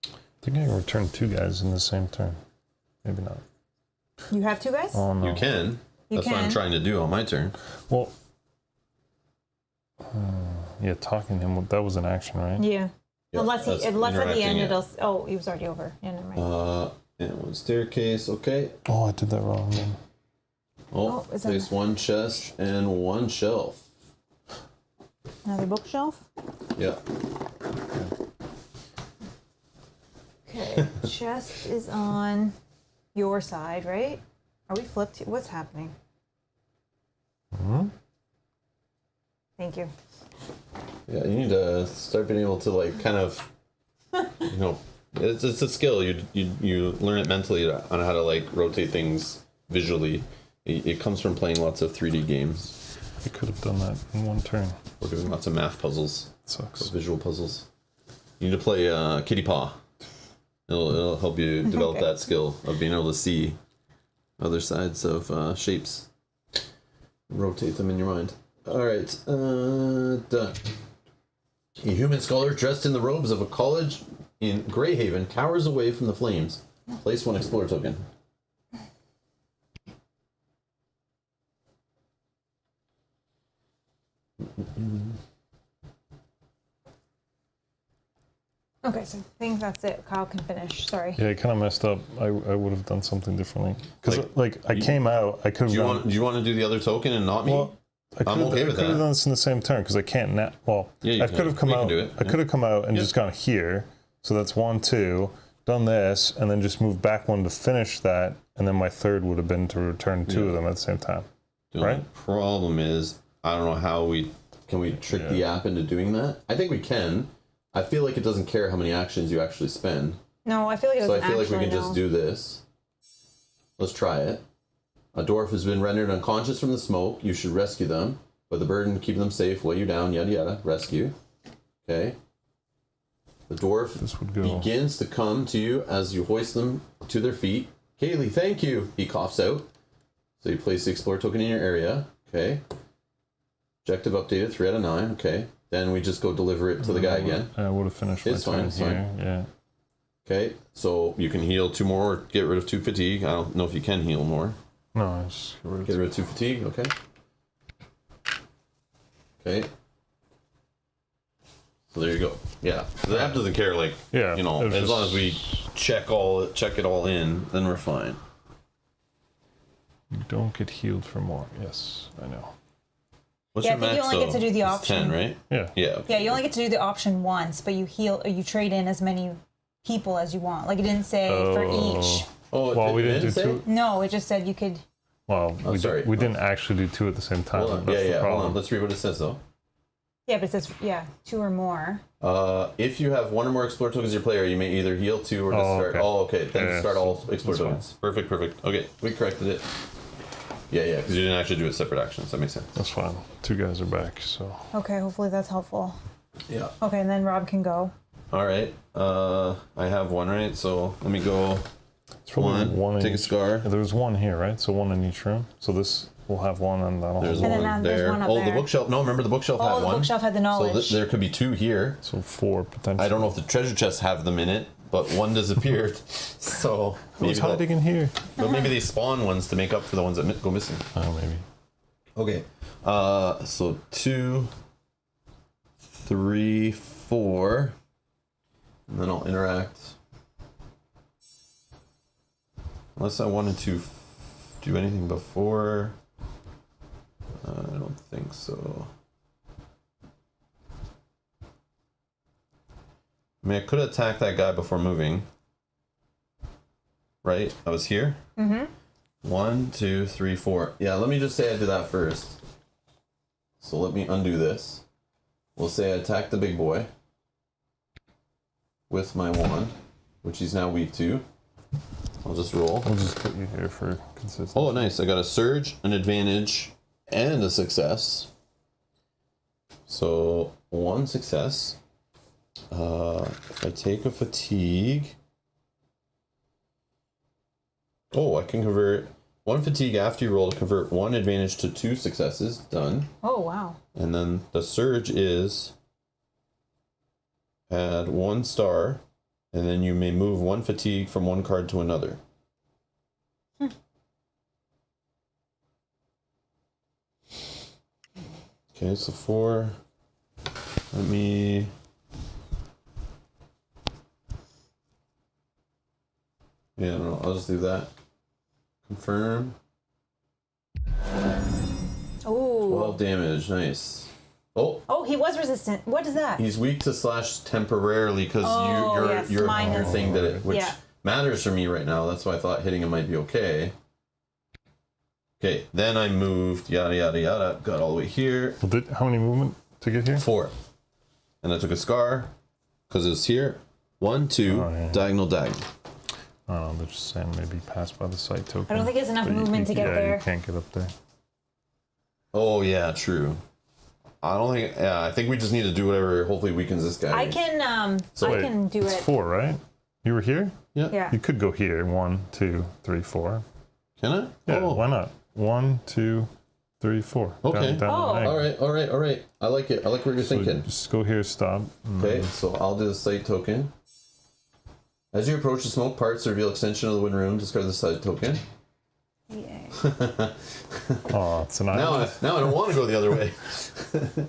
[SPEAKER 3] I think I can return 2 guys in the same turn. Maybe not.
[SPEAKER 2] You have 2 guys?
[SPEAKER 3] Oh no.
[SPEAKER 1] You can.
[SPEAKER 2] You
[SPEAKER 1] That's what I'm
[SPEAKER 2] can.
[SPEAKER 1] trying to do on my turn.
[SPEAKER 3] Well. Yeah, talking to him. That was an action, right?
[SPEAKER 2] Yeah.
[SPEAKER 1] Yeah,
[SPEAKER 2] unless
[SPEAKER 1] that's
[SPEAKER 2] at the
[SPEAKER 1] interacting,
[SPEAKER 2] end
[SPEAKER 1] yeah.
[SPEAKER 2] it'll. Oh, he was already over. Yeah, never mind.
[SPEAKER 1] And 1 staircase. Okay.
[SPEAKER 3] Oh, I did that wrong. Then.
[SPEAKER 1] Oh,
[SPEAKER 2] is that-
[SPEAKER 1] place 1 chest and 1 shelf.
[SPEAKER 2] Another bookshelf.
[SPEAKER 1] Yeah.
[SPEAKER 2] Okay. Chest is on your side, right? Are we flipped? What's happening? Thank you.
[SPEAKER 1] Yeah, you need to start being able to like kind of, it's a skill. You learn it mentally on how to like rotate things visually. It comes from playing lots of 3D games
[SPEAKER 3] I could have done that in 1 turn.
[SPEAKER 1] or doing lots of math puzzles,
[SPEAKER 3] Sucks.
[SPEAKER 1] visual puzzles. You need to play Kitty Paw. It'll help you develop
[SPEAKER 2] Okay.
[SPEAKER 1] that skill of being able to see other sides of shapes. Rotate them in your mind. Alright, done. A human scholar dressed in the robes of a college in Greyhaven cowers away from the flames. Place 1 Explorer token.
[SPEAKER 2] Okay, so I think that's it. Kyle can finish. Sorry.
[SPEAKER 3] Yeah, I kind of messed up. I would have done something differently. Because, I
[SPEAKER 1] you-
[SPEAKER 3] came out, I could have
[SPEAKER 1] Do you want to do the other token and not me?
[SPEAKER 3] Well, I could
[SPEAKER 1] I'm okay with
[SPEAKER 3] have
[SPEAKER 1] that.
[SPEAKER 3] done this in the same turn because I can't now. Well,
[SPEAKER 1] Yeah, you
[SPEAKER 3] I
[SPEAKER 1] can.
[SPEAKER 3] could have come
[SPEAKER 1] You can
[SPEAKER 3] out.
[SPEAKER 1] do it,
[SPEAKER 3] I could have come out and just gone here. So that's 1, 2. Done this, and then just moved back 1 to finish that, and then my third would have been to return 2 of them at the same time.
[SPEAKER 1] The only
[SPEAKER 3] Right?
[SPEAKER 1] problem is, I don't know how we trick the app into doing that. I think we can. I feel like it doesn't care how many actions you actually spend.
[SPEAKER 2] No, I feel like it
[SPEAKER 1] So I
[SPEAKER 2] doesn't
[SPEAKER 1] feel like we
[SPEAKER 2] actually
[SPEAKER 1] can just
[SPEAKER 2] know.
[SPEAKER 1] do this. Let's try it. A dwarf has been rendered unconscious from the smoke. You should rescue them. But the burden to keep them safe, weigh you down, yada yada. Rescue. Okay. The dwarf
[SPEAKER 3] This would go.
[SPEAKER 1] begins to come to you as you hoist them to their feet. Kaylee, thank you. He coughs out. So you place the Explorer token in your area. Okay. Objective updated, 3 out of 9. Okay. Then we just go deliver it to the guy again.
[SPEAKER 3] I would have finished
[SPEAKER 1] It's
[SPEAKER 3] my
[SPEAKER 1] fine,
[SPEAKER 3] turn
[SPEAKER 1] it's
[SPEAKER 3] here. Yeah.
[SPEAKER 1] Okay. So you can heal 2 more or get rid of 2 fatigue. I don't know if you can heal more.
[SPEAKER 3] No, I just get rid of
[SPEAKER 1] Get rid of 2 fatigue. Okay. Okay. So there you go. Yeah. So the app doesn't care, like,
[SPEAKER 3] Yeah,
[SPEAKER 1] you know,
[SPEAKER 3] it was
[SPEAKER 1] as long
[SPEAKER 3] just-
[SPEAKER 1] as we check it all in, then we're fine.
[SPEAKER 3] You don't get healed for more. Yes, I know.
[SPEAKER 1] What's
[SPEAKER 2] Yeah,
[SPEAKER 1] your
[SPEAKER 2] I think you
[SPEAKER 1] max,
[SPEAKER 2] only get
[SPEAKER 1] though?
[SPEAKER 2] to do the
[SPEAKER 1] It's
[SPEAKER 2] option.
[SPEAKER 1] 10, right?
[SPEAKER 3] Yeah.
[SPEAKER 1] Yeah. Okay.
[SPEAKER 2] Yeah, you only get to do the option once, but you trade in as many people as you want. Like it didn't say for each.
[SPEAKER 1] Oh,
[SPEAKER 3] Well, we didn't do
[SPEAKER 1] say?
[SPEAKER 3] 2.
[SPEAKER 2] No, it just said you could.
[SPEAKER 3] Well,
[SPEAKER 1] Oh, sorry.
[SPEAKER 3] we didn't actually do 2 at the same time.
[SPEAKER 1] Hold on.
[SPEAKER 3] That's the
[SPEAKER 1] Hold
[SPEAKER 3] problem.
[SPEAKER 1] on. Let's read what it says, though.
[SPEAKER 2] Yeah, but it says 2 or more.
[SPEAKER 1] If you have 1 or more Explorer tokens as your player, you may either heal 2 or discard.
[SPEAKER 3] okay.
[SPEAKER 1] Oh, okay. Then
[SPEAKER 3] Yeah,
[SPEAKER 1] start
[SPEAKER 3] so
[SPEAKER 1] all Explorer
[SPEAKER 3] that's fine.
[SPEAKER 1] tokens. Perfect, perfect. Okay, we corrected it. Yeah, because you didn't actually do it separate actions. That makes sense.
[SPEAKER 3] That's fine. 2 guys are back, so.
[SPEAKER 2] Okay, hopefully that's helpful.
[SPEAKER 1] Yeah.
[SPEAKER 2] Okay, and then Rob can go.
[SPEAKER 1] All right. I have 1, right? So let me go.
[SPEAKER 3] It's probably
[SPEAKER 1] 1.
[SPEAKER 3] in
[SPEAKER 1] Take a
[SPEAKER 3] each-
[SPEAKER 1] scar.
[SPEAKER 3] Yeah, there's 1 here, right? So 1 in each room. So this will have 1, and that'll
[SPEAKER 1] There's
[SPEAKER 3] have
[SPEAKER 2] And then
[SPEAKER 1] 1
[SPEAKER 2] there's
[SPEAKER 1] there.
[SPEAKER 2] one up
[SPEAKER 1] Oh, the
[SPEAKER 2] there.
[SPEAKER 1] bookshelf. No, remember the bookshelf
[SPEAKER 2] Oh,
[SPEAKER 1] had
[SPEAKER 2] the
[SPEAKER 1] 1.
[SPEAKER 2] bookshelf had the
[SPEAKER 1] So
[SPEAKER 2] knowledge.
[SPEAKER 1] there could be 2 here.
[SPEAKER 3] So 4 potentially.
[SPEAKER 1] I don't know if the treasure chests have them in it, but 1 disappeared. So maybe
[SPEAKER 3] Who's hiding in here?
[SPEAKER 1] but maybe they spawn ones to make up for the ones that go missing.
[SPEAKER 3] Oh, maybe.
[SPEAKER 1] Okay. So 2, 3, 4, and then I'll interact. Unless I wanted to do anything before. I don't think so. I mean, I could attack that guy before moving. Right? I was here? Mm-hmm. 1, 2, 3, 4. Yeah, let me just say I did that first. So let me undo this. We'll say I attack the big boy with my wand, which he's now weak to. I'll just roll.
[SPEAKER 3] We'll just put you here for consistency.
[SPEAKER 1] Oh, nice. I got a surge, an advantage, and a success. So 1 success. If I take a fatigue. Oh, I can convert 1 fatigue after you roll to convert 1 advantage to 2 successes. Done.
[SPEAKER 2] Oh, wow.
[SPEAKER 1] And then the surge is add 1 star, and then you may move 1 fatigue from 1 card to another. Okay, so 4. Let me. Yeah, no, I'll just do that. Confirm.
[SPEAKER 2] Oh.
[SPEAKER 1] 12 damage, nice. Oh,
[SPEAKER 2] Oh, he was resistant. What is that?
[SPEAKER 1] he's weak to slash temporarily because
[SPEAKER 2] Oh,
[SPEAKER 1] your
[SPEAKER 2] yes,
[SPEAKER 1] your
[SPEAKER 2] minus.
[SPEAKER 1] thing did it, which
[SPEAKER 2] Yeah.
[SPEAKER 1] matters for me right now. That's why I thought hitting him might be okay. Okay, then I moved yada yada yada, got all the way here.
[SPEAKER 3] Well, how many movement to get here?
[SPEAKER 1] 4, and I took a scar because it was here. 1, 2,
[SPEAKER 3] Oh, yeah.
[SPEAKER 1] diagonal diagonal.
[SPEAKER 3] I don't know, they're just saying maybe pass by the site token.
[SPEAKER 2] I don't think there's enough
[SPEAKER 3] But
[SPEAKER 2] movement to get
[SPEAKER 3] yeah,
[SPEAKER 2] there.
[SPEAKER 3] you can't get up there.
[SPEAKER 1] Oh yeah, true. I don't think. Yeah, I think we just need to do whatever. Hopefully, weakens this guy.
[SPEAKER 2] I can
[SPEAKER 3] Wait,
[SPEAKER 2] I can do
[SPEAKER 3] it's
[SPEAKER 2] it.
[SPEAKER 3] 4, right? You were here?
[SPEAKER 1] Yeah.
[SPEAKER 2] Yeah.
[SPEAKER 3] You could go here. 1, 2, 3, 4.
[SPEAKER 1] Can I?
[SPEAKER 3] Yeah,
[SPEAKER 1] Oh.
[SPEAKER 3] why not? 1, 2, 3, 4.
[SPEAKER 1] Okay.
[SPEAKER 3] Down the diagonal.
[SPEAKER 1] All right. I like it. I like what you're
[SPEAKER 3] So
[SPEAKER 1] thinking.
[SPEAKER 3] just go here, stop.
[SPEAKER 1] Okay, so I'll do the site token. As you approach the smoke parts to reveal extension of the wind room, discard the site token.
[SPEAKER 2] Yay.
[SPEAKER 3] Oh, it's an
[SPEAKER 1] Now
[SPEAKER 3] island.
[SPEAKER 1] I don't want to go the other way.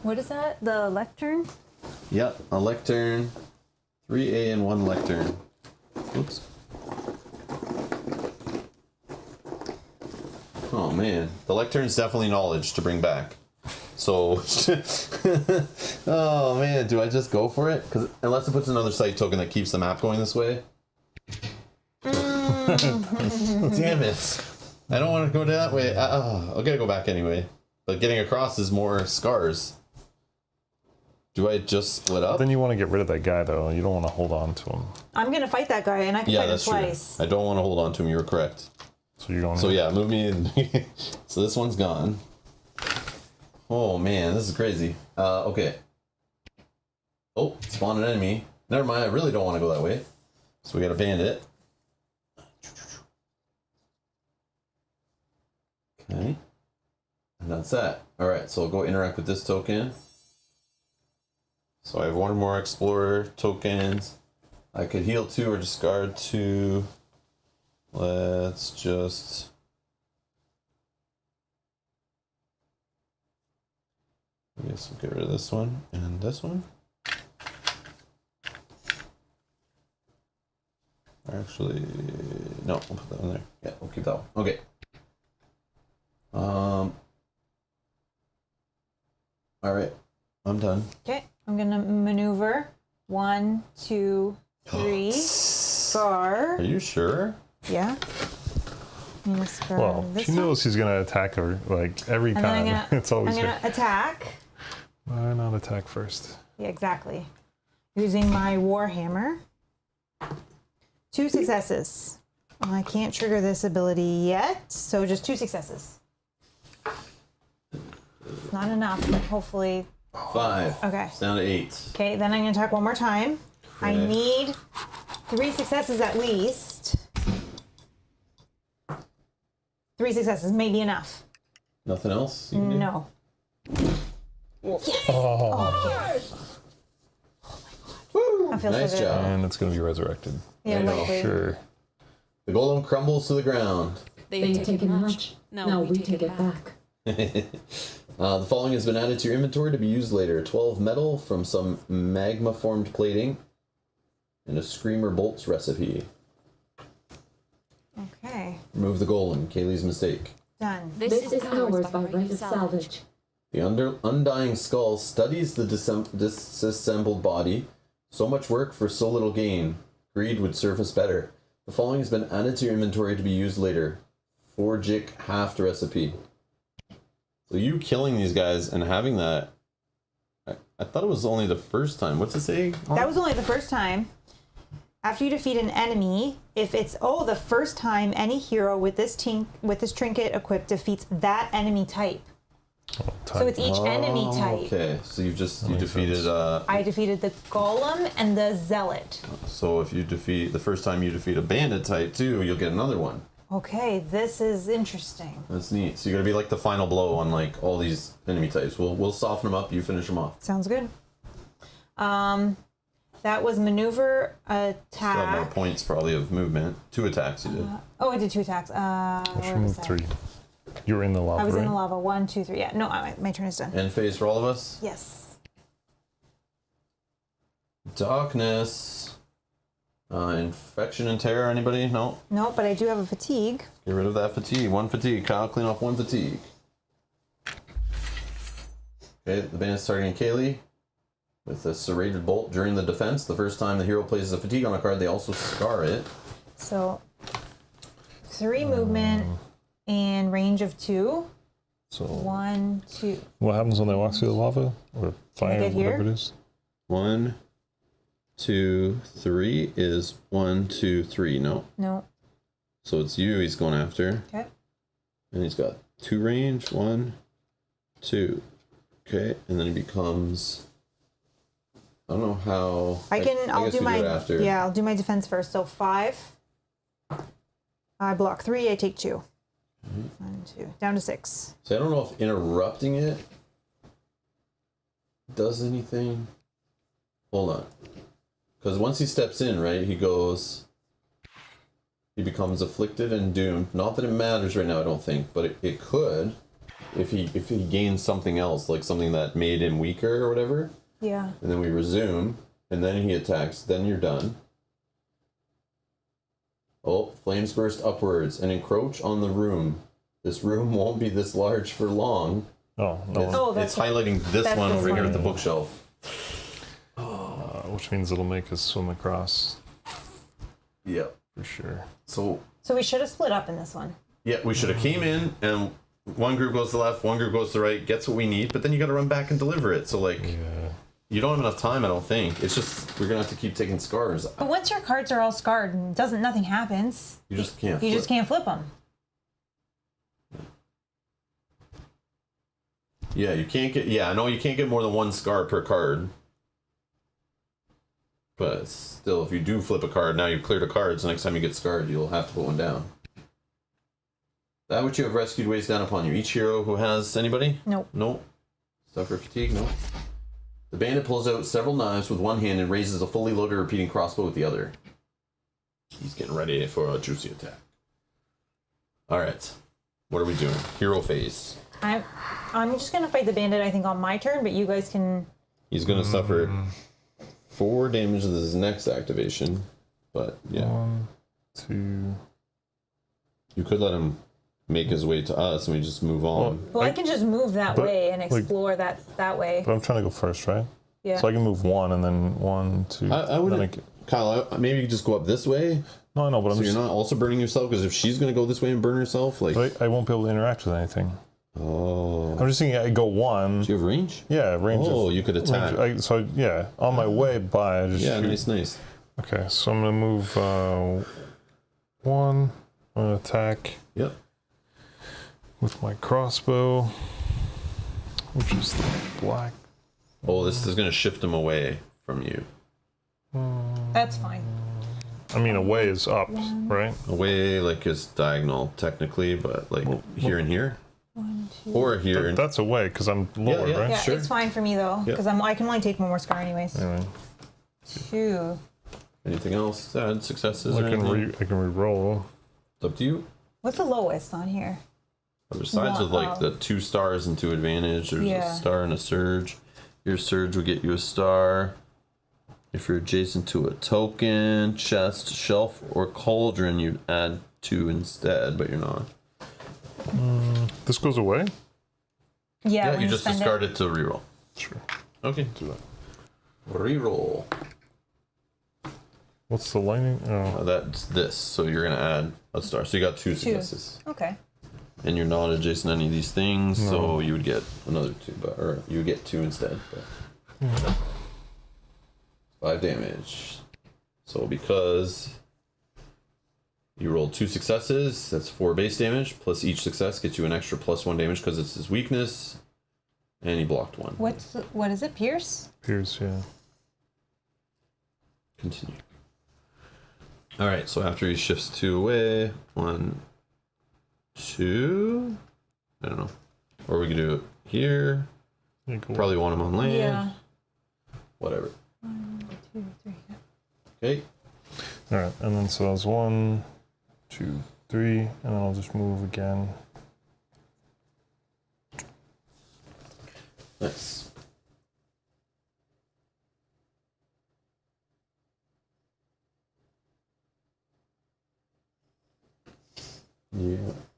[SPEAKER 2] What is that? The lectern?
[SPEAKER 1] Yep, a lectern. 3A and 1 lectern. Oops. Oh man, the lectern's definitely knowledge to bring back. So, oh man, do I just go for it? Because unless it puts another site token that keeps the map going this way. Damn it! I don't want to go that way. I gotta go back anyway. But getting across is more scars. Do I just split up?
[SPEAKER 3] Then you want to get rid of that guy, though. You don't want to hold on to him.
[SPEAKER 2] I'm gonna fight that guy, and I can
[SPEAKER 1] Yeah,
[SPEAKER 2] fight him
[SPEAKER 1] that's
[SPEAKER 2] twice.
[SPEAKER 1] true. I don't want to hold on to him. You're correct.
[SPEAKER 3] So you're going.
[SPEAKER 1] So yeah, move me in. So this one's gone. Oh man, this is crazy. Okay. Oh, spawn an enemy. Never mind, I really don't want to go that way. So we got a bandit. Okay. And that's that. Alright, so I'll go interact with this token. So I have one more explorer tokens. I could heal 2 or discard 2. Let's just... I guess we'll get rid of this one and this one. Actually, no, we'll put that in there. Yeah, we'll keep that one. Okay. All right, I'm done.
[SPEAKER 2] Okay, I'm gonna maneuver. 1, 2, 3, 4.
[SPEAKER 1] Are you sure?
[SPEAKER 2] Yeah. I'm gonna discard
[SPEAKER 3] Well,
[SPEAKER 2] this
[SPEAKER 3] she
[SPEAKER 2] one.
[SPEAKER 3] knows he's gonna attack her like every
[SPEAKER 2] And then I'm
[SPEAKER 3] time.
[SPEAKER 2] gonna,
[SPEAKER 3] It's always
[SPEAKER 2] I'm
[SPEAKER 3] her.
[SPEAKER 2] gonna attack.
[SPEAKER 3] Why not attack first?
[SPEAKER 2] Yeah, exactly. Using my Warhammer. 2 successes. I can't trigger this ability yet, so just 2 successes. Not enough, but hopefully.
[SPEAKER 1] 5.
[SPEAKER 2] Okay.
[SPEAKER 1] It's down to 8.
[SPEAKER 2] Okay, then I'm gonna attack one more time. I
[SPEAKER 1] Okay.
[SPEAKER 2] need 3 successes at least. 3 successes may be enough.
[SPEAKER 1] Nothing else? You can do?
[SPEAKER 2] No.
[SPEAKER 3] Oh,
[SPEAKER 1] Woo!
[SPEAKER 2] I feel
[SPEAKER 1] Nice
[SPEAKER 2] so good.
[SPEAKER 1] job.
[SPEAKER 3] and it's gonna be resurrected.
[SPEAKER 2] Yeah,
[SPEAKER 1] I know.
[SPEAKER 2] likely.
[SPEAKER 3] Sure.
[SPEAKER 1] The golem crumbles to the ground.
[SPEAKER 4] They've taken much. Now we take it back.
[SPEAKER 1] The following has been added to your inventory to be used later. 12 metal from some magma-formed plating and a Screamer Bolts recipe.
[SPEAKER 2] Okay,
[SPEAKER 1] Remove the golem. Kaylee's mistake.
[SPEAKER 2] done.
[SPEAKER 4] This is ours by right of salvage.
[SPEAKER 1] The undying skull studies the disassembled body. So much work for so little gain. Greed would serve us better. The following has been added to your inventory to be used later. Forgic Haft recipe. So you killing these guys and having that, I thought it was only the first time. What's it say?
[SPEAKER 2] That was only the first time. After you defeat an enemy, if it's the first time any hero with this trinket equipped defeats that enemy type. So it's each enemy type.
[SPEAKER 1] Okay, so you
[SPEAKER 3] makes
[SPEAKER 1] defeated.
[SPEAKER 3] sense.
[SPEAKER 2] I defeated the golem and the zealot.
[SPEAKER 1] So if you defeat the first time you defeat a bandit type too, you'll get another one.
[SPEAKER 2] Okay, this is interesting.
[SPEAKER 1] That's neat. So you're gonna be like the final blow on like all these enemy types. We'll soften them up. You finish them off.
[SPEAKER 2] Sounds good. That was maneuver,
[SPEAKER 1] Still have more
[SPEAKER 2] attack.
[SPEAKER 1] points probably of movement. 2 attacks you did.
[SPEAKER 2] Oh, I did 2 attacks.
[SPEAKER 3] She
[SPEAKER 2] Where was
[SPEAKER 3] moved
[SPEAKER 2] I?
[SPEAKER 3] 3. You were in the lava,
[SPEAKER 2] I was
[SPEAKER 3] right?
[SPEAKER 2] in the lava. 1, 2, 3. Yeah. No, my turn is done.
[SPEAKER 1] End phase for all of us.
[SPEAKER 2] Yes.
[SPEAKER 1] Darkness. Infection and terror. Anybody? No.
[SPEAKER 2] No, but I do have a fatigue.
[SPEAKER 1] Get rid of that fatigue. 1 fatigue. Kyle, clean off 1 fatigue. Okay, the bandit's targeting Kaylee with a serrated bolt during the defense. The first time the hero places a fatigue on a card, they also scar it.
[SPEAKER 2] So 3 movement and range of 2.
[SPEAKER 3] So
[SPEAKER 2] 1, 2.
[SPEAKER 3] what happens when they walk through the lava or fire,
[SPEAKER 2] get here?
[SPEAKER 3] whatever it is?
[SPEAKER 1] 1, 2, 3 is 1, 2, 3. No.
[SPEAKER 2] No.
[SPEAKER 1] So it's you he's going after.
[SPEAKER 2] Okay.
[SPEAKER 1] And he's got 2 range. 1, 2. Okay, and then he becomes. I don't know how.
[SPEAKER 2] I'll
[SPEAKER 1] guess
[SPEAKER 2] do
[SPEAKER 1] we
[SPEAKER 2] my
[SPEAKER 1] it after.
[SPEAKER 2] yeah. I'll do my defense first. So 5. I block 3. I take 2. 1, 2, down to 6.
[SPEAKER 1] So I don't know if interrupting it does anything. Hold on, because once he steps in, right, he becomes afflicted and doomed. Not that it matters right now, I don't think, but it could if he gains something else, like something that made him weaker or whatever.
[SPEAKER 2] Yeah.
[SPEAKER 1] And then we resume, and then he attacks. Then you're done. Oh, flames burst upwards and encroach on the room. This room won't be this large for long.
[SPEAKER 3] Oh, no.
[SPEAKER 2] Oh,
[SPEAKER 1] It's
[SPEAKER 2] that's
[SPEAKER 1] highlighting this
[SPEAKER 2] that's
[SPEAKER 1] one
[SPEAKER 2] this
[SPEAKER 1] over here
[SPEAKER 2] one.
[SPEAKER 1] at the bookshelf.
[SPEAKER 3] Which means it'll make us swim across
[SPEAKER 1] Yep.
[SPEAKER 3] for sure.
[SPEAKER 1] So
[SPEAKER 2] we should have split up in this one.
[SPEAKER 1] yeah, we should have came in and one group goes to the left, one group goes to the right, gets what we need, but then you got to run back and deliver it. So like,
[SPEAKER 3] Yeah.
[SPEAKER 1] you don't have enough time, I don't think. It's just we're gonna have to keep taking scars.
[SPEAKER 2] But once your cards are all scarred and nothing happens,
[SPEAKER 1] You just can't.
[SPEAKER 2] you just can't flip them.
[SPEAKER 1] Yeah, you can't get. Yeah, I know you can't get more than one scar per card. But still, if you do flip a card, now you've cleared a card, so next time you get scarred, you'll have to put one down. That which you have rescued weighs down upon you. Each hero who has anybody?
[SPEAKER 2] Nope.
[SPEAKER 1] Nope. Suffer fatigue? Nope. The bandit pulls out several knives with one hand and raises a fully loaded repeating crossbow with the other. He's getting ready for a juicy attack. Alright. What are we doing? Hero phase.
[SPEAKER 2] I'm just gonna fight the bandit, I think, on my turn, but you guys can.
[SPEAKER 1] He's gonna suffer 4 damage to his next activation. But yeah.
[SPEAKER 3] 1, 2.
[SPEAKER 1] You could let him make his way to us and we just move on.
[SPEAKER 2] Well, I can just move that
[SPEAKER 3] but,
[SPEAKER 2] way and
[SPEAKER 3] like-
[SPEAKER 2] explore that way.
[SPEAKER 3] But I'm trying to go first, right?
[SPEAKER 2] Yeah.
[SPEAKER 3] So I can move 1 and then 1, 2.
[SPEAKER 1] I would, Kyle, maybe you could just go up this way.
[SPEAKER 3] No, I know, but
[SPEAKER 1] So you're not also burning yourself, because if she's gonna go this way and burn herself, like.
[SPEAKER 3] But I won't be able to interact with anything.
[SPEAKER 1] Oh.
[SPEAKER 3] I'm just thinking I go 1.
[SPEAKER 1] Do you have range?
[SPEAKER 3] Yeah, range.
[SPEAKER 1] Oh, you could attack.
[SPEAKER 3] So yeah, on my way by, I just
[SPEAKER 1] Yeah,
[SPEAKER 3] shoot.
[SPEAKER 1] nice.
[SPEAKER 3] Okay, so I'm gonna move 1. I'm gonna attack
[SPEAKER 1] Yep.
[SPEAKER 3] with my crossbow, which is the black.
[SPEAKER 1] Oh, this is gonna shift him away from you.
[SPEAKER 2] That's fine.
[SPEAKER 3] I mean, away is up, right?
[SPEAKER 1] Away, like, is diagonal, technically, but, like, here and here.
[SPEAKER 2] 1, 2.
[SPEAKER 1] Or here. and
[SPEAKER 3] That's away because I'm lower,
[SPEAKER 1] yeah.
[SPEAKER 3] right?
[SPEAKER 2] Yeah,
[SPEAKER 1] Sure.
[SPEAKER 2] it's fine for me though, because I can only take one more scar anyways.
[SPEAKER 3] Anyway,
[SPEAKER 2] 2.
[SPEAKER 1] Anything else to add successes or
[SPEAKER 3] I can
[SPEAKER 1] anything?
[SPEAKER 3] I can re-roll.
[SPEAKER 1] It's up to you.
[SPEAKER 2] What's the lowest on here?
[SPEAKER 1] Besides with, like,
[SPEAKER 2] Wow.
[SPEAKER 1] the 2 stars and 2 advantage, there's
[SPEAKER 2] Yeah.
[SPEAKER 1] a star and a surge. Your surge will get you a star. If you're adjacent to a token, chest, shelf, or cauldron, you'd add 2 instead, but you're not.
[SPEAKER 3] This goes away?
[SPEAKER 2] Yeah,
[SPEAKER 1] Yeah,
[SPEAKER 2] when
[SPEAKER 1] you just
[SPEAKER 2] spend it.
[SPEAKER 1] discard it to reroll.
[SPEAKER 3] Sure.
[SPEAKER 1] Okay.
[SPEAKER 3] Do that.
[SPEAKER 1] Reroll.
[SPEAKER 3] What's the lightning? Oh,
[SPEAKER 1] That's this, so you're gonna add a star. So you got 2 successes.
[SPEAKER 2] Okay.
[SPEAKER 1] And you're not adjacent to any of these things, so you would get another 2, or you would get 2 instead. But 5 damage. So because you rolled 2 successes, that's 4 base damage, plus each success gets you an extra +1 damage because it's his weakness, and he blocked 1.
[SPEAKER 2] What is it? Pierce?
[SPEAKER 3] Pierce, yeah.
[SPEAKER 1] Continue. Alright, so after he shifts 2 away, 1, 2, I don't know. Or we could do it here.
[SPEAKER 3] You go
[SPEAKER 1] Probably want him on land.
[SPEAKER 2] Yeah.
[SPEAKER 1] Whatever.
[SPEAKER 2] 1, 2, 3.
[SPEAKER 1] Okay.
[SPEAKER 3] All right, and then so that was 1, 2, 3, and then I'll just move again.
[SPEAKER 1] Nice. Yeah.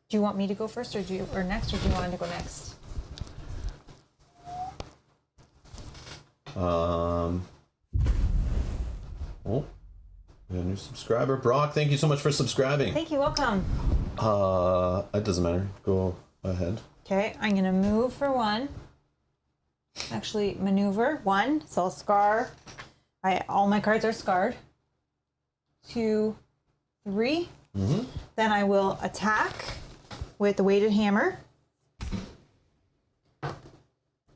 [SPEAKER 2] Do you want me to go first, or next, or do you want to go next?
[SPEAKER 1] Oh, we got a new subscriber. Brock, thank you so much for subscribing.
[SPEAKER 2] Thank you. Welcome.
[SPEAKER 1] It doesn't matter. Go ahead.
[SPEAKER 2] Okay, I'm gonna move for 1. Actually, maneuver 1. So I'll scar. All my cards are scarred. 2, 3. Then I will attack with the weighted hammer.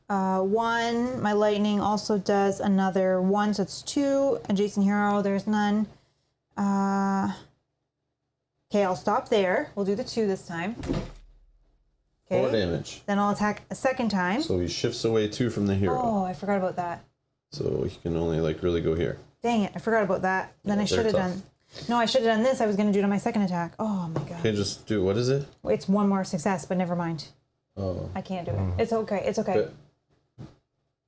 [SPEAKER 2] 1. My lightning also does another 1, so it's 2. Adjacent hero, there's none. Okay, I'll stop there. We'll do the 2 this time.
[SPEAKER 1] 4 damage.
[SPEAKER 2] Then I'll attack a second time.
[SPEAKER 1] So he shifts away 2 from the hero.
[SPEAKER 2] Oh, I forgot about that.
[SPEAKER 1] So he can only like really go here.
[SPEAKER 2] Dang it, I forgot about that. Then I should have done... No, I should have done this. I was going to do it on my second attack. Oh my god.
[SPEAKER 1] Okay, just do... What is it?
[SPEAKER 2] It's 1 more success, but never mind.
[SPEAKER 1] Oh.
[SPEAKER 2] I can't do it. It's okay. It's okay.
[SPEAKER 1] But,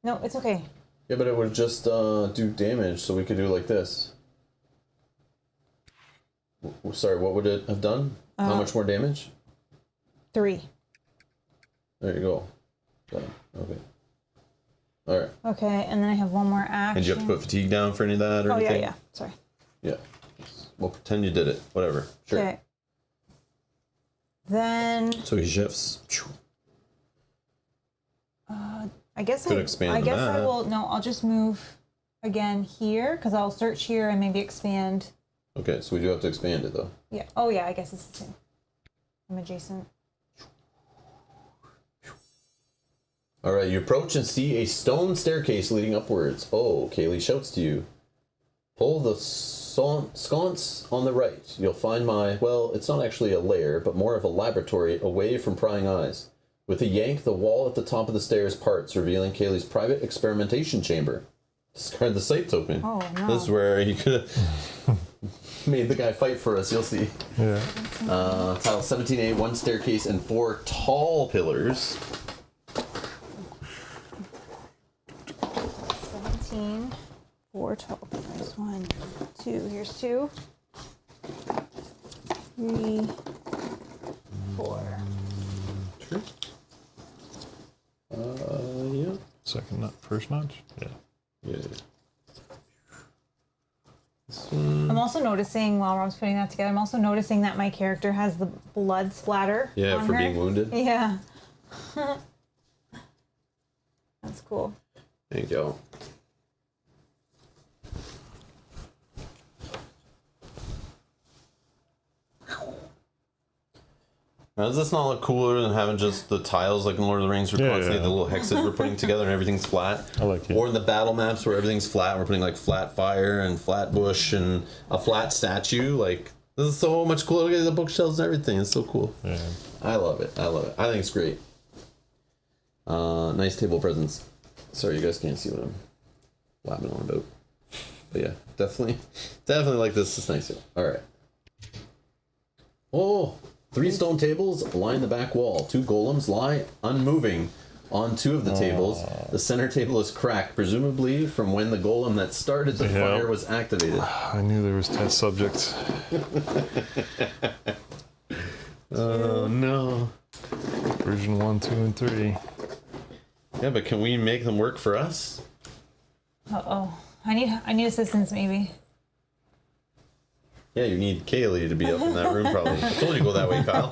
[SPEAKER 2] No, it's okay.
[SPEAKER 1] yeah, but it would just do damage, so we could do it like this. Sorry, what would it have done? How much more damage?
[SPEAKER 2] 3.
[SPEAKER 1] There you go. Done. Okay. All right.
[SPEAKER 2] Okay, and then I have 1 more action.
[SPEAKER 1] And you have to put fatigue down for any of that or anything?
[SPEAKER 2] Oh, yeah. Sorry.
[SPEAKER 1] Yeah. We'll pretend you did it. Whatever. Sure.
[SPEAKER 2] Okay. Then...
[SPEAKER 1] So he shifts.
[SPEAKER 2] I guess
[SPEAKER 1] Could expand
[SPEAKER 2] I
[SPEAKER 1] the
[SPEAKER 2] guess
[SPEAKER 1] map.
[SPEAKER 2] I will... No, I'll just move again here, because I'll search here and maybe expand.
[SPEAKER 1] Okay, so we do have to expand it, though.
[SPEAKER 2] Yeah. Oh, yeah, I guess it's the same. I'm adjacent.
[SPEAKER 1] All right, you approach and see a stone staircase leading upwards. Oh, Kaylee shouts to you. Pull the sconce on the right. You'll find my, well, it's not actually a lair, but more of a laboratory away from prying eyes. With a yank, the wall at the top of the stairs parts, revealing Kaylee's private experimentation chamber. Discard the site token.
[SPEAKER 2] Oh, no.
[SPEAKER 1] This is where you could have made the guy fight for us. You'll see.
[SPEAKER 3] Yeah.
[SPEAKER 1] Tile 17A, 1 staircase, and 4 tall pillars.
[SPEAKER 2] 17. 4, 12. There's 1, 2. Here's 2. 3, 4.
[SPEAKER 1] Sure. Yeah.
[SPEAKER 3] Second notch, first notch? Yeah.
[SPEAKER 1] Yeah.
[SPEAKER 2] I'm also noticing, while Rob's putting that together, I'm also noticing that my character has the blood splatter
[SPEAKER 1] Yeah,
[SPEAKER 2] on
[SPEAKER 1] for
[SPEAKER 2] her.
[SPEAKER 1] being wounded.
[SPEAKER 2] Yeah. That's cool.
[SPEAKER 1] There you go. Now, does this not look cooler than having just the tiles like in Lord of the Rings, where
[SPEAKER 3] Yeah,
[SPEAKER 1] constantly
[SPEAKER 3] yeah.
[SPEAKER 1] the little hexes we're putting together and everything's flat?
[SPEAKER 3] I like it.
[SPEAKER 1] Or in the battle maps where everything's flat, we're putting like flat fire and flat bush and a flat statue. Like, this is so much cooler. Look at the bookshelves and everything. It's so cool.
[SPEAKER 3] Yeah.
[SPEAKER 1] I love it. I love it. I think it's great. Nice table presence. Sorry, you guys can't see what I'm blabbing on about. But yeah, definitely like this. It's nice. All right. Oh, 3 stone tables line the back wall. 2 golems lie unmoving on 2 of the tables. The center table is cracked, presumably from when the golem that started the fire was activated.
[SPEAKER 3] I knew there was test subjects.
[SPEAKER 1] Oh no.
[SPEAKER 3] Version 1, 2, and 3.
[SPEAKER 1] Yeah, but can we make them work for us?
[SPEAKER 2] Uh-oh. I need assistance, maybe.
[SPEAKER 1] Yeah, you need Kaylee to be up in that room, probably. I told you to go that way, Kyle.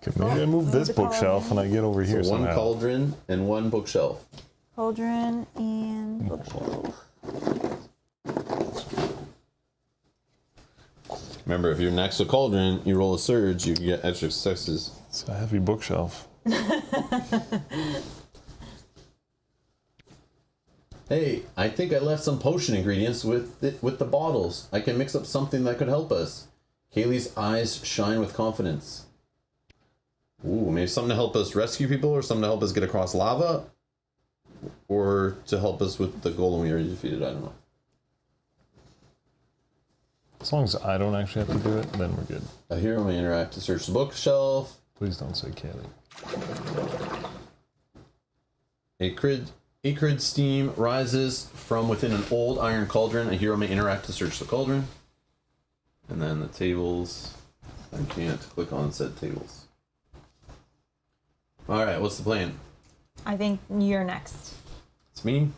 [SPEAKER 3] Okay, maybe I move this
[SPEAKER 2] the
[SPEAKER 3] bookshelf and I get over here
[SPEAKER 1] So 1
[SPEAKER 3] somehow.
[SPEAKER 1] cauldron and 1 bookshelf.
[SPEAKER 2] Cauldron and bookshelf.
[SPEAKER 1] Remember, if you're next to cauldron, you roll a surge, you can get extra successes.
[SPEAKER 3] It's a heavy bookshelf.
[SPEAKER 1] Hey, I think I left some potion ingredients with the bottles. I can mix up something that could help us. Kaylee's eyes shine with confidence. Ooh, maybe something to help us rescue people, or something to help us get across lava, or to help us with the golem we already defeated. I don't know.
[SPEAKER 3] As long as I don't actually have to do it, then we're good.
[SPEAKER 1] A hero may interact to search the bookshelf.
[SPEAKER 3] Please don't say Kaylee.
[SPEAKER 1] Acrid steam rises from within an old iron cauldron. A hero may interact to search the cauldron. And then the tables. I can't click on said tables. Alright, what's the plan?
[SPEAKER 2] I think you're next.
[SPEAKER 1] It's me?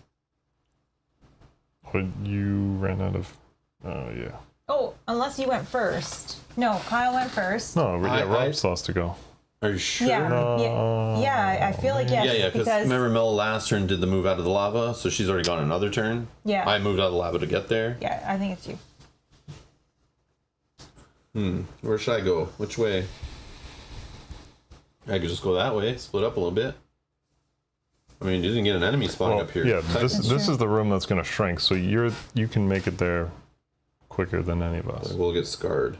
[SPEAKER 3] But you ran out of... Oh, yeah.
[SPEAKER 2] Oh, unless you went first. No, Kyle went first.
[SPEAKER 3] No, yeah,
[SPEAKER 1] I-
[SPEAKER 3] Rob's supposed to go.
[SPEAKER 1] Are you sure?
[SPEAKER 2] Yeah, I feel like yes.
[SPEAKER 1] Yeah, because remember Mel last turn did the move out of the lava, so she's already gone another turn.
[SPEAKER 2] Yeah.
[SPEAKER 1] I moved out of the lava to get there.
[SPEAKER 2] Yeah, I think it's you.
[SPEAKER 1] Where should I go? Which way? I could just go that way, split up a little bit. I mean, you didn't get an enemy spawning
[SPEAKER 3] Well,
[SPEAKER 1] up here.
[SPEAKER 3] yeah, this
[SPEAKER 2] true.
[SPEAKER 3] is the room that's going to shrink, so you can make it there quicker than any of us.
[SPEAKER 1] We'll get scarred.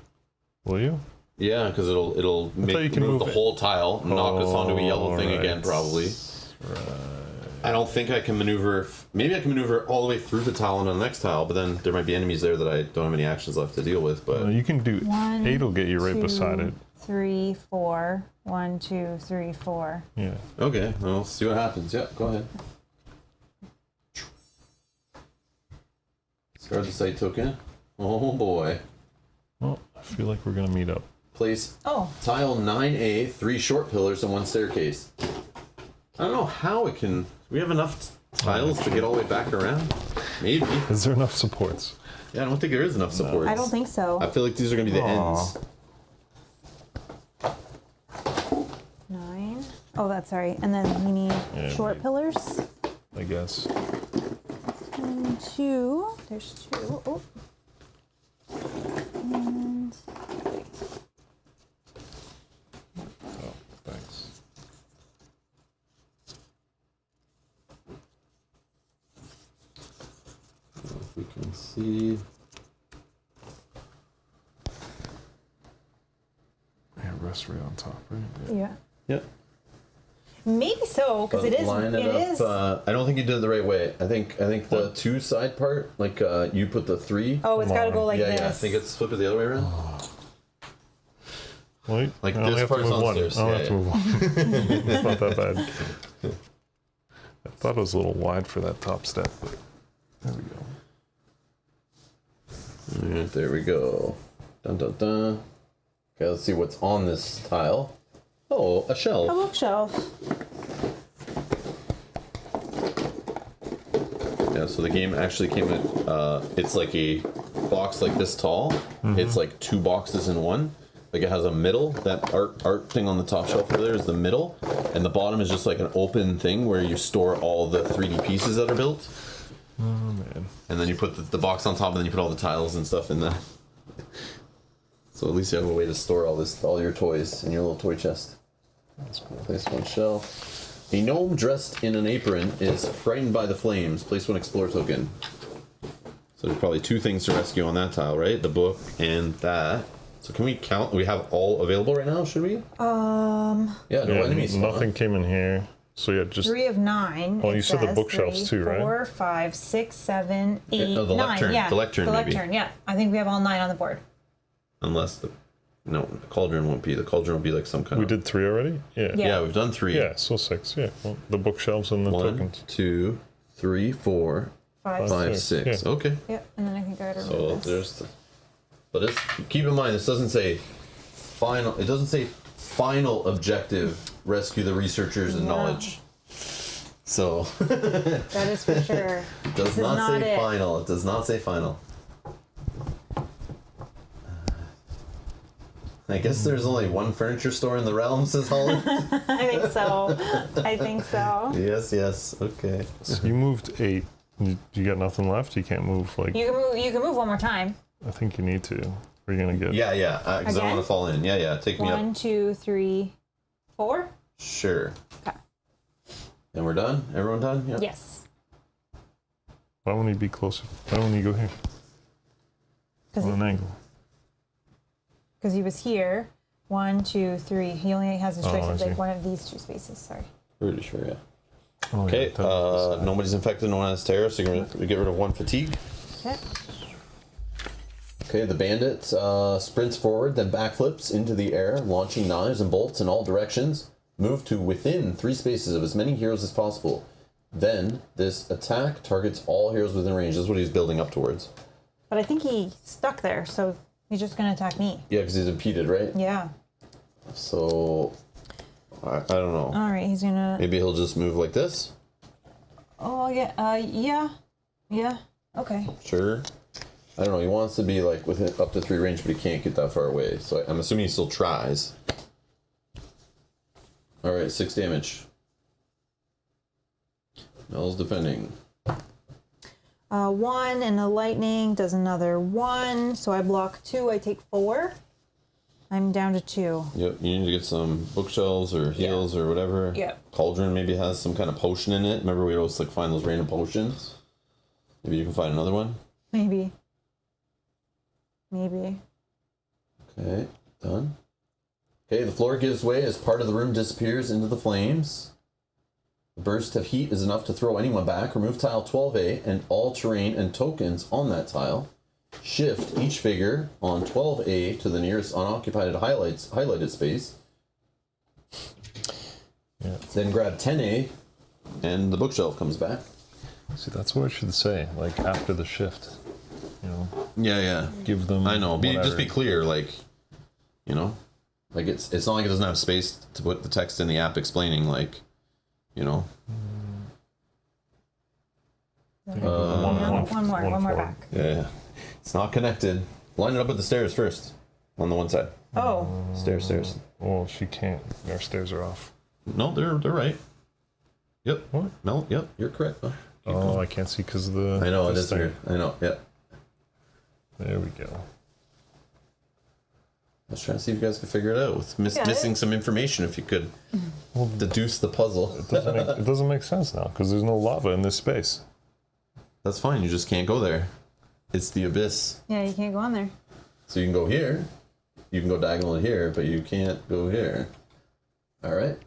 [SPEAKER 3] Will you?
[SPEAKER 1] Yeah, because it'll
[SPEAKER 3] you can
[SPEAKER 1] move the
[SPEAKER 3] move
[SPEAKER 1] whole tile, and knock us onto a yellow thing
[SPEAKER 3] right.
[SPEAKER 1] again, probably.
[SPEAKER 3] Right.
[SPEAKER 1] I don't think I can maneuver. Maybe I can maneuver all the way through the tile and on the next tile, but then there might be enemies there that I don't have any actions left to deal with. But
[SPEAKER 3] You can do
[SPEAKER 2] 1,
[SPEAKER 3] 8 will get you right
[SPEAKER 2] 2,
[SPEAKER 3] beside it.
[SPEAKER 2] 3, 4. 1, 2, 3, 4.
[SPEAKER 3] Yeah.
[SPEAKER 1] okay, well, see what happens. Yeah, go ahead. Discard the site token. Oh boy.
[SPEAKER 3] Well, I feel like we're going to meet up.
[SPEAKER 1] Place
[SPEAKER 2] Oh,
[SPEAKER 1] tile 9A, 3 short pillars and 1 staircase. I don't know how it can. We have enough tiles to get all the way back around. Maybe.
[SPEAKER 3] Is there enough supports?
[SPEAKER 1] Yeah, I don't think there is enough support.
[SPEAKER 2] I don't think so.
[SPEAKER 1] I feel like these are going to be the ends.
[SPEAKER 2] 9. Oh, that's right. And then we need short pillars.
[SPEAKER 3] I guess.
[SPEAKER 2] 1, 2. There's 2. Oh. And
[SPEAKER 3] Oh, thanks.
[SPEAKER 1] If we can see.
[SPEAKER 3] Yeah, rest right on top, right?
[SPEAKER 2] yeah.
[SPEAKER 1] Yep.
[SPEAKER 2] Maybe so, because it is.
[SPEAKER 1] Line
[SPEAKER 2] It is.
[SPEAKER 1] I don't think you did it the right way. I think the 2 side part, like you put the 3.
[SPEAKER 2] Oh, it's got to go like
[SPEAKER 1] yeah,
[SPEAKER 2] this.
[SPEAKER 1] yeah. I think it's flipped it the other way around.
[SPEAKER 3] Wait,
[SPEAKER 1] Like
[SPEAKER 3] I only
[SPEAKER 1] this
[SPEAKER 3] have to
[SPEAKER 1] part's
[SPEAKER 3] move
[SPEAKER 1] on
[SPEAKER 3] one.
[SPEAKER 1] stairs.
[SPEAKER 3] I only
[SPEAKER 1] Yeah,
[SPEAKER 3] have to move one. It's not that bad. I thought it was a little wide for that top step, but there we go.
[SPEAKER 1] Alright, there we go. Dun dun dun. Okay, let's see what's on this tile. Oh, a shelf.
[SPEAKER 2] A bookshelf.
[SPEAKER 1] Yeah, so the game actually came with, it's like a box like this tall. It's like 2 boxes in one. Like it has a middle, that art thing on the top shelf over there is the middle, and the bottom is just like an open thing where you store all the 3D pieces that are built.
[SPEAKER 3] Oh man.
[SPEAKER 1] And then you put the box on top, and then you put all the tiles and stuff in that. So at least you have a way to store all your toys in your little toy chest.
[SPEAKER 3] That's cool.
[SPEAKER 1] Place 1 shelf. A gnome dressed in an apron is frightened by the flames. Place 1 explore token. So there's probably 2 things to rescue on that tile, right? The book and that. So can we count? We have all available right now, should we? Yeah, no enemies.
[SPEAKER 3] Nothing came in here. So yeah, just
[SPEAKER 2] 3 of 9.
[SPEAKER 3] Well,
[SPEAKER 2] it
[SPEAKER 3] you said the
[SPEAKER 2] says.
[SPEAKER 3] bookshelves
[SPEAKER 2] 3,
[SPEAKER 3] too, right?
[SPEAKER 2] 4, 5, 6, 7, 8,
[SPEAKER 1] no, the
[SPEAKER 2] 9.
[SPEAKER 1] lectern.
[SPEAKER 2] Yeah,
[SPEAKER 1] The lectern,
[SPEAKER 2] The
[SPEAKER 1] maybe.
[SPEAKER 2] lectern, yeah. I think we have all 9 on the board.
[SPEAKER 1] Unless the cauldron won't be. The cauldron will be like some kind
[SPEAKER 3] we
[SPEAKER 1] of.
[SPEAKER 3] did 3 already? Yeah.
[SPEAKER 2] Yeah.
[SPEAKER 1] Yeah, we've done 3.
[SPEAKER 3] Yeah, so 6. Yeah. Well, the bookshelves and the
[SPEAKER 1] 1,
[SPEAKER 3] tokens.
[SPEAKER 1] 2, 3, 4,
[SPEAKER 2] 5,
[SPEAKER 1] 5,
[SPEAKER 3] 6.
[SPEAKER 1] 6.
[SPEAKER 3] Yeah.
[SPEAKER 1] Okay.
[SPEAKER 2] Yep, and then I think I gotta
[SPEAKER 1] So
[SPEAKER 2] remove this.
[SPEAKER 1] there's the. But it's, keep in mind, this doesn't say final. It doesn't say final objective. Rescue the researchers and
[SPEAKER 2] Yeah.
[SPEAKER 1] knowledge. So
[SPEAKER 2] That is for sure.
[SPEAKER 1] it does
[SPEAKER 2] This is
[SPEAKER 1] not
[SPEAKER 2] not
[SPEAKER 1] say
[SPEAKER 2] it.
[SPEAKER 1] final. It does not say final. I guess there's only one furniture store in the realm, says Holland.
[SPEAKER 2] I think so. I think so.
[SPEAKER 1] Yes. Okay.
[SPEAKER 3] So you moved 8. You got nothing left? You can't move like
[SPEAKER 2] You can move one more time.
[SPEAKER 3] I think you need to. Or you're gonna get
[SPEAKER 1] Yeah. Because I don't
[SPEAKER 2] Again?
[SPEAKER 1] want to fall in. Yeah. Take me up.
[SPEAKER 2] 1, 2, 3, 4.
[SPEAKER 1] Sure.
[SPEAKER 2] Okay.
[SPEAKER 1] And we're done. Everyone done? Yeah.
[SPEAKER 2] Yes.
[SPEAKER 3] Why won't you be closer? Why won't you go here? On an angle.
[SPEAKER 2] Because he was here. 1, 2, 3. He only has a choice
[SPEAKER 3] I
[SPEAKER 2] of
[SPEAKER 3] see.
[SPEAKER 2] like one of these 2 spaces. Sorry.
[SPEAKER 1] Pretty sure. Yeah.
[SPEAKER 3] Oh,
[SPEAKER 1] Okay.
[SPEAKER 3] yeah, that-
[SPEAKER 1] Nobody's infected. No one has terror. So you're gonna get rid of 1 fatigue.
[SPEAKER 2] Okay.
[SPEAKER 1] Okay, the bandit sprints forward, then backflips into the air, launching knives and bolts in all directions. Move to within 3 spaces of as many heroes as possible. Then, this attack targets all heroes within range. This is what he's building up towards.
[SPEAKER 2] But I think he's stuck there, so he's just gonna attack me.
[SPEAKER 1] Yeah, because he's impeded, right?
[SPEAKER 2] Yeah.
[SPEAKER 1] So, I don't know.
[SPEAKER 2] All right. He's gonna.
[SPEAKER 1] Maybe he'll just move like this?
[SPEAKER 2] Oh yeah. Yeah. Okay.
[SPEAKER 1] Sure. I don't know. He wants to be like within up to 3 range, but he can't get that far away. So I'm assuming he still tries. Alright, 6 damage. Mel's defending.
[SPEAKER 2] 1 and the lightning does another 1. So I block 2. I take 4. I'm down to 2.
[SPEAKER 1] Yep, you need to get some bookshelves or heals or whatever.
[SPEAKER 2] Yep.
[SPEAKER 1] Cauldron maybe has some kind of potion in it. Remember we always like find those random potions? Maybe you can find another one.
[SPEAKER 2] Maybe.
[SPEAKER 1] Okay, done. Okay, the floor gives way as part of the room disappears into the flames. The burst of heat is enough to throw anyone back. Remove tile 12A and all terrain and tokens on that tile. Shift each figure on 12A to the nearest unoccupied highlighted space.
[SPEAKER 3] Yeah.
[SPEAKER 1] Then grab 10A and the bookshelf comes back.
[SPEAKER 3] See, that's what I should say. Like after the shift, you know.
[SPEAKER 1] Yeah.
[SPEAKER 3] Give them.
[SPEAKER 1] I know.
[SPEAKER 3] Whatever.
[SPEAKER 1] Just be clear, like, you know, like it's not like it doesn't have space to put the text in the app explaining, like, you know.
[SPEAKER 2] One more
[SPEAKER 3] forward.
[SPEAKER 2] back.
[SPEAKER 1] Yeah. It's not connected. Line it up with the stairs first. On the one side.
[SPEAKER 2] Oh.
[SPEAKER 1] Stairs.
[SPEAKER 3] Well, she can't. Our stairs are off.
[SPEAKER 1] No, they're right. Yep.
[SPEAKER 3] What?
[SPEAKER 1] No, yep, you're correct. Keep
[SPEAKER 3] Oh,
[SPEAKER 1] going.
[SPEAKER 3] I can't see because of the.
[SPEAKER 1] I know, it
[SPEAKER 3] this
[SPEAKER 1] is
[SPEAKER 3] thing.
[SPEAKER 1] weird. I know, yeah.
[SPEAKER 3] There we go.
[SPEAKER 1] I was trying to see if you guys could figure it out with
[SPEAKER 2] Yeah,
[SPEAKER 1] missing some information if you could deduce the puzzle.
[SPEAKER 3] It doesn't make sense now because there's no lava in this space.
[SPEAKER 1] That's fine, you just can't go there. It's the abyss.
[SPEAKER 2] Yeah, you can't go on there.
[SPEAKER 1] So you can go here, you can go diagonally here, but you can't go here. Alright.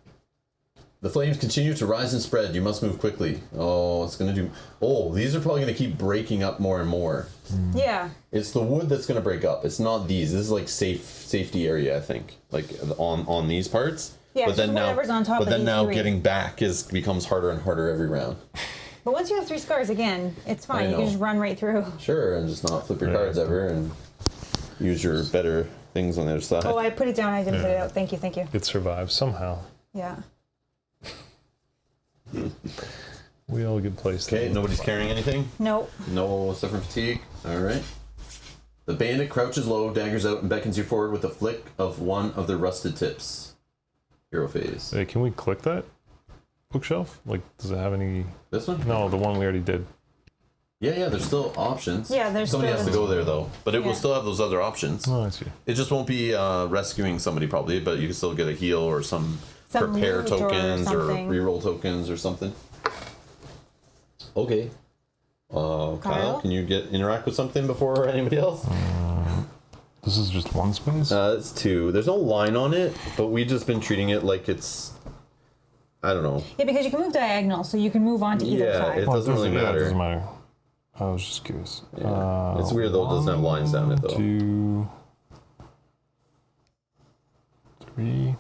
[SPEAKER 1] The flames continue to rise and spread. You must move quickly. Oh, it's going to do... Oh, these are probably going to keep breaking up more and more.
[SPEAKER 2] Yeah.
[SPEAKER 1] It's the wood that's going to break up. It's not these. This is like safety area, I think. Like on these parts.
[SPEAKER 2] Yeah,
[SPEAKER 1] but then now,
[SPEAKER 2] whatever's on top
[SPEAKER 1] but
[SPEAKER 2] of
[SPEAKER 1] then
[SPEAKER 2] these
[SPEAKER 1] now
[SPEAKER 2] 3.
[SPEAKER 1] getting back becomes harder and harder every round.
[SPEAKER 2] But once you have 3 scars again, it's
[SPEAKER 1] I
[SPEAKER 2] fine. You can
[SPEAKER 1] know.
[SPEAKER 2] just run right through.
[SPEAKER 1] Sure, and just not flip your cards ever and use your better things on the other side.
[SPEAKER 2] Oh, I put it down. I didn't put it out. Thank you.
[SPEAKER 3] It survives somehow.
[SPEAKER 2] Yeah.
[SPEAKER 3] We all get placed.
[SPEAKER 1] Okay, nobody's carrying anything?
[SPEAKER 2] Nope.
[SPEAKER 1] No suffering fatigue. Alright. The bandit crouches low, daggers out, and beckons you forward with a flick of one of the rusted tips. Hero phase.
[SPEAKER 3] Hey, can we click that bookshelf? Like, does it have any?
[SPEAKER 1] This one?
[SPEAKER 3] No, the one we already did.
[SPEAKER 1] Yeah, there's still options.
[SPEAKER 2] Yeah, there's
[SPEAKER 1] Somebody
[SPEAKER 2] still-
[SPEAKER 1] has to go there, though. But it will
[SPEAKER 2] Yeah.
[SPEAKER 1] still have those other options.
[SPEAKER 3] Oh, I see.
[SPEAKER 1] It just won't be rescuing somebody, probably, but you can still get a heal or some prepare
[SPEAKER 2] loot or
[SPEAKER 1] tokens or
[SPEAKER 2] something.
[SPEAKER 1] reroll tokens or something. Okay. Kyle, can you interact with something before anybody else?
[SPEAKER 3] This is just one space?
[SPEAKER 1] It's 2. There's no line on it, but we've just been treating it like it's... I don't know.
[SPEAKER 2] Yeah, because you can move diagonal, so you can move on to either
[SPEAKER 1] Yeah,
[SPEAKER 2] side.
[SPEAKER 1] it doesn't really
[SPEAKER 3] Yeah,
[SPEAKER 1] matter.
[SPEAKER 3] it doesn't matter. I was just curious.
[SPEAKER 1] Yeah. It's weird, though. It doesn't have lines down it, though.
[SPEAKER 3] 2, 3.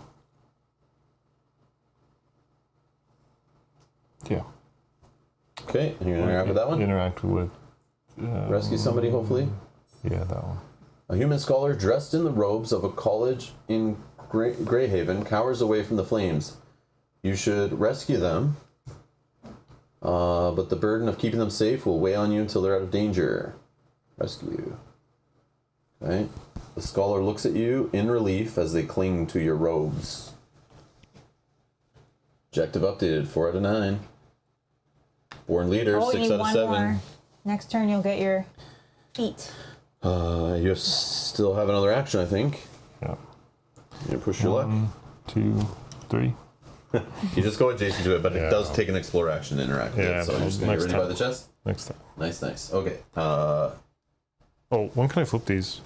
[SPEAKER 3] Yeah.
[SPEAKER 1] Okay, and you're going to interact with that one?
[SPEAKER 3] Interact with.
[SPEAKER 1] Rescue somebody, hopefully?
[SPEAKER 3] Yeah, that one.
[SPEAKER 1] A human scholar dressed in the robes of a college in Greyhaven cowers away from the flames. You should rescue them, but the burden of keeping them safe will weigh on you until they're out of danger. Rescue. Okay. The scholar looks at you in relief as they cling to your robes. Objective updated, 4 out of 9. Born leader,
[SPEAKER 2] Oh, you
[SPEAKER 1] 6
[SPEAKER 2] need
[SPEAKER 1] out of
[SPEAKER 2] one
[SPEAKER 1] 7.
[SPEAKER 2] more. Next turn, you'll get your feet.
[SPEAKER 1] You still have another action, I think.
[SPEAKER 3] Yeah.
[SPEAKER 1] You push your luck.
[SPEAKER 3] 1, 2, 3.
[SPEAKER 1] You just go adjacent to it, but
[SPEAKER 3] Yeah.
[SPEAKER 1] it does take an explore action to interact with
[SPEAKER 3] Yeah,
[SPEAKER 1] it. So I'm just going to
[SPEAKER 3] next
[SPEAKER 1] get ready by
[SPEAKER 3] time.
[SPEAKER 1] the chest.
[SPEAKER 3] Next time.
[SPEAKER 1] Nice. Okay.
[SPEAKER 3] Oh, when can I flip these?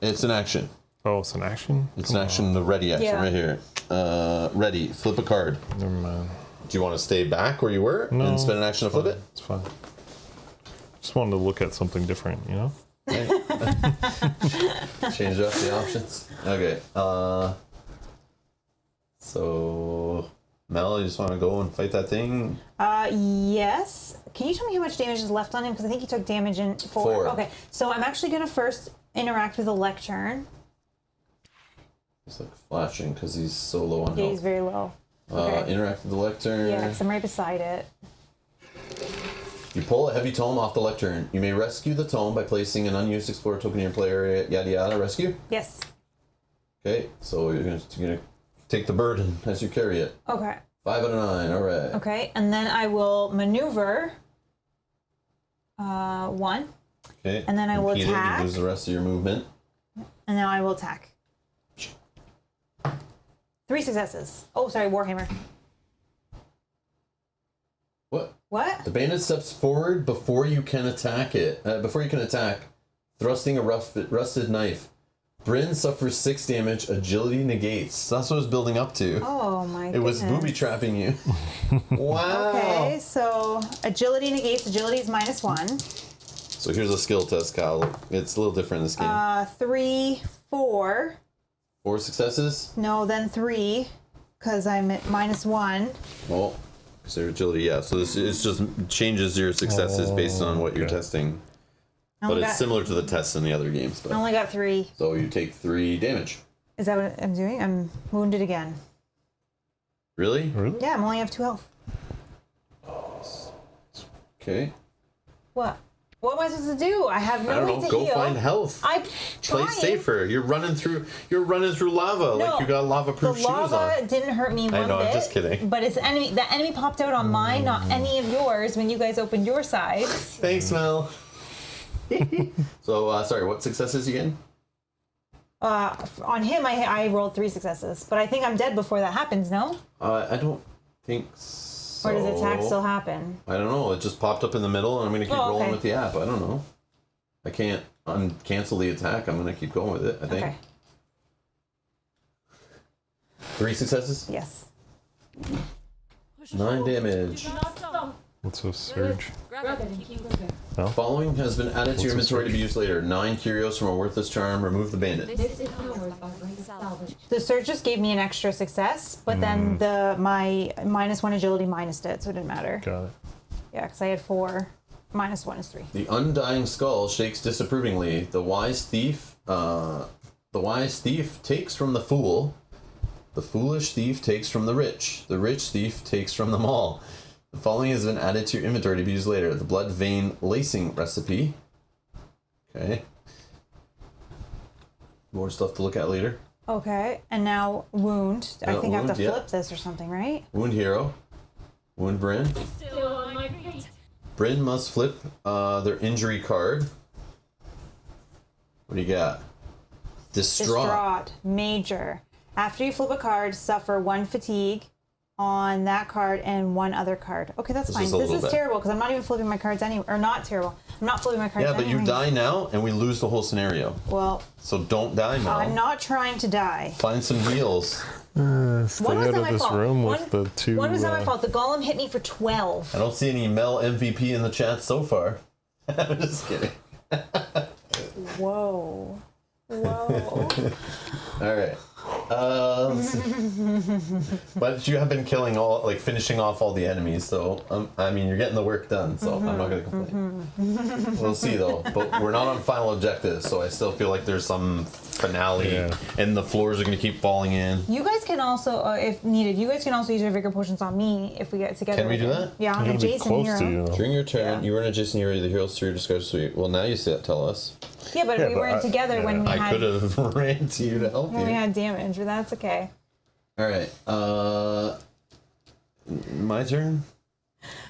[SPEAKER 1] It's an action.
[SPEAKER 3] Oh, it's an action?
[SPEAKER 1] It's an action, the ready action
[SPEAKER 2] Yeah.
[SPEAKER 1] right here. Ready. Flip a card.
[SPEAKER 3] Never mind.
[SPEAKER 1] Do you want to stay back where you were
[SPEAKER 3] No,
[SPEAKER 1] and spend an action to flip it?
[SPEAKER 3] It's fine. Just wanted to look at something different, you know?
[SPEAKER 1] Okay. Change up the options. Okay. So, Mel, you just want to go and fight that thing?
[SPEAKER 2] Yes. Can you tell me how much damage is left on him? Because I think he took damage in 4.
[SPEAKER 1] 4.
[SPEAKER 2] Okay, so I'm actually going to first interact with the lectern.
[SPEAKER 1] It's like flashing because he's so low on
[SPEAKER 2] Yeah, he's
[SPEAKER 1] health.
[SPEAKER 2] very low. Okay.
[SPEAKER 1] Interact with the lectern.
[SPEAKER 2] Yeah, because I'm right beside it.
[SPEAKER 1] You pull a heavy tome off the lectern. You may rescue the tome by placing an unused explorer token in your play area. Yada yada. Rescue.
[SPEAKER 2] Yes.
[SPEAKER 1] Okay, so you're gonna take the burden as you carry it.
[SPEAKER 2] Okay.
[SPEAKER 1] 5 out of 9. All right.
[SPEAKER 2] Okay, and then I will maneuver 1,
[SPEAKER 1] Okay.
[SPEAKER 2] And then I will
[SPEAKER 1] Repeat it,
[SPEAKER 2] attack.
[SPEAKER 1] You lose the rest of your movement.
[SPEAKER 2] and now I will attack. 3 successes. Oh, sorry, Warhammer.
[SPEAKER 1] What?
[SPEAKER 2] What?
[SPEAKER 1] The bandit steps forward before you can attack it. Thrusting a rusted knife. Bryn suffers 6 damage. Agility negates. That's what it was building up to.
[SPEAKER 2] Oh my
[SPEAKER 1] It
[SPEAKER 2] goodness.
[SPEAKER 1] was booby trapping you. Wow.
[SPEAKER 2] Okay, so agility negates. Agility is -1.
[SPEAKER 1] So here's a skill test, Kyle. It's a little different in this game.
[SPEAKER 2] 3, 4.
[SPEAKER 1] 4 successes.
[SPEAKER 2] No, then 3, because I'm at -1.
[SPEAKER 1] Well, because their agility, yeah. So this it just changes your successes based on what you're
[SPEAKER 3] okay.
[SPEAKER 1] testing.
[SPEAKER 2] I
[SPEAKER 1] But
[SPEAKER 2] only
[SPEAKER 1] it's similar to the tests in the other games.
[SPEAKER 2] I
[SPEAKER 1] But
[SPEAKER 2] only got 3.
[SPEAKER 1] so you take 3 damage.
[SPEAKER 2] Is that what I'm doing? I'm wounded again.
[SPEAKER 1] Really?
[SPEAKER 3] Really?
[SPEAKER 2] Yeah, I'm only have 2 health.
[SPEAKER 1] Okay.
[SPEAKER 2] What? What am I supposed to do? I have no
[SPEAKER 1] I don't
[SPEAKER 2] way
[SPEAKER 1] know.
[SPEAKER 2] to
[SPEAKER 1] Go
[SPEAKER 2] heal.
[SPEAKER 1] find health.
[SPEAKER 2] I'm
[SPEAKER 1] Play
[SPEAKER 2] trying.
[SPEAKER 1] safer. You're running through lava like you got lava-proof
[SPEAKER 2] the
[SPEAKER 1] shoes
[SPEAKER 2] lava
[SPEAKER 1] on.
[SPEAKER 2] didn't hurt me one
[SPEAKER 1] know,
[SPEAKER 2] bit.
[SPEAKER 1] I'm just kidding.
[SPEAKER 2] But it's enemy. The enemy popped out on mine, not any of yours. When you guys opened your side.
[SPEAKER 1] Thanks, Mel. So sorry, what successes again?
[SPEAKER 2] On him, I rolled 3 successes, but I think I'm dead before that happens. No,
[SPEAKER 1] I don't think so.
[SPEAKER 2] or does attack still happen?
[SPEAKER 1] I don't know. It just popped up in the middle, and I'm gonna keep
[SPEAKER 2] Oh,
[SPEAKER 1] rolling
[SPEAKER 2] okay.
[SPEAKER 1] with the app. I don't know. I can't cancel the attack. I'm gonna keep going with it. I think.
[SPEAKER 2] Okay.
[SPEAKER 1] 3 successes.
[SPEAKER 2] Yes.
[SPEAKER 1] 9 damage.
[SPEAKER 3] What's a surge?
[SPEAKER 1] Following has been added to your
[SPEAKER 3] What's a
[SPEAKER 1] inventory to be used later. 9 curios from a worthless charm. Remove the bandit.
[SPEAKER 4] This is powered by right salvage.
[SPEAKER 2] The surge just gave me an extra success, but then my -1 agility minused it, so it didn't matter.
[SPEAKER 3] Got it.
[SPEAKER 2] Yeah, because I had 4. -1 is 3.
[SPEAKER 1] The undying skull shakes disapprovingly. The wise thief takes from the fool. The foolish thief takes from the rich. The rich thief takes from them all. The following has been added to your inventory to be used later. The blood vein lacing recipe. Okay. More stuff to look at later.
[SPEAKER 2] Okay, and now wound. I think I have
[SPEAKER 1] wound,
[SPEAKER 2] to
[SPEAKER 1] yeah.
[SPEAKER 2] flip this or something, right?
[SPEAKER 1] Wound hero. Wound Bryn. Bryn must flip their injury card. What do you got? Distraught.
[SPEAKER 2] Major. After you flip a card, suffer 1 fatigue on that card and 1 other card. Okay, that's
[SPEAKER 1] This
[SPEAKER 2] fine.
[SPEAKER 1] is a
[SPEAKER 2] This
[SPEAKER 1] little
[SPEAKER 2] is
[SPEAKER 1] bit.
[SPEAKER 2] terrible because I'm not even flipping my cards anyway. Or not terrible. I'm not flipping my cards
[SPEAKER 1] Yeah, but you
[SPEAKER 2] anyways.
[SPEAKER 1] die now and we lose the whole scenario.
[SPEAKER 2] Well,
[SPEAKER 1] So don't die, Mel.
[SPEAKER 2] I'm not trying to die.
[SPEAKER 1] Find some heals.
[SPEAKER 3] Stay
[SPEAKER 2] One was
[SPEAKER 3] out
[SPEAKER 2] not
[SPEAKER 3] of
[SPEAKER 2] my
[SPEAKER 3] this
[SPEAKER 2] fault.
[SPEAKER 3] room
[SPEAKER 2] One,
[SPEAKER 3] with the 2.
[SPEAKER 2] one was not my fault. The golem hit me for 12.
[SPEAKER 1] I don't see any Mel MVP in the chat so far. I'm just kidding.
[SPEAKER 2] Whoa. Whoa.
[SPEAKER 1] All right. Let's see. But you have been killing finishing off all the enemies, so I mean, you're getting the work done, so I'm not going to complain. We'll see, though. But we're not on final objectives, so I still feel like there's some finale,
[SPEAKER 3] Yeah.
[SPEAKER 1] and the floors are going to keep falling in.
[SPEAKER 2] You guys can also, if needed, you guys can also use your vigor potions on me if we get together.
[SPEAKER 1] Can we do
[SPEAKER 2] again.
[SPEAKER 1] that?
[SPEAKER 2] Yeah, on
[SPEAKER 3] I'm
[SPEAKER 2] a
[SPEAKER 3] gonna be
[SPEAKER 2] Jason
[SPEAKER 3] close
[SPEAKER 2] hero.
[SPEAKER 3] to you though.
[SPEAKER 1] During your turn,
[SPEAKER 2] Yeah.
[SPEAKER 1] you were in a Jason area the heroes through your discard suite. Well, now you tell us.
[SPEAKER 2] Yeah, but
[SPEAKER 3] Yeah,
[SPEAKER 2] we
[SPEAKER 3] but
[SPEAKER 2] weren't together when we
[SPEAKER 1] I
[SPEAKER 2] had
[SPEAKER 1] could have ran to you to help
[SPEAKER 2] when
[SPEAKER 1] you.
[SPEAKER 2] we had damage, but that's okay.
[SPEAKER 1] All right. My turn.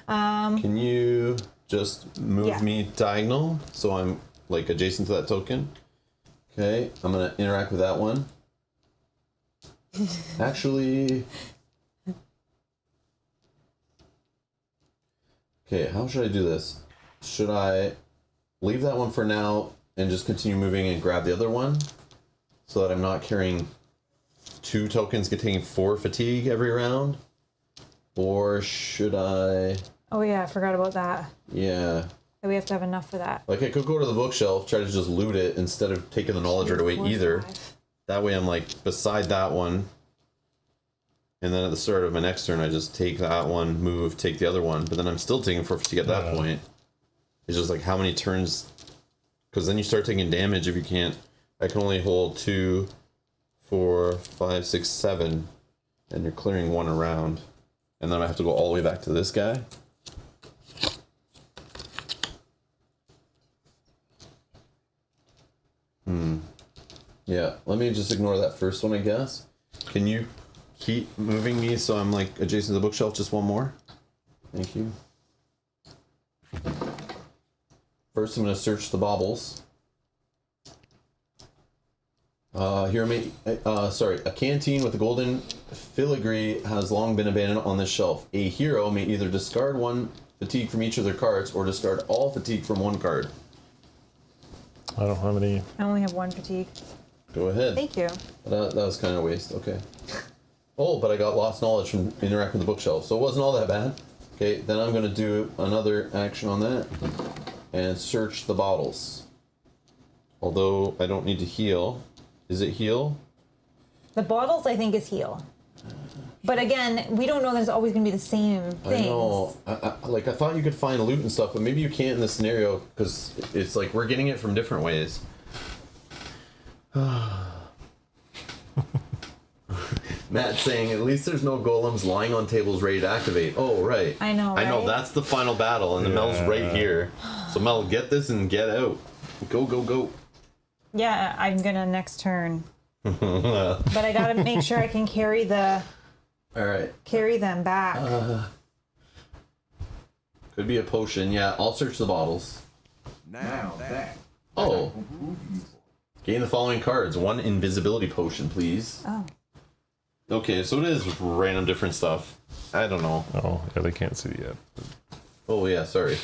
[SPEAKER 1] Can you just move
[SPEAKER 2] Yeah.
[SPEAKER 1] me diagonal so I'm like adjacent to that token? Okay, I'm gonna interact with that one. Actually, okay, how should I do this? Should I leave that one for now and just continue moving and grab the other one so that I'm not carrying 2 tokens containing 4 fatigue every round? Or should I...
[SPEAKER 2] Oh yeah, I forgot about that.
[SPEAKER 1] Yeah.
[SPEAKER 2] We have to have enough for that.
[SPEAKER 1] Like, I could go to the bookshelf, try to just loot it instead of taking the knowledge right away
[SPEAKER 2] 4,
[SPEAKER 1] either.
[SPEAKER 2] 5.
[SPEAKER 1] That way I'm, like, beside that one. And then at the start of my next turn, I just take that one, move, take the other one. But then I'm still taking 4 fatigue at that point. It's just, like, how many turns... Because then you start taking damage if you can't... I can only hold 2, 4, 5, 6, 7. And you're clearing 1 around. And then I have to go all the way back to this guy. Yeah, let me just ignore that first one, I guess. Can you keep moving me so I'm like adjacent to the bookshelf? Just one more. Thank you. First, I'm going to search the baubles. A canteen with a golden filigree has long been abandoned on this shelf. A hero may either discard 1 fatigue from each of their cards or discard all fatigue from 1 card.
[SPEAKER 3] I don't have any.
[SPEAKER 2] I only have 1 fatigue.
[SPEAKER 1] Go ahead.
[SPEAKER 2] Thank you.
[SPEAKER 1] That was kind of a waste. Okay. Oh, but I got lost knowledge from interacting with the bookshelf, so it wasn't all that bad. Okay, then I'm going to do another action on that and search the bottles. Although I don't need to heal. Is it heal?
[SPEAKER 2] The bottles, I think, is heal. But again, we don't know that it's always going to be the same things.
[SPEAKER 1] I know. I thought you could find loot and stuff, but maybe you can't in this scenario because it's like we're getting it from different ways. Matt saying, at least there's no golems lying on tables ready to activate. Oh, right.
[SPEAKER 2] I know,
[SPEAKER 1] I know,
[SPEAKER 2] right?
[SPEAKER 1] That's the final battle, and the Mel's right here. So Mel, get this and get out. Go, go, go.
[SPEAKER 2] Yeah, I'm going to next turn. But I got to make sure I can carry them back.
[SPEAKER 1] Could be a potion. Yeah, I'll search the bottles.
[SPEAKER 5] Now that.
[SPEAKER 1] Oh. Gain the following cards. 1 invisibility potion, please.
[SPEAKER 2] Oh.
[SPEAKER 1] Okay, so it is random different stuff. I don't know.
[SPEAKER 3] Oh, yeah, they can't see yet.
[SPEAKER 1] Oh, yeah, sorry.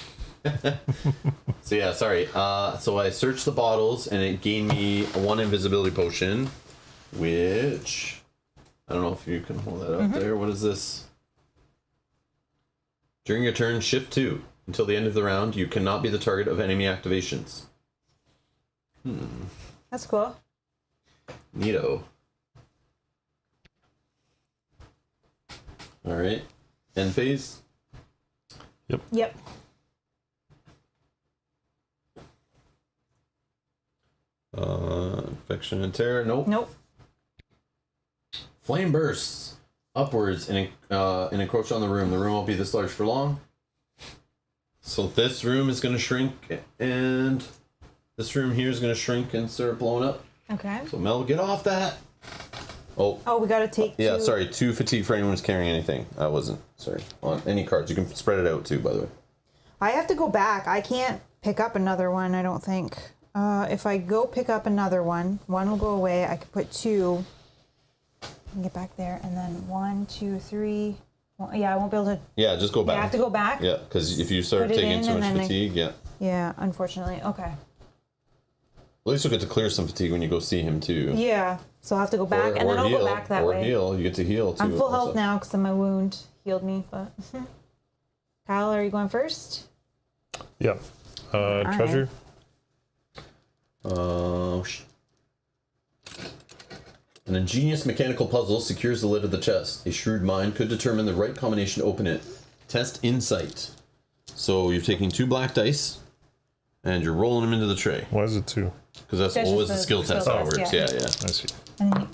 [SPEAKER 1] So, yeah, sorry. So I searched the bottles, and it gained me 1 invisibility potion, which... I don't know if you can hold that up there. What is this? During your turn, shift 2. Until the end of the round, you cannot be the target of enemy activations.
[SPEAKER 2] That's cool.
[SPEAKER 1] Neato. Alright. End phase?
[SPEAKER 2] Yep.
[SPEAKER 1] Infection and terror? Nope. Flame bursts upwards and encroach on the room. The room won't be this large for long. So this room is going to shrink, and this room here is going to shrink and start blowing up.
[SPEAKER 2] Okay.
[SPEAKER 1] So Mel, get off that. Oh,
[SPEAKER 2] we got to take 2.
[SPEAKER 1] yeah, sorry. 2 fatigue for anyone who's carrying anything. I wasn't. Sorry. On any cards. You can spread it out too, by the way.
[SPEAKER 2] I have to go back. I can't pick up another one, I don't think. If I go pick up another one will go away. I could put 2 and get back there, and then 1, 2, 3. Well, yeah, I won't be able to.
[SPEAKER 1] Yeah, just go back.
[SPEAKER 2] I have to go back?
[SPEAKER 1] Yeah, because if you start
[SPEAKER 2] Put it
[SPEAKER 1] taking
[SPEAKER 2] in
[SPEAKER 1] too
[SPEAKER 2] and
[SPEAKER 1] much
[SPEAKER 2] then
[SPEAKER 1] fatigue, yeah.
[SPEAKER 2] Yeah, unfortunately. Okay.
[SPEAKER 1] At least you'll get to clear some fatigue when you go see him too.
[SPEAKER 2] Yeah, so I'll have to go back, and then I'll go back that way.
[SPEAKER 1] Or heal. You get to heal too.
[SPEAKER 2] I'm full
[SPEAKER 1] also.
[SPEAKER 2] health now because my wound healed me, but... Kyle, are you going first?
[SPEAKER 3] Yep. Treasure.
[SPEAKER 1] An ingenious mechanical puzzle secures the lid of the chest. A shrewd mind could determine the right combination to open it. Test insight. So you're taking 2 black dice, and you're rolling them into the tray.
[SPEAKER 3] Why is it 2?
[SPEAKER 1] Because that's always the skill test how it works. Yeah.
[SPEAKER 3] I see.
[SPEAKER 2] And then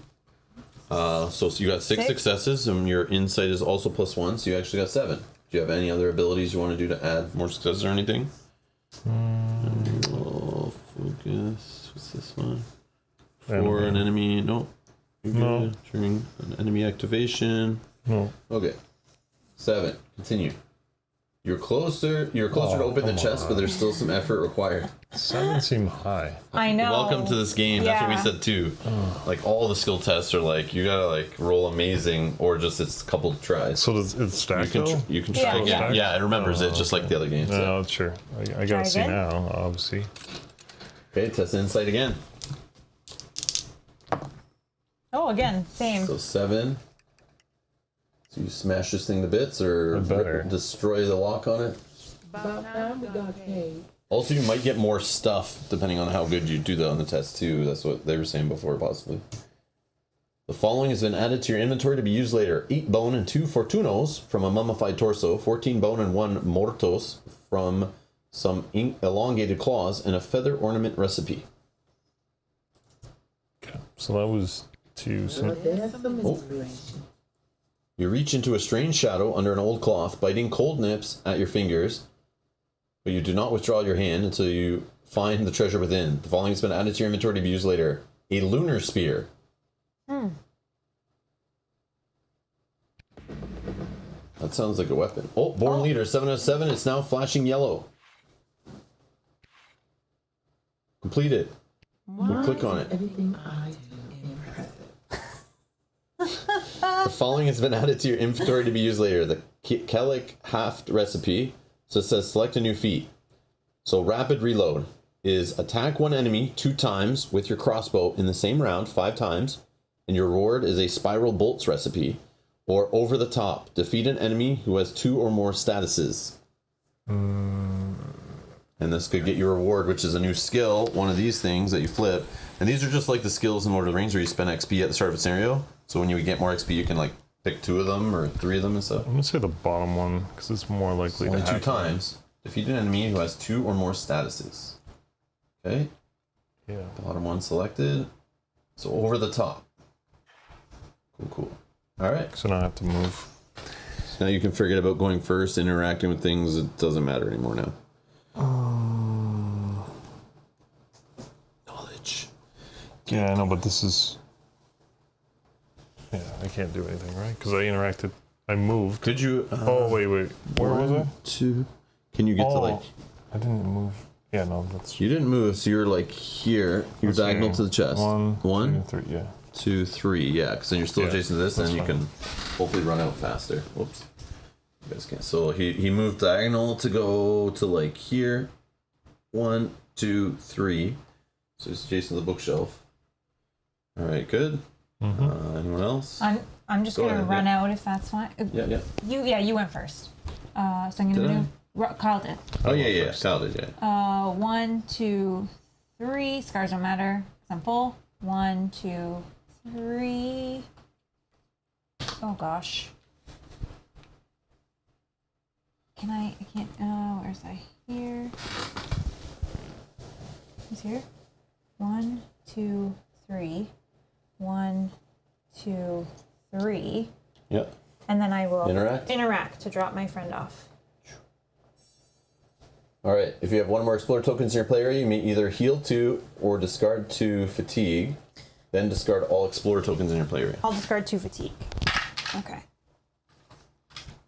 [SPEAKER 1] So you got 6 successes, and your insight is also +1, so you actually got 7. Do you have any other abilities you want to do to add more successes or anything? Focus. What's this one? For an enemy. No.
[SPEAKER 3] No.
[SPEAKER 1] During an enemy activation.
[SPEAKER 3] No.
[SPEAKER 1] Okay. 7. Continue. You're closer to open the chest, but there's still some effort required.
[SPEAKER 3] 7 seem high.
[SPEAKER 2] I know.
[SPEAKER 1] Welcome to this game. That's what we
[SPEAKER 2] Yeah.
[SPEAKER 1] said too. Like all the skill tests are like you gotta like roll amazing or just it's a couple tries.
[SPEAKER 3] So it's stacked though?
[SPEAKER 1] You can try
[SPEAKER 2] Yeah.
[SPEAKER 1] again.
[SPEAKER 3] Yeah.
[SPEAKER 1] Yeah, it remembers it just like the other games.
[SPEAKER 3] No, sure. I gotta see
[SPEAKER 2] again?
[SPEAKER 3] now, obviously.
[SPEAKER 1] Okay, test insight again.
[SPEAKER 2] Oh, again, same.
[SPEAKER 1] So 7. So you smash this thing to bits or
[SPEAKER 3] better.
[SPEAKER 1] destroy the lock on it.
[SPEAKER 5] About time we got paid.
[SPEAKER 1] Also, you might get more stuff depending on how good you do that on the test too. That's what they were saying before, possibly. The following has been added to your inventory to be used later: 8 bone and 2 fortunos from a mummified torso, 14 bone and 1 mortos from some elongated claws, and a feather ornament recipe.
[SPEAKER 3] Okay. So that was 2. So
[SPEAKER 5] There's some inspiration.
[SPEAKER 1] You reach into a strange shadow under an old cloth, biting cold nips at your fingers, but you do not withdraw your hand until you find the treasure within. The following has been added to your inventory to be used later: a lunar spear. That sounds like a weapon. Oh, Born Leader, 7 out of 7. It's now flashing yellow. Complete it. You click on it.
[SPEAKER 5] Everything I do
[SPEAKER 1] The following has been added to your inventory to be used later. The Kellic Haft recipe. So it says select a new feat. So rapid reload is attack one enemy 2 times with your crossbow in the same round 5 times. And your reward is a spiral bolts recipe. Or over the top. Defeat an enemy who has 2 or more statuses. And this could get your reward, which is a new skill, one of these things that you flip. And these are just like the skills in Lord of the Rings where you spend XP at the start of a scenario. So when you get more XP, you can like pick 2 of them or 3 of them and stuff.
[SPEAKER 3] I'm gonna say the bottom one because it's more likely
[SPEAKER 1] Only
[SPEAKER 3] to
[SPEAKER 1] 2
[SPEAKER 3] happen.
[SPEAKER 1] times. Defeat an enemy who has 2 or more statuses. Okay.
[SPEAKER 3] Yeah.
[SPEAKER 1] Bottom one selected. So over the top. Cool. All right.
[SPEAKER 3] So now I have to move.
[SPEAKER 1] So now you can forget about going first, interacting with things. It doesn't matter anymore now. Knowledge.
[SPEAKER 3] Yeah, I know, but this is. Yeah, I can't do anything, right? Because I interacted. I moved.
[SPEAKER 1] Could you?
[SPEAKER 3] Oh wait. Where was I?
[SPEAKER 1] 2. Can you get to like?
[SPEAKER 3] I didn't move. Yeah, no, that's.
[SPEAKER 1] You didn't move, so you're like here. You're
[SPEAKER 3] Let's
[SPEAKER 1] diagonal
[SPEAKER 3] see.
[SPEAKER 1] to the chest.
[SPEAKER 3] 1,
[SPEAKER 1] 1,
[SPEAKER 3] 2, 3. Yeah.
[SPEAKER 1] 2, 3. Yeah, because then you're still
[SPEAKER 3] Yeah,
[SPEAKER 1] adjacent to this, and
[SPEAKER 3] that's
[SPEAKER 1] you
[SPEAKER 3] fine.
[SPEAKER 1] can hopefully run out faster. Whoops. You guys can't. So he moved diagonal to go to like here. 1, 2, 3. So it's adjacent to the bookshelf. All right, good. Anyone else?
[SPEAKER 2] I'm just
[SPEAKER 1] Go
[SPEAKER 2] gonna
[SPEAKER 1] ahead,
[SPEAKER 2] run
[SPEAKER 1] yeah.
[SPEAKER 2] out if that's fine.
[SPEAKER 1] Yeah.
[SPEAKER 2] You went first. So I'm gonna
[SPEAKER 1] Did I?
[SPEAKER 2] move. Kyle did.
[SPEAKER 1] Oh yeah. Kyle did, yeah.
[SPEAKER 2] 1, 2, 3. Scars don't matter. 'Cause I'm full. 1, 2, 3. Oh gosh. I can't. Where's I? Here. Who's here? 1, 2, 3. 1, 2, 3.
[SPEAKER 1] Yep.
[SPEAKER 2] And then I will
[SPEAKER 1] Interact?
[SPEAKER 2] to drop my friend off.
[SPEAKER 1] All right. If you have 1 or more explorer tokens in your play area, you may either heal 2 or discard 2 fatigue. Then discard all explorer tokens in your play area.
[SPEAKER 2] I'll discard 2 fatigue. Okay.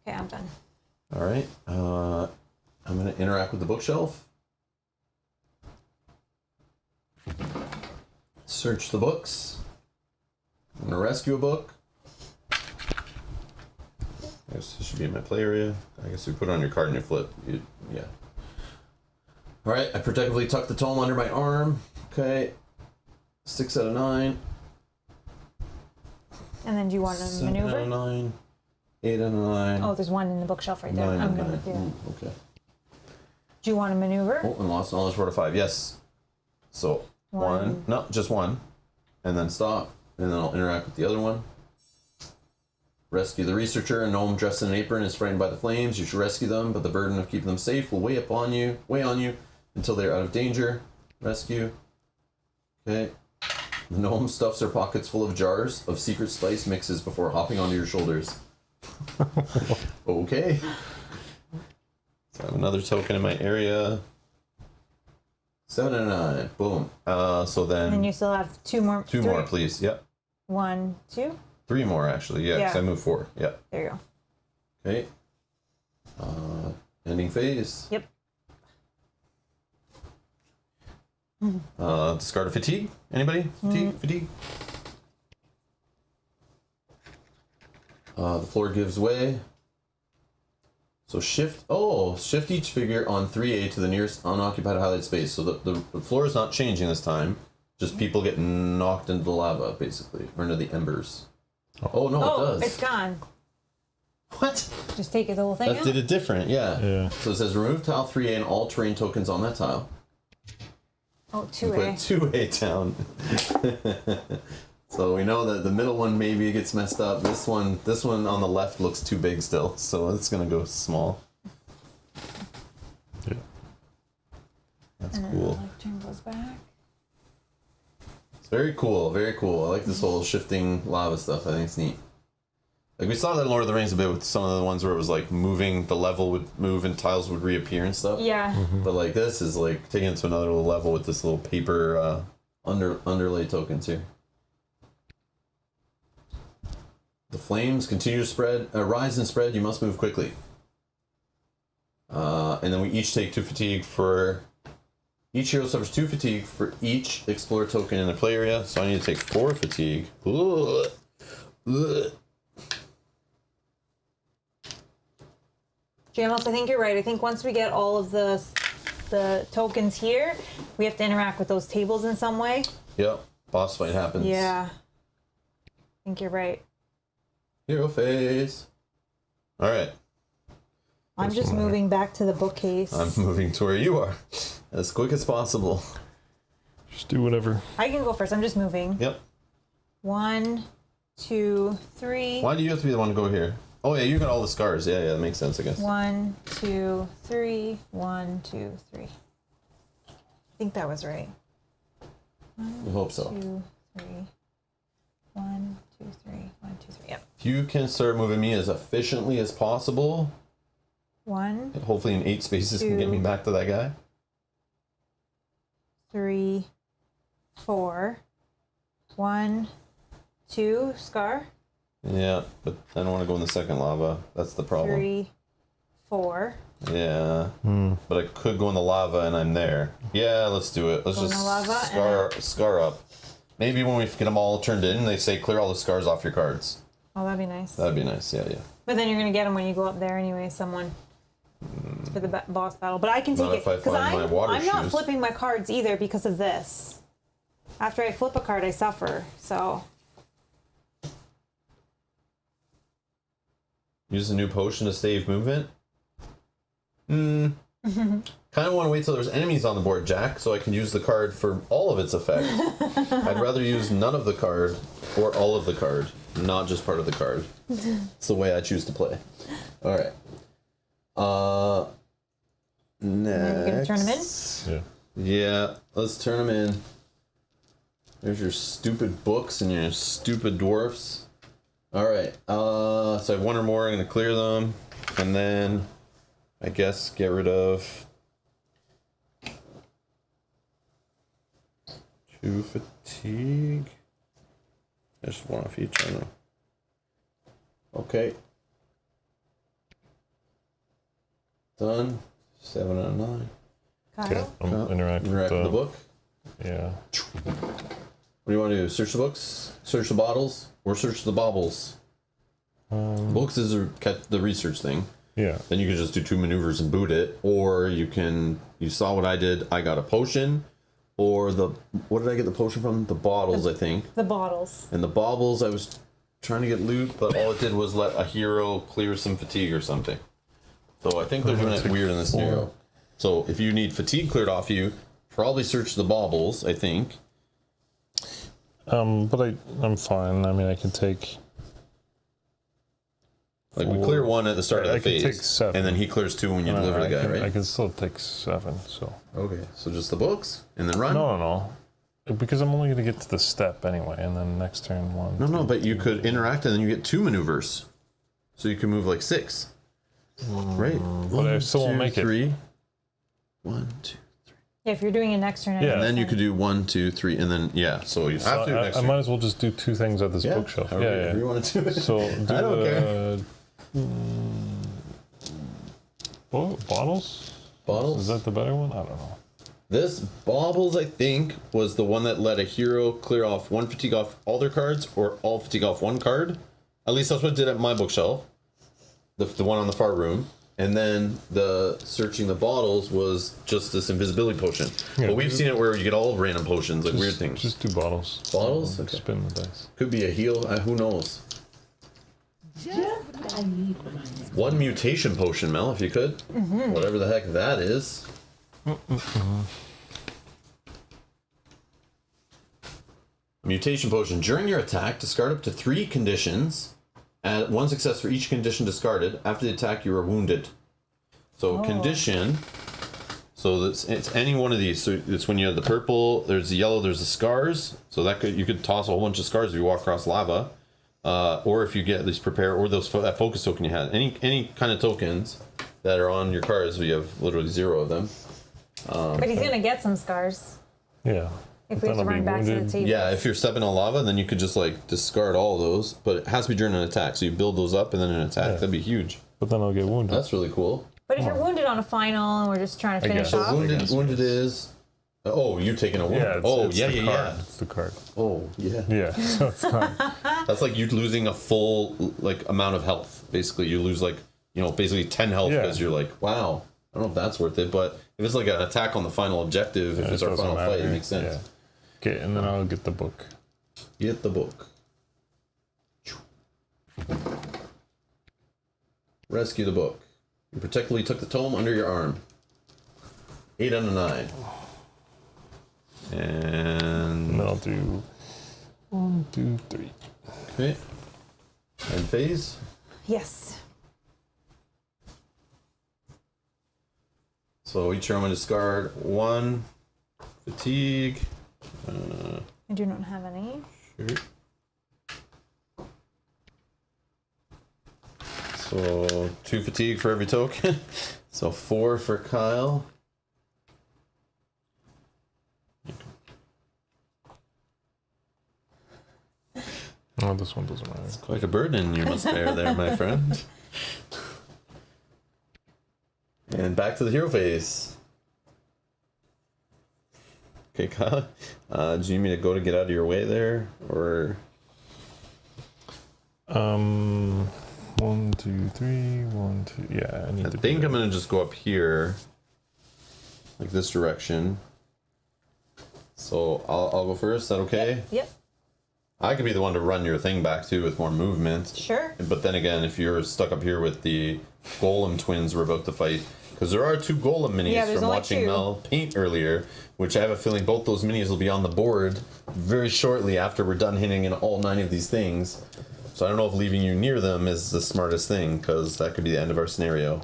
[SPEAKER 2] Okay, I'm done.
[SPEAKER 1] All right. I'm going to interact with the bookshelf. Search the books. I'm going to rescue a book. I guess this should be in my play area. I guess you put it on your card and you flip. Yeah. All right. I protectively tuck the tome under my arm. Okay. 6 out of 9.
[SPEAKER 2] And then do you want to
[SPEAKER 1] 7 out
[SPEAKER 2] maneuver?
[SPEAKER 1] of 9. 8 out of 9.
[SPEAKER 2] Oh, there's 1 in the bookshelf right there.
[SPEAKER 1] 9 out
[SPEAKER 2] I'm
[SPEAKER 1] of
[SPEAKER 2] gonna
[SPEAKER 1] 9.
[SPEAKER 2] do that.
[SPEAKER 1] Okay.
[SPEAKER 2] Do you want to maneuver?
[SPEAKER 1] Oh, and lost knowledge 4 to 5. Yes. So 1. No, just 1. And then stop. And then I'll interact with the other one. Rescue the researcher. A gnome dressed in an apron is frightened by the flames. You should rescue them, but the burden of keeping them safe will weigh on you until they're out of danger. Rescue. Okay. The gnome stuffs their pockets full of jars of secret spice mixes before hopping onto your shoulders. Okay. So I have another token in my area. 7 and 9. Boom. So then.
[SPEAKER 2] And you still have 2 more.
[SPEAKER 1] 2 more, please. Yep.
[SPEAKER 2] 1, 2.
[SPEAKER 1] 3 more, actually. Yeah, because
[SPEAKER 2] Yeah.
[SPEAKER 1] I moved 4. Yep.
[SPEAKER 2] There you go.
[SPEAKER 1] Okay. Ending phase.
[SPEAKER 2] Yep.
[SPEAKER 1] Discard a fatigue. Anybody? Fatigue? The floor gives way. So shift each figure on 3A to the nearest unoccupied highlight space. So the floor is not changing this time. Just people get knocked into the lava, basically. Or into the embers. Oh, no, it does.
[SPEAKER 2] It's gone.
[SPEAKER 1] What?
[SPEAKER 2] Just take the whole thing
[SPEAKER 1] That
[SPEAKER 2] out.
[SPEAKER 1] did it different, yeah.
[SPEAKER 3] Yeah.
[SPEAKER 1] So it says remove tile 3A and all terrain tokens on that tile.
[SPEAKER 2] Oh,
[SPEAKER 1] And
[SPEAKER 2] 2A.
[SPEAKER 1] put 2A down. So we know that the middle one maybe gets messed up. This one on the left looks too big still, so it's gonna go small.
[SPEAKER 3] Yeah.
[SPEAKER 1] That's
[SPEAKER 2] And then
[SPEAKER 1] cool.
[SPEAKER 2] the left turn goes back.
[SPEAKER 1] It's very cool, very cool. I like this whole shifting lava stuff. I think it's neat. Like we saw that in Lord of the Rings a bit with some of the ones where it was like moving, the level would move and tiles would reappear and stuff.
[SPEAKER 2] Yeah.
[SPEAKER 1] But like this is like taking it to another little level with this little paper underlay tokens here. The flames continue to rise and spread. You must move quickly. And then we each take 2 fatigue for... Each hero suffers 2 fatigue for each explorer token in the play area. So I need to take 4 fatigue. Ugh. Ugh.
[SPEAKER 2] Jamos, I think you're right. I think once we get all of the tokens here, we have to interact with those tables in some way.
[SPEAKER 1] Yep. Boss fight happens.
[SPEAKER 2] Yeah. I think you're right.
[SPEAKER 1] Hero phase. All right.
[SPEAKER 2] I'm just moving back to the bookcase.
[SPEAKER 1] I'm moving to where you are as quick as possible.
[SPEAKER 3] Just do whatever.
[SPEAKER 2] I can go first. I'm just moving.
[SPEAKER 1] Yep.
[SPEAKER 2] 1, 2, 3.
[SPEAKER 1] Why do you have to be the one to go here? Oh yeah, you got all the scars. Yeah, that makes sense, I guess.
[SPEAKER 2] 1, 2, 3. 1, 2, 3. I think that was right.
[SPEAKER 1] I hope so.
[SPEAKER 2] 2, 3. 1, 2, 3. 1, 2, 3. Yep.
[SPEAKER 1] If you can start moving me as efficiently as possible,
[SPEAKER 2] 1,
[SPEAKER 1] hopefully in 8 spaces can get me back to that guy.
[SPEAKER 2] 3, 4. 1, 2. Scar.
[SPEAKER 1] Yeah, but I don't want to go in the second lava. That's the problem.
[SPEAKER 2] 3, 4.
[SPEAKER 1] Yeah, but I could go in the lava and I'm there. Yeah, let's do it. Let's
[SPEAKER 2] Go in
[SPEAKER 1] just
[SPEAKER 2] the lava
[SPEAKER 1] scar up. Maybe when we get them all turned in, they say clear all the scars off your cards.
[SPEAKER 2] Oh, that'd be nice.
[SPEAKER 1] That'd be nice. Yeah, yeah.
[SPEAKER 2] But then you're gonna get them when you go up there anyway. Someone for the boss battle. But I can take
[SPEAKER 1] Not
[SPEAKER 2] it
[SPEAKER 1] if I
[SPEAKER 2] because
[SPEAKER 1] find my water
[SPEAKER 2] I'm not
[SPEAKER 1] shoes.
[SPEAKER 2] flipping my cards either because of this. After I flip a card, I suffer. So
[SPEAKER 1] Use a new potion to save movement. Kind of want to wait till there's enemies on the board, Jack, so I can use the card for all of its effect. I'd rather use none of the card or all of the card, not just part of the card. It's the way I choose to play. All right. Next.
[SPEAKER 2] you're gonna turn them in.
[SPEAKER 3] Yeah.
[SPEAKER 1] Yeah, let's turn them in. There's your stupid books and your stupid dwarfs. All right. So I have one or more. I'm gonna clear them, and then I guess get rid of 2 fatigue. Just one off each. I don't know. Okay. Done. 7 out of 9.
[SPEAKER 3] Okay. I'm interacting with
[SPEAKER 1] Interact with the book.
[SPEAKER 3] Yeah.
[SPEAKER 1] What do you want to do? Search the books? Search the bottles? Or search the baubles? Books is the research thing.
[SPEAKER 3] Yeah.
[SPEAKER 1] Then you can just do 2 maneuvers and boot it. Or you saw what I did. I got a potion. Or what did I get the potion from? The bottles, I think.
[SPEAKER 2] The bottles.
[SPEAKER 1] And the baubles, I was trying to get loot, but all it did was let a hero clear some fatigue or something. So I think they're doing it weird in this scenario. So if you need fatigue cleared off you, probably search the baubles, I think.
[SPEAKER 3] But I'm fine. I mean, I can take.
[SPEAKER 1] Like we clear 1 at the start of
[SPEAKER 3] I
[SPEAKER 1] the
[SPEAKER 3] can
[SPEAKER 1] phase,
[SPEAKER 3] take 7.
[SPEAKER 1] and then he clears 2 when you deliver the guy, right?
[SPEAKER 3] I can still take 7. So.
[SPEAKER 1] Okay, so just the books and then run.
[SPEAKER 3] No. Because I'm only going to get to the step anyway, and then next turn 1.
[SPEAKER 1] No, but you could interact and then you get 2 maneuvers, so you can move like 6. Right?
[SPEAKER 3] But I still won't make it.
[SPEAKER 1] 3. 1, 2.
[SPEAKER 2] Yeah, if you're doing it next turn.
[SPEAKER 3] Yeah.
[SPEAKER 1] And then you could do 1, 2, 3, and then so you have to do it next
[SPEAKER 3] I
[SPEAKER 1] turn.
[SPEAKER 3] might as well just do 2 things at this bookshelf.
[SPEAKER 1] However you want to do it.
[SPEAKER 3] So do
[SPEAKER 1] I don't care.
[SPEAKER 3] Bottles?
[SPEAKER 1] Bottles?
[SPEAKER 3] Is that the better one? I don't know.
[SPEAKER 1] This baubles, I think, was the one that let a hero clear off 1 fatigue off all their cards, or all fatigue off 1 card. At least that's what it did at my bookshelf. The one on the far room. And then the searching the bottles was just this invisibility potion.
[SPEAKER 3] Yeah,
[SPEAKER 1] but we've seen it where you get all random potions, like weird things.
[SPEAKER 3] Just do bottles.
[SPEAKER 1] Bottles? Okay.
[SPEAKER 3] Spin the dice.
[SPEAKER 1] Could be a heal, who knows.
[SPEAKER 5] Just what I need for my next.
[SPEAKER 1] 1 mutation potion, Mel, if you could. Whatever the heck that is. Mutation potion. During your attack, discard up to 3 conditions. Add 1 success for each condition discarded. After the attack, you are wounded. So condition. So it's any one of these. So it's when you have the purple, there's the yellow, there's the scars. So you could toss a whole bunch of scars if you walk across lava. Or if you get these prepare, or that focus token you had. Any kind of tokens that are on your cards, we have literally 0 of them.
[SPEAKER 2] But he's gonna get some scars
[SPEAKER 3] Yeah.
[SPEAKER 2] if
[SPEAKER 3] But
[SPEAKER 2] we have to
[SPEAKER 3] then I'll
[SPEAKER 2] run
[SPEAKER 3] be
[SPEAKER 2] back to the
[SPEAKER 3] wounded.
[SPEAKER 2] table.
[SPEAKER 1] Yeah, if you're stepping on lava, then you could just like discard all those. But it has to be during an attack. So you build those up and then an attack.
[SPEAKER 3] Yeah.
[SPEAKER 1] That'd be huge.
[SPEAKER 3] But then I'll get wounded.
[SPEAKER 1] That's really cool.
[SPEAKER 2] But if you're wounded on a final and we're just trying to
[SPEAKER 3] I
[SPEAKER 2] finish
[SPEAKER 3] guess.
[SPEAKER 2] off,
[SPEAKER 1] Wounded is. Oh, you taking a wound?
[SPEAKER 3] yeah. It's the card.
[SPEAKER 1] yeah.
[SPEAKER 3] It's the card.
[SPEAKER 1] Oh, yeah.
[SPEAKER 3] Yeah. So it's not.
[SPEAKER 1] That's like you losing a full amount of health. Basically, you basically 10 health
[SPEAKER 3] Yeah.
[SPEAKER 1] because you're like, wow, I don't know if that's worth it. But if it's like an attack on the final objective, if it's our final fight, it makes sense.
[SPEAKER 3] Yeah. Okay, and then I'll get the book.
[SPEAKER 1] Get the book. Rescue the book. You protectively took the tome under your arm. 8 out of 9. And
[SPEAKER 3] And then I'll do 1, 2, 3.
[SPEAKER 1] okay. And phase.
[SPEAKER 2] Yes.
[SPEAKER 1] So each round I discard 1 fatigue.
[SPEAKER 2] I do not have any.
[SPEAKER 1] Sure. So 2 fatigue for every token. So 4 for Kyle.
[SPEAKER 3] Oh, this one doesn't matter.
[SPEAKER 1] Quite a burden you must bear there, my friend. And back to the hero phase. Okay, Kyle. Do you need me to go to get out of your way there, or?
[SPEAKER 3] 1, 2, 3, 1, 2. Yeah, I need
[SPEAKER 1] I
[SPEAKER 3] to.
[SPEAKER 1] think I'm gonna just go up here, like this direction. So I'll go first. Is that okay?
[SPEAKER 2] Yep.
[SPEAKER 1] I could be the one to run your thing back too with more movement.
[SPEAKER 2] Sure.
[SPEAKER 1] But then again, if you're stuck up here with the golem twins we're about to fight, because there are 2 golem minis
[SPEAKER 2] Yeah, there's
[SPEAKER 1] from
[SPEAKER 2] only
[SPEAKER 1] watching
[SPEAKER 2] 2.
[SPEAKER 1] Mel paint earlier, which I have a feeling both those minis will be on the board very shortly after we're done hitting in all 9 of these things. So I don't know if leaving you near them is the smartest thing, because that could be the end of our scenario.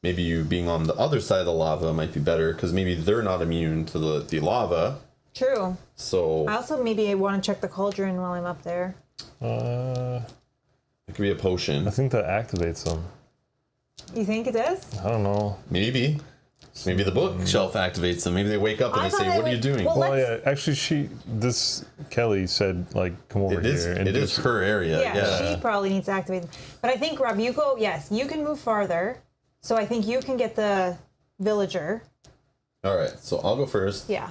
[SPEAKER 1] Maybe you being on the other side of the lava might be better, because maybe they're not immune to the lava.
[SPEAKER 2] True.
[SPEAKER 1] So
[SPEAKER 2] I also maybe want to check the cauldron while I'm up there.
[SPEAKER 1] it could be a potion.
[SPEAKER 3] I think that activates them.
[SPEAKER 2] You think it does?
[SPEAKER 3] I don't know.
[SPEAKER 1] Maybe. Maybe the bookshelf activates them. Maybe they wake up and
[SPEAKER 2] I
[SPEAKER 1] they say,
[SPEAKER 2] thought
[SPEAKER 1] "What are you
[SPEAKER 2] would-
[SPEAKER 1] doing?"
[SPEAKER 2] well,
[SPEAKER 3] Well, yeah, actually, Kelly said, like, come over
[SPEAKER 1] It is.
[SPEAKER 3] here. And
[SPEAKER 1] It is her area.
[SPEAKER 2] Yeah,
[SPEAKER 1] Yeah.
[SPEAKER 2] she probably needs to activate them. But I think, Rob, you go, yes, you can move farther. So I think you can get the villager.
[SPEAKER 1] All right. So I'll go first.
[SPEAKER 2] Yeah.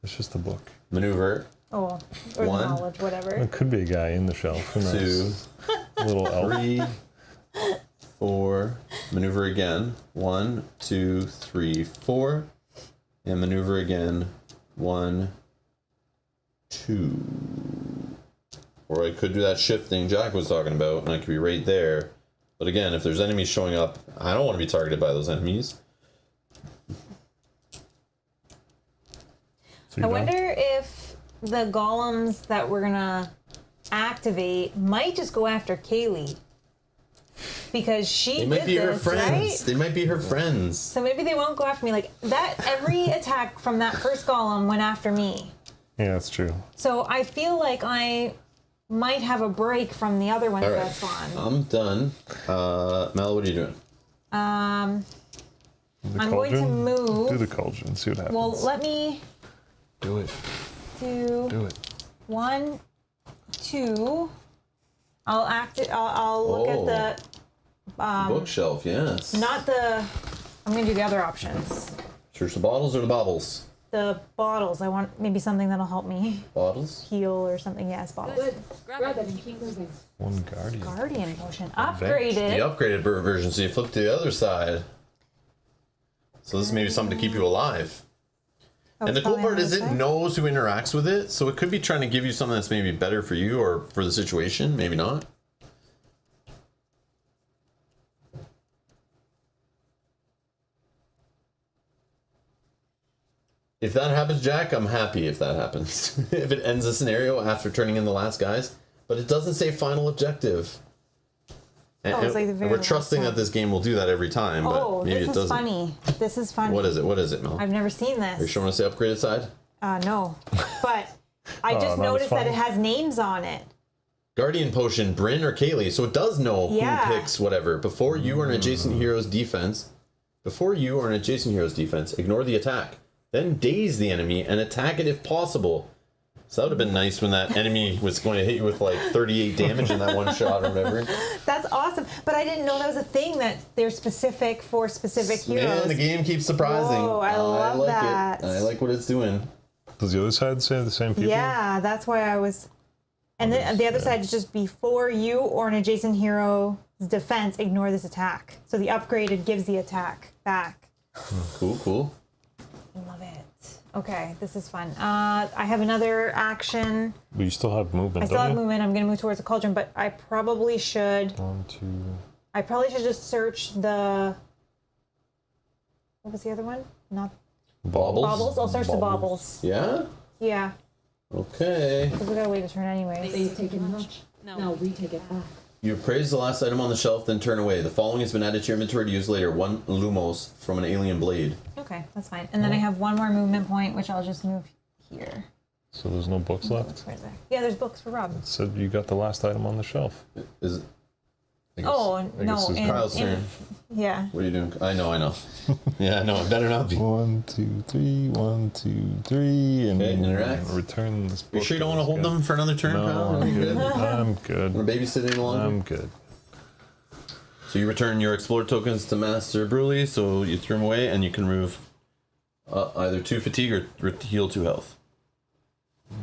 [SPEAKER 3] It's just a book.
[SPEAKER 1] Maneuver.
[SPEAKER 2] Oh, or
[SPEAKER 1] 1.
[SPEAKER 2] knowledge, whatever.
[SPEAKER 3] It could be a guy in the shelf. Who
[SPEAKER 1] 2,
[SPEAKER 3] knows? A little elf.
[SPEAKER 1] 3, 4. Maneuver again. 1, 2, 3, 4. And maneuver again. 1, 2. Or I could do that shift thing Jack was talking about, and I could be right there. But again, if there's enemies showing up, I don't want to be targeted by those enemies.
[SPEAKER 3] So
[SPEAKER 2] I
[SPEAKER 3] you're done?
[SPEAKER 2] wonder if the golems that we're gonna activate might just go after Kaylee. Because she
[SPEAKER 1] They might
[SPEAKER 2] did
[SPEAKER 1] be her
[SPEAKER 2] this,
[SPEAKER 1] friends.
[SPEAKER 2] right?
[SPEAKER 1] They might be her friends.
[SPEAKER 2] So maybe they won't go after me. Like that, every attack from that first golem went after me.
[SPEAKER 3] Yeah, that's true.
[SPEAKER 2] So I feel like I might have a break from the other ones
[SPEAKER 1] All right.
[SPEAKER 2] that's on.
[SPEAKER 1] I'm done. Mel, what are you doing?
[SPEAKER 3] The
[SPEAKER 2] I'm going to
[SPEAKER 3] cauldron?
[SPEAKER 2] move.
[SPEAKER 3] Do the cauldron. See what happens.
[SPEAKER 2] Well, let me
[SPEAKER 3] do it.
[SPEAKER 2] do
[SPEAKER 3] Do it.
[SPEAKER 2] 1, 2. I'll act it. I'll look
[SPEAKER 1] Oh.
[SPEAKER 2] at
[SPEAKER 1] Bookshelf, yes.
[SPEAKER 2] not the. I'm gonna do the other options.
[SPEAKER 1] Church the bottles or the baubles?
[SPEAKER 2] The bottles. I want maybe something that'll help me
[SPEAKER 1] Bottles?
[SPEAKER 2] heal or something. Yes, bottles.
[SPEAKER 5] Good. Grab that and keep moving.
[SPEAKER 3] One guardian.
[SPEAKER 2] Guardian potion
[SPEAKER 1] The
[SPEAKER 2] upgraded.
[SPEAKER 1] upgraded version, so you flip to the other side. So this is maybe something to keep you alive.
[SPEAKER 2] Oh,
[SPEAKER 1] And the
[SPEAKER 2] it's
[SPEAKER 1] cool
[SPEAKER 2] probably
[SPEAKER 1] part
[SPEAKER 2] on
[SPEAKER 1] is
[SPEAKER 2] this
[SPEAKER 1] it
[SPEAKER 2] side.
[SPEAKER 1] knows who interacts with it, so it could be trying to give you something that's maybe better for you or for the situation, maybe not. If that happens, Jack, I'm happy if that happens. If it ends the scenario after turning in the last guys. But it doesn't say final objective. And,
[SPEAKER 2] Oh, it's like the
[SPEAKER 1] and
[SPEAKER 2] very
[SPEAKER 1] we're
[SPEAKER 2] last
[SPEAKER 1] trusting
[SPEAKER 2] one.
[SPEAKER 1] that this game will do that every time, but
[SPEAKER 2] Oh,
[SPEAKER 1] maybe
[SPEAKER 2] this
[SPEAKER 1] it
[SPEAKER 2] is
[SPEAKER 1] doesn't.
[SPEAKER 2] funny. This is funny.
[SPEAKER 1] What is it? What is it, Mel?
[SPEAKER 2] I've never seen
[SPEAKER 1] Are you
[SPEAKER 2] this.
[SPEAKER 1] showing us the upgraded side?
[SPEAKER 2] No, but I
[SPEAKER 3] Oh,
[SPEAKER 2] just
[SPEAKER 3] not as
[SPEAKER 2] noticed that
[SPEAKER 3] funny.
[SPEAKER 2] it has names on it.
[SPEAKER 1] Guardian Potion, Bryn or Kaylee, so it does know
[SPEAKER 2] Yeah.
[SPEAKER 1] who picks whatever. Before you are an adjacent hero's defense, ignore the attack. Then daze the enemy and attack it if possible. So that would have been nice when that enemy was going to hit you with like 38 damage in that one shot or whatever.
[SPEAKER 2] That's awesome. But I didn't know that was a thing that they're specific for specific heroes.
[SPEAKER 1] Man, the game keeps surprising.
[SPEAKER 2] Whoa, I love
[SPEAKER 1] like
[SPEAKER 2] that.
[SPEAKER 1] it. I like what it's doing.
[SPEAKER 3] Does the other side say the same people?
[SPEAKER 2] Yeah, that's why I was. And then the other side is just before you or an adjacent hero's defense, ignore this attack. So the upgraded gives the attack back.
[SPEAKER 1] Cool, cool.
[SPEAKER 2] Love it. Okay, this is fun. I have another action.
[SPEAKER 3] But you still have movement,
[SPEAKER 2] I still
[SPEAKER 3] don't
[SPEAKER 2] have
[SPEAKER 3] you?
[SPEAKER 2] movement. I'm going to move towards the cauldron, but I probably should...
[SPEAKER 3] 1, 2...
[SPEAKER 2] I probably should just search the... What was the other one? Not...
[SPEAKER 1] Baubles?
[SPEAKER 2] Baubles? I'll search the baubles.
[SPEAKER 1] Yeah?
[SPEAKER 2] Yeah.
[SPEAKER 1] Okay.
[SPEAKER 2] Because we gotta wait a turn anyways.
[SPEAKER 5] They've taken much.
[SPEAKER 4] No.
[SPEAKER 5] Now we take it back.
[SPEAKER 1] You appraise the last item on the shelf, then turn away. The following has been added to your inventory to use later. 1 Lumos from an alien blade.
[SPEAKER 2] Okay, that's fine. And then I have one more movement point, which I'll just move here.
[SPEAKER 3] So there's no books left?
[SPEAKER 2] Where's that? Yeah, there's books for Rob.
[SPEAKER 3] It said you got the last item on the shelf.
[SPEAKER 1] Is it?
[SPEAKER 3] I guess-
[SPEAKER 2] Oh,
[SPEAKER 3] I guess
[SPEAKER 2] no.
[SPEAKER 3] it's
[SPEAKER 1] Kyle's turn.
[SPEAKER 2] Yeah.
[SPEAKER 1] What are you doing? I know. Yeah, no, it better not be.
[SPEAKER 3] 1, 2, 3, 1, 2, 3, and
[SPEAKER 1] Okay, interact.
[SPEAKER 3] return this book.
[SPEAKER 1] You sure you don't want to
[SPEAKER 3] that
[SPEAKER 1] hold
[SPEAKER 3] was
[SPEAKER 1] them for another turn,
[SPEAKER 3] good.
[SPEAKER 1] Kyle?
[SPEAKER 3] No,
[SPEAKER 1] Are
[SPEAKER 3] I'm
[SPEAKER 1] you
[SPEAKER 3] good. I'm good.
[SPEAKER 1] Want to babysit any longer?
[SPEAKER 3] I'm good.
[SPEAKER 1] So you return your Explorer tokens to Master Bruley, so you throw them away, and you can remove either 2 fatigue or heal 2 health.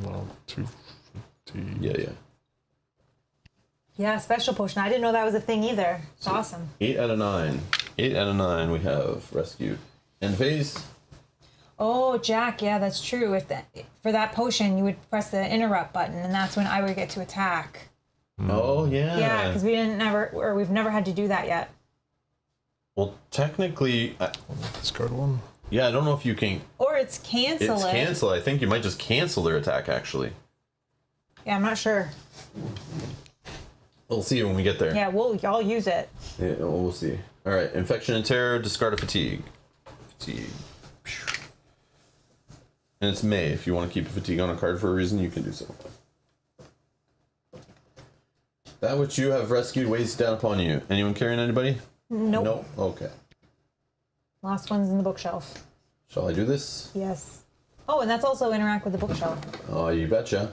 [SPEAKER 3] Well, 2 fatigue.
[SPEAKER 1] Yeah.
[SPEAKER 2] Yeah, special potion. I didn't know that was a thing either. It's awesome.
[SPEAKER 1] 8 out of 9. 8 out of 9 we have rescued. End phase.
[SPEAKER 2] Oh, Jack, yeah, that's true. For that potion, you would press the interrupt button, and that's when I would get to attack.
[SPEAKER 1] Oh, yeah.
[SPEAKER 2] Yeah, because we've never had to do that yet.
[SPEAKER 1] Well, technically,
[SPEAKER 3] Discard 1.
[SPEAKER 1] yeah, I don't know if you can.
[SPEAKER 2] Or it's cancel
[SPEAKER 1] It's
[SPEAKER 2] it.
[SPEAKER 1] cancel. I think you might just cancel their attack, actually.
[SPEAKER 2] Yeah, I'm not sure.
[SPEAKER 1] We'll see when we get there.
[SPEAKER 2] Yeah, I'll use it.
[SPEAKER 1] Yeah, we'll see. All right, infection and terror. Discard a fatigue. And it's May. If you want to keep a fatigue on a card for a reason, you can do so. That which you have rescued weighs down upon you. Anyone carrying anybody?
[SPEAKER 2] Nope.
[SPEAKER 1] Nope. Okay.
[SPEAKER 2] Last one's in the bookshelf.
[SPEAKER 1] Shall I do this?
[SPEAKER 2] Yes. Oh, and that's also interact with the bookshelf.
[SPEAKER 1] Oh, you betcha.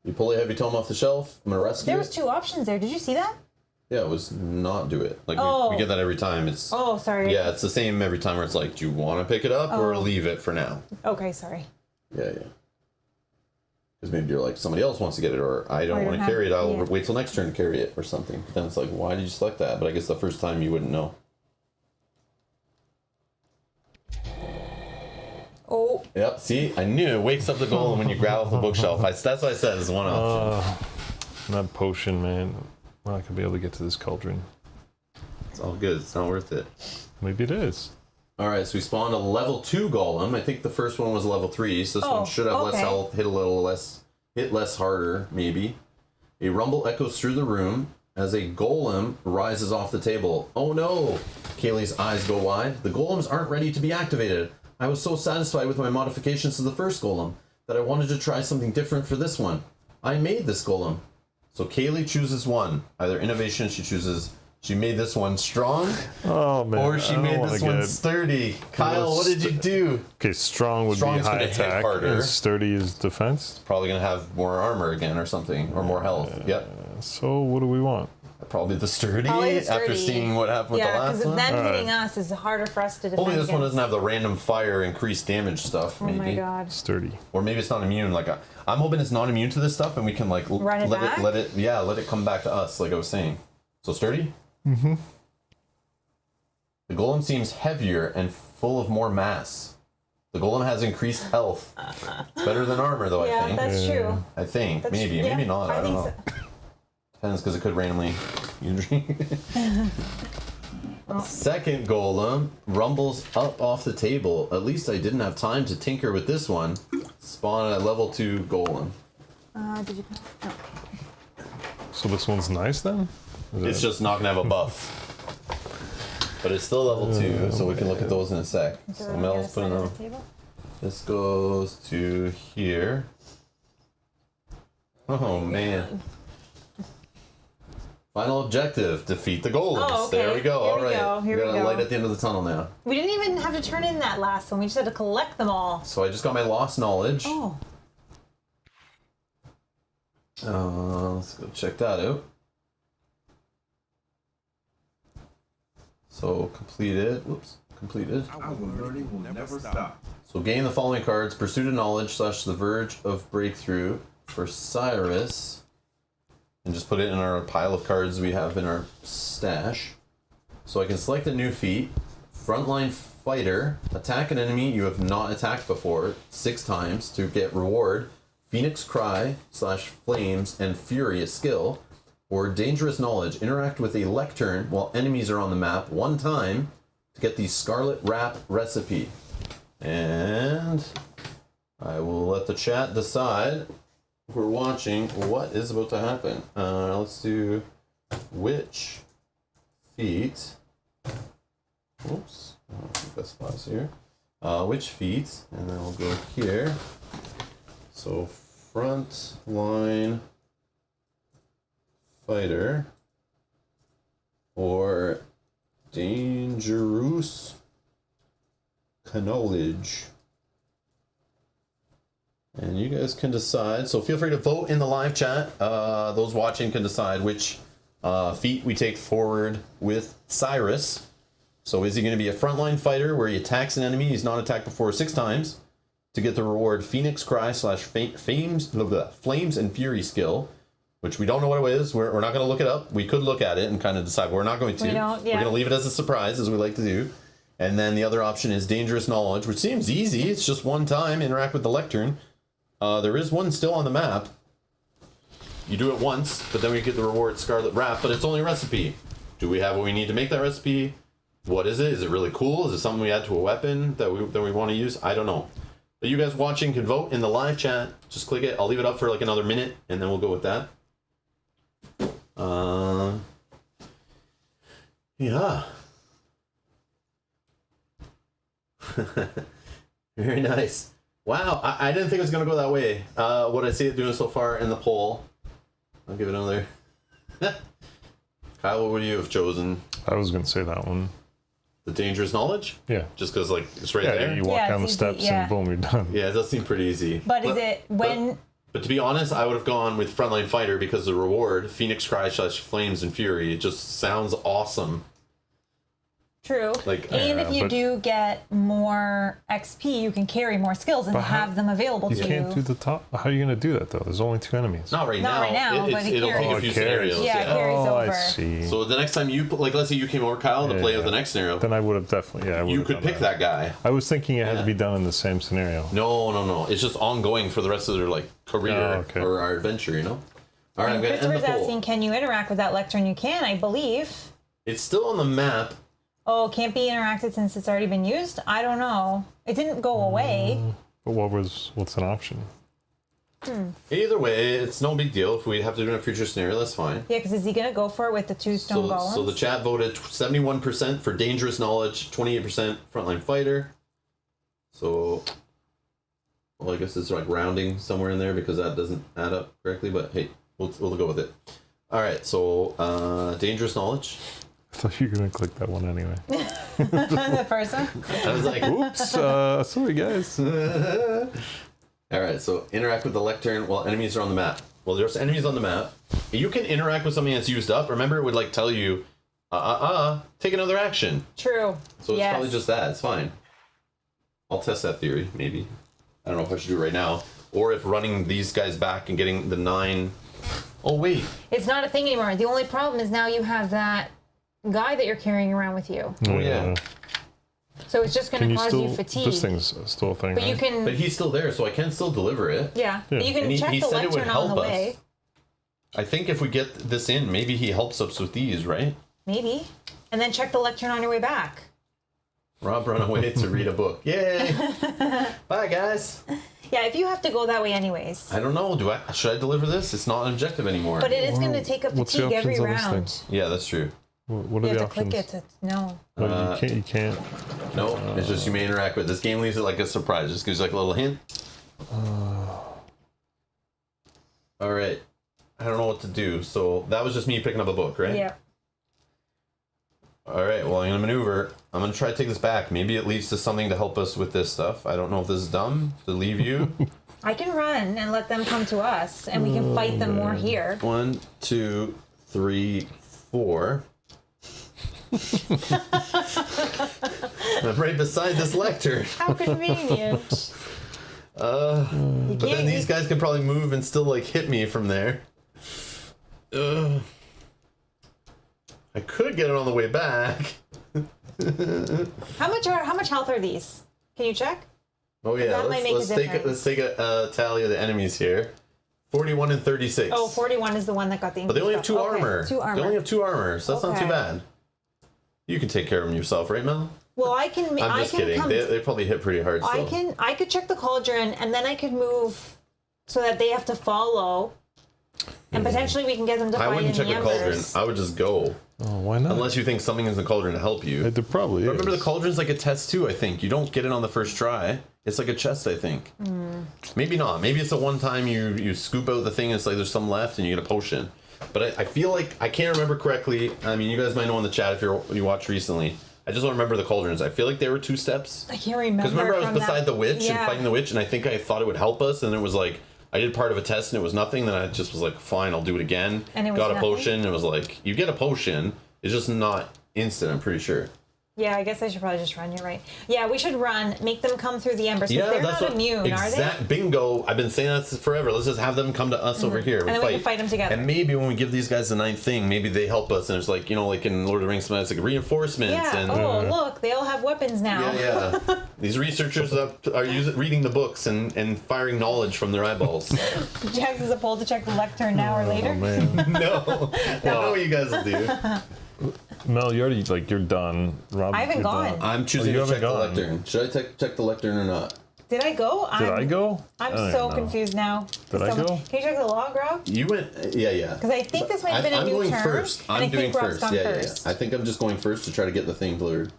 [SPEAKER 1] You pull a heavy tome off the shelf. I'm gonna rescue
[SPEAKER 2] There
[SPEAKER 1] it.
[SPEAKER 2] was 2 options there. Did you see that?
[SPEAKER 1] Yeah, it was not do it. Like
[SPEAKER 2] Oh.
[SPEAKER 1] we get that every time. It's
[SPEAKER 2] Oh, sorry.
[SPEAKER 1] yeah, it's the same every time. Where it's like, do you want to pick it up or
[SPEAKER 2] Oh.
[SPEAKER 1] leave it for now?
[SPEAKER 2] Okay, sorry.
[SPEAKER 1] Yeah. Because maybe you're like, somebody else wants to get it, or I don't
[SPEAKER 2] Or you
[SPEAKER 1] want to
[SPEAKER 2] have-
[SPEAKER 1] carry it. I'll
[SPEAKER 2] yeah.
[SPEAKER 1] wait till next turn to carry it, or something. But then it's like, why did you select that? But I guess the first time you wouldn't know.
[SPEAKER 2] Oh,
[SPEAKER 1] Yep. See, I knew it wakes up the golem when you grab off the bookshelf. That's what I said is one option.
[SPEAKER 3] That potion, man. I'm not gonna be able to get to this cauldron.
[SPEAKER 1] It's all good. It's not worth it.
[SPEAKER 3] Maybe it is.
[SPEAKER 1] All right, so we spawned a level 2 golem. I think the first one was level 3, so this
[SPEAKER 2] Oh,
[SPEAKER 1] one should have less
[SPEAKER 2] okay.
[SPEAKER 1] health, hit a little less, hit less harder, maybe. A rumble echoes through the room as a golem rises off the table. Oh no! Kaylee's eyes go wide. The golems aren't ready to be activated. I was so satisfied with my modifications to the first golem that I wanted to try something different for this one. I made this golem. So Kaylee chooses one. Either innovation, she made this one strong,
[SPEAKER 3] Oh man.
[SPEAKER 1] or she
[SPEAKER 3] I don't
[SPEAKER 1] made
[SPEAKER 3] wanna
[SPEAKER 1] this one
[SPEAKER 3] get-
[SPEAKER 1] sturdy. Kyle, what did you do?
[SPEAKER 3] Okay, strong would
[SPEAKER 1] Strong's
[SPEAKER 3] be high
[SPEAKER 1] gonna hit
[SPEAKER 3] attack,
[SPEAKER 1] harder.
[SPEAKER 3] and sturdy is defense.
[SPEAKER 1] Probably gonna have more armor again or something, or more health. Yep.
[SPEAKER 3] So what do we want?
[SPEAKER 1] Probably the sturdy,
[SPEAKER 2] Probably the
[SPEAKER 1] after
[SPEAKER 2] sturdy.
[SPEAKER 1] seeing what happened with
[SPEAKER 2] yeah,
[SPEAKER 1] the
[SPEAKER 2] because
[SPEAKER 1] last one.
[SPEAKER 2] them
[SPEAKER 3] Alright.
[SPEAKER 2] hitting us is harder for us to defend.
[SPEAKER 1] Hopefully this one
[SPEAKER 2] against.
[SPEAKER 1] doesn't have the random fire increased damage stuff,
[SPEAKER 2] Oh
[SPEAKER 1] maybe.
[SPEAKER 2] my god.
[SPEAKER 3] Sturdy.
[SPEAKER 1] Or maybe it's not immune. Like I'm hoping it's not immune to this stuff, and we can like
[SPEAKER 2] Run it back?
[SPEAKER 1] let it come back to us, like I was saying. So sturdy. Mm-hmm. The golem seems heavier and full of more mass. The golem has increased health. It's better than armor, though.
[SPEAKER 2] Yeah,
[SPEAKER 1] I think.
[SPEAKER 2] that's true.
[SPEAKER 1] I think
[SPEAKER 2] That's-
[SPEAKER 1] maybe,
[SPEAKER 2] yeah,
[SPEAKER 1] maybe not. I don't know.
[SPEAKER 2] think so.
[SPEAKER 1] Depends, because it could randomly. Second golem rumbles up off the table. At least I didn't have time to tinker with this one. Spawn a level 2 golem.
[SPEAKER 2] Did you? No.
[SPEAKER 3] So this one's nice then? Is
[SPEAKER 1] It's
[SPEAKER 3] it-
[SPEAKER 1] just not gonna have a buff. But it's still level 2, so we can look at those in a sec.
[SPEAKER 2] So
[SPEAKER 1] So
[SPEAKER 2] on the
[SPEAKER 1] Mel's
[SPEAKER 2] other
[SPEAKER 1] putting
[SPEAKER 2] side of
[SPEAKER 1] on.
[SPEAKER 2] the table?
[SPEAKER 1] This goes to here. Oh man. Final objective, defeat the golems.
[SPEAKER 2] Oh, okay.
[SPEAKER 1] There we go.
[SPEAKER 2] Here
[SPEAKER 1] All
[SPEAKER 2] we
[SPEAKER 1] right.
[SPEAKER 2] go. Here
[SPEAKER 1] we
[SPEAKER 2] we
[SPEAKER 1] got a
[SPEAKER 2] go.
[SPEAKER 1] light at the end of the tunnel now.
[SPEAKER 2] We didn't even have to turn in that last one. We just had to collect them all.
[SPEAKER 1] So I just got my lost knowledge.
[SPEAKER 2] Oh.
[SPEAKER 1] Let's go check that out. So completed. Whoops. Completed.
[SPEAKER 6] Our learning will never stop.
[SPEAKER 1] So gain the following cards: Pursuit of Knowledge / the Verge of Breakthrough, for Cyrus, and just put it in our pile of cards we have in our stash. So I can select a new feat. Frontline Fighter. Attack an enemy you have not attacked before 6 times to get reward. Phoenix Cry / Flames and Fury a skill. Or Dangerous Knowledge. Interact with a lectern while enemies are on the map 1 time to get the Scarlet Wrap recipe. And I will let the chat decide if we're watching what is about to happen. Let's do which feat. Oops, I don't think that spot's here. Which feat, and then we'll go here. So front line fighter or dangerous knowledge. And you guys can decide. So feel free to vote in the live chat. Those watching can decide which feat we take forward with Cyrus. So is he going to be a frontline fighter where he attacks an enemy he's not attacked before 6 times to get the reward Phoenix Cry / Flames and Fury skill, which we don't know what it is. We're not going to look it up. We could look at it and kind of decide. We're not going to.
[SPEAKER 2] We don't, yeah.
[SPEAKER 1] We're going to leave it as a surprise, as we like to do. And then the other option is Dangerous Knowledge, which seems easy. It's just 1 time, interact with the lectern. There is one still on the map. You do it once, but then we get the reward Scarlet Wrap, but it's only a recipe. Do we have what we need to make that recipe? What is it? Is it really cool? Is it something we add to a weapon that we want to use? I don't know. But you guys watching can vote in the live chat. Just click it. I'll leave it up for like another minute, and then we'll go with that. Yeah. Very nice. Wow, I didn't think it was going to go that way. What I see it doing so far in the poll. I'll give it another. Kyle, what would you have chosen?
[SPEAKER 3] I was going to say that one.
[SPEAKER 1] The Dangerous Knowledge?
[SPEAKER 3] Yeah.
[SPEAKER 1] Just because, like, it's right
[SPEAKER 3] Yeah,
[SPEAKER 1] there?
[SPEAKER 3] you walk down the
[SPEAKER 2] it's
[SPEAKER 3] steps
[SPEAKER 2] easy, yeah.
[SPEAKER 3] and boom, you're done.
[SPEAKER 1] Yeah, it does seem pretty easy.
[SPEAKER 2] But is it when...
[SPEAKER 1] But to be honest, I would have gone with Frontline Fighter because the reward, Phoenix Cry / Flames and Fury, it just sounds awesome.
[SPEAKER 2] True.
[SPEAKER 1] Like,
[SPEAKER 2] and if you
[SPEAKER 3] but-
[SPEAKER 2] do get more XP, you can carry more skills and
[SPEAKER 3] But
[SPEAKER 2] have them available
[SPEAKER 3] You
[SPEAKER 2] to
[SPEAKER 3] can't
[SPEAKER 2] you.
[SPEAKER 3] do the top. How are you going to do that, though? There's only 2 enemies.
[SPEAKER 1] Not right
[SPEAKER 2] Not
[SPEAKER 1] now.
[SPEAKER 2] right now, but it
[SPEAKER 1] it'll take a
[SPEAKER 2] carries.
[SPEAKER 1] few
[SPEAKER 3] it carries.
[SPEAKER 1] scenarios.
[SPEAKER 2] Yeah, it carries
[SPEAKER 3] Oh,
[SPEAKER 2] over.
[SPEAKER 3] I see.
[SPEAKER 1] So the next time you, like, let's say you came over, Kyle, to play with the next scenario,
[SPEAKER 3] Then I would have definitely, yeah, I would
[SPEAKER 1] you
[SPEAKER 3] have
[SPEAKER 1] could
[SPEAKER 3] done
[SPEAKER 1] pick that guy.
[SPEAKER 3] I was thinking it had to be done in the same scenario.
[SPEAKER 1] No. It's just ongoing for the rest of their, like, career
[SPEAKER 3] Oh, okay.
[SPEAKER 1] or our adventure, you know? All right, I'm
[SPEAKER 2] And
[SPEAKER 1] going to end
[SPEAKER 2] Christopher's
[SPEAKER 1] the poll.
[SPEAKER 2] asking, can you interact with that lectern? You can, I believe.
[SPEAKER 1] It's still on the map.
[SPEAKER 2] Oh, can't be interacted since it's already been used? I don't know. It didn't go away.
[SPEAKER 3] But what's an option?
[SPEAKER 1] Either way, it's no big deal. If we have to do it in a future scenario, that's fine.
[SPEAKER 2] Yeah, because is he going to go for it with the 2 stone golems?
[SPEAKER 1] So the chat voted 71% for Dangerous Knowledge, 28% Frontline Fighter. So, well, I guess it's like rounding somewhere in there because that doesn't add up correctly, but hey, we'll go with it. All right, so Dangerous Knowledge.
[SPEAKER 3] I thought you were going to click that one anyway.
[SPEAKER 2] The first one?
[SPEAKER 1] I was like,
[SPEAKER 3] Oops, sorry guys.
[SPEAKER 1] all right, so interact with the lectern while enemies are on the map. Well, there's enemies on the map. You can interact with something that's used up. Remember, it would like tell you, take another action.
[SPEAKER 2] True.
[SPEAKER 1] So it's
[SPEAKER 2] Yes.
[SPEAKER 1] probably just that. It's fine. I'll test that theory, maybe. I don't know if I should do it right now. Or if running these guys back and getting the 9... Oh, wait.
[SPEAKER 2] It's not a thing anymore. The only problem is now you have that guy that you're carrying around with you.
[SPEAKER 1] Oh, yeah.
[SPEAKER 2] So it's just going
[SPEAKER 3] Can
[SPEAKER 2] to
[SPEAKER 3] you
[SPEAKER 2] cause
[SPEAKER 3] still,
[SPEAKER 2] you fatigue.
[SPEAKER 3] this thing's still a thing,
[SPEAKER 2] But
[SPEAKER 3] right?
[SPEAKER 2] you can...
[SPEAKER 1] But he's still there, so I can still deliver it.
[SPEAKER 2] Yeah, but you can
[SPEAKER 1] And
[SPEAKER 2] check
[SPEAKER 1] he
[SPEAKER 2] the
[SPEAKER 1] said it would
[SPEAKER 2] lectern on the
[SPEAKER 1] help us.
[SPEAKER 2] way.
[SPEAKER 1] I think if we get this in, maybe he helps us with these, right?
[SPEAKER 2] Maybe. And then check the lectern on your way back.
[SPEAKER 1] Rob run away to read a book. Yay! Bye, guys.
[SPEAKER 2] Yeah, if you have to go that way anyways.
[SPEAKER 1] I don't know. Should I deliver this? It's not an objective anymore.
[SPEAKER 2] But it is going to take up
[SPEAKER 3] What's the
[SPEAKER 2] fatigue every
[SPEAKER 3] options on this
[SPEAKER 2] round.
[SPEAKER 3] thing?
[SPEAKER 1] Yeah, that's true.
[SPEAKER 3] What are
[SPEAKER 2] You
[SPEAKER 3] the
[SPEAKER 2] have to
[SPEAKER 3] options?
[SPEAKER 2] click it to know.
[SPEAKER 3] Oh, you can't.
[SPEAKER 1] No, it's just you may interact with. This game leaves it like a surprise. Just gives you like a little hint. All right. I don't know what to do. So that was just me picking up a book, right?
[SPEAKER 2] Yeah.
[SPEAKER 1] All right. Well, I'm going to maneuver. I'm going to try to take this back. Maybe it leads to something to help us with this stuff. I don't know if this is dumb to leave you.
[SPEAKER 2] I can run and let them come to us, and we can fight them more here.
[SPEAKER 1] 1, 2, 3, 4. I'm right beside this lectern.
[SPEAKER 2] How convenient.
[SPEAKER 1] But then these guys could probably move and still like hit me from there. I could get it on the way back.
[SPEAKER 2] How much health are these? Can you check?
[SPEAKER 1] Oh yeah,
[SPEAKER 2] That might make a
[SPEAKER 1] let's take a tally of the enemies here. 41 and 36.
[SPEAKER 2] Oh, 41 is the one that got the.
[SPEAKER 1] But they only have two armor.
[SPEAKER 2] 2 armor.
[SPEAKER 1] They only have 2 armor, so that's not too
[SPEAKER 2] Okay.
[SPEAKER 1] bad. You can take care of them yourself, right, Mel?
[SPEAKER 2] Well, I can.
[SPEAKER 1] I'm just kidding. They probably hit pretty hard. So.
[SPEAKER 2] I could check the cauldron, and then I could move so that they have to follow, and potentially we can get them to
[SPEAKER 1] I
[SPEAKER 2] fight
[SPEAKER 1] wouldn't
[SPEAKER 2] in
[SPEAKER 1] check
[SPEAKER 2] the
[SPEAKER 1] the cauldron.
[SPEAKER 2] embers.
[SPEAKER 1] I would just go.
[SPEAKER 3] Oh, why not?
[SPEAKER 1] Unless you think something is in the cauldron to help you.
[SPEAKER 3] There probably is.
[SPEAKER 1] Remember, the cauldron's like a test too, I think. You don't get it on the first try. It's like a chest, I think. Maybe not. Maybe it's a one time you scoop out the thing and it's like there's some left and you get a potion. But I feel like, I can't remember correctly. I mean, you guys might know in the chat if you watched recently. I just don't remember the cauldrons. I feel like they were 2 steps.
[SPEAKER 2] I can't remember.
[SPEAKER 1] Because remember I was
[SPEAKER 2] from
[SPEAKER 1] beside
[SPEAKER 2] that-
[SPEAKER 1] the witch and
[SPEAKER 2] Yeah.
[SPEAKER 1] fighting the witch and I think I thought it would help us and it was like, I did part of a test and it was nothing. Then I just was like, fine, I'll do it again.
[SPEAKER 2] And it was
[SPEAKER 1] got a
[SPEAKER 2] nothing?
[SPEAKER 1] potion and it was like, you get a potion. It's just not instant, I'm pretty sure.
[SPEAKER 2] Yeah, I guess I should probably just run. You're right. Yeah, we should run. Make them come through the embers. Yeah, they're not immune, are they?
[SPEAKER 1] Bingo. I've been saying that forever. Let's just have them come to us over here.
[SPEAKER 2] And then we can fight them together.
[SPEAKER 1] And maybe when we give these guys the 9th thing, maybe they help us. And it's like, you know, like in Lord of the Rings, it's like reinforcements.
[SPEAKER 2] Yeah.
[SPEAKER 1] And,
[SPEAKER 2] Oh, look, they all have weapons now.
[SPEAKER 1] Yeah. These researchers are reading the books and firing knowledge from their eyeballs.
[SPEAKER 2] Jax is a poll to check the lectern now or later.
[SPEAKER 3] Man.
[SPEAKER 1] No. I know what you guys will do.
[SPEAKER 3] Mel, you're already, you're done. Rob,
[SPEAKER 2] I haven't
[SPEAKER 3] you're
[SPEAKER 2] gone.
[SPEAKER 3] done.
[SPEAKER 1] I'm choosing
[SPEAKER 3] you
[SPEAKER 1] to check the
[SPEAKER 3] haven't gone.
[SPEAKER 1] lectern. Should I check the lectern or not?
[SPEAKER 2] Did I go?
[SPEAKER 3] Did I go?
[SPEAKER 2] I'm
[SPEAKER 3] I don't
[SPEAKER 2] so
[SPEAKER 3] even know.
[SPEAKER 2] confused now.
[SPEAKER 3] Did I go?
[SPEAKER 2] Can you check the log, Rob?
[SPEAKER 1] You went, yeah.
[SPEAKER 2] Because I think this might have been a
[SPEAKER 1] I'm
[SPEAKER 2] new
[SPEAKER 1] going
[SPEAKER 2] turn.
[SPEAKER 1] first.
[SPEAKER 2] and I
[SPEAKER 1] I'm doing
[SPEAKER 2] think Rob's
[SPEAKER 1] first.
[SPEAKER 2] gone
[SPEAKER 1] Yeah.
[SPEAKER 2] first.
[SPEAKER 1] I think I'm just going first to try to get the thing blurred.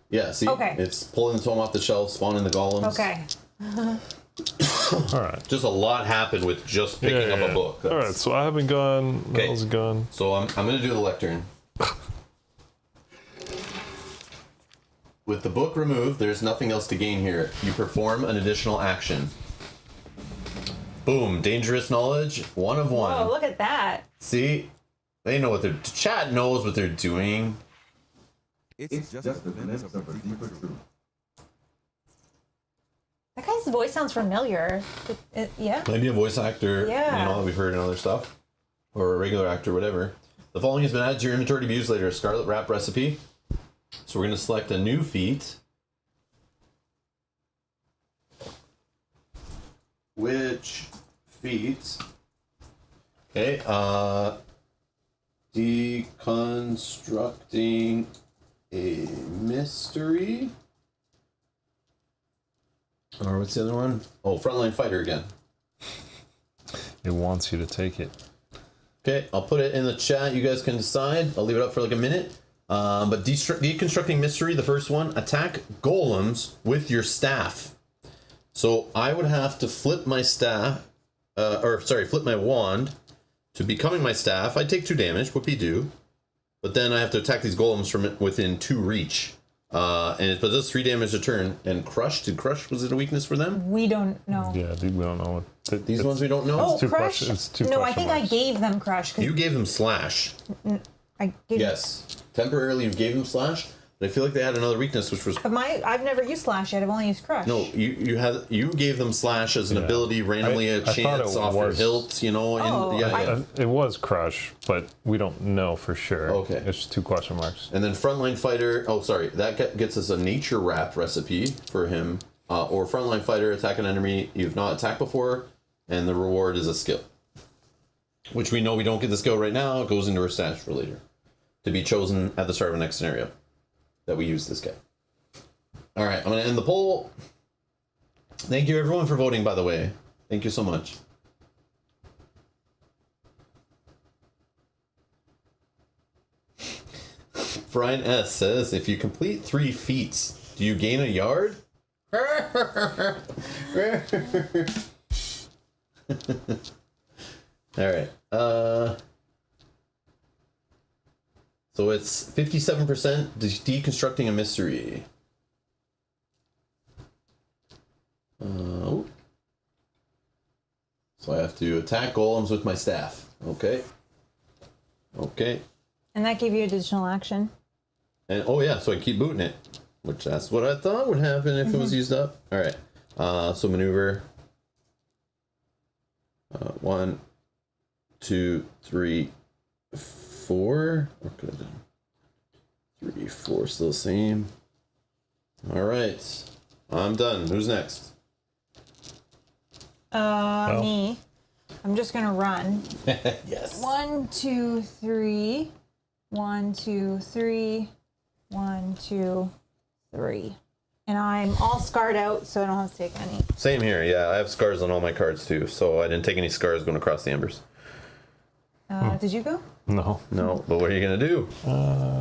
[SPEAKER 1] Yeah, see?
[SPEAKER 2] Okay.
[SPEAKER 1] It's pulling the tome off the shelf, spawning the golems.
[SPEAKER 2] Okay.
[SPEAKER 3] All right.
[SPEAKER 1] Just a lot happened with just picking up a book.
[SPEAKER 3] All right, so I haven't gone.
[SPEAKER 1] Okay.
[SPEAKER 3] Mel's gone.
[SPEAKER 1] So I'm going to do the lectern. With the book removed, there's nothing else to gain here. You perform an additional action. Boom. Dangerous knowledge. 1 of 1.
[SPEAKER 2] Oh, look at that.
[SPEAKER 1] See? They know what chat knows what they're doing.
[SPEAKER 6] It's just a glimpse of a deeper truth.
[SPEAKER 2] That guy's voice sounds familiar. Yeah.
[SPEAKER 1] Maybe a voice actor,
[SPEAKER 2] Yeah.
[SPEAKER 1] you know, that we've heard in other stuff. Or a regular actor, whatever. The following has been added to your inventory to be used later. A Scarlet Wrap recipe. So we're going to select a new feat. Which feat? Okay, deconstructing a mystery. Or what's the other one? Oh, frontline fighter again.
[SPEAKER 3] It wants you to take it.
[SPEAKER 1] Okay, I'll put it in the chat. You guys can decide. I'll leave it up for like a minute. But deconstructing mystery, the first one, attack golems with your staff. So I would have to flip my staff, flip my wand to becoming my staff. I take 2 damage, whoopee-doo. But then I have to attack these golems from within 2 reach. And it does 3 damage a turn. And crush, was it a weakness for them?
[SPEAKER 2] We don't know.
[SPEAKER 3] Yeah, dude, we don't know.
[SPEAKER 1] These ones we don't know?
[SPEAKER 2] Oh,
[SPEAKER 3] two
[SPEAKER 2] crush.
[SPEAKER 3] question- it's two
[SPEAKER 2] No, I
[SPEAKER 3] question
[SPEAKER 2] think I
[SPEAKER 3] marks.
[SPEAKER 2] gave them crush. 'Cause
[SPEAKER 1] You gave them slash.
[SPEAKER 2] I gave
[SPEAKER 1] Yes. Temporarily you gave them slash, but I feel like they had another weakness, which was
[SPEAKER 2] But I've never used slash yet. I've only used crush.
[SPEAKER 1] no. You gave them slash as an
[SPEAKER 3] Yeah.
[SPEAKER 1] ability, randomly
[SPEAKER 3] I
[SPEAKER 1] a
[SPEAKER 3] thought
[SPEAKER 1] chance
[SPEAKER 3] it
[SPEAKER 1] off your
[SPEAKER 3] was-
[SPEAKER 1] hilt. You know, and
[SPEAKER 2] Oh,
[SPEAKER 1] yeah.
[SPEAKER 3] It was crush, but we don't know for sure.
[SPEAKER 1] Okay.
[SPEAKER 3] It's 2 question marks.
[SPEAKER 1] And then frontline fighter. Oh, sorry, that gets us a nature wrap recipe for him. Or frontline fighter, attack an enemy you've not attacked before, and the reward is a skill. Which we know we don't get the skill right now. It goes into our stash for later, to be chosen at the start of the next scenario that we use this guy. All right, I'm gonna end the poll. Thank you everyone for voting, by the way. Thank you so much. Brian S says, if you complete 3 feats, do you gain a yard? All right. So it's 57% deconstructing a mystery. So I have to attack golems with my staff. Okay. Okay.
[SPEAKER 2] And that gave you additional action.
[SPEAKER 1] And oh yeah, so I keep booting it, which that's what I thought would happen if it was used up. All right. So maneuver. 1, 2, 3, 4. What could I have done? 3, 4, still the same. All right, I'm done. Who's next?
[SPEAKER 2] Me. I'm just gonna run.
[SPEAKER 1] Yes.
[SPEAKER 2] 1, 2, 3. 1, 2, 3. 1, 2, 3. And I'm all scarred out, so I don't have to take any.
[SPEAKER 1] Same here. Yeah, I have scars on all my cards too, so I didn't take any scars going across the embers.
[SPEAKER 2] Did you go?
[SPEAKER 3] No.
[SPEAKER 1] No, but what are you gonna do?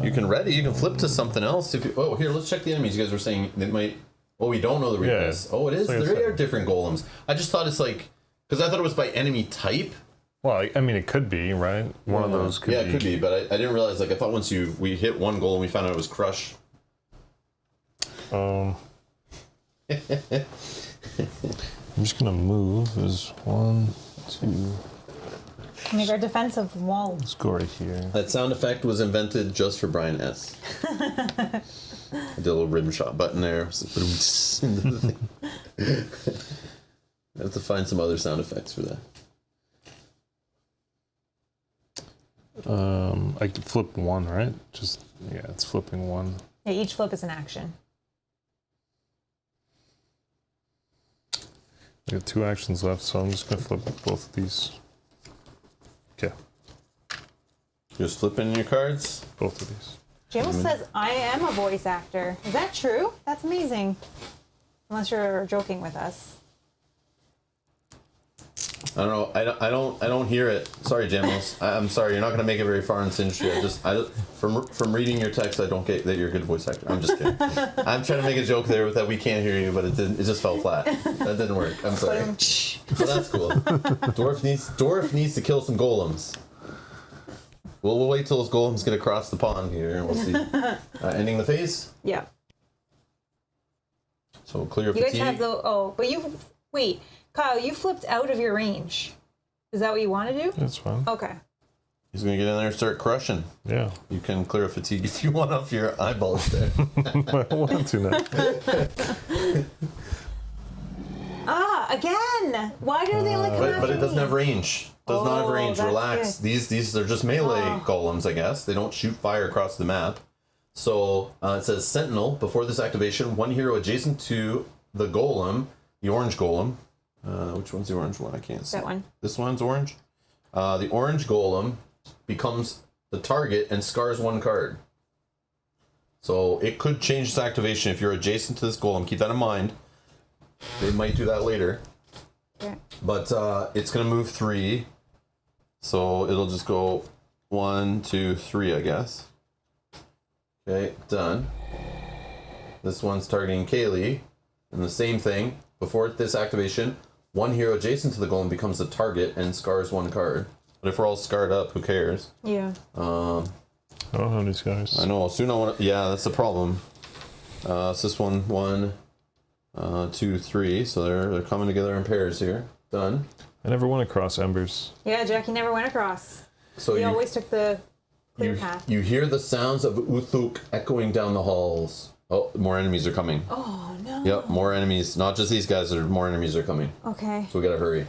[SPEAKER 1] You can ready. You can flip to something else. If you, oh, here, let's check the enemies. You guys were saying they might. Oh, we don't know the weakness.
[SPEAKER 3] Yeah.
[SPEAKER 1] Oh, it is.
[SPEAKER 3] Like I
[SPEAKER 1] There
[SPEAKER 3] said.
[SPEAKER 1] are different golems. I just thought it's like because I thought it was by enemy type.
[SPEAKER 3] Well, I mean, it could be, right? One of those could be.
[SPEAKER 1] Yeah, it could be, but I didn't realize. Like I thought once we hit one goal and we found out it was crush.
[SPEAKER 3] I'm just gonna move. There's 1, 2.
[SPEAKER 2] Make our defensive wall.
[SPEAKER 3] Let's go right here.
[SPEAKER 1] That sound effect was invented just for Brian S. I did a little rim shot button there. I have to find some other sound effects for that.
[SPEAKER 3] I could flip 1, right? Just yeah, it's flipping 1.
[SPEAKER 2] Yeah, each flip is an action.
[SPEAKER 3] I got 2 actions left, so I'm just gonna flip both of these. Okay,
[SPEAKER 1] Just flipping your cards.
[SPEAKER 3] both of these.
[SPEAKER 2] James says, I am a voice actor. Is that true? That's amazing. Unless you're joking with us.
[SPEAKER 1] I don't know. I don't hear it. Sorry, Jamos. I'm sorry. You're not going to make it very far in this industry. From reading your text, I don't get that you're a good voice actor. I'm just kidding. I'm trying to make a joke there that we can't hear you, but it didn't. It just fell flat. That didn't work. I'm sorry. But that's cool. Dwarf needs to kill some golems. We'll wait till those golems get across the pond here, and we'll see. Ending the phase.
[SPEAKER 2] Yeah.
[SPEAKER 1] So clear
[SPEAKER 2] You guys
[SPEAKER 1] fatigue.
[SPEAKER 2] have the... Oh, but you... Wait. Kyle, you flipped out of your range. Is that what you want to do?
[SPEAKER 3] That's fine.
[SPEAKER 2] Okay.
[SPEAKER 1] He's going to get in there and start crushing.
[SPEAKER 3] Yeah.
[SPEAKER 1] You can clear fatigue if you want off your eyeballs there.
[SPEAKER 3] I want to now.
[SPEAKER 2] Again! Why do they only come after
[SPEAKER 1] But it
[SPEAKER 2] me?
[SPEAKER 1] doesn't have range. Does not have range.
[SPEAKER 2] that's
[SPEAKER 1] Relax.
[SPEAKER 2] good.
[SPEAKER 1] These are just melee golems, I guess. They don't shoot fire across the map. So it says Sentinel. Before this activation, one hero adjacent to the golem, the orange golem. Which one's the orange one? I can't see.
[SPEAKER 2] That one.
[SPEAKER 1] This one's orange. The orange golem becomes the target and scars one card. So it could change this activation if you're adjacent to this golem. Keep that in mind. They might do that later.
[SPEAKER 2] Okay.
[SPEAKER 1] But it's going to move 3. So it'll just go 1, 2, 3, I guess. Okay, done. This one's targeting Kaylee. And the same thing. Before this activation, one hero adjacent to the golem becomes the target and scars one card. But if we're all scarred up, who cares?
[SPEAKER 2] Yeah.
[SPEAKER 3] I don't have any scars.
[SPEAKER 1] I know. Soon I want to... Yeah, that's the problem. So this one, 1, 2, 3. So they're coming together in pairs here. Done.
[SPEAKER 3] I never went across embers.
[SPEAKER 2] Yeah, Jackie never went across.
[SPEAKER 1] So
[SPEAKER 2] He
[SPEAKER 1] you
[SPEAKER 2] always took the clear path.
[SPEAKER 1] you hear the sounds of Uthuk echoing down the halls. Oh, more enemies are coming.
[SPEAKER 2] Oh, no.
[SPEAKER 1] Yep, more enemies. Not just these guys, more enemies are coming.
[SPEAKER 2] Okay.
[SPEAKER 1] So we gotta hurry.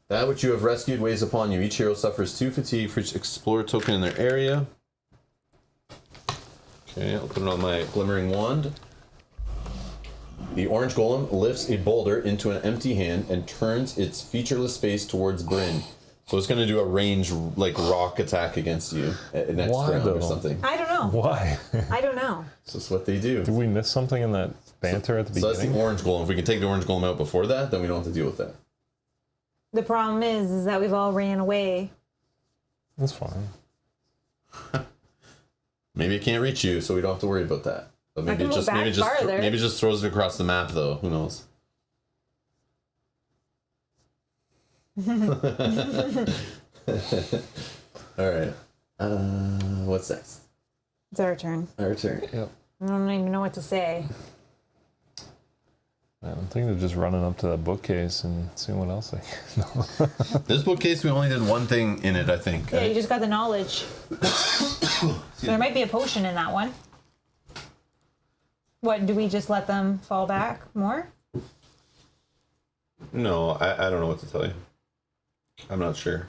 [SPEAKER 1] That which you have rescued weighs upon you. Each hero suffers 2 fatigue for each explorer token in their area. Okay, I'll put it on my glimmering wand. The orange golem lifts a boulder into an empty hand and turns its featureless face towards Bryn. So it's gonna do a range like rock attack against you next
[SPEAKER 3] Why,
[SPEAKER 1] round or
[SPEAKER 3] though?
[SPEAKER 1] something.
[SPEAKER 2] I don't know.
[SPEAKER 3] Why?
[SPEAKER 2] I don't know.
[SPEAKER 1] So that's what they do.
[SPEAKER 3] Did we miss something in that banter at the
[SPEAKER 1] So that's the
[SPEAKER 3] beginning?
[SPEAKER 1] orange golem. If we can take the orange golem out before that, then we don't have to deal with that.
[SPEAKER 2] The problem is that we've all ran away.
[SPEAKER 3] That's fine.
[SPEAKER 1] Maybe it can't reach you, so we don't have to worry about that. But maybe
[SPEAKER 2] can move back farther.
[SPEAKER 1] maybe just throws it across the map, though. Who knows? All right. What's next?
[SPEAKER 2] It's our turn.
[SPEAKER 1] Our turn.
[SPEAKER 3] Yep.
[SPEAKER 2] I don't even know what to say.
[SPEAKER 3] Man, I'm thinking of just running up to that bookcase and seeing what else I can.
[SPEAKER 1] This bookcase, we only did one thing in it, I think.
[SPEAKER 2] Yeah, you just got the knowledge. So there might be a potion in that one. What, do we just let them fall back more?
[SPEAKER 1] No, I don't know what to tell you. I'm not sure.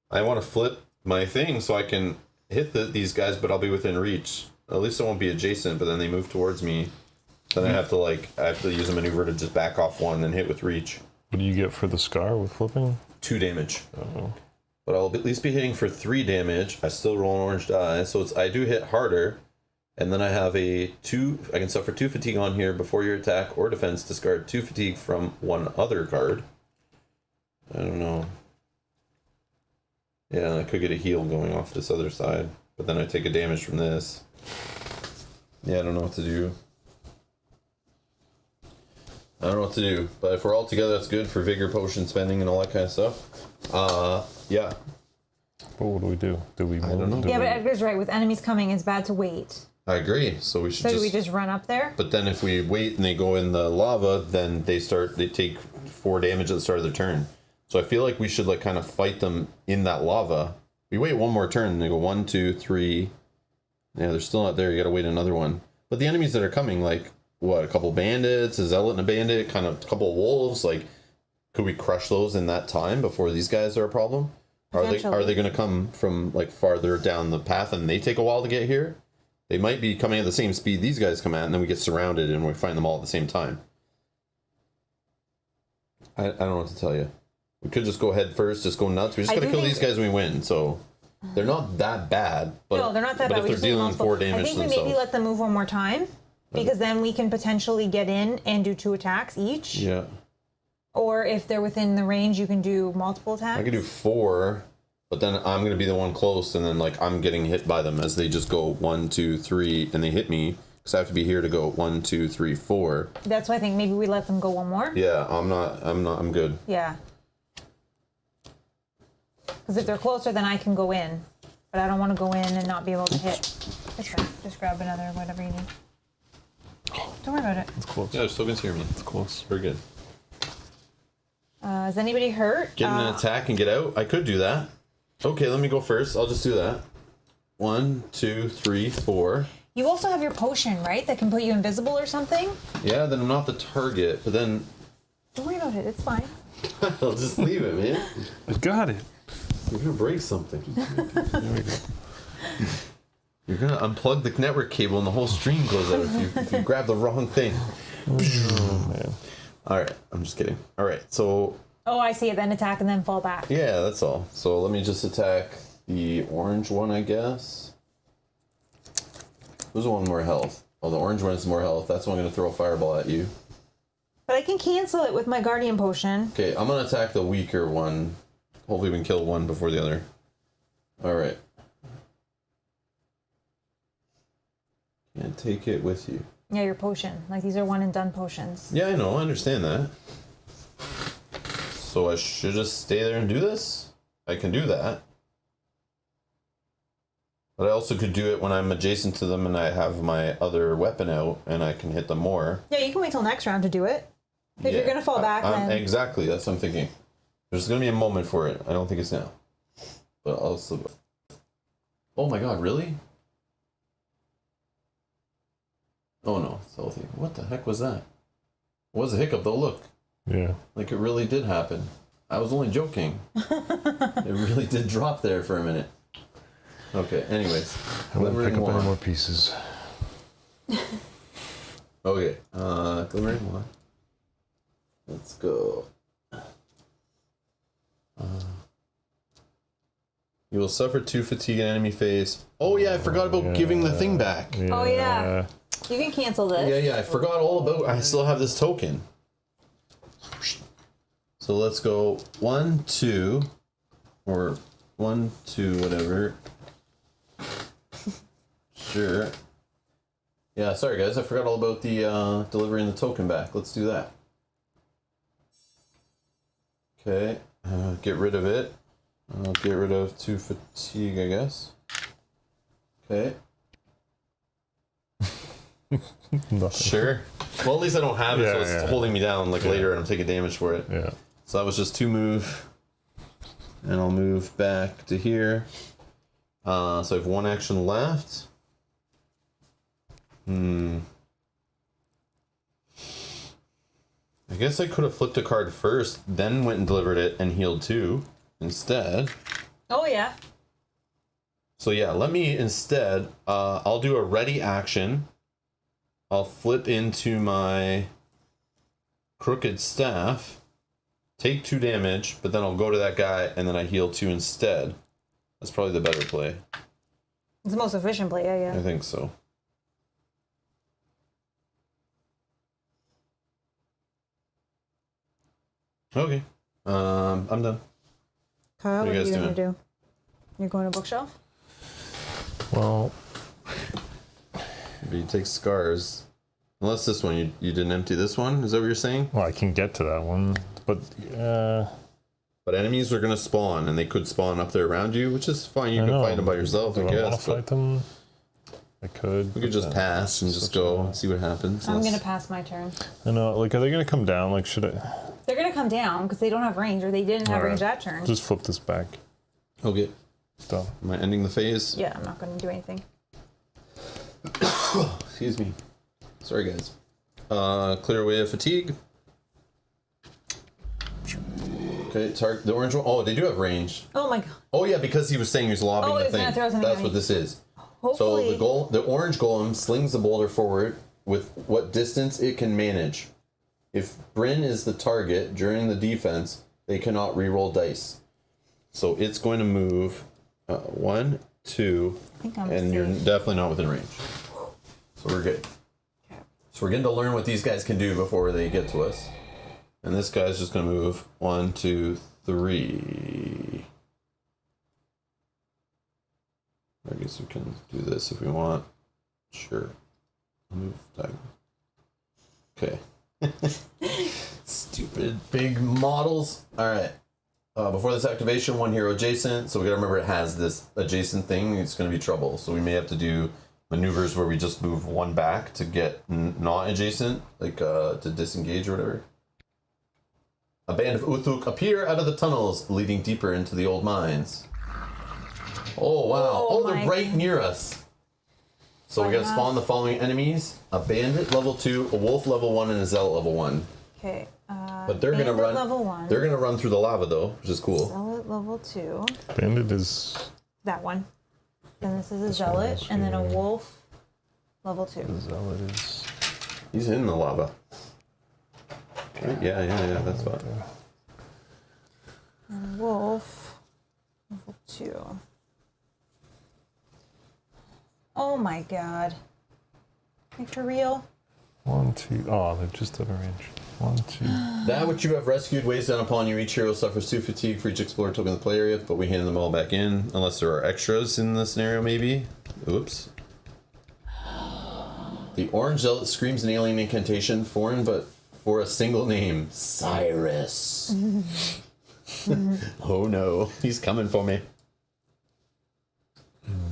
[SPEAKER 1] I want to flip my thing so I can hit these guys, but I'll be within reach. At least I won't be adjacent, but then they move towards me. Then I have to use a maneuver to just back off one and hit with reach.
[SPEAKER 3] What do you get for the scar with flipping?
[SPEAKER 1] 2 damage.
[SPEAKER 3] Oh.
[SPEAKER 1] But I'll at least be hitting for 3 damage. I still roll an orange die, so I do hit harder. And then I have I can suffer 2 fatigue on here before your attack or defense. Discard 2 fatigue from one other card. I don't know. Yeah, I could get a heal going off this other side. But then I take a damage from this. Yeah, I don't know what to do. I don't know what to do. But if we're all together, that's good for vigor potion spending and all that kind of stuff. Yeah.
[SPEAKER 3] But what do we do? Do we move?
[SPEAKER 1] I don't know.
[SPEAKER 2] Yeah, but Edgar's right. With enemies coming, it's bad to wait.
[SPEAKER 1] I agree. So we should
[SPEAKER 2] So do we just run up there?
[SPEAKER 1] But then if we wait and they go in the lava, then they take 4 damage at the start of their turn. So I feel like we should kind of fight them in that lava. We wait one more turn and they go 1, 2, 3. Yeah, they're still not there. You gotta wait another one. But the enemies that are coming, a couple bandits, a zealot and a bandit, kind of a couple of wolves, could we crush those in that time before these guys are a problem? Are they gonna come from farther down the path and they take a while to get here? They might be coming at the same speed these guys come at, and then we get surrounded and we find them all at the same time. I don't know what to tell you. We could just go head first, just go nuts. We just gotta kill these guys when we win, so they're not that bad. But,
[SPEAKER 2] no, they're not that bad.
[SPEAKER 1] But if they're dealing 4 damage
[SPEAKER 2] I think
[SPEAKER 1] themselves,
[SPEAKER 2] we maybe let them move one more time, because then we can potentially get in and do 2 attacks each.
[SPEAKER 1] Yeah.
[SPEAKER 2] Or if they're within the range, you can do multiple attacks.
[SPEAKER 1] I could do 4, but then I'm gonna be the one close, and then I'm getting hit by them as they just go 1, 2, 3, and they hit me. Because I have to be here to go 1, 2, 3, 4.
[SPEAKER 2] That's why I think maybe we let them go one more.
[SPEAKER 1] Yeah, I'm good.
[SPEAKER 2] Yeah. Because if they're closer, then I can go in. But I don't want to go in and not be able to hit. It's fine. Just grab another, whatever you need. Don't worry about it.
[SPEAKER 3] It's close.
[SPEAKER 1] Yeah, they're still gonna hear me.
[SPEAKER 3] It's close.
[SPEAKER 1] We're good.
[SPEAKER 2] Is anybody hurt?
[SPEAKER 1] Get an attack and get out? I could do that. Okay, let me go first. I'll just do that. 1, 2, 3, 4.
[SPEAKER 2] You also have your potion, right? That can put you invisible or something?
[SPEAKER 1] Yeah, then I'm not the target, but then
[SPEAKER 2] Don't worry about it. It's fine.
[SPEAKER 1] I'll just leave it, man.
[SPEAKER 3] I got it.
[SPEAKER 1] You're gonna break something.
[SPEAKER 3] There we go.
[SPEAKER 1] You're gonna unplug the network cable and the whole stream goes out if you grab the wrong thing.
[SPEAKER 3] Oh, man.
[SPEAKER 1] Alright, I'm just kidding. Alright, so
[SPEAKER 2] Oh, I see it. Then attack and then fall back.
[SPEAKER 1] yeah, that's all. So let me just attack the orange one, I guess. Who's the one more health? Oh, the orange one is more health. That's the one I'm gonna throw a fireball at you.
[SPEAKER 2] But I can cancel it with my guardian potion.
[SPEAKER 1] Okay, I'm gonna attack the weaker one. Hopefully we can kill one before the other. Alright. Can't take it with you.
[SPEAKER 2] Yeah, your potion. These are one and done potions.
[SPEAKER 1] Yeah, I know, I understand that. So I should just stay there and do this? I can do that. But I also could do it when I'm adjacent to them and I have my other weapon out and I can hit them more.
[SPEAKER 2] Yeah, you can wait till next round to do it. If you're gonna fall back, then
[SPEAKER 1] exactly, that's what I'm thinking. There's gonna be a moment for it. I don't think it's now. But also, oh my god, really? Oh no, it's healthy. What the heck was that? It was a hiccup though, look.
[SPEAKER 3] Yeah.
[SPEAKER 1] Like it really did happen. I was only joking. It really did drop there for a minute. Okay, anyways.
[SPEAKER 3] I won't pick up any more pieces.
[SPEAKER 1] Okay, glimmering one. Let's go. You will suffer 2 fatigue in enemy phase. Oh yeah, I forgot about giving the thing back.
[SPEAKER 3] Yeah.
[SPEAKER 2] Oh, yeah. You can cancel this.
[SPEAKER 1] Yeah, I forgot all about. I still have this token. So let's go 1, 2, or 1, 2, whatever. Sure. Yeah, sorry guys, I forgot all about the delivering the token back. Let's do that. Okay, get rid of it. I'll get rid of 2 fatigue, I guess. Okay. Sure. Well, at least I don't have it, so it's holding me down later and I'm taking damage for it.
[SPEAKER 3] Yeah.
[SPEAKER 1] So that was just 2 move. And I'll move back to here. So I have 1 action left. I guess I could have flipped a card first, then went and delivered it and healed 2 instead.
[SPEAKER 2] Oh, yeah.
[SPEAKER 1] So yeah, let me instead, I'll do a ready action. I'll flip into my crooked staff, take 2 damage, but then I'll go to that guy and then I heal 2 instead. That's probably the better play.
[SPEAKER 2] It's the most efficient play, yeah.
[SPEAKER 1] I think so. Okay. I'm done.
[SPEAKER 2] Kyle,
[SPEAKER 1] What are you guys
[SPEAKER 2] gonna
[SPEAKER 1] doing?
[SPEAKER 2] do? You're going to bookshelf?
[SPEAKER 3] Well,
[SPEAKER 1] But you take scars. Unless this one, you didn't empty this one? Is that what you're saying?
[SPEAKER 3] I can get to that one, but
[SPEAKER 1] But enemies are going to spawn, and they could spawn up there around you, which is fine. You
[SPEAKER 3] I
[SPEAKER 1] can
[SPEAKER 3] know.
[SPEAKER 1] fight them by yourself,
[SPEAKER 3] do
[SPEAKER 1] I
[SPEAKER 3] I want to
[SPEAKER 1] guess. But
[SPEAKER 3] fight them? I could.
[SPEAKER 1] we could just pass and just go and see what happens.
[SPEAKER 2] I'm going to pass my turn.
[SPEAKER 3] I know. Like, are they gonna come down? Like, should I
[SPEAKER 2] They're going to come down because they don't have range, or they didn't have range that turn.
[SPEAKER 3] just flip this back?
[SPEAKER 1] Okay.
[SPEAKER 3] Done.
[SPEAKER 1] Am I ending the phase?
[SPEAKER 2] Yeah, I'm not going to do anything.
[SPEAKER 1] Excuse me. Sorry, guys. Clear away of fatigue. Okay, target the orange one. Oh, they do have range.
[SPEAKER 2] Oh my god.
[SPEAKER 1] Oh yeah, because he was saying he was lobbing
[SPEAKER 2] Oh,
[SPEAKER 1] the
[SPEAKER 2] he's gonna
[SPEAKER 1] thing.
[SPEAKER 2] throw something
[SPEAKER 1] That's
[SPEAKER 2] at
[SPEAKER 1] what
[SPEAKER 2] me.
[SPEAKER 1] this is.
[SPEAKER 2] Hopefully.
[SPEAKER 1] So the orange golem slings the boulder forward with what distance it can manage. If Bryn is the target during the defense, they cannot re-roll dice. So it's going to move 1, 2,
[SPEAKER 2] I think I'm
[SPEAKER 1] and you're
[SPEAKER 2] safe.
[SPEAKER 1] definitely not within range. So we're good.
[SPEAKER 2] Okay.
[SPEAKER 1] So we're getting to learn what these guys can do before they get to us. And this guy's just going to move 1, 2, 3. I guess we can do this if we want. Sure. Move diagonal. Okay. Stupid big models. All right. Before this activation, 1 hero adjacent. So we gotta remember it has this adjacent thing. It's gonna be trouble. So we may have to do maneuvers where we just move 1 back to get not adjacent, like to disengage or whatever. A band of Uthuk appear out of the tunnels leading deeper into the old mines. Oh wow! Oh, they're
[SPEAKER 2] my
[SPEAKER 1] right
[SPEAKER 2] God.
[SPEAKER 1] near us. So we
[SPEAKER 2] I
[SPEAKER 1] gotta
[SPEAKER 2] have-
[SPEAKER 1] spawn the following enemies: a bandit level 2, a wolf level 1, and a zealot level 1.
[SPEAKER 2] Okay.
[SPEAKER 1] But they're gonna
[SPEAKER 2] Bandit
[SPEAKER 1] run.
[SPEAKER 2] level 1.
[SPEAKER 1] They're gonna run through the lava though, which is cool.
[SPEAKER 2] Zealot level 2.
[SPEAKER 3] Bandit is
[SPEAKER 2] That one. Then this is a
[SPEAKER 3] one
[SPEAKER 2] zealot,
[SPEAKER 3] is
[SPEAKER 2] and then a
[SPEAKER 3] here.
[SPEAKER 2] wolf level 2.
[SPEAKER 3] zealot is.
[SPEAKER 1] He's in the lava. Right? Yeah. That's fine.
[SPEAKER 2] And wolf level 2. Oh my god. Like for real?
[SPEAKER 3] 1, 2. Oh, they're just out of range. 1, 2.
[SPEAKER 1] That which you have rescued weighs down upon you. Each hero suffers 2 fatigue for each explorer token in the play area, but we hand them all back in, unless there are extras in the scenario, maybe. Oops. The orange zealot screams an alien incantation, foreign but for a single name: Cyrus. Oh no, he's coming for me.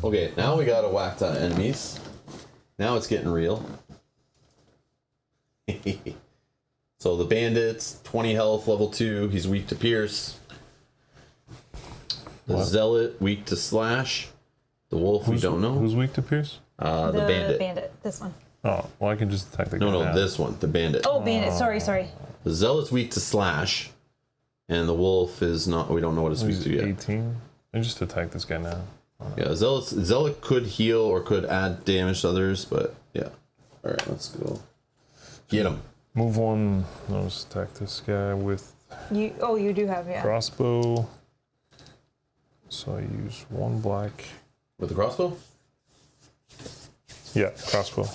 [SPEAKER 1] Okay, now we gotta whack the enemies. Now it's getting real. So the bandits, 20 health, level 2. He's weak to pierce. The zealot, weak to slash. The wolf, we don't know.
[SPEAKER 3] Who's weak to pierce?
[SPEAKER 1] The bandit.
[SPEAKER 2] This one.
[SPEAKER 3] Oh, well, I can just attack the guy.
[SPEAKER 1] No,
[SPEAKER 3] now.
[SPEAKER 1] this one, the bandit.
[SPEAKER 2] Oh, bandit. Sorry.
[SPEAKER 1] The zealot's weak to slash, and the wolf is not. We don't know what it's weak
[SPEAKER 3] He's
[SPEAKER 1] to yet.
[SPEAKER 3] 18. I just attack this guy now.
[SPEAKER 1] Yeah, zealot could heal or could add damage to others, but yeah. All right, let's go. Get him.
[SPEAKER 3] Move 1. Let's attack this guy with
[SPEAKER 2] You do have, yeah.
[SPEAKER 3] crossbow. So I use 1 black.
[SPEAKER 1] With the crossbow?
[SPEAKER 3] Yeah, crossbow.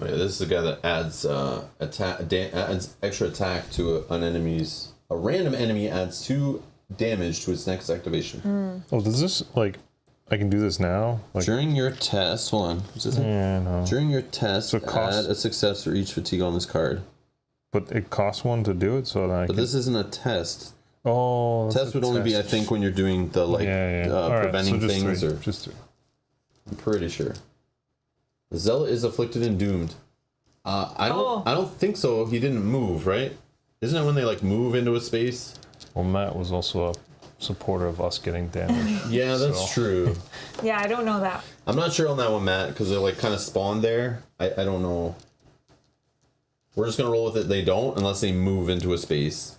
[SPEAKER 1] Okay, this is the guy that adds adds extra attack to an enemy's. A random enemy adds 2 damage to its next activation.
[SPEAKER 3] Oh, does this, like, I can do this now? Like,
[SPEAKER 1] During your test, hold on. What's this?
[SPEAKER 3] yeah, no.
[SPEAKER 1] During your test,
[SPEAKER 3] So it costs-
[SPEAKER 1] add a success for each fatigue on this card.
[SPEAKER 3] But it costs 1 to do it, so that I
[SPEAKER 1] But
[SPEAKER 3] can...
[SPEAKER 1] this isn't a test.
[SPEAKER 3] Oh, that's
[SPEAKER 1] Test
[SPEAKER 3] a
[SPEAKER 1] would only be, I
[SPEAKER 3] test.
[SPEAKER 1] think, when you're doing the
[SPEAKER 3] Yeah. All right,
[SPEAKER 1] preventing
[SPEAKER 3] so just
[SPEAKER 1] things,
[SPEAKER 3] 3.
[SPEAKER 1] or
[SPEAKER 3] Just 3.
[SPEAKER 1] I'm pretty sure. The zealot is afflicted and doomed. I don't think so. He didn't move, right? Isn't it when they like move into a space?
[SPEAKER 3] Well, Matt was also a supporter of us getting damage.
[SPEAKER 1] Yeah, that's
[SPEAKER 3] So-
[SPEAKER 1] true.
[SPEAKER 2] Yeah, I don't know that.
[SPEAKER 1] I'm not sure on that one, Matt, because they like kind of spawned there. I don't know. We're just gonna roll with it. They don't unless they move into a space.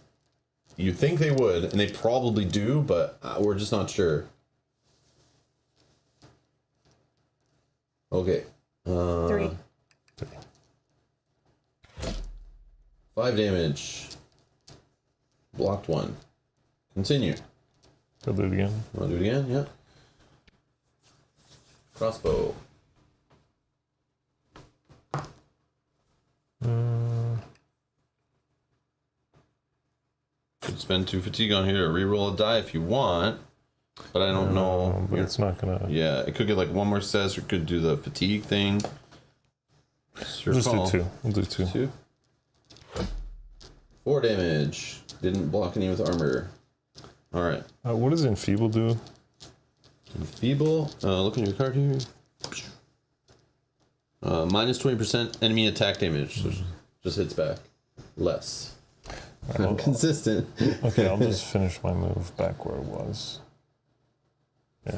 [SPEAKER 1] You think they would, and they probably do, but we're just not sure. Okay.
[SPEAKER 2] 3.
[SPEAKER 1] 5 damage. Blocked 1. Continue.
[SPEAKER 3] I'll do it again.
[SPEAKER 1] Want to do it again? Yeah. Crossbow. Could spend 2 fatigue on here to reroll a die if you want, but I don't know.
[SPEAKER 3] But it's not gonna.
[SPEAKER 1] Yeah, it could get like 1 more success, or could do the fatigue thing. It's your
[SPEAKER 3] Just
[SPEAKER 1] call.
[SPEAKER 3] do 2. We'll do 2.
[SPEAKER 1] 2. 4 damage. Didn't block any with armor. Alright.
[SPEAKER 3] What does Enfeeble do?
[SPEAKER 1] Enfeeble. Look at your card here. Minus 20% enemy attack damage. So just hits back. Less. Consistent.
[SPEAKER 3] Okay, I'll just finish my move back where it was. Yeah.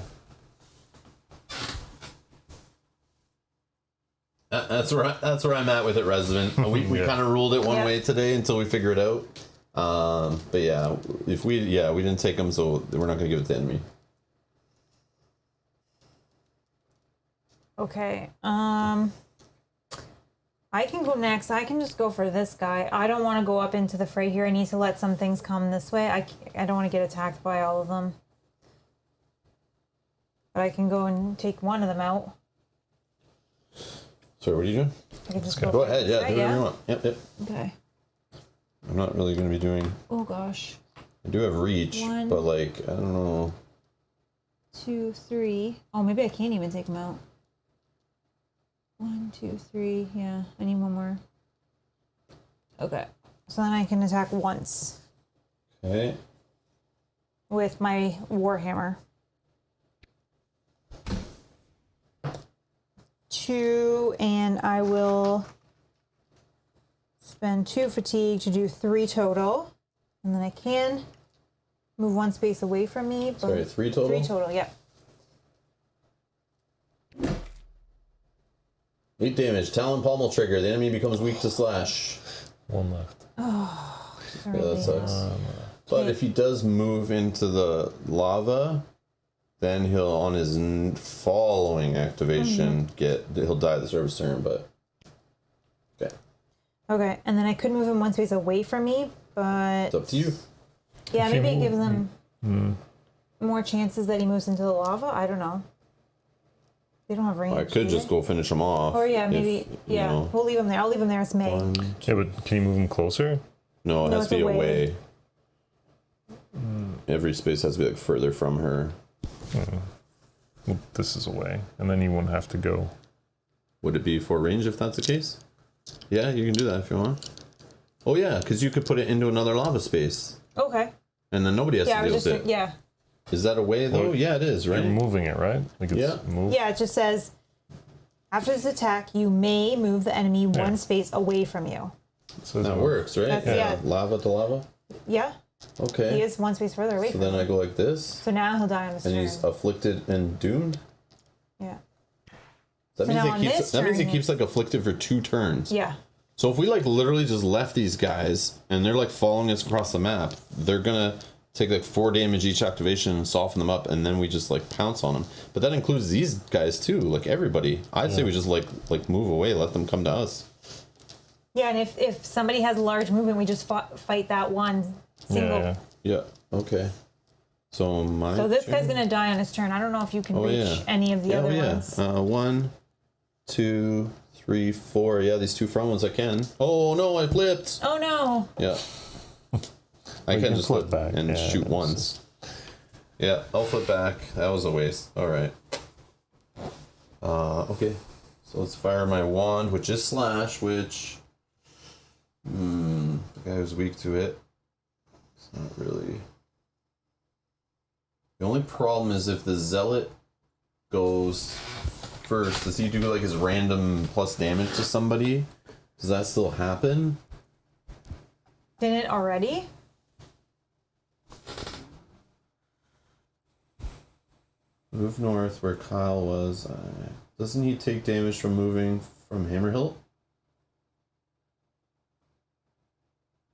[SPEAKER 1] That's where I'm at with it, Resident. We
[SPEAKER 3] Yeah.
[SPEAKER 1] kind of ruled it one
[SPEAKER 2] Yeah.
[SPEAKER 1] way today until we figure it out. But yeah, if we didn't take them, so we're not gonna give it to enemy.
[SPEAKER 2] Okay. I can go next. I can just go for this guy. I don't want to go up into the fray here. I need to let some things come this way. I don't want to get attacked by all of them. But I can go and take one of them out.
[SPEAKER 1] Sorry, what are you doing?
[SPEAKER 2] I can just
[SPEAKER 1] Go
[SPEAKER 2] for
[SPEAKER 1] ahead,
[SPEAKER 2] this
[SPEAKER 1] yeah,
[SPEAKER 2] guy,
[SPEAKER 1] do whatever you want. Yep.
[SPEAKER 2] Okay.
[SPEAKER 1] I'm not really gonna be doing.
[SPEAKER 2] Oh gosh.
[SPEAKER 1] I do have reach,
[SPEAKER 2] One.
[SPEAKER 1] but like I don't know.
[SPEAKER 2] 2, 3. Oh, maybe I can't even take them out. 1, 2, 3. Yeah, I need one more. Okay. So then I can attack once
[SPEAKER 1] Okay.
[SPEAKER 2] with my Warhammer. 2, and I will spend 2 fatigue to do 3 total. And then I can move 1 space away from me. But
[SPEAKER 1] Sorry, 3 total?
[SPEAKER 2] 3 total, yep.
[SPEAKER 1] 8 damage. Talon pommel trigger. The enemy becomes weak to slash.
[SPEAKER 3] 1 left.
[SPEAKER 2] Sorry,
[SPEAKER 1] Yeah, that
[SPEAKER 2] Dana.
[SPEAKER 1] sucks. But if he does move into the lava, then he'll on his following activation he'll die the service turn. But okay,
[SPEAKER 2] Okay, and then I could move him 1 space away from me, but
[SPEAKER 1] it's up to you.
[SPEAKER 2] yeah,
[SPEAKER 3] If you
[SPEAKER 2] maybe it gives
[SPEAKER 3] move-
[SPEAKER 2] him more chances that he moves into the lava. I don't know. They don't have range.
[SPEAKER 1] I could
[SPEAKER 2] do
[SPEAKER 1] just
[SPEAKER 2] they?
[SPEAKER 1] go finish him off.
[SPEAKER 2] Or yeah,
[SPEAKER 1] if,
[SPEAKER 2] maybe
[SPEAKER 1] you
[SPEAKER 2] yeah.
[SPEAKER 1] know.
[SPEAKER 2] We'll leave him there. I'll leave him there as May.
[SPEAKER 1] 1, 2.
[SPEAKER 3] Yeah, but can you move him closer?
[SPEAKER 1] No, it
[SPEAKER 2] No,
[SPEAKER 1] has to
[SPEAKER 2] it's
[SPEAKER 1] be
[SPEAKER 2] away.
[SPEAKER 1] away. Every space has to be like further from her.
[SPEAKER 3] Well, this is away, and then you wouldn't have to go.
[SPEAKER 1] Would it be for range if that's the case? Yeah, you can do that if you want. Oh yeah, because you could put it into another lava space,
[SPEAKER 2] Okay.
[SPEAKER 1] and then nobody has
[SPEAKER 2] Yeah, I
[SPEAKER 1] to
[SPEAKER 2] was
[SPEAKER 1] deal
[SPEAKER 2] just
[SPEAKER 1] with it.
[SPEAKER 2] yeah.
[SPEAKER 1] Is that away though?
[SPEAKER 3] Well,
[SPEAKER 1] Yeah, it is, right?
[SPEAKER 3] You're moving it, right? Like it's
[SPEAKER 1] Yeah.
[SPEAKER 3] moved.
[SPEAKER 2] Yeah, it just says after this attack, you may move the enemy 1 space away from you.
[SPEAKER 3] It says
[SPEAKER 1] That
[SPEAKER 3] move.
[SPEAKER 1] works, right?
[SPEAKER 2] That's- yeah.
[SPEAKER 1] Lava to lava.
[SPEAKER 2] Yeah,
[SPEAKER 1] Okay.
[SPEAKER 2] he is 1 space further away
[SPEAKER 1] So
[SPEAKER 2] from
[SPEAKER 1] then
[SPEAKER 2] you.
[SPEAKER 1] I go like this,
[SPEAKER 2] So now he'll die on his
[SPEAKER 1] and
[SPEAKER 2] turn.
[SPEAKER 1] he's afflicted and doomed.
[SPEAKER 2] Yeah.
[SPEAKER 1] That
[SPEAKER 2] So
[SPEAKER 1] means
[SPEAKER 2] now on this
[SPEAKER 1] that means he
[SPEAKER 2] turn,
[SPEAKER 1] keeps like afflicted for 2 turns.
[SPEAKER 2] Yeah.
[SPEAKER 1] So if we like literally just left these guys and they're like following us across the map, they're gonna take like 4 damage each activation and soften them up, and then we just like pounce on them. But that includes these guys too, like everybody. I'd say we just like move away, let them come to us.
[SPEAKER 2] Yeah, and if somebody has a large movement, we just fight that one single.
[SPEAKER 3] Yeah,
[SPEAKER 1] Yeah. Okay. So my.
[SPEAKER 2] So this
[SPEAKER 1] turn?
[SPEAKER 2] guy's gonna die on his turn. I don't know if you can
[SPEAKER 1] Oh,
[SPEAKER 2] reach
[SPEAKER 1] yeah.
[SPEAKER 2] any of the other
[SPEAKER 1] yeah.
[SPEAKER 2] ones.
[SPEAKER 1] 1, 2, 3, 4. Yeah, these 2 front ones I can. Oh no, I flipped.
[SPEAKER 2] Oh no!
[SPEAKER 1] Yeah. I
[SPEAKER 3] you
[SPEAKER 1] can
[SPEAKER 3] can
[SPEAKER 1] just
[SPEAKER 3] flip
[SPEAKER 1] flip
[SPEAKER 3] back,
[SPEAKER 1] and
[SPEAKER 3] yeah,
[SPEAKER 1] shoot
[SPEAKER 3] it's
[SPEAKER 1] once. Yeah, I'll flip back. That was a waste. All right. Okay. So let's fire my wand, which is slash, which the guy who's weak to it. It's not really. The only problem is if the zealot goes first, does he do like his random plus damage to somebody? Does that still happen?
[SPEAKER 2] Didn't it already?
[SPEAKER 1] Move north where Kyle was. Doesn't he take damage from moving from Hammerhill?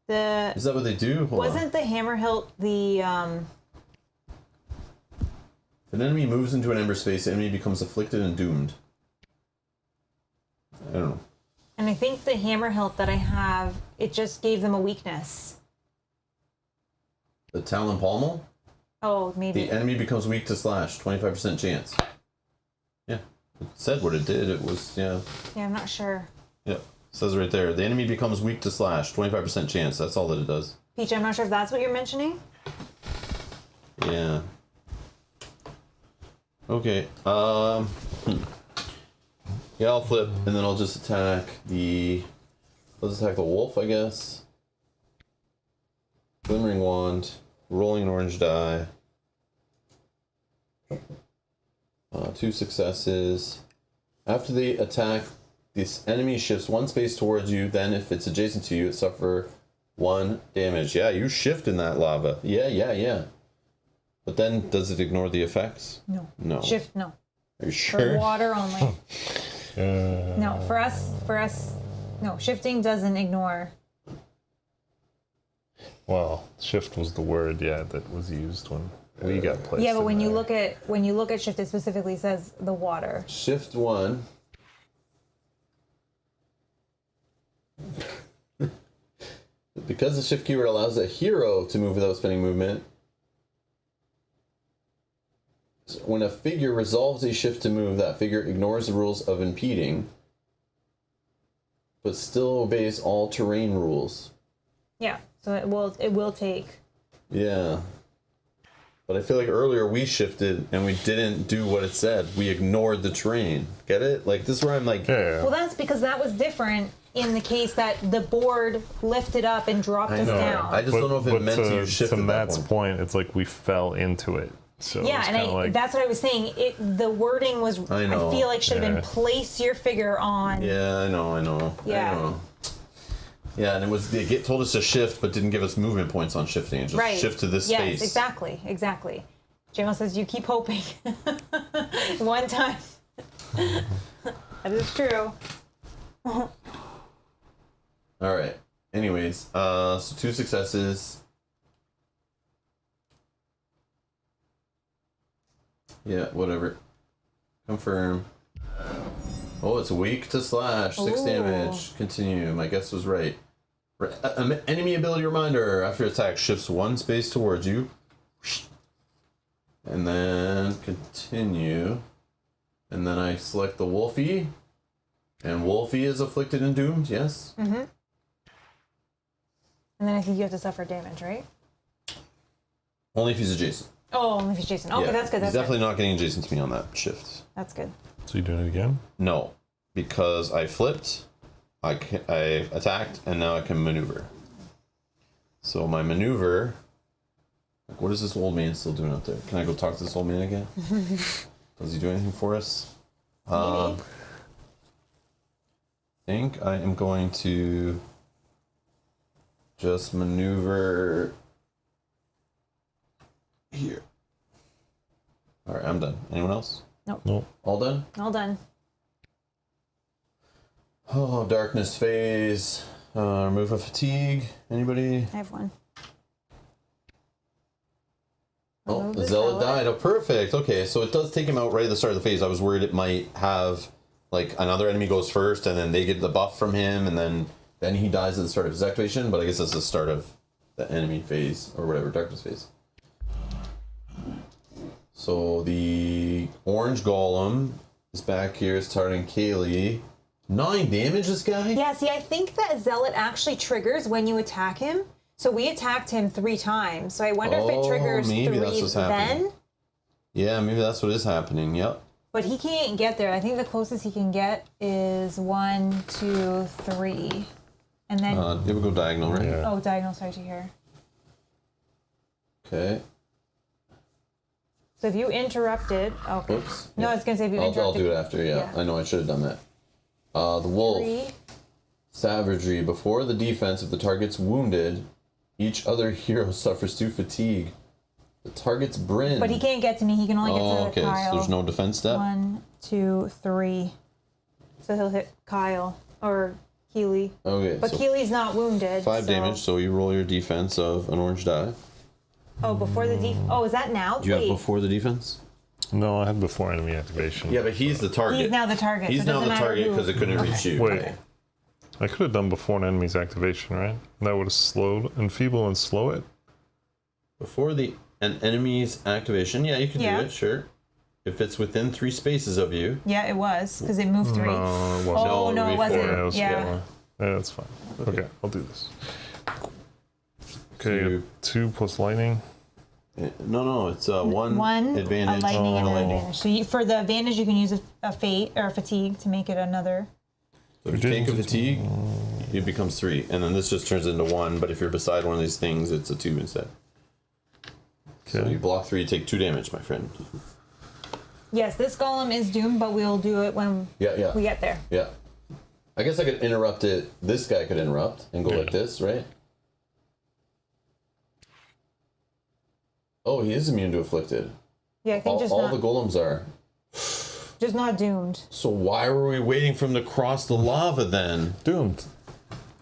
[SPEAKER 1] Is that what they do? Hold
[SPEAKER 2] Wasn't the hammer hilt the
[SPEAKER 1] If an enemy moves into an ember space, the enemy becomes afflicted and doomed. I don't know.
[SPEAKER 2] and I think the hammer hilt that I have, it just gave them a weakness.
[SPEAKER 1] The Talon Pommel?
[SPEAKER 2] Oh, maybe.
[SPEAKER 1] The enemy becomes weak to slash, 25% chance. Yeah. It said what it did. It was, yeah.
[SPEAKER 2] Yeah, I'm not sure.
[SPEAKER 1] Yep. Says right there. The enemy becomes weak to slash, 25% chance. That's all that it does.
[SPEAKER 2] Peach, I'm not sure if that's what you're mentioning.
[SPEAKER 1] Yeah. Okay. Yeah, I'll flip, and then I'll just attack the... Let's attack the wolf, I guess. Glimmering Wand. Rolling an orange die. 2 successes. After the attack, this enemy shifts 1 space towards you. Then, if it's adjacent to you, it suffer 1 damage. Yeah, you shift in that lava. Yeah. But then, does it ignore the effects?
[SPEAKER 2] No.
[SPEAKER 1] No.
[SPEAKER 2] Shift, no.
[SPEAKER 1] Are you
[SPEAKER 2] For
[SPEAKER 1] sure?
[SPEAKER 2] water only. No, for us, no. Shifting doesn't ignore.
[SPEAKER 3] Well, shift was the word, yeah, that was used when we got placed.
[SPEAKER 2] Yeah, but
[SPEAKER 3] in
[SPEAKER 2] when you
[SPEAKER 3] there.
[SPEAKER 2] look at shift, it specifically says the water.
[SPEAKER 1] Shift 1. Because the shift keyword allows a hero to move without spending movement, so when a figure resolves a shift to move, that figure ignores the rules of impeding, but still obeys all terrain rules.
[SPEAKER 2] Yeah, so it will take.
[SPEAKER 1] Yeah. But I feel like earlier we shifted and we didn't do what it said. We ignored the terrain. Get it? Like, this is where I'm like...
[SPEAKER 3] Yeah.
[SPEAKER 2] Well, that's because that was different in the case that the board lifted up and dropped us down.
[SPEAKER 1] I just don't know if it meant to shift
[SPEAKER 3] to
[SPEAKER 1] at that
[SPEAKER 3] Matt's
[SPEAKER 1] point.
[SPEAKER 3] It's like we fell into it. So
[SPEAKER 2] Yeah,
[SPEAKER 3] it's
[SPEAKER 2] and
[SPEAKER 3] kinda like,
[SPEAKER 2] that's what I was saying. The wording was,
[SPEAKER 1] I know.
[SPEAKER 2] I feel like should have been
[SPEAKER 3] Yeah.
[SPEAKER 2] place your figure on.
[SPEAKER 1] Yeah, I know.
[SPEAKER 2] Yeah.
[SPEAKER 1] I know. Yeah, and it was they told us to shift, but didn't give us movement points on shifting. Just
[SPEAKER 2] Right.
[SPEAKER 1] shift to this
[SPEAKER 2] yes,
[SPEAKER 1] space.
[SPEAKER 2] exactly. JML says you keep hoping. One time. That is true.
[SPEAKER 1] All right. Anyways, so 2 successes. Yeah, whatever. Confirm. Oh, it's weak to slash. 6
[SPEAKER 2] Ooh.
[SPEAKER 1] damage. Continue. My guess was right. Enemy ability reminder. After attack, shifts 1 space towards you. And then continue. And then I select the Wolfie. And Wolfie is afflicted and doomed, yes?
[SPEAKER 2] Mm-hmm. And then I think you have to suffer damage, right?
[SPEAKER 1] Only if he's adjacent.
[SPEAKER 2] Oh, only if he's Jason. Okay,
[SPEAKER 1] Yeah,
[SPEAKER 2] that's good.
[SPEAKER 1] He's
[SPEAKER 2] That's
[SPEAKER 1] definitely
[SPEAKER 2] good.
[SPEAKER 1] not getting adjacent to me on that shift.
[SPEAKER 2] That's good.
[SPEAKER 3] so you doing it again?
[SPEAKER 1] No, because I flipped, I attacked, and now I can maneuver. So my maneuver... Like, what is this old man still doing up there? Can I go talk to this old man again? Does he do anything for us? I think I am going to just maneuver here. All right, I'm done. Anyone else?
[SPEAKER 3] Nope.
[SPEAKER 1] All done?
[SPEAKER 2] All done.
[SPEAKER 1] Oh, darkness phase. Remove a fatigue. Anybody?
[SPEAKER 2] I have one.
[SPEAKER 1] Oh,
[SPEAKER 2] Remove
[SPEAKER 1] the
[SPEAKER 2] the
[SPEAKER 1] zealot
[SPEAKER 2] zealot.
[SPEAKER 1] died. Oh, perfect. Okay, so it does take him out right at the start of the phase. I was worried it might have, like, another enemy goes first, and then they get the buff from him, and then he dies at the start of his activation. But I guess that's the start of the enemy phase, or whatever, darkness phase. So the orange golem is back here. It's targeting Kaylee. 9 damage, this guy?
[SPEAKER 2] Yeah, see, I think that Zealot actually triggers when you attack him. So we attacked him 3 times. So I wonder if it triggers
[SPEAKER 1] maybe
[SPEAKER 2] 3
[SPEAKER 1] that's what's happening.
[SPEAKER 2] then.
[SPEAKER 1] Yeah, maybe that's what is happening. Yep.
[SPEAKER 2] But he can't get there. I think the closest he can get is 1, 2, 3. And then...
[SPEAKER 1] It would go diagonal, right?
[SPEAKER 3] Yeah.
[SPEAKER 2] oh, diagonal, sorry to hear.
[SPEAKER 1] Okay.
[SPEAKER 2] So if you interrupted... Okay.
[SPEAKER 1] Whoops.
[SPEAKER 2] No, I was going to say if you
[SPEAKER 1] I'll
[SPEAKER 2] interrupted...
[SPEAKER 1] do it after, yeah.
[SPEAKER 2] Yeah.
[SPEAKER 1] I know I should have done that. The wolf.
[SPEAKER 2] 3.
[SPEAKER 1] Savagery. Before the defense, if the target's wounded, each other hero suffers 2 fatigue. The target's Bryn.
[SPEAKER 2] But he can't get to me. He can only get to
[SPEAKER 1] okay.
[SPEAKER 2] Kyle.
[SPEAKER 1] So there's no defense step?
[SPEAKER 2] 1, 2, 3. So he'll hit Kyle. Or Keely.
[SPEAKER 1] Okay.
[SPEAKER 2] But
[SPEAKER 1] so
[SPEAKER 2] Keely's not wounded.
[SPEAKER 1] 5
[SPEAKER 2] so-
[SPEAKER 1] damage, so you roll your defense of an orange die.
[SPEAKER 2] Oh, before the Oh, is that now?
[SPEAKER 1] Do you have
[SPEAKER 2] Wait.
[SPEAKER 1] before the defense?
[SPEAKER 3] No, I had before enemy activation.
[SPEAKER 1] Yeah, but he's the target.
[SPEAKER 2] He's now the target.
[SPEAKER 1] He's
[SPEAKER 2] so it
[SPEAKER 1] now
[SPEAKER 2] doesn't
[SPEAKER 1] the
[SPEAKER 2] matter
[SPEAKER 1] target
[SPEAKER 2] who-
[SPEAKER 1] because it couldn't reach you.
[SPEAKER 3] Wait. I could have done before an enemy's activation, right? That would have slowed, enfeeble, and slow it.
[SPEAKER 1] Before an enemy's activation, yeah, you can
[SPEAKER 2] Yeah.
[SPEAKER 1] do it, sure. If it's within 3 spaces of you.
[SPEAKER 2] Yeah, it was because it moved 3.
[SPEAKER 3] No, it wasn't.
[SPEAKER 2] Oh, no, it wasn't.
[SPEAKER 3] Yeah, it was
[SPEAKER 2] Yeah.
[SPEAKER 3] 4. Yeah, that's fine. Okay, I'll do this. Okay,
[SPEAKER 1] Two.
[SPEAKER 3] 2 plus lightning.
[SPEAKER 1] No, it's one advantage.
[SPEAKER 2] a lightning and an
[SPEAKER 3] Oh.
[SPEAKER 2] advantage. So for the advantage, you can use a fate or a fatigue to make it another.
[SPEAKER 1] So if you take a fatigue, it becomes 3, and then this just turns into 1. But if you're beside one of these things, it's a 2 instead. So
[SPEAKER 3] Okay.
[SPEAKER 1] you block 3, you take 2 damage, my friend.
[SPEAKER 2] Yes, this golem is doomed, but we'll do it when
[SPEAKER 1] Yeah.
[SPEAKER 2] we get there.
[SPEAKER 1] Yeah. I guess I could interrupt it. This guy could interrupt and go like this, right? Oh, he is immune to afflicted.
[SPEAKER 2] Yeah, I think
[SPEAKER 1] All
[SPEAKER 2] not
[SPEAKER 1] the golems are.
[SPEAKER 2] just not doomed.
[SPEAKER 1] So why were we waiting for him to cross the lava then?
[SPEAKER 3] Doomed.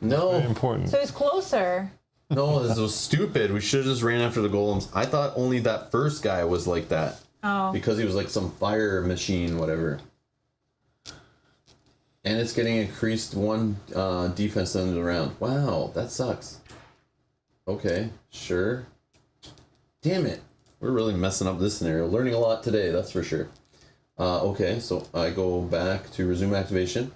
[SPEAKER 3] Very
[SPEAKER 1] No,
[SPEAKER 3] important.
[SPEAKER 2] So he's closer.
[SPEAKER 1] no, this was stupid. We should have just ran after the golems. I thought only that first guy was like that
[SPEAKER 2] Oh,
[SPEAKER 1] because he was like some fire machine, whatever. And it's getting increased 1 defense under the round. Wow, that sucks. Okay, sure. Damn it. We're really messing up this scenario. Learning a lot today, that's for sure. Okay, so I go back to resume activation.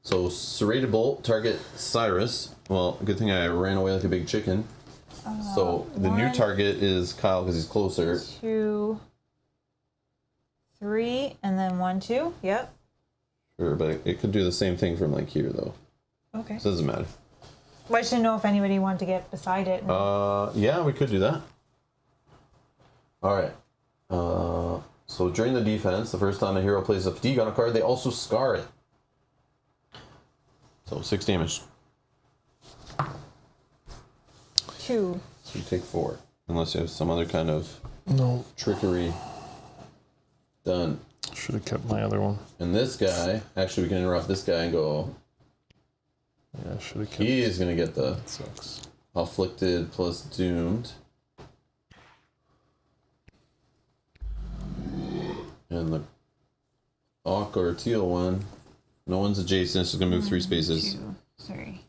[SPEAKER 1] So serrated bolt, target Cyrus. Well, good thing I ran away like a big chicken. So the new
[SPEAKER 2] 1,
[SPEAKER 1] target is Kyle because he's closer.
[SPEAKER 2] 2, 3, and then 1, 2. Yep.
[SPEAKER 1] Sure, but it could do the same thing from like here though.
[SPEAKER 2] Okay.
[SPEAKER 1] So it doesn't matter.
[SPEAKER 2] Well, I just didn't know if anybody wanted to get beside it.
[SPEAKER 1] Yeah, we could do that. All right. So during the defense, the first time a hero plays a fatigue on a card, they also scar it. So 6 damage.
[SPEAKER 2] 2.
[SPEAKER 1] So you take 4, unless you have some other kind of
[SPEAKER 3] No.
[SPEAKER 1] trickery. Done.
[SPEAKER 3] Should have kept my other one.
[SPEAKER 1] And this guy, actually, we can interrupt this guy and go.
[SPEAKER 3] Yeah, should have kept.
[SPEAKER 1] He is gonna get the
[SPEAKER 3] Sucks.
[SPEAKER 1] afflicted plus doomed. And the Auk or teal one, no one's adjacent, it's just gonna move 3 spaces.
[SPEAKER 2] 2, 3.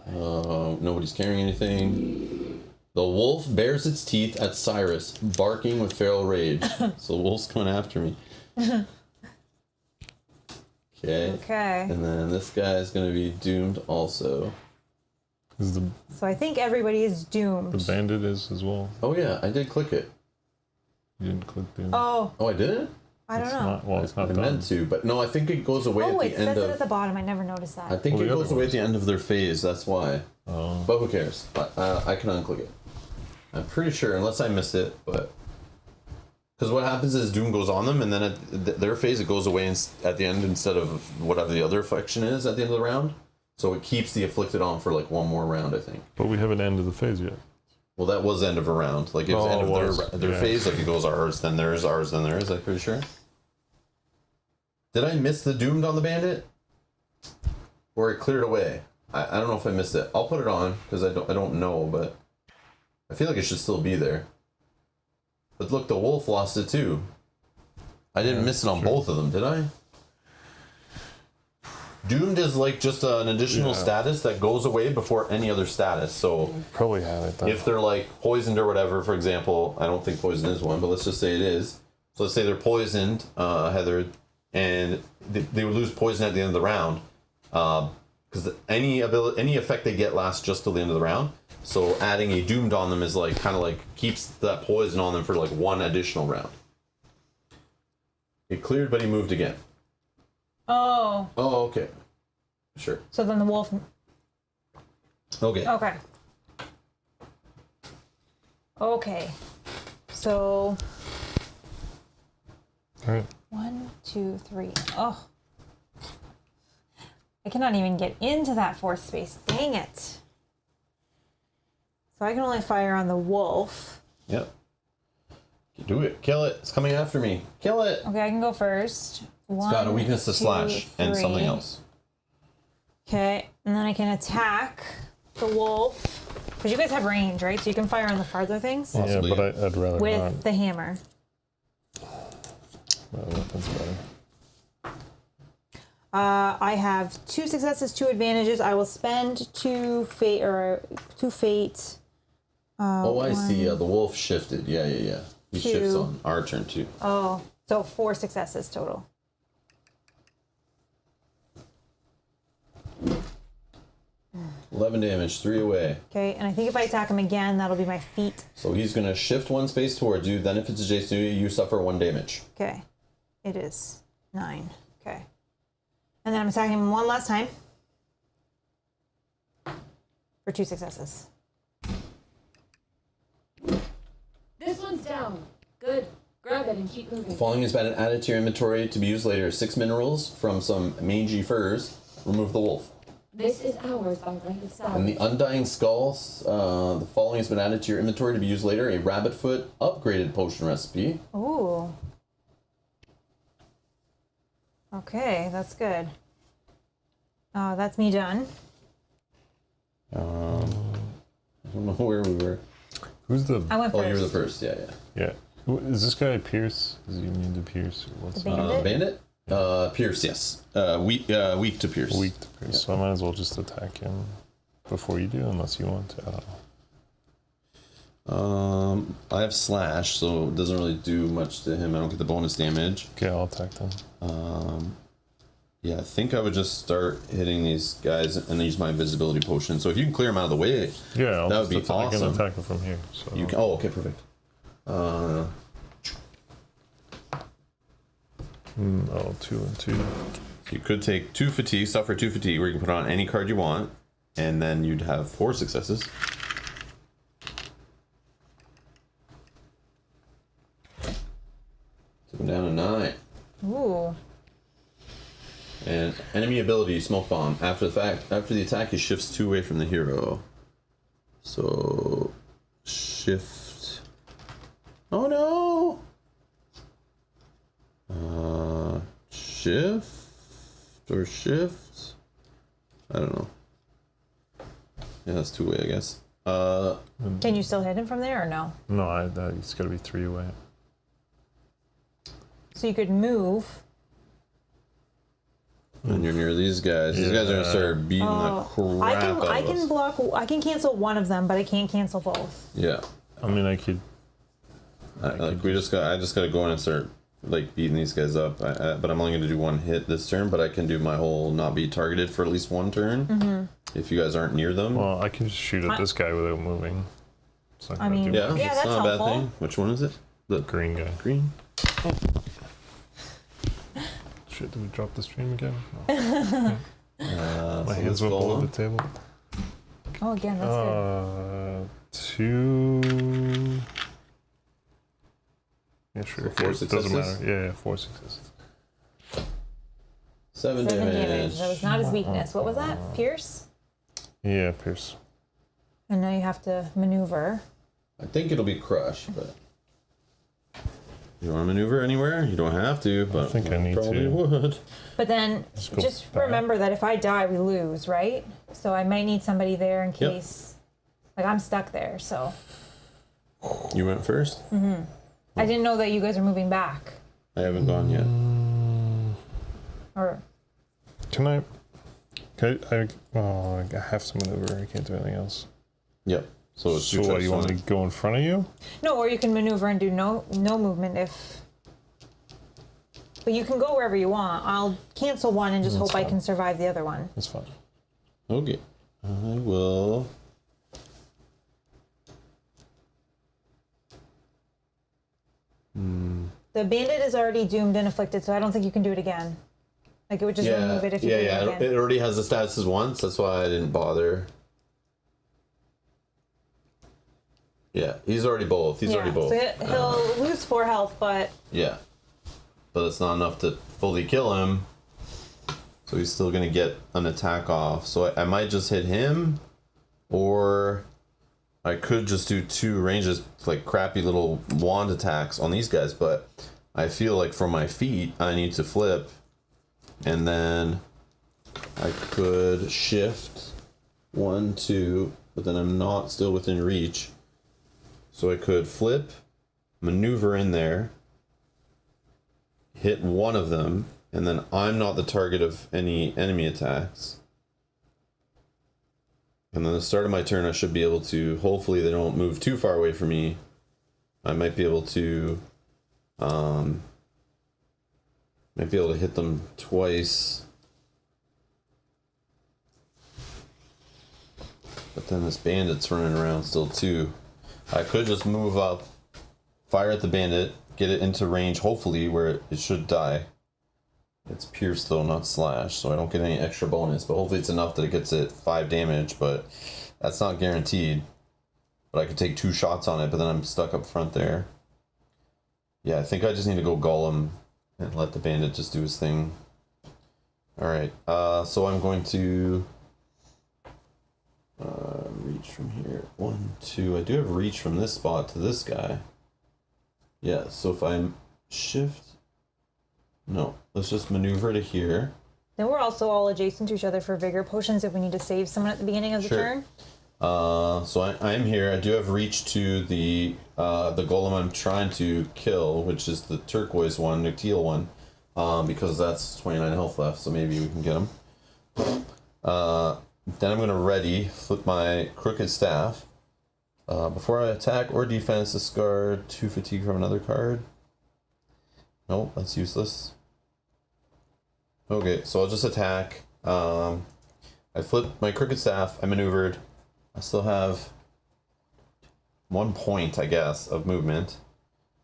[SPEAKER 1] Nobody's carrying anything. The wolf bares its teeth at Cyrus, barking with feral rage. So the wolf's coming after me. Okay.
[SPEAKER 2] Okay.
[SPEAKER 1] And then this guy is gonna be doomed also.
[SPEAKER 3] Is the
[SPEAKER 2] So I think everybody is doomed.
[SPEAKER 3] bandit is as well?
[SPEAKER 1] Oh yeah, I did click it.
[SPEAKER 3] You didn't click the.
[SPEAKER 2] Oh,
[SPEAKER 1] Oh, I didn't?
[SPEAKER 2] I don't
[SPEAKER 3] It's
[SPEAKER 2] know.
[SPEAKER 3] not. Well, it's
[SPEAKER 1] I
[SPEAKER 3] not done.
[SPEAKER 1] meant to, but no, I think it goes away
[SPEAKER 2] Oh,
[SPEAKER 1] at
[SPEAKER 2] it
[SPEAKER 1] the end
[SPEAKER 2] says it at
[SPEAKER 1] of.
[SPEAKER 2] the bottom. I never noticed
[SPEAKER 1] I
[SPEAKER 2] that.
[SPEAKER 1] think
[SPEAKER 3] Well,
[SPEAKER 1] it
[SPEAKER 3] the
[SPEAKER 1] goes
[SPEAKER 3] other
[SPEAKER 1] away at
[SPEAKER 3] ones.
[SPEAKER 1] the end of their phase. That's why.
[SPEAKER 3] Oh.
[SPEAKER 1] But who cares? I can unclick it. I'm pretty sure, unless I missed it, but because what happens is Doom goes on them, and then at their phase it goes away at the end instead of whatever the other affliction is at the end of the round. So it keeps the afflicted on for like 1 more round, I think.
[SPEAKER 3] But we haven't ended the phase yet.
[SPEAKER 1] Well, that was end of a round. Like it was
[SPEAKER 3] Oh,
[SPEAKER 1] end
[SPEAKER 3] it
[SPEAKER 1] of
[SPEAKER 3] was.
[SPEAKER 1] their
[SPEAKER 3] Yeah.
[SPEAKER 1] phase. Like it goes ours, then theirs, ours, then theirs. I'm pretty sure. Did I miss the doomed on the bandit? Or it cleared away? I don't know if I missed it. I'll put it on because I don't know, but I feel like it should still be there. But look, the wolf lost it too. I didn't miss it on both of them, did I? Doomed is like just an additional status that goes away before any other status. So
[SPEAKER 3] Probably have it. Then.
[SPEAKER 1] if they're like poisoned or whatever, for example, I don't think poison is one, but let's just say it is. So let's say they're poisoned, Heather, and they would lose poison at the end of the round, because any effect they get lasts just till the end of the round. So adding a doomed on them is like kind of like keeps that poison on them for like 1 additional round. It cleared, but he moved again.
[SPEAKER 2] Oh,
[SPEAKER 1] Oh, okay, sure,
[SPEAKER 2] so then the wolf.
[SPEAKER 1] okay.
[SPEAKER 2] Okay. Okay. So
[SPEAKER 3] All right.
[SPEAKER 2] 1, 2, 3. Oh. I cannot even get into that 4th space. Dang it. So I can only fire on the wolf.
[SPEAKER 1] Yep. Do it. Kill it. It's coming after me. Kill it.
[SPEAKER 2] Okay, I can go first.
[SPEAKER 1] It's got a weakness to slash and something else.
[SPEAKER 2] Okay, and then I can attack the wolf. Because you guys have range, right? So you can fire on the farther things
[SPEAKER 1] Possibly.
[SPEAKER 3] Yeah, but I'd rather
[SPEAKER 2] with
[SPEAKER 3] not.
[SPEAKER 2] the hammer.
[SPEAKER 3] My weapon's better.
[SPEAKER 2] I have 2 successes, 2 advantages. I will spend 2 fate
[SPEAKER 1] Oh, I see. The wolf shifted. Yeah. He shifts
[SPEAKER 2] Two.
[SPEAKER 1] on our turn too.
[SPEAKER 2] Oh, so 4 successes total.
[SPEAKER 1] $11 damage, 3 away.
[SPEAKER 2] Okay, and I think if I attack him again, that'll be my feet.
[SPEAKER 1] So he's gonna shift 1 space towards you. Then if it's adjacent to you, you suffer 1 damage.
[SPEAKER 2] Okay, it is 9. Okay, and then I'm attacking him one last time for 2 successes.
[SPEAKER 5] This one's down. Good. Grab it and keep moving.
[SPEAKER 1] Following is been added to your inventory to be used later. 6 minerals from some mangy furs. Remove the wolf.
[SPEAKER 5] This is ours by right of
[SPEAKER 1] And
[SPEAKER 5] salvage.
[SPEAKER 1] the Undying Skulls, the following has been added to your inventory to be used later. A rabbit foot upgraded potion recipe.
[SPEAKER 2] Ooh. Okay, that's good. That's me done.
[SPEAKER 1] I don't know where we were.
[SPEAKER 3] Who's the?
[SPEAKER 2] I went
[SPEAKER 1] Oh,
[SPEAKER 2] first.
[SPEAKER 1] you were the first. Yeah.
[SPEAKER 3] Yeah. Is this guy Pierce? Is he immune to Pierce? Or what's
[SPEAKER 2] The
[SPEAKER 3] that?
[SPEAKER 2] bandit?
[SPEAKER 1] Bandit? Pierce, yes. Weak to Pierce.
[SPEAKER 3] Weak to Pierce. So I might as well just attack him before you do, unless you want to. I don't know.
[SPEAKER 1] I have slash, so it doesn't really do much to him. I don't get the bonus damage.
[SPEAKER 3] Okay, I'll attack them.
[SPEAKER 1] Yeah, I think I would just start hitting these guys and use my invisibility potion. So if you can clear them out of the way,
[SPEAKER 3] Yeah, I'll
[SPEAKER 1] that would
[SPEAKER 3] just
[SPEAKER 1] be
[SPEAKER 3] I can
[SPEAKER 1] awesome.
[SPEAKER 3] attack him from here. So
[SPEAKER 1] You can. Oh, okay, perfect.
[SPEAKER 3] Oh, 2 and 2.
[SPEAKER 1] You could take 2 fatigue, suffer 2 fatigue, where you can put on any card you want, and then you'd have 4 successes. Took him down to 9.
[SPEAKER 2] Ooh.
[SPEAKER 1] And enemy ability, smoke bomb. After the attack, he shifts 2 away from the hero. So shift. Oh no! Shift or shift? I don't know. Yeah, that's 2 away, I guess.
[SPEAKER 2] Can you still hit him from there or no?
[SPEAKER 3] No, it's got to be 3 away.
[SPEAKER 2] So you could move.
[SPEAKER 1] And you're near these guys. These guys are gonna start beating the crap
[SPEAKER 2] I
[SPEAKER 1] out of
[SPEAKER 2] can
[SPEAKER 1] us.
[SPEAKER 2] block. I can cancel one of them, but I can't cancel both.
[SPEAKER 1] Yeah.
[SPEAKER 3] I mean, I could.
[SPEAKER 1] I just gotta go in and start like beating these guys up. But I'm only gonna do 1 hit this turn. But I can do my whole not be targeted for at least 1 turn. If you guys aren't near them.
[SPEAKER 3] Well, I can just shoot at this guy without moving. It's not
[SPEAKER 2] I
[SPEAKER 3] gonna
[SPEAKER 2] mean,
[SPEAKER 3] do
[SPEAKER 1] yeah,
[SPEAKER 3] much.
[SPEAKER 2] Yeah,
[SPEAKER 1] it's
[SPEAKER 2] that's
[SPEAKER 1] not a bad
[SPEAKER 2] helpful.
[SPEAKER 1] thing. Which one is it? The
[SPEAKER 3] Green guy.
[SPEAKER 1] green.
[SPEAKER 3] Shit, did we drop the stream again? No. My
[SPEAKER 1] So
[SPEAKER 3] hands
[SPEAKER 1] let's
[SPEAKER 3] went
[SPEAKER 1] go
[SPEAKER 3] below
[SPEAKER 1] on.
[SPEAKER 3] the table.
[SPEAKER 2] Oh, again, that's good.
[SPEAKER 3] 2. Yeah, sure.
[SPEAKER 1] So 4
[SPEAKER 3] It doesn't
[SPEAKER 1] successes?
[SPEAKER 3] matter. Yeah, 4 successes.
[SPEAKER 1] 7
[SPEAKER 2] 7
[SPEAKER 1] damage.
[SPEAKER 2] damage. That was not his weakness. What was that? Pierce.
[SPEAKER 3] Yeah, Pierce.
[SPEAKER 2] And now you have to maneuver.
[SPEAKER 1] I think it'll be crush, but you want to maneuver anywhere? You don't have to, but
[SPEAKER 3] I think I need
[SPEAKER 1] probably
[SPEAKER 3] to.
[SPEAKER 1] would.
[SPEAKER 2] But then
[SPEAKER 3] go
[SPEAKER 2] just
[SPEAKER 3] back.
[SPEAKER 2] remember that if I die, we lose, right? So I might need somebody there in case. Like I'm stuck there, so
[SPEAKER 1] You went first.
[SPEAKER 2] I didn't know that you guys are moving back.
[SPEAKER 1] I haven't gone yet.
[SPEAKER 2] Or
[SPEAKER 3] Can I have to maneuver. I can't do anything else.
[SPEAKER 1] Yep. So it's
[SPEAKER 3] So
[SPEAKER 1] your
[SPEAKER 3] what,
[SPEAKER 1] choice
[SPEAKER 3] you want
[SPEAKER 1] on
[SPEAKER 3] me
[SPEAKER 1] it.
[SPEAKER 3] to go in front of you?
[SPEAKER 2] no, or you can maneuver and do no movement if. But you can go wherever you want. I'll cancel one and just hope I can survive the other one.
[SPEAKER 3] That's fine.
[SPEAKER 1] Okay. I will.
[SPEAKER 2] The bandit is already doomed and afflicted, so I don't think you can do it again. Like it would just remove it if you
[SPEAKER 1] yeah,
[SPEAKER 2] did
[SPEAKER 1] yeah.
[SPEAKER 2] it again.
[SPEAKER 1] It already has the statuses once. That's why I didn't bother. Yeah, he's already both. He's already both.
[SPEAKER 2] So he'll lose 4 health, but
[SPEAKER 1] Yeah. But it's not enough to fully kill him. So he's still gonna get an attack off. So I might just hit him, or I could just do 2 ranges, like crappy little wand attacks on these guys, but I feel like for my feet, I need to flip, and then I could shift 1, 2, but then I'm not still within reach. So I could flip, maneuver in there, hit one of them, and then I'm not the target of any enemy attacks. And then the start of my turn, I should be able to, hopefully they don't move too far away from me. I might be able to, hit them twice. But then this bandit's running around still too. I could just move up, fire at the bandit, get it into range, hopefully, where it should die. It's pierce though, not slash, so I don't get any extra bonus, but hopefully it's enough that it gets it 5 damage, but that's not guaranteed. But I could take 2 shots on it, but then I'm stuck up front there. Yeah, I think I just need to go Golem and let the bandit just do his thing. Alright, so I'm going to reach from here. 1, 2, I do have reach from this spot to this guy. Yeah, so if I shift... No, let's just maneuver to here.
[SPEAKER 2] Then we're also all adjacent to each other for vigor potions if we need to save someone at the beginning of the turn.
[SPEAKER 1] So I am here. I do have reach to the golem I'm trying to kill, which is the turquoise one, the teal one, because that's 29 health left, so maybe we can get him. Then I'm going to ready, flip my crooked staff. Before I attack or defense, discard 2 fatigue from another card. No, that's useless. Okay, so I'll just attack. I flipped my crooked staff, I maneuvered. I still have 1 point, I guess, of movement.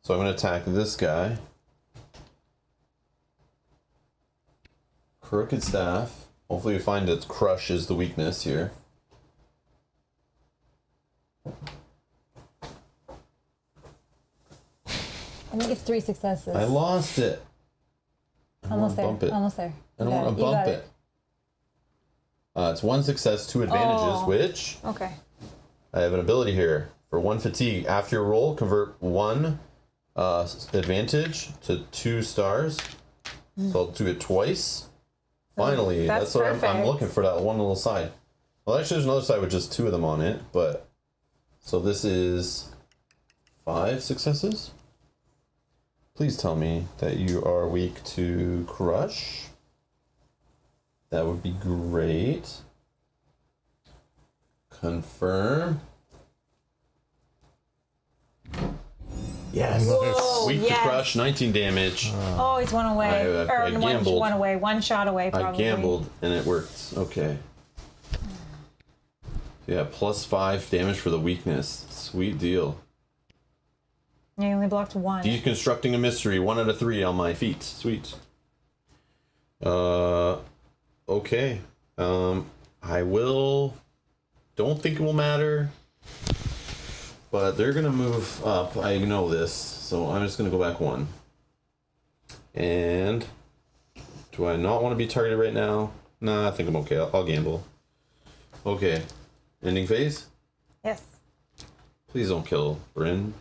[SPEAKER 1] So I'm going to attack this guy. Crooked staff. Hopefully you find that crush is the weakness here.
[SPEAKER 2] I think it's 3 successes.
[SPEAKER 1] I lost it.
[SPEAKER 2] Almost there.
[SPEAKER 1] Bump it.
[SPEAKER 2] Almost there.
[SPEAKER 1] I don't want to bump it. It's 1 success, 2 advantages, which
[SPEAKER 2] Okay.
[SPEAKER 1] I have an ability here. For 1 fatigue, after your roll, convert 1 advantage to 2 stars. So I'll do it twice. Finally,
[SPEAKER 2] That's
[SPEAKER 1] what I'm
[SPEAKER 2] perfect.
[SPEAKER 1] looking for, that one little side. Well, actually, there's another side with just 2 of them on it, but... So this is 5 successes. Please tell me that you are weak to crush. That would be great. Confirm. Yes.
[SPEAKER 2] Whoa,
[SPEAKER 1] Weak
[SPEAKER 2] yes.
[SPEAKER 1] to crush, 19 damage.
[SPEAKER 2] Oh, it's 1 away.
[SPEAKER 1] I
[SPEAKER 2] or
[SPEAKER 1] gambled.
[SPEAKER 2] one away. 1 shot away, probably.
[SPEAKER 1] I gambled and it worked. Okay. Yeah, plus 5 damage for the weakness. Sweet deal.
[SPEAKER 2] Yeah, you only blocked 1.
[SPEAKER 1] Deconstructing a mystery, 1 out of 3 on my feet. Sweet. Okay. I will... Don't think it will matter. But they're gonna move up. I know this. So I'm just gonna go back 1. And... Do I not want to be targeted right now? Nah, I think I'm okay. I'll gamble. Okay. Ending phase?
[SPEAKER 2] Yes.
[SPEAKER 1] Please don't kill Bryn.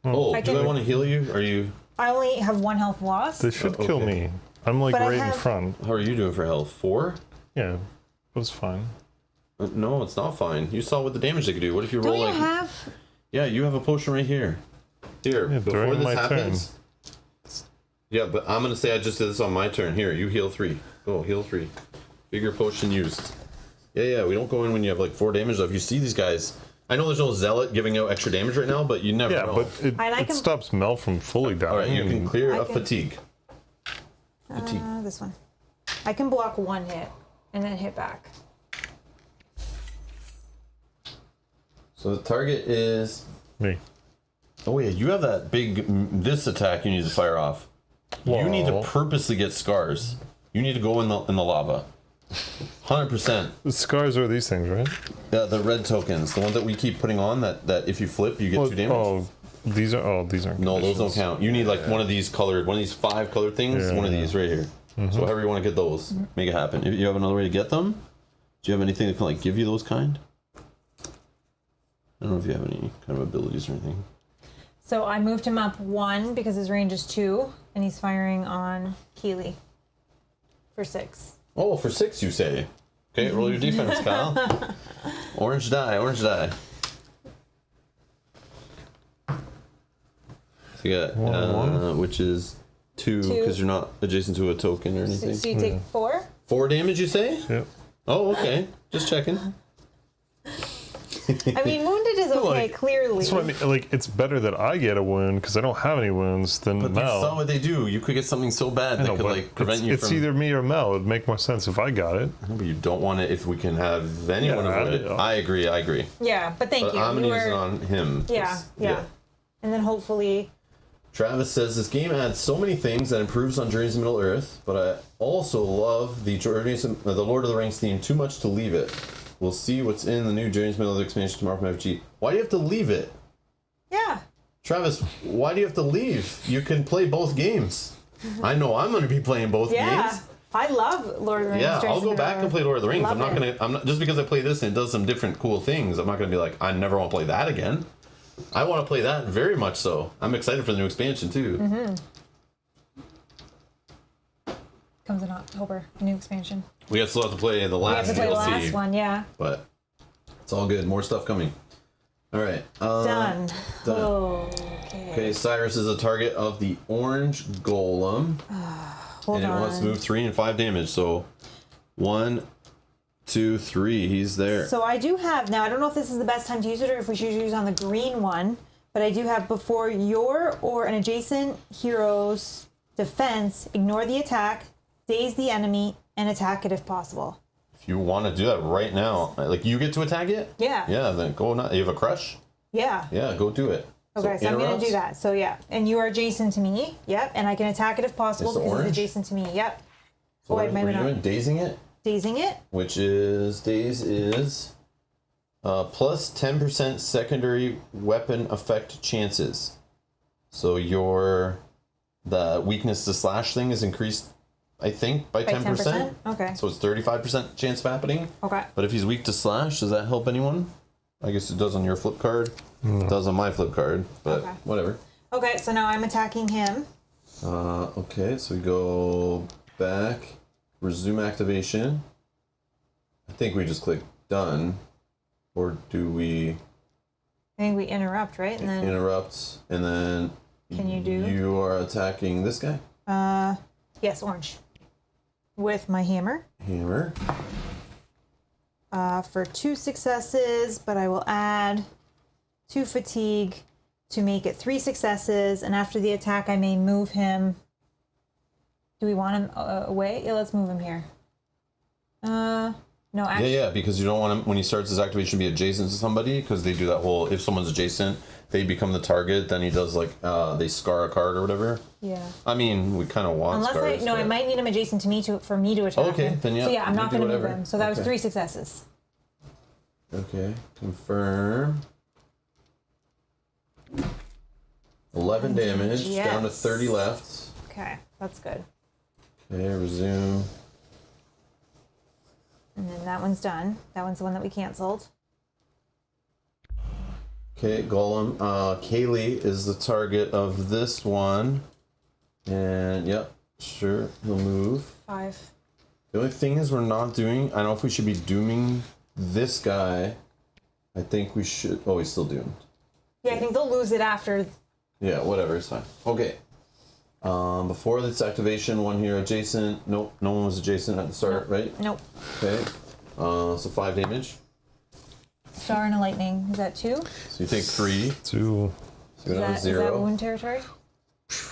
[SPEAKER 1] Oh, do I want to heal you? Are you...
[SPEAKER 2] I only have 1 health lost.
[SPEAKER 3] They should kill
[SPEAKER 1] okay.
[SPEAKER 3] me. I'm like
[SPEAKER 2] But I
[SPEAKER 3] right in
[SPEAKER 2] have-
[SPEAKER 3] front.
[SPEAKER 1] How are you doing for health? 4?
[SPEAKER 3] Yeah, but it's fine.
[SPEAKER 1] No, it's not fine. You saw what the damage they could do. What if you roll
[SPEAKER 2] Don't you
[SPEAKER 1] like...
[SPEAKER 2] have...
[SPEAKER 1] Yeah, you have a potion right here. Here,
[SPEAKER 3] Yeah,
[SPEAKER 1] before
[SPEAKER 3] during
[SPEAKER 1] this
[SPEAKER 3] my
[SPEAKER 1] happens... Yeah, but I'm going to say I just did this on my turn. Here, you heal 3. Go, heal 3. Bigger potion used. Yeah, we don't go in when you have like 4 damage. If you see these guys... I know there's no zealot giving out extra damage right now, but you never
[SPEAKER 3] Yeah,
[SPEAKER 1] know.
[SPEAKER 3] but it,
[SPEAKER 2] And I
[SPEAKER 3] it
[SPEAKER 2] can-
[SPEAKER 3] stops Mel from fully dying.
[SPEAKER 1] Alright, you can clear
[SPEAKER 2] I
[SPEAKER 1] a
[SPEAKER 2] can-
[SPEAKER 1] fatigue. Fatigue.
[SPEAKER 2] This one. I can block 1 hit and then hit back.
[SPEAKER 1] So the target is...
[SPEAKER 3] Me.
[SPEAKER 1] Oh yeah, you have that big... This attack you need to fire off. You need to
[SPEAKER 3] Well.
[SPEAKER 1] purposely get scars. You need to go in the lava. 100%.
[SPEAKER 3] The scars are these things, right?
[SPEAKER 1] The red tokens, the ones that we keep putting on, that if you flip, you get 2 damage.
[SPEAKER 3] Oh, these are. Oh, these aren't.
[SPEAKER 1] No, those don't
[SPEAKER 3] conditions.
[SPEAKER 1] count. You need like one of these colored, one of these 5 colored things,
[SPEAKER 3] Yeah,
[SPEAKER 1] one of
[SPEAKER 3] yeah.
[SPEAKER 1] these right here. So however you want to get those, make it happen. If you have another way to get them, do you have anything that can like give you those kind? I don't know if you have any kind of abilities or anything.
[SPEAKER 2] So I moved him up 1 because his range is 2, and he's firing on Keely for 6.
[SPEAKER 1] Oh, for 6 you say. Okay, roll your defense, Kyle. Orange die, orange die. So you got, which is 2 because you're not adjacent to a token or anything.
[SPEAKER 2] So you take 4?
[SPEAKER 1] 4 damage, you say?
[SPEAKER 3] Yep.
[SPEAKER 1] Oh, okay. Just checking.
[SPEAKER 2] I mean, wounded is okay, clearly.
[SPEAKER 3] That's what I mean. Like, it's better that I get a wound because I don't have any wounds than
[SPEAKER 1] But that's
[SPEAKER 3] Mel.
[SPEAKER 1] not what they do. You could get something so bad that
[SPEAKER 3] No,
[SPEAKER 1] could
[SPEAKER 3] but
[SPEAKER 1] like prevent you
[SPEAKER 3] it's
[SPEAKER 1] from.
[SPEAKER 3] either me or Mel. It'd make more sense if I got it.
[SPEAKER 1] But you don't want it if we can have anyone
[SPEAKER 3] Yeah,
[SPEAKER 1] avoid it. I agree.
[SPEAKER 2] Yeah, but thank
[SPEAKER 1] But
[SPEAKER 2] you.
[SPEAKER 1] I'm gonna
[SPEAKER 2] You
[SPEAKER 1] use it
[SPEAKER 2] were-
[SPEAKER 1] on him.
[SPEAKER 2] Yeah. And then hopefully...
[SPEAKER 1] Travis says this game adds so many things that improves on Journeys to Middle Earth, but I also love the the Lord of the Rings theme too much to leave it. We'll see what's in the new Journeys to Middle Earth expansion tomorrow from FG. Why do you have to leave it?
[SPEAKER 2] Yeah.
[SPEAKER 1] Travis, why do you have to leave? You can play both games. I know I'm going to be playing both games.
[SPEAKER 2] I love Lord of the Rings.
[SPEAKER 1] Yeah, I'll
[SPEAKER 2] Journeys to
[SPEAKER 1] go back
[SPEAKER 2] Middle
[SPEAKER 1] and play Lord of the Rings.
[SPEAKER 2] Love
[SPEAKER 1] I'm not just because I play this and it does some different cool things. I'm not going to be like I never want to play that again. I want to play that very much so. I'm excited for the new expansion too.
[SPEAKER 2] Comes in October, new expansion.
[SPEAKER 1] We still have to play the
[SPEAKER 2] We
[SPEAKER 1] last
[SPEAKER 2] have to play the
[SPEAKER 1] DLC,
[SPEAKER 2] last one, yeah.
[SPEAKER 1] but it's all good. More stuff coming. All right.
[SPEAKER 2] Done.
[SPEAKER 1] Done.
[SPEAKER 2] Okay.
[SPEAKER 1] Okay, Cyrus is a target of the orange golem,
[SPEAKER 2] Hold
[SPEAKER 1] and
[SPEAKER 2] on.
[SPEAKER 1] it wants to move 3 and 5 damage. So 1, 2, 3. He's there.
[SPEAKER 2] So I do have, now I don't know if this is the best time to use it or if we should use on the green one, but I do have before your or an adjacent hero's defense, ignore the attack, daze the enemy, and attack it if possible.
[SPEAKER 1] If you want to do that right now, like you get to attack it?
[SPEAKER 2] Yeah.
[SPEAKER 1] Yeah, then go. You have a crush?
[SPEAKER 2] Yeah.
[SPEAKER 1] Yeah, go do it.
[SPEAKER 2] Okay, so I'm going to do that. So yeah, and you are adjacent to me. Yep, and I can attack it if possible
[SPEAKER 1] It's the
[SPEAKER 2] because
[SPEAKER 1] orange?
[SPEAKER 2] it's adjacent to me. Yep.
[SPEAKER 1] So
[SPEAKER 2] wait,
[SPEAKER 1] what
[SPEAKER 2] maybe
[SPEAKER 1] are you
[SPEAKER 2] not.
[SPEAKER 1] doing? Dazing it?
[SPEAKER 2] Dazing it.
[SPEAKER 1] Which is daze is plus 10% secondary weapon effect chances. So the weakness to slash thing is increased, I think, by 10%.
[SPEAKER 2] Okay.
[SPEAKER 1] So it's 35% chance of happening.
[SPEAKER 2] Okay.
[SPEAKER 1] But if he's weak to slash, does that help anyone? I guess it does on your flip card. It does on my flip card, but
[SPEAKER 2] Okay.
[SPEAKER 1] whatever.
[SPEAKER 2] Okay, so now I'm attacking him.
[SPEAKER 1] Okay, so we go back, resume activation. I think we just click done, or do we
[SPEAKER 2] I think we interrupt, right? And then
[SPEAKER 1] interrupt, and then
[SPEAKER 2] Can you do?
[SPEAKER 1] You are attacking this guy.
[SPEAKER 2] yes, orange. With my hammer.
[SPEAKER 1] Hammer.
[SPEAKER 2] For 2 successes, but I will add 2 fatigue to make it 3 successes, and after the attack I may move him. Do we want him away? Yeah, let's move him here. No, actually.
[SPEAKER 1] Yeah, because you don't want him when he starts his activation to be adjacent to somebody, because they do that whole if someone's adjacent, they become the target. Then he does like they scar a card or whatever.
[SPEAKER 2] Yeah.
[SPEAKER 1] I mean, we kind of want
[SPEAKER 2] Unless
[SPEAKER 1] scars.
[SPEAKER 2] I
[SPEAKER 1] but-
[SPEAKER 2] might need him adjacent to me for me to attack
[SPEAKER 1] Okay,
[SPEAKER 2] him.
[SPEAKER 1] then yeah,
[SPEAKER 2] So yeah, I'm
[SPEAKER 1] you
[SPEAKER 2] not
[SPEAKER 1] do
[SPEAKER 2] going to move
[SPEAKER 1] whatever.
[SPEAKER 2] him. So that was
[SPEAKER 1] Okay.
[SPEAKER 2] 3 successes.
[SPEAKER 1] Okay, confirm. 11 damage, down to
[SPEAKER 2] Yes.
[SPEAKER 1] 30 left.
[SPEAKER 2] Okay, that's good.
[SPEAKER 1] Okay, resume.
[SPEAKER 2] And then that one's done. That one's the one that we canceled.
[SPEAKER 1] Okay, Golem. Kaylee is the target of this one. And, yep, sure, he'll move.
[SPEAKER 2] 5.
[SPEAKER 1] The only thing is we're not doing, I don't know if we should be dooming this guy. I think we should, oh, he's still doomed.
[SPEAKER 2] Yeah, I think they'll lose it after.
[SPEAKER 1] Yeah, whatever, it's fine. Okay. Before this activation, one here adjacent. Nope, no one was adjacent at the start, right?
[SPEAKER 2] Nope.
[SPEAKER 1] Okay. So 5 damage.
[SPEAKER 2] Star and a lightning. Is that 2?
[SPEAKER 1] So you take 3.
[SPEAKER 3] 2.
[SPEAKER 1] So you go down to
[SPEAKER 2] Is that
[SPEAKER 1] 0.
[SPEAKER 2] wound territory?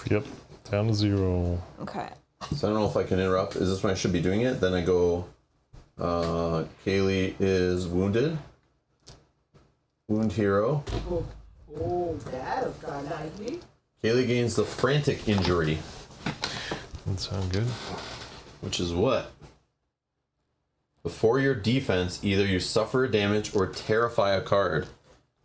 [SPEAKER 3] Yep. Down to 0.
[SPEAKER 2] Okay.
[SPEAKER 1] So I don't know if I can interrupt. Is this when I should be doing it? Then I go, Kaylee is wounded. Wound hero.
[SPEAKER 7] Oh, that'll go nicely.
[SPEAKER 1] Kaylee gains the frantic injury,
[SPEAKER 3] That sounds good.
[SPEAKER 1] which is what? Before your defense, either you suffer damage or terrify a card.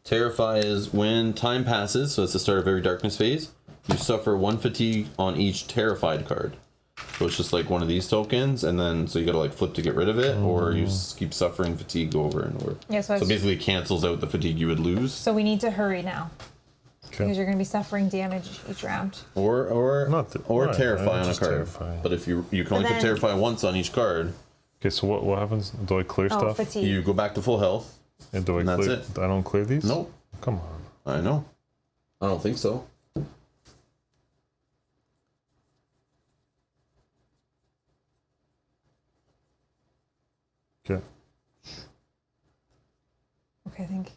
[SPEAKER 1] Terrify is when time passes, so it's the start of every darkness phase. You suffer 1 fatigue on each terrified card. So it's just like one of these tokens, and then so you gotta like flip to get rid of it, or you just keep suffering fatigue over and over.
[SPEAKER 2] Yeah, so
[SPEAKER 1] basically it cancels out the fatigue you would lose.
[SPEAKER 2] So we need to hurry now.
[SPEAKER 3] Okay.
[SPEAKER 2] Because you're going to be suffering damage each round.
[SPEAKER 1] Or
[SPEAKER 3] right,
[SPEAKER 1] terrify on a
[SPEAKER 3] just
[SPEAKER 1] card.
[SPEAKER 3] terrify.
[SPEAKER 1] But if you can only put
[SPEAKER 2] then-
[SPEAKER 1] terrify once on each card,
[SPEAKER 3] Okay, so what happens? Do I clear
[SPEAKER 2] Oh,
[SPEAKER 3] stuff?
[SPEAKER 2] fatigue.
[SPEAKER 1] you go back to full health.
[SPEAKER 3] And do I
[SPEAKER 1] and that's
[SPEAKER 3] clear?
[SPEAKER 1] it.
[SPEAKER 3] I don't clear these?
[SPEAKER 1] Nope.
[SPEAKER 3] Come on.
[SPEAKER 1] I know. I don't think so.
[SPEAKER 3] Okay.
[SPEAKER 2] Okay, I think.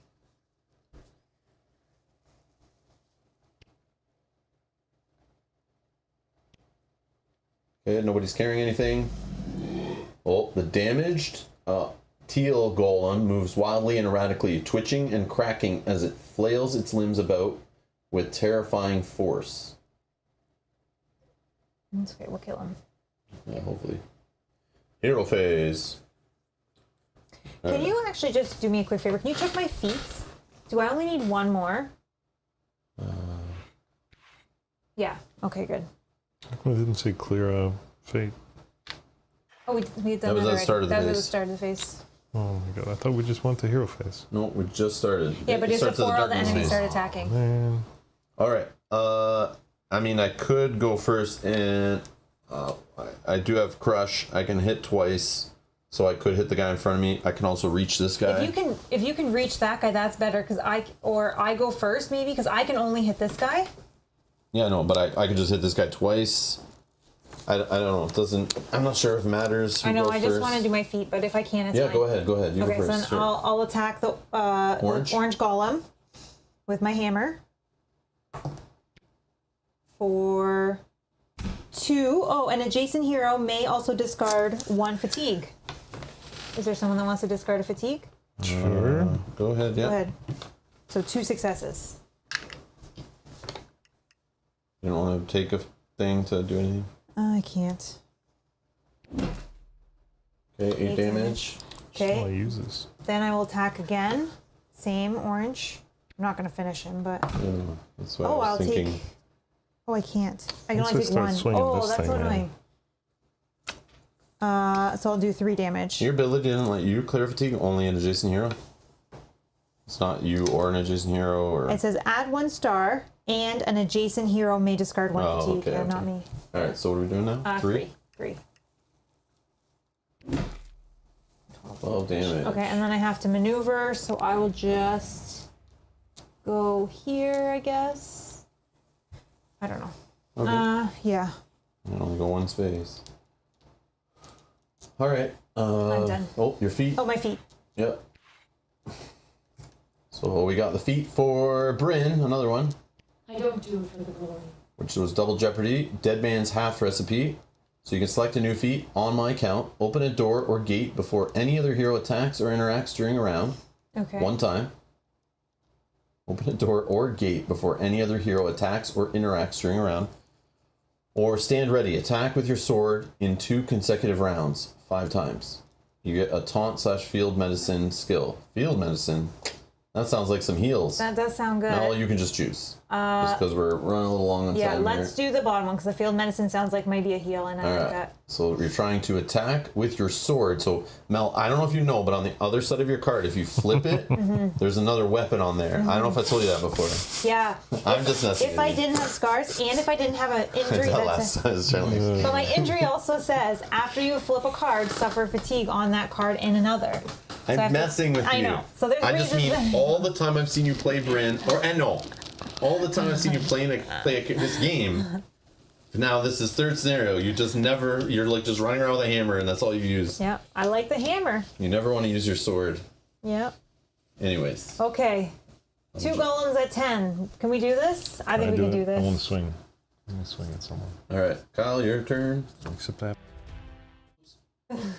[SPEAKER 1] Okay, nobody's carrying anything. Oh, the damaged teal golem moves wildly and erratically, twitching and cracking as it flails its limbs about with terrifying force.
[SPEAKER 2] That's okay, we'll kill him.
[SPEAKER 1] Yeah, hopefully. Hero phase.
[SPEAKER 2] Can you actually just do me a quick favor? Can you check my feet? Do I only need one more? Yeah, okay, good.
[SPEAKER 3] I didn't say clear fate.
[SPEAKER 2] Oh, we
[SPEAKER 1] That
[SPEAKER 2] had done
[SPEAKER 1] was
[SPEAKER 2] that
[SPEAKER 1] at the
[SPEAKER 2] already.
[SPEAKER 1] start of the
[SPEAKER 2] That was at the
[SPEAKER 1] phase.
[SPEAKER 2] start of the phase.
[SPEAKER 3] Oh my god, I thought we just went to hero phase.
[SPEAKER 1] No, we just started.
[SPEAKER 2] Yeah, but
[SPEAKER 1] It
[SPEAKER 2] just
[SPEAKER 1] starts at
[SPEAKER 2] before all the
[SPEAKER 1] darkness
[SPEAKER 2] enemies
[SPEAKER 1] phase.
[SPEAKER 2] start attacking.
[SPEAKER 3] Man.
[SPEAKER 1] All right. I mean, I could go first, and I do have crush. I can hit twice, so I could hit the guy in front of me. I can also reach this guy.
[SPEAKER 2] If you can reach that guy, that's better. Cause I go first maybe because I can only hit this guy.
[SPEAKER 1] Yeah, no, but I could just hit this guy twice. I don't know. It doesn't. I'm not sure if it matters. Who
[SPEAKER 2] I know.
[SPEAKER 1] goes
[SPEAKER 2] I just
[SPEAKER 1] first.
[SPEAKER 2] want to do my feet, but if I can, it's
[SPEAKER 1] Yeah,
[SPEAKER 2] fine.
[SPEAKER 1] go ahead. Go ahead. You
[SPEAKER 2] Okay,
[SPEAKER 1] go
[SPEAKER 2] so
[SPEAKER 1] first.
[SPEAKER 2] then
[SPEAKER 1] Sure.
[SPEAKER 2] I'll attack the
[SPEAKER 1] Orange?
[SPEAKER 2] orange golem with my hammer for 2. Oh, an adjacent hero may also discard 1 fatigue. Is there someone that wants to discard a fatigue?
[SPEAKER 3] Sure.
[SPEAKER 1] Go ahead. Yeah.
[SPEAKER 2] Go ahead. So 2 successes.
[SPEAKER 1] You don't want to take a thing to do anything.
[SPEAKER 2] I can't.
[SPEAKER 1] Okay, 8 damage.
[SPEAKER 3] All I
[SPEAKER 2] Okay.
[SPEAKER 3] use this.
[SPEAKER 2] Then I will attack again. Same orange. I'm not going to finish him, but...
[SPEAKER 1] Yeah, that's what
[SPEAKER 2] Oh,
[SPEAKER 1] I
[SPEAKER 2] I'll
[SPEAKER 1] was thinking.
[SPEAKER 2] take... Oh, I can't. I can
[SPEAKER 3] Once
[SPEAKER 2] only
[SPEAKER 3] I
[SPEAKER 2] take
[SPEAKER 3] start
[SPEAKER 2] 1.
[SPEAKER 3] swinging
[SPEAKER 2] Oh,
[SPEAKER 3] this
[SPEAKER 2] that's
[SPEAKER 3] thing,
[SPEAKER 2] so
[SPEAKER 3] man.
[SPEAKER 2] annoying. So I'll do 3 damage.
[SPEAKER 1] Your ability didn't let you clear fatigue, only an adjacent hero. It's not you or an adjacent hero, or.
[SPEAKER 2] It says add 1 star, and an adjacent hero may discard 1
[SPEAKER 1] Oh,
[SPEAKER 2] fatigue.
[SPEAKER 1] okay,
[SPEAKER 2] Yeah,
[SPEAKER 1] okay.
[SPEAKER 2] not me.
[SPEAKER 1] All right. So what are we doing now?
[SPEAKER 2] 3.
[SPEAKER 1] 12 damage.
[SPEAKER 2] Okay, and then I have to maneuver, so I will just go here, I guess. I don't know.
[SPEAKER 1] Okay.
[SPEAKER 2] Yeah,
[SPEAKER 1] I only go one space. All right.
[SPEAKER 2] I'm done.
[SPEAKER 1] Oh, your feet.
[SPEAKER 2] Oh, my feet.
[SPEAKER 1] Yep. So we got the feet for Bryn, another one,
[SPEAKER 5] I don't do it for the glory.
[SPEAKER 1] which was double jeopardy, dead man's half recipe. So you can select a new feat on my account, open a door or gate before any other hero attacks or interacts during a round,
[SPEAKER 2] Okay.
[SPEAKER 1] 1 time. Open a door or gate before any other hero attacks or interacts during a round. Or stand ready, attack with your sword in 2 consecutive rounds, 5 times. You get a taunt / field medicine skill. Field medicine? That sounds like some heals.
[SPEAKER 2] That does sound good.
[SPEAKER 1] No, you can just choose. Just because we're running a little long on
[SPEAKER 2] Yeah,
[SPEAKER 1] time
[SPEAKER 2] let's
[SPEAKER 1] here.
[SPEAKER 2] do the bottom one, because the field medicine sounds like might be a heal, and I like
[SPEAKER 1] Alright,
[SPEAKER 2] that.
[SPEAKER 1] so you're trying to attack with your sword. So, Mel, I don't know if you know, but on the other side of your card, if you flip it, there's another weapon on there. I don't know if I told you that before.
[SPEAKER 2] Yeah.
[SPEAKER 1] I'm just messing
[SPEAKER 2] If
[SPEAKER 1] with
[SPEAKER 2] I
[SPEAKER 1] you.
[SPEAKER 2] didn't have scars, and if I didn't have an injury,
[SPEAKER 1] That
[SPEAKER 2] that's
[SPEAKER 1] last time is generally.
[SPEAKER 2] But my injury also says after you flip a card, suffer fatigue on that card and another. So I
[SPEAKER 1] I'm
[SPEAKER 2] have to-
[SPEAKER 1] messing with you.
[SPEAKER 2] I know. So there's
[SPEAKER 1] I just mean
[SPEAKER 2] reasons.
[SPEAKER 1] all the time I've seen you play Bryn, all the time I've seen you play this game. Now this is third scenario. You just never. You're like just running around with a hammer, and that's all you use.
[SPEAKER 2] Yeah, I like the hammer.
[SPEAKER 1] You never want to use your sword.
[SPEAKER 2] Yeah.
[SPEAKER 1] Anyways.
[SPEAKER 2] Okay. 2 golems at 10. Can we do this? I think we can do
[SPEAKER 3] I want to
[SPEAKER 2] this.
[SPEAKER 3] swing. I'm going to swing at someone.
[SPEAKER 1] All right, Kyle, your turn.
[SPEAKER 3] Except that.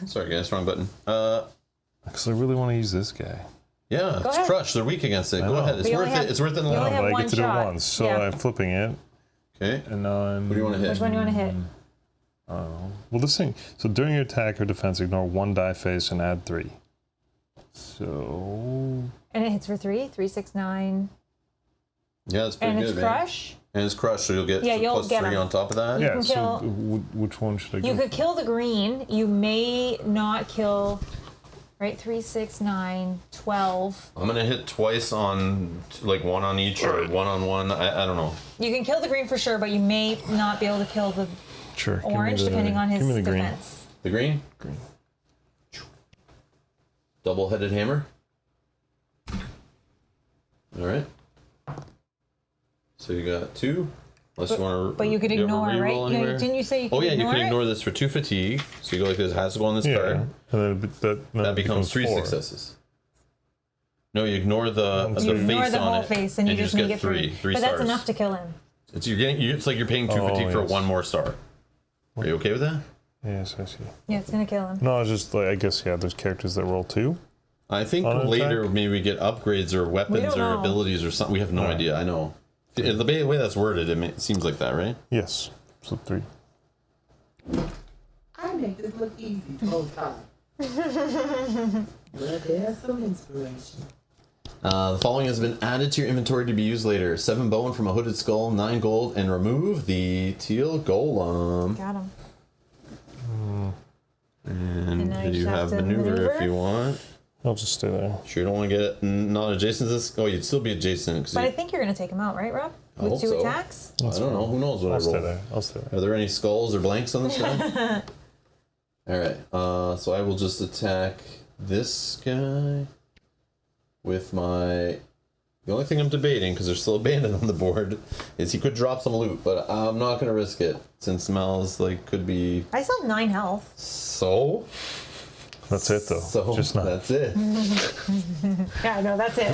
[SPEAKER 1] Sorry, guys, wrong button.
[SPEAKER 3] Because I really want to use this guy.
[SPEAKER 1] Yeah, it's
[SPEAKER 2] ahead.
[SPEAKER 1] crush. They're weak against it. Go
[SPEAKER 3] know.
[SPEAKER 1] ahead. It's
[SPEAKER 2] We
[SPEAKER 1] worth
[SPEAKER 2] only
[SPEAKER 1] it.
[SPEAKER 2] have-
[SPEAKER 1] It's worth it in the
[SPEAKER 2] we only
[SPEAKER 1] long
[SPEAKER 2] have
[SPEAKER 1] run.
[SPEAKER 3] But I
[SPEAKER 2] one
[SPEAKER 3] get to do
[SPEAKER 2] shot.
[SPEAKER 3] it once, so
[SPEAKER 2] Yeah.
[SPEAKER 3] I'm flipping it.
[SPEAKER 1] Okay.
[SPEAKER 3] And I'm.
[SPEAKER 1] What do you want to hit?
[SPEAKER 2] Which one do you want to hit?
[SPEAKER 3] Well, this thing. So during your attack or defense, ignore 1 die face and add 3. So.
[SPEAKER 2] And it hits for 3, 3, 6, 9.
[SPEAKER 1] Yeah, that's pretty
[SPEAKER 2] And
[SPEAKER 1] good,
[SPEAKER 2] it's
[SPEAKER 1] man.
[SPEAKER 2] crush.
[SPEAKER 1] And it's crushed, so you'll get
[SPEAKER 2] you'll
[SPEAKER 1] plus
[SPEAKER 2] get
[SPEAKER 1] 3
[SPEAKER 2] 'em.
[SPEAKER 1] on top of that.
[SPEAKER 3] Yeah,
[SPEAKER 2] can
[SPEAKER 3] so
[SPEAKER 2] kill-
[SPEAKER 3] which one should I go?
[SPEAKER 2] You could kill the green. You may not kill. Right, 3, 6, 9, 12.
[SPEAKER 1] I'm gonna hit twice on, like, one on each or one on one. I don't know.
[SPEAKER 2] You can kill the green for sure, but you may not be able to kill the
[SPEAKER 3] Sure. give me
[SPEAKER 2] orange
[SPEAKER 3] the-
[SPEAKER 2] depending on his
[SPEAKER 3] give me the green.
[SPEAKER 2] defense.
[SPEAKER 1] The green?
[SPEAKER 3] Green.
[SPEAKER 1] Double-headed hammer. All right. So you got 2. Unless you want to.
[SPEAKER 2] But you could ignore, right? Didn't you say you could
[SPEAKER 1] Oh yeah, you
[SPEAKER 2] ignore
[SPEAKER 1] can
[SPEAKER 2] it?
[SPEAKER 1] ignore this for 2 fatigue. So you go like this. Has to go on this
[SPEAKER 3] Yeah,
[SPEAKER 1] card.
[SPEAKER 3] and then
[SPEAKER 1] That becomes 3
[SPEAKER 3] 4.
[SPEAKER 1] successes. No, you ignore the
[SPEAKER 2] You ignore
[SPEAKER 1] face
[SPEAKER 2] the
[SPEAKER 1] on
[SPEAKER 2] whole
[SPEAKER 1] it,
[SPEAKER 2] face, and you just make
[SPEAKER 1] get
[SPEAKER 2] it 3.
[SPEAKER 1] 3
[SPEAKER 2] But
[SPEAKER 1] stars.
[SPEAKER 2] that's enough to kill him.
[SPEAKER 1] It's it's like you're paying 2
[SPEAKER 3] Oh,
[SPEAKER 1] fatigue for
[SPEAKER 3] yes.
[SPEAKER 1] 1 more star. Are you okay with that?
[SPEAKER 3] Yes, I see.
[SPEAKER 2] Yeah, it's gonna kill him.
[SPEAKER 3] No, I was just like, I guess, yeah, there's characters that roll 2.
[SPEAKER 1] I think
[SPEAKER 3] On an
[SPEAKER 1] later
[SPEAKER 3] attack?
[SPEAKER 1] maybe we get upgrades or weapons
[SPEAKER 2] don't
[SPEAKER 1] or
[SPEAKER 2] know.
[SPEAKER 1] abilities or something. We have no
[SPEAKER 3] Alright.
[SPEAKER 1] idea. I know. The way that's worded, it seems like that, right?
[SPEAKER 3] Yes. So 3.
[SPEAKER 7] I make this look easy most time. But there's some inspiration.
[SPEAKER 1] The following has been added to your inventory to be used later: 7 bone from a hooded skull, 9 gold, and remove the teal golem.
[SPEAKER 2] Got him.
[SPEAKER 1] And
[SPEAKER 2] now you
[SPEAKER 1] you
[SPEAKER 2] just
[SPEAKER 1] have
[SPEAKER 2] have to
[SPEAKER 1] maneuver if
[SPEAKER 2] maneuver?
[SPEAKER 1] you want.
[SPEAKER 3] I'll just stay there.
[SPEAKER 1] Sure, you don't want to get not adjacent to this. Oh, you'd still be adjacent. 'Cause
[SPEAKER 2] But I
[SPEAKER 1] you,
[SPEAKER 2] think you're gonna take him out, right, Rob?
[SPEAKER 1] I
[SPEAKER 2] With
[SPEAKER 1] hope
[SPEAKER 2] 2
[SPEAKER 1] so.
[SPEAKER 2] attacks?
[SPEAKER 1] I don't know. Who knows what
[SPEAKER 3] I'll
[SPEAKER 1] I
[SPEAKER 3] stay
[SPEAKER 1] roll?
[SPEAKER 3] there. I'll stay there.
[SPEAKER 1] Are there any skulls or blanks on this guy? All right. So I will just attack this guy with my. The only thing I'm debating, because there's still a bandit on the board, is he could drop some loot, but I'm not gonna risk it since Mel's like could be.
[SPEAKER 2] I still have 9 health.
[SPEAKER 1] So
[SPEAKER 3] That's it, though.
[SPEAKER 1] So
[SPEAKER 3] just not.
[SPEAKER 1] that's it.
[SPEAKER 2] Yeah, no, that's it.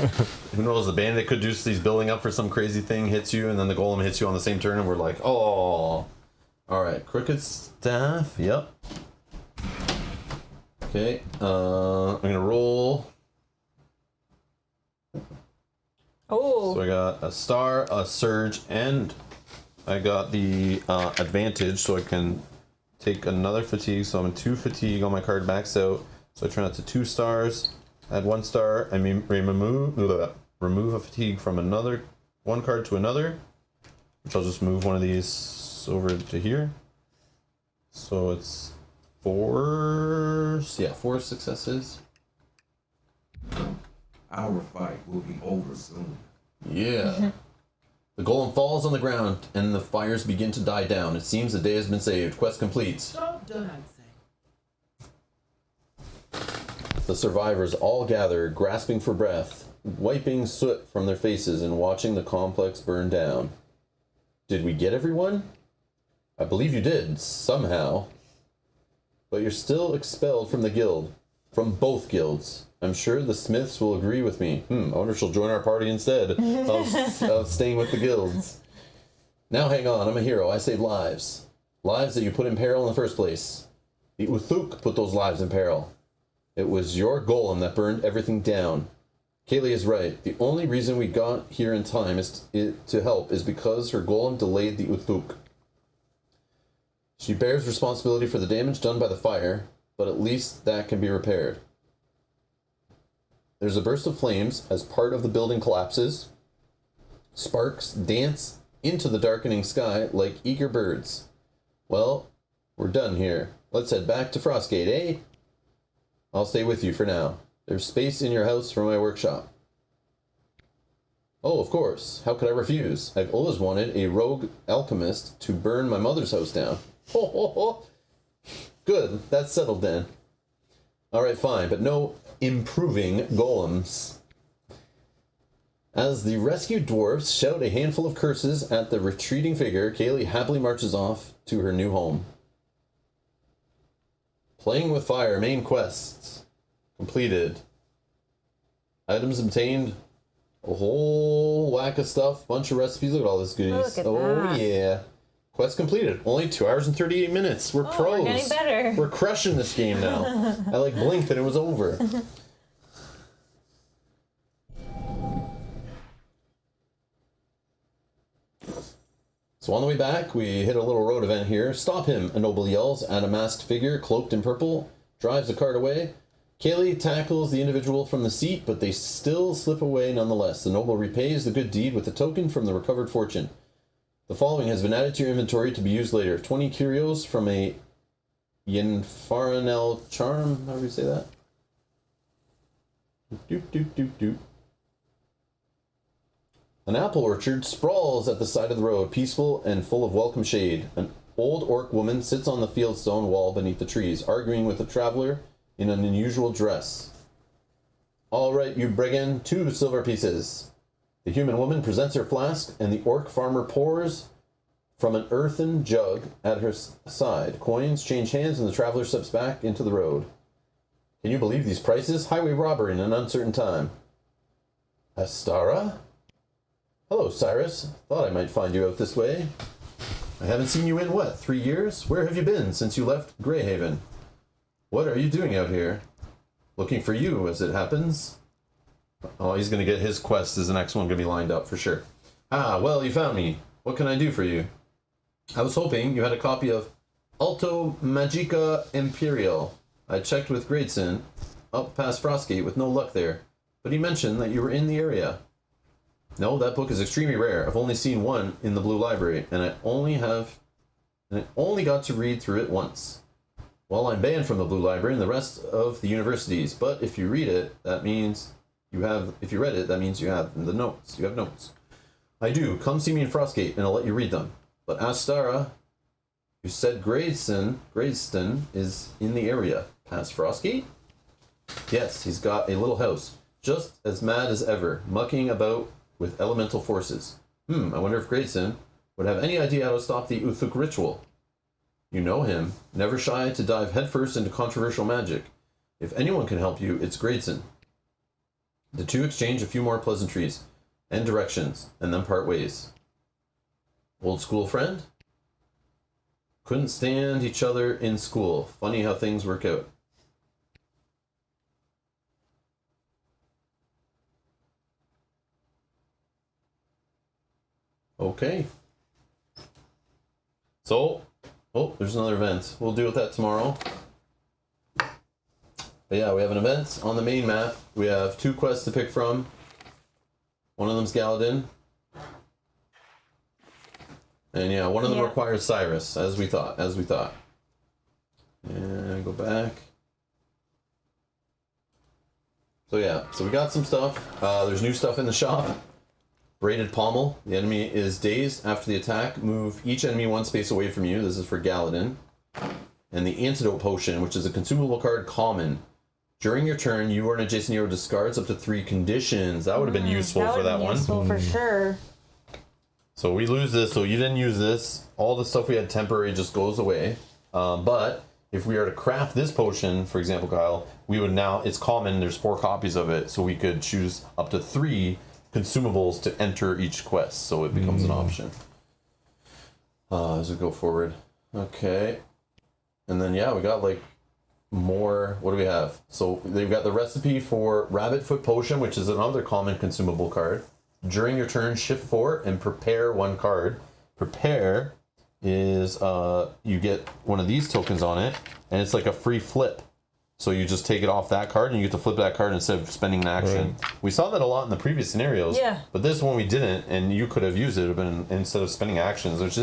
[SPEAKER 1] Who knows? The bandit could do he's building up for some crazy thing, hits you, and then the golem hits you on the same turn, and we're like, oh. All right, crooked staff. Yep. Okay. I'm gonna roll.
[SPEAKER 2] Oh.
[SPEAKER 1] So I got a star, a surge, and I got the advantage, so I can take another fatigue. So I'm in 2 fatigue on my card maxed out. So I turn that to 2 stars. Add 1 star. I mean, remove a fatigue from one card to another, which I'll just move one of these over to here. So it's 4 successes.
[SPEAKER 6] Our fight will be over soon.
[SPEAKER 1] Yeah. The golem falls on the ground and the fires begin to die down. It seems the day has been saved. Quest complete.
[SPEAKER 7] So done, I'd say.
[SPEAKER 1] The survivors all gather, grasping for breath, wiping soot from their faces and watching the complex burn down. Did we get everyone? I believe you did, somehow. But you're still expelled from the guild. From both guilds. I'm sure the Smiths will agree with me. I wonder if she'll join our party instead of staying with the guilds. Now hang on, I'm a hero. I save lives. Lives that you put in peril in the first place. The Uthuk put those lives in peril. It was your golem that burned everything down. Kaylee is right. The only reason we got here in time to help is because her golem delayed the Uthuk. She bears responsibility for the damage done by the fire, but at least that can be repaired. There's a burst of flames as part of the building collapses. Sparks dance into the darkening sky like eager birds. Well, we're done here. Let's head back to Frostgate, eh? I'll stay with you for now. There's space in your house for my workshop. Oh, of course. How could I refuse? I've always wanted a rogue alchemist to burn my mother's house down. Ho, ho, ho. Good, that's settled then. Alright, fine, but no improving golems. As the rescued dwarves shout a handful of curses at the retreating figure, Kaylee happily marches off to her new home. Playing with fire, main quests completed. Items obtained, a whole whack of stuff, bunch of recipes. Look at all this goodies.
[SPEAKER 2] Look at
[SPEAKER 1] Oh
[SPEAKER 2] that.
[SPEAKER 1] yeah. Quest completed. Only 2 hours and 38 minutes. We're pros.
[SPEAKER 2] We're getting better.
[SPEAKER 1] We're crushing this game now. I like blinked and it was over. So on the way back, we hit a little road event here. Stop him, a noble yells at a masked figure cloaked in purple, drives the cart away. Kaylee tackles the individual from the seat, but they still slip away nonetheless. The noble repays the good deed with a token from the recovered fortune. The following has been added to your inventory to be used later. 20 curios from a Yenfarinel charm. How do you say that? Doop, doop, doop, doop. An apple orchard sprawls at the side of the road, peaceful and full of welcome shade. An old orc woman sits on the fieldstone wall beneath the trees, arguing with a traveler in an unusual dress. All right, you brigand, 2 silver pieces. The human woman presents her flask, and the orc farmer pours from an earthen jug at her side. Coins change hands, and the traveler steps back into the road. Can you believe these prices? Highway robbery in an uncertain time. Astara? Hello, Cyrus. Thought I might find you out this way. I haven't seen you in, what, 3 years? Where have you been since you left Greyhaven? What are you doing out here? Looking for you, as it happens. Oh, he's going to get his quest as the next one going to be lined up for sure. Ah, well, you found me. What can I do for you? I was hoping you had a copy of Alto Magica Imperial. I checked with Gradson up past Frostgate with no luck there, but he mentioned that you were in the area. No, that book is extremely rare. I've only seen one in the Blue Library, and I only got to read through it once. Well, I'm banned from the Blue Library and the rest of the universities, but if you read it, that means you have. If you read it, that means you have the notes. You have notes. I do. Come see me in Frostgate, and I'll let you read them. But Astara, you said Gradeston is in the area past Frostgate? Yes, he's got a little house, just as mad as ever, mucking about with elemental forces. I wonder if Gradeston would have any idea how to stop the Uthuk ritual. You know him, never shy to dive headfirst into controversial magic. If anyone can help you, it's Gradeston. The two exchange a few more pleasantries and directions, and then part ways. Old school friend? Couldn't stand each other in school. Funny how things work out. Okay. So, oh, there's another event. We'll deal with that tomorrow. But yeah, we have an event on the main map. We have 2 quests to pick from. One of them's Galadin. And yeah, one of them requires Cyrus, as we thought. And go back. So yeah, so we got some stuff. There's new stuff in the shop. Braided pommel. The enemy is dazed after the attack. Move each enemy 1 space away from you. This is for Galadin. And the antidote potion, which is a consumable card, common. During your turn, you or an adjacent hero discards up to 3 conditions. That would have been useful for that one.
[SPEAKER 2] Useful for sure.
[SPEAKER 1] So we lose this, so you didn't use this. All the stuff we had temporary just goes away. But if we are to craft this potion, for example, Kyle, we would now, it's common, there's 4 copies of it, so we could choose up to 3 consumables to enter each quest, so it becomes an option. As we go forward. Okay. And then, yeah, we got like more, what do we have? So they've got the recipe for Rabbit Foot Potion, which is another common consumable card. During your turn, shift 4 and prepare 1 card. Prepare is, you get one of these tokens on it, and it's like a free flip. So you just take it off that card, and you get to flip that card instead of spending an action. Right. We saw that a lot in the previous scenarios, but this one we didn't, and you could have used it instead of spending actions, which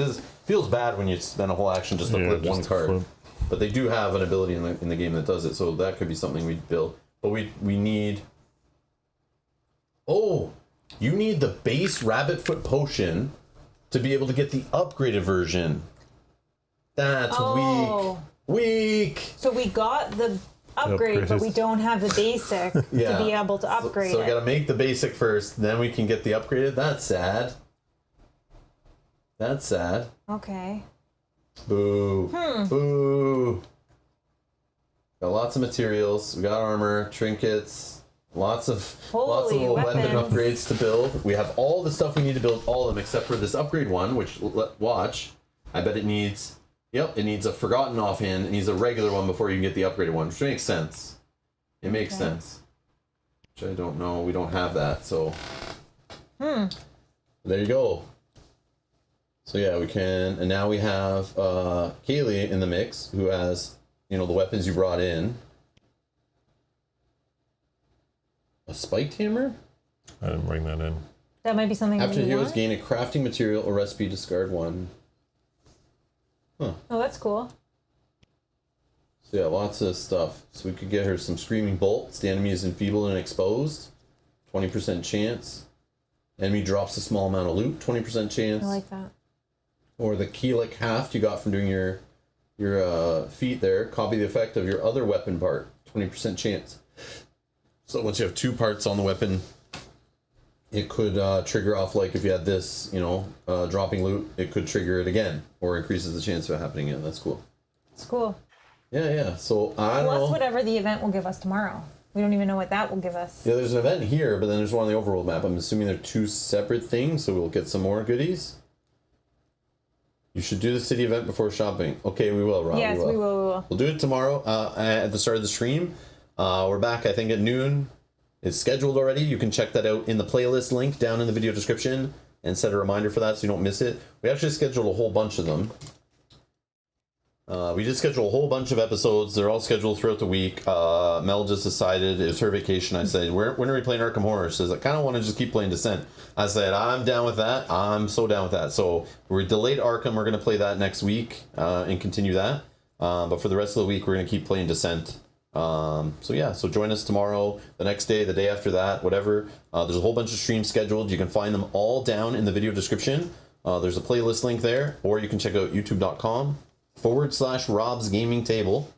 [SPEAKER 1] feels bad when you spend a whole action just to flip 1 card. Flip. But they do have an ability in the game that does it, so that could be something we build. But we need... Oh! You need the base Rabbit Foot Potion to be able to get the upgraded version. That's weak. Weak!
[SPEAKER 2] So we got the upgrade, but we don't have the basic to be able to upgrade
[SPEAKER 1] so we gotta make the basic first, then we can get the upgraded. That's sad. That's sad.
[SPEAKER 2] Okay.
[SPEAKER 1] Boo. Boo. Got lots of materials. We got armor, trinkets, lots of little weapon upgrades to build. We have all the stuff we need to build all of them except for this upgrade one, which, watch, I bet it needs, it needs a Forgotten Offhand. It needs a regular one before you can get the upgraded one, which makes sense. It makes sense. Which I don't know. We don't have that, so. There you go. So yeah, we can, and now we have Kaylee in the mix, who has, the weapons you brought in. A spiked hammer?
[SPEAKER 3] I didn't bring that in.
[SPEAKER 2] That might be something
[SPEAKER 1] After
[SPEAKER 2] we
[SPEAKER 1] heroes
[SPEAKER 2] want.
[SPEAKER 1] gain a crafting material or recipe, discard one.
[SPEAKER 2] Oh, that's cool.
[SPEAKER 1] So yeah, lots of stuff. So we could get her some Screaming Bolts. The enemy is enfeebled and exposed. 20% chance. Enemy drops a small amount of loot. 20% chance.
[SPEAKER 2] I like that.
[SPEAKER 1] Or the Keelik Haft you got from doing your feat there. Copy the effect of your other weapon part. 20% chance. So once you have 2 parts on the weapon, it could trigger off, like if you had this, dropping loot, it could trigger it again. Or increases the chance of it happening again. That's cool.
[SPEAKER 2] It's cool.
[SPEAKER 1] Yeah. So I don't know.
[SPEAKER 2] Plus whatever the event will give us tomorrow. We don't even know what that will give us.
[SPEAKER 1] Yeah, there's an event here, but then there's one on the overworld map. I'm assuming they're 2 separate things, so we'll get some more goodies. You should do the city event before shopping. Okay, we will, Rob.
[SPEAKER 2] Yes, we will.
[SPEAKER 1] We'll do it tomorrow at the start of the stream. We're back, I think, at noon. It's scheduled already. You can check that out in the playlist link down in the video description and set a reminder for that so you don't miss it. We actually scheduled a whole bunch of them. We did schedule a whole bunch of episodes. They're all scheduled throughout the week. Mel just decided it was her vacation. I said, when are we playing Arkham Horror? She says, I kind of want to just keep playing Descent. I said, I'm down with that. I'm so down with that. So we delayed Arkham. We're going to play that next week and continue that. But for the rest of the week, we're going to keep playing Descent. So join us tomorrow, the next day, the day after that, whatever. There's a whole bunch of streams scheduled. You can find them all down in the video description. There's a playlist link there, or you can check out youtube.com/Rob's Gaming Table,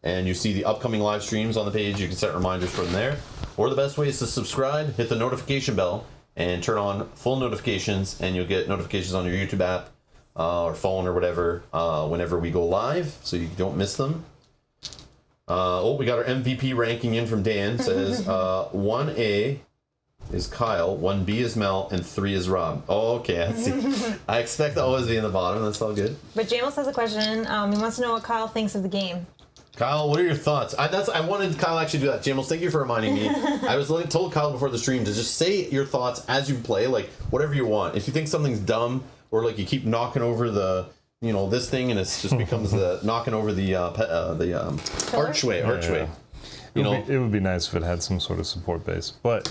[SPEAKER 1] and you see the upcoming live streams on the page. You can set reminders from there, or the best way is to subscribe, hit the notification bell, and turn on full notifications, and you'll get notifications on your YouTube app or phone or whatever whenever we go live, so you don't miss them. We got our MVP ranking in from Dan. Says 1A is Kyle, 1B is Mel, and 3 is Rob. Oh, okay, I see. I expect to always be in the bottom. That's all good.
[SPEAKER 2] But James has a question. He wants to know what Kyle thinks of the game.
[SPEAKER 1] Kyle, what are your thoughts? I wanted Kyle to actually do that. James, thank you for reminding me. I was told Kyle before the stream to just say your thoughts as you play, like whatever you want. If you think something's dumb, or like you keep knocking over the this thing and it just becomes the knocking over the archway.
[SPEAKER 3] Yeah. It would be nice if it had some sort of support base, but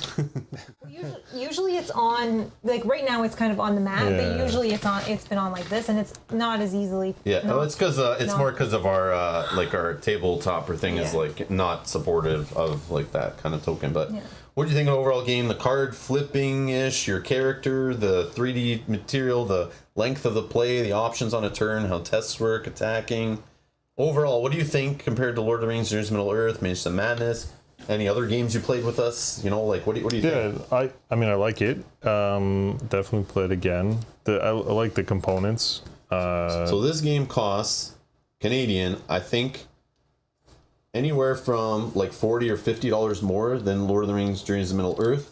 [SPEAKER 2] Usually it's on, like right now it's kind of on the map, but usually it's been on like this, and it's not as easily.
[SPEAKER 1] Yeah, no, it's because more because of our our tabletop thing is like not supportive of like that kind of token. But what do you think of the overall game? The card flipping ish, your character, the 3D material, the length of the play, the options on a turn, how tests work, attacking. Overall, what do you think compared to Lord of the Rings, Journey to Middle Earth, Mage of Madness? Any other games you played with us? What do you think?
[SPEAKER 3] Yeah, I like it. Definitely play it again. I like the components.
[SPEAKER 1] So this game costs Canadian, I think, anywhere from like $40 or $50 more than Lord of the Rings, Journey to Middle Earth.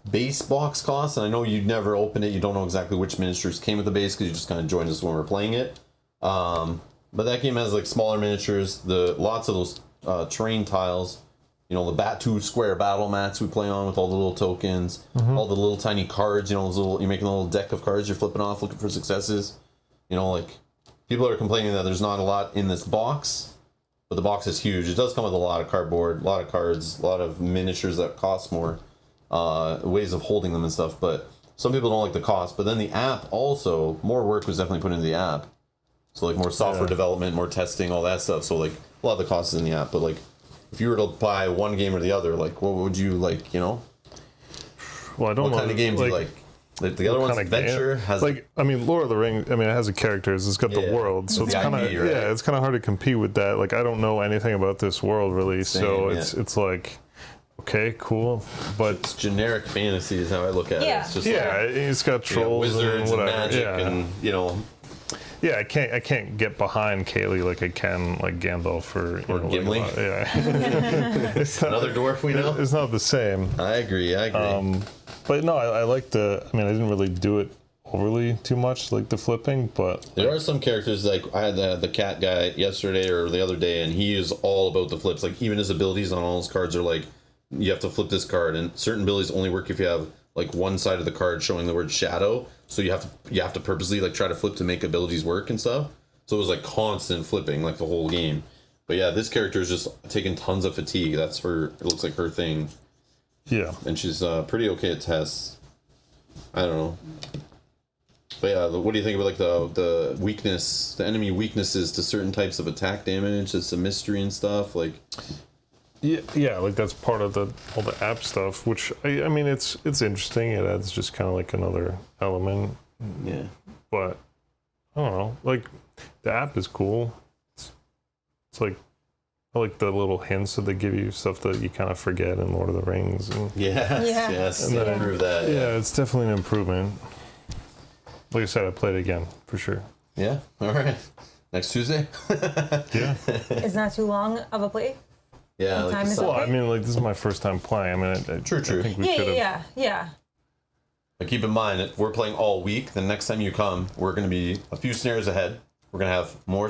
[SPEAKER 1] Base box costs, and I know you'd never open it. You don't know exactly which miniatures came with the base because you just kind of joined us when we were playing it. But that game has like smaller miniatures, lots of those terrain tiles, the Batu square battle mats we play on with all the little tokens, all the little tiny cards, you're making a little deck of cards you're flipping off looking for successes. People are complaining that there's not a lot in this box, but the box is huge. It does come with a lot of cardboard, a lot of cards, a lot of miniatures that cost more, ways of holding them and stuff, but some people don't like the cost. But then the app also, more work was definitely put into the app. So like more software development, more testing, all that stuff. So like a lot of the costs is in the app. But like if you were to buy one game or the other, like what would you like?
[SPEAKER 3] Well, I don't know.
[SPEAKER 1] What kind of game do you like? The other one's adventure has
[SPEAKER 3] Lord of the Rings. It has the characters. It's got the world, so it's kind of it's kind of hard to compete with that. Like I don't know anything about this world really, so it's like. Okay, cool, but
[SPEAKER 1] it's generic fantasy is how I look at it. It's just
[SPEAKER 3] it's got trolls
[SPEAKER 1] wizards
[SPEAKER 3] and
[SPEAKER 1] magic and
[SPEAKER 3] Yeah, I can't get behind Kaylee like I can like Gandalf or
[SPEAKER 1] Gimli.
[SPEAKER 3] It's not,
[SPEAKER 1] another dwarf we know.
[SPEAKER 3] It's not the same.
[SPEAKER 1] I agree.
[SPEAKER 3] But no, I like I didn't really do it overly too much, like the flipping, but
[SPEAKER 1] there are some characters like I had the cat guy yesterday or the other day, and he is all about the flips. Like even his abilities on all his cards are like you have to flip this card, and certain abilities only work if you have like one side of the card showing the word shadow. So you have to purposely like try to flip to make abilities work and stuff. So it was like constant flipping like the whole game. But yeah, this character is just taking tons of fatigue. That's her. It looks like her thing.
[SPEAKER 3] Yeah.
[SPEAKER 1] And she's pretty okay at tests. I don't know. But yeah, what do you think about like the weakness, the enemy weaknesses to certain types of attack damage? It's a mystery and stuff. Like,
[SPEAKER 3] yeah, like that's part of all the app stuff. Which I mean, it's interesting. It adds just kind of like another element.
[SPEAKER 1] Yeah.
[SPEAKER 3] But I don't know. Like the app is cool. It's like I like the little hints that they give you, stuff that you kind of forget in Lord of the Rings. And,
[SPEAKER 1] Yes,
[SPEAKER 3] And then-
[SPEAKER 1] improve that.
[SPEAKER 3] yeah, it's definitely an improvement. Like I said, I played it again for sure.
[SPEAKER 1] Yeah. All right. Next Tuesday.
[SPEAKER 3] Yeah.
[SPEAKER 2] It's not too long of a play.
[SPEAKER 1] Yeah.
[SPEAKER 2] What
[SPEAKER 1] Like
[SPEAKER 2] time
[SPEAKER 1] the
[SPEAKER 2] is it?
[SPEAKER 3] Well, I
[SPEAKER 2] Okay.
[SPEAKER 3] mean, like this is my first time playing. I mean,
[SPEAKER 1] True.
[SPEAKER 3] I think we
[SPEAKER 2] Yeah,
[SPEAKER 3] could have.
[SPEAKER 2] yeah.
[SPEAKER 1] But keep in mind that we're playing all week. The next time you come, we're going to be a few scenarios ahead. We're going to have more.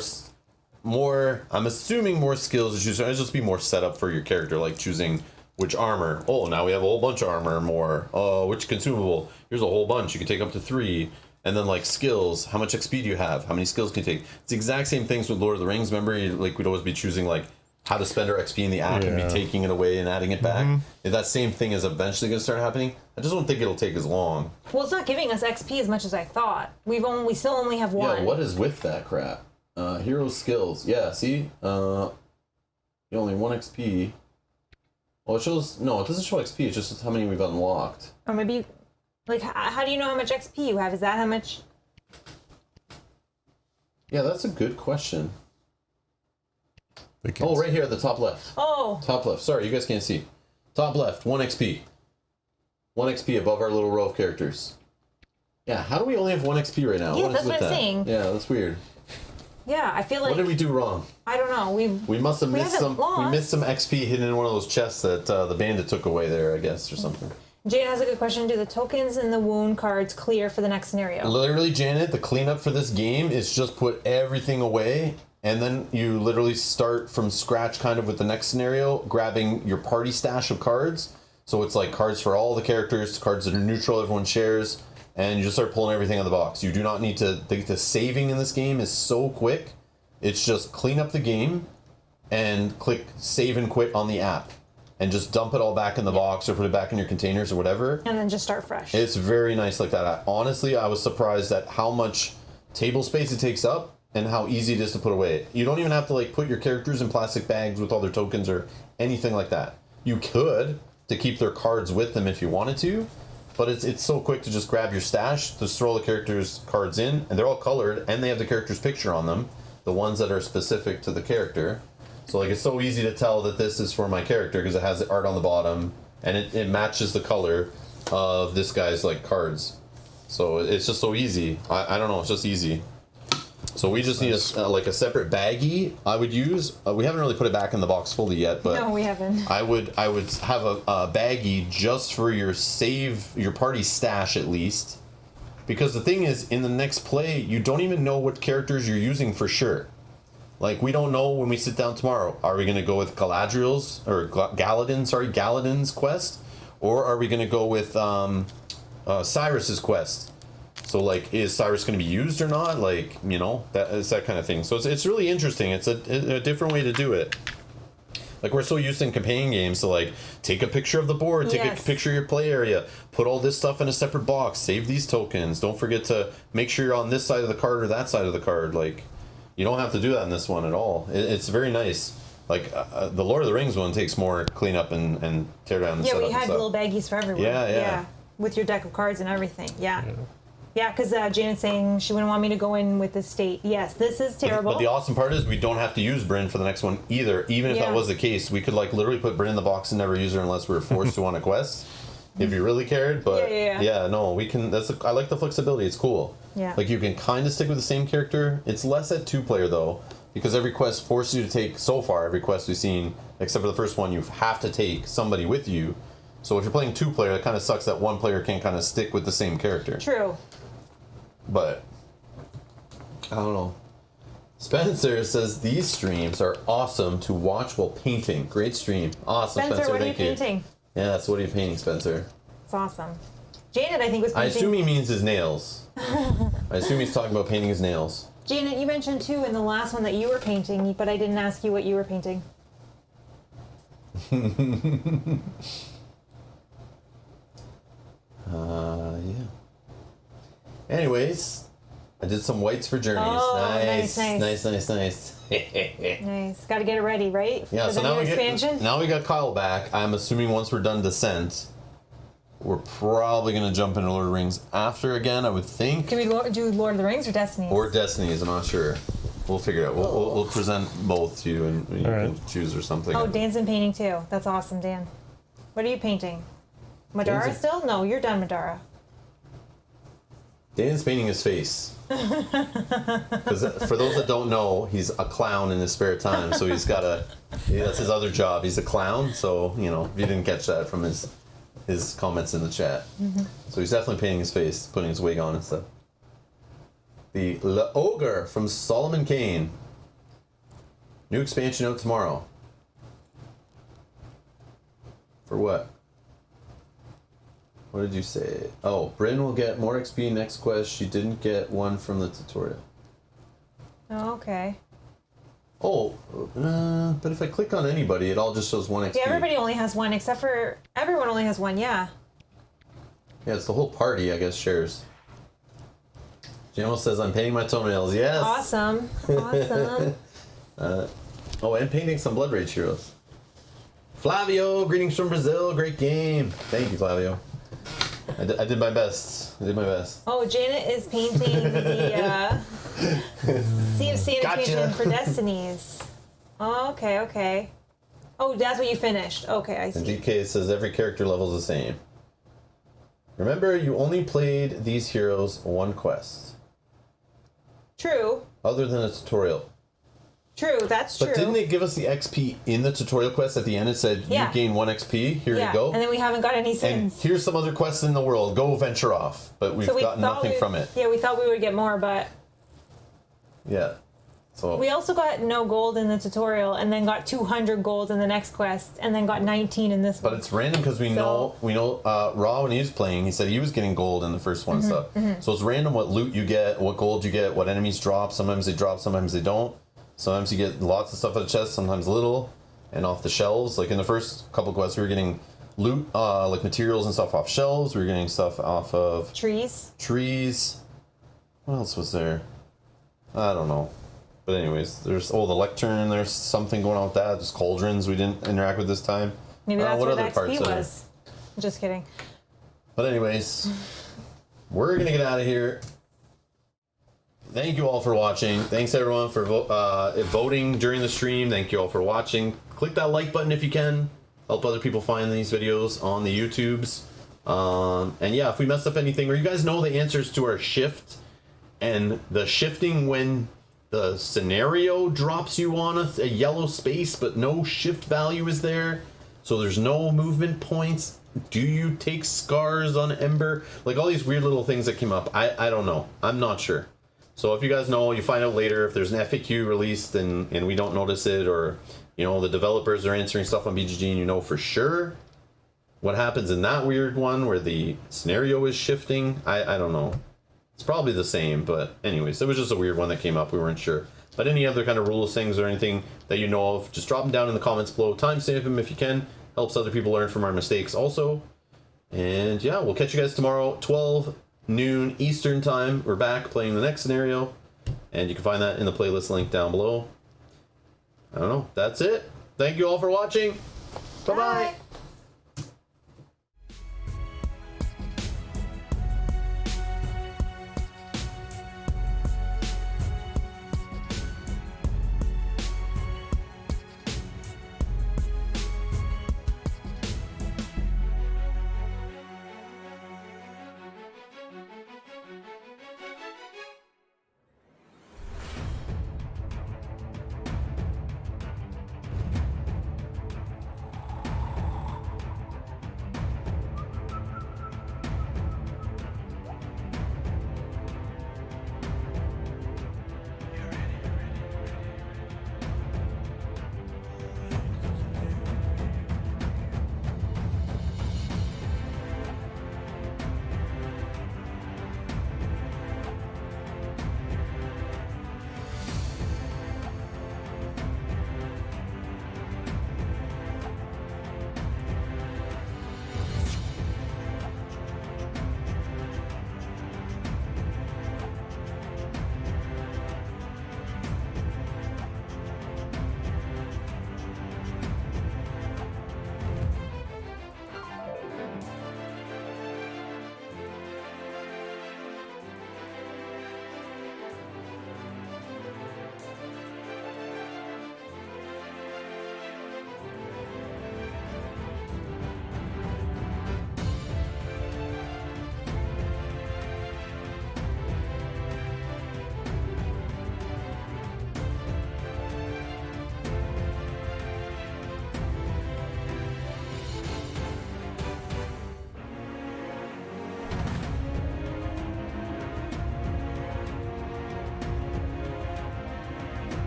[SPEAKER 1] I'm assuming more skills to choose. It'll just be more setup for your character, like choosing which armor. Oh, now we have a whole bunch of armor. More. Which consumable? Here's a whole bunch. You can take up to 3. And then like skills. How much XP do you have? How many skills can you take? It's the exact same things with Lord of the Rings. Remember, like we'd always be choosing like how to spend our XP in the app and be taking it away and adding it back. If that same thing is eventually going to start happening, I just don't think it'll take as long.
[SPEAKER 2] Well, it's not giving us XP as much as I thought. We still only have one.
[SPEAKER 1] Yeah, what is with that crap? Hero skills. Yeah, see? You only 1 XP. Well, it shows... No, it doesn't show XP. It's just how many we've unlocked.
[SPEAKER 2] Or maybe, like, how do you know how much XP you have? Is that how much?
[SPEAKER 1] Yeah, that's a good question.
[SPEAKER 3] They can't
[SPEAKER 1] Oh, right here at the top left.
[SPEAKER 2] Oh,
[SPEAKER 1] Top left. Sorry, you guys can't see. Top left, 1 XP. 1 XP above our little row of characters. Yeah, how do we only have 1 XP right now?
[SPEAKER 2] Yeah,
[SPEAKER 1] What is
[SPEAKER 2] that's
[SPEAKER 1] with
[SPEAKER 2] what I'm
[SPEAKER 1] that?
[SPEAKER 2] saying.
[SPEAKER 1] Yeah, that's weird.
[SPEAKER 2] yeah. I feel like
[SPEAKER 1] What did we do wrong?
[SPEAKER 2] I don't know.
[SPEAKER 1] We must have missed
[SPEAKER 2] haven't
[SPEAKER 1] some. We
[SPEAKER 2] lost.
[SPEAKER 1] missed some XP hidden in one of those chests that the bandit took away there, I guess, or something.
[SPEAKER 2] Jane has a good question. Do the tokens and the wound cards clear for the next scenario?
[SPEAKER 1] Literally, Janet, the cleanup for this game is just put everything away, and then you literally start from scratch, kind of with the next scenario, grabbing your party stash of cards. So it's like cards for all the characters, cards that are neutral, everyone shares, and you just start pulling everything out of the box. You do not need to. The saving in this game is so quick. It's just clean up the game, and click save and quit on the app. And just dump it all back in the box or put it back in your containers or whatever.
[SPEAKER 2] And then just start fresh.
[SPEAKER 1] It's very nice like that. Honestly, I was surprised at how much table space it takes up and how easy it is to put away. You don't even have to like put your characters in plastic bags with all their tokens or anything like that. You could to keep their cards with them if you wanted to, but it's so quick to just grab your stash, just throw the characters' cards in, and they're all colored and they have the character's picture on them, the ones that are specific to the character. So like it's so easy to tell that this is for my character because it has the art on the bottom and it matches the color of this guy's like cards. So it's just so easy. I don't know, it's just easy. So we just need like a separate baggie I would use. We haven't really put it back in the box fully yet, but
[SPEAKER 2] No, we haven't.
[SPEAKER 1] I would have a baggie just for your party stash at least. Because the thing is, in the next play, you don't even know what characters you're using for sure. Like, we don't know when we sit down tomorrow. Are we going to go with Galadriel's, or Galadin's quest? Or are we going to go with Cyrus's quest? So, like, is Cyrus going to be used or not? Like, you know, it's that kind of thing. So it's really interesting. It's a different way to do it. Like, we're so used in companion games to, like, take a picture of the board, take
[SPEAKER 2] Yes.
[SPEAKER 1] a picture of your play area, put all this stuff in a separate box, save these tokens. Don't forget to make sure you're on this side of the card or that side of the card. Like, you don't have to do that in this one at all. It's very nice. Like, the Lord of the Rings one takes more cleanup and tear down and
[SPEAKER 2] Yeah,
[SPEAKER 1] setup
[SPEAKER 2] we
[SPEAKER 1] and
[SPEAKER 2] had
[SPEAKER 1] stuff.
[SPEAKER 2] little baggies for everyone.
[SPEAKER 1] Yeah.
[SPEAKER 2] With your deck of cards and everything. Yeah. Yeah, because Janet's saying she wouldn't want me to go in with the state. Yes, this is terrible.
[SPEAKER 1] But the awesome part is we don't have to use Bryn for the next one either. Even if
[SPEAKER 2] Yeah.
[SPEAKER 1] that was the case, we could like literally put Bryn in the box and never use her unless we were forced to on a quest. If you really cared, but
[SPEAKER 2] Yeah.
[SPEAKER 1] no, we can. I like the flexibility. It's cool.
[SPEAKER 2] Yeah.
[SPEAKER 1] Like you can kind of stick with the same character. It's less at 2-player though, because every quest forces you to take. So far, every quest we've seen, except for the first one, you have to take somebody with you. So if you're playing 2-player, it kind of sucks that 1 player can kind of stick with the same character.
[SPEAKER 2] True.
[SPEAKER 1] But I don't know. Spencer says these streams are awesome to watch while painting. Great stream. Awesome,
[SPEAKER 2] Spencer, what are you
[SPEAKER 1] Thank
[SPEAKER 2] painting?
[SPEAKER 1] Yeah, so what are you painting, Spencer?
[SPEAKER 2] It's awesome. Janet, I think, was
[SPEAKER 1] I
[SPEAKER 2] painting.
[SPEAKER 1] assume he means his nails. I assume he's talking about painting his nails.
[SPEAKER 2] Janet, you mentioned too in the last one that you were painting, but I didn't ask you what you were painting.
[SPEAKER 1] Yeah. Anyways, I did some whites for journeys.
[SPEAKER 2] Oh,
[SPEAKER 1] nice.
[SPEAKER 2] nice. Nice. Got to get it ready, right?
[SPEAKER 1] Yeah,
[SPEAKER 2] For
[SPEAKER 1] so
[SPEAKER 2] the
[SPEAKER 1] now
[SPEAKER 2] new
[SPEAKER 1] we
[SPEAKER 2] expansion?
[SPEAKER 1] now we got Kyle back. I'm assuming once we're done Descent, we're probably gonna jump into Lord of the Rings after again, I would think.
[SPEAKER 2] Can we do Lord of the Rings or Destiny?
[SPEAKER 1] Or Destinies, I'm not sure. We'll figure it out. We'll present both to you and you can choose or something.
[SPEAKER 2] Oh, Dan's in painting too. That's awesome, Dan. What are you painting? Madara
[SPEAKER 1] Dan's
[SPEAKER 2] still? No, you're done, Madara.
[SPEAKER 1] Dan's painting his face. Because for those that don't know, he's a clown in his spare time, so that's his other job. He's a clown, so if you didn't catch that from his comments in the chat. So he's definitely painting his face, putting his wig on and stuff. The Ogre from Solomon Kane. New expansion out tomorrow. For what? What did you say? Oh, Bryn will get more XP next quest. She didn't get one from the tutorial.
[SPEAKER 2] Oh, okay.
[SPEAKER 1] Oh, but if I click on anybody, it all just shows 1 XP.
[SPEAKER 2] Yeah, everybody only has one, except for everyone only has one. Yeah.
[SPEAKER 1] Yeah, it's the whole party, I guess, shares. Jamo says, I'm painting my toenails. Yes!
[SPEAKER 2] Awesome. Awesome.
[SPEAKER 1] Oh, and painting some Blood Rage heroes. Flavio, greetings from Brazil. Great game. Thank you, Flavio. I did my best.
[SPEAKER 2] Oh, Janet is painting the Sea of Sanitation for Destinies. Oh, okay. Oh, that's what you finished. Okay, I see.
[SPEAKER 1] And DK says every character level is the same. Remember, you only played these heroes one quest.
[SPEAKER 2] True.
[SPEAKER 1] Other than a tutorial.
[SPEAKER 2] True, that's true.
[SPEAKER 1] But didn't they give us the XP in the tutorial quest at the end? It said, you gain 1 XP, here you go.
[SPEAKER 2] And then we haven't got any
[SPEAKER 1] And
[SPEAKER 2] since.
[SPEAKER 1] here's some other quests in the world, go venture off. But we've gotten nothing from it.
[SPEAKER 2] Yeah, we thought we would get more, but...
[SPEAKER 1] Yeah. So
[SPEAKER 2] we also got no gold in the tutorial, and then got 200 gold in the next quest, and then got 19 in this one.
[SPEAKER 1] But it's random because we know Raw, when he was playing, he said he was getting gold in the first one stuff. So it's random what loot you get, what gold you get, what enemies drop. Sometimes they drop, sometimes they don't. Sometimes you get lots of stuff out of chests, sometimes little, and off the shelves. Like in the first couple quests, we were getting loot, like materials and stuff off shelves. We were getting stuff off of trees. What else was there? I don't know. But anyways, there's the lectern. There's something going on with that. There's cauldrons we didn't interact with this time.
[SPEAKER 2] Maybe that's
[SPEAKER 1] what
[SPEAKER 2] what
[SPEAKER 1] other parts
[SPEAKER 2] XP was. Just kidding.
[SPEAKER 1] But anyways, we're gonna get out of here. Thank you all for watching. Thanks everyone for voting during the stream. Thank you all for watching. Click that like button if you can. Help other people find these videos on the YouTubes. And yeah, if we mess up anything, or you guys know the answers to our shift and the shifting when the scenario drops you on a yellow space, but no shift value is there, so there's no movement points. Do you take scars on Ember? Like all these weird little things that came up. I don't know. I'm not sure. So if you guys know, you find out later if there's an FAQ released and we don't notice it, or the developers are answering stuff on BGG and you know for sure what happens in that weird one where the scenario is shifting. I don't know. It's probably the same, but anyways, it was just a weird one that came up. We weren't sure. But any other kind of rules things or anything that you know of, just drop them down in the comments below. Timestamp them if you can. Helps other people learn from our mistakes also. And yeah, we'll catch you guys tomorrow, 12 noon Eastern time. We're back playing the next scenario, and you can find that in the playlist link down below. I don't know. That's it. Thank you all for watching. Bye-bye.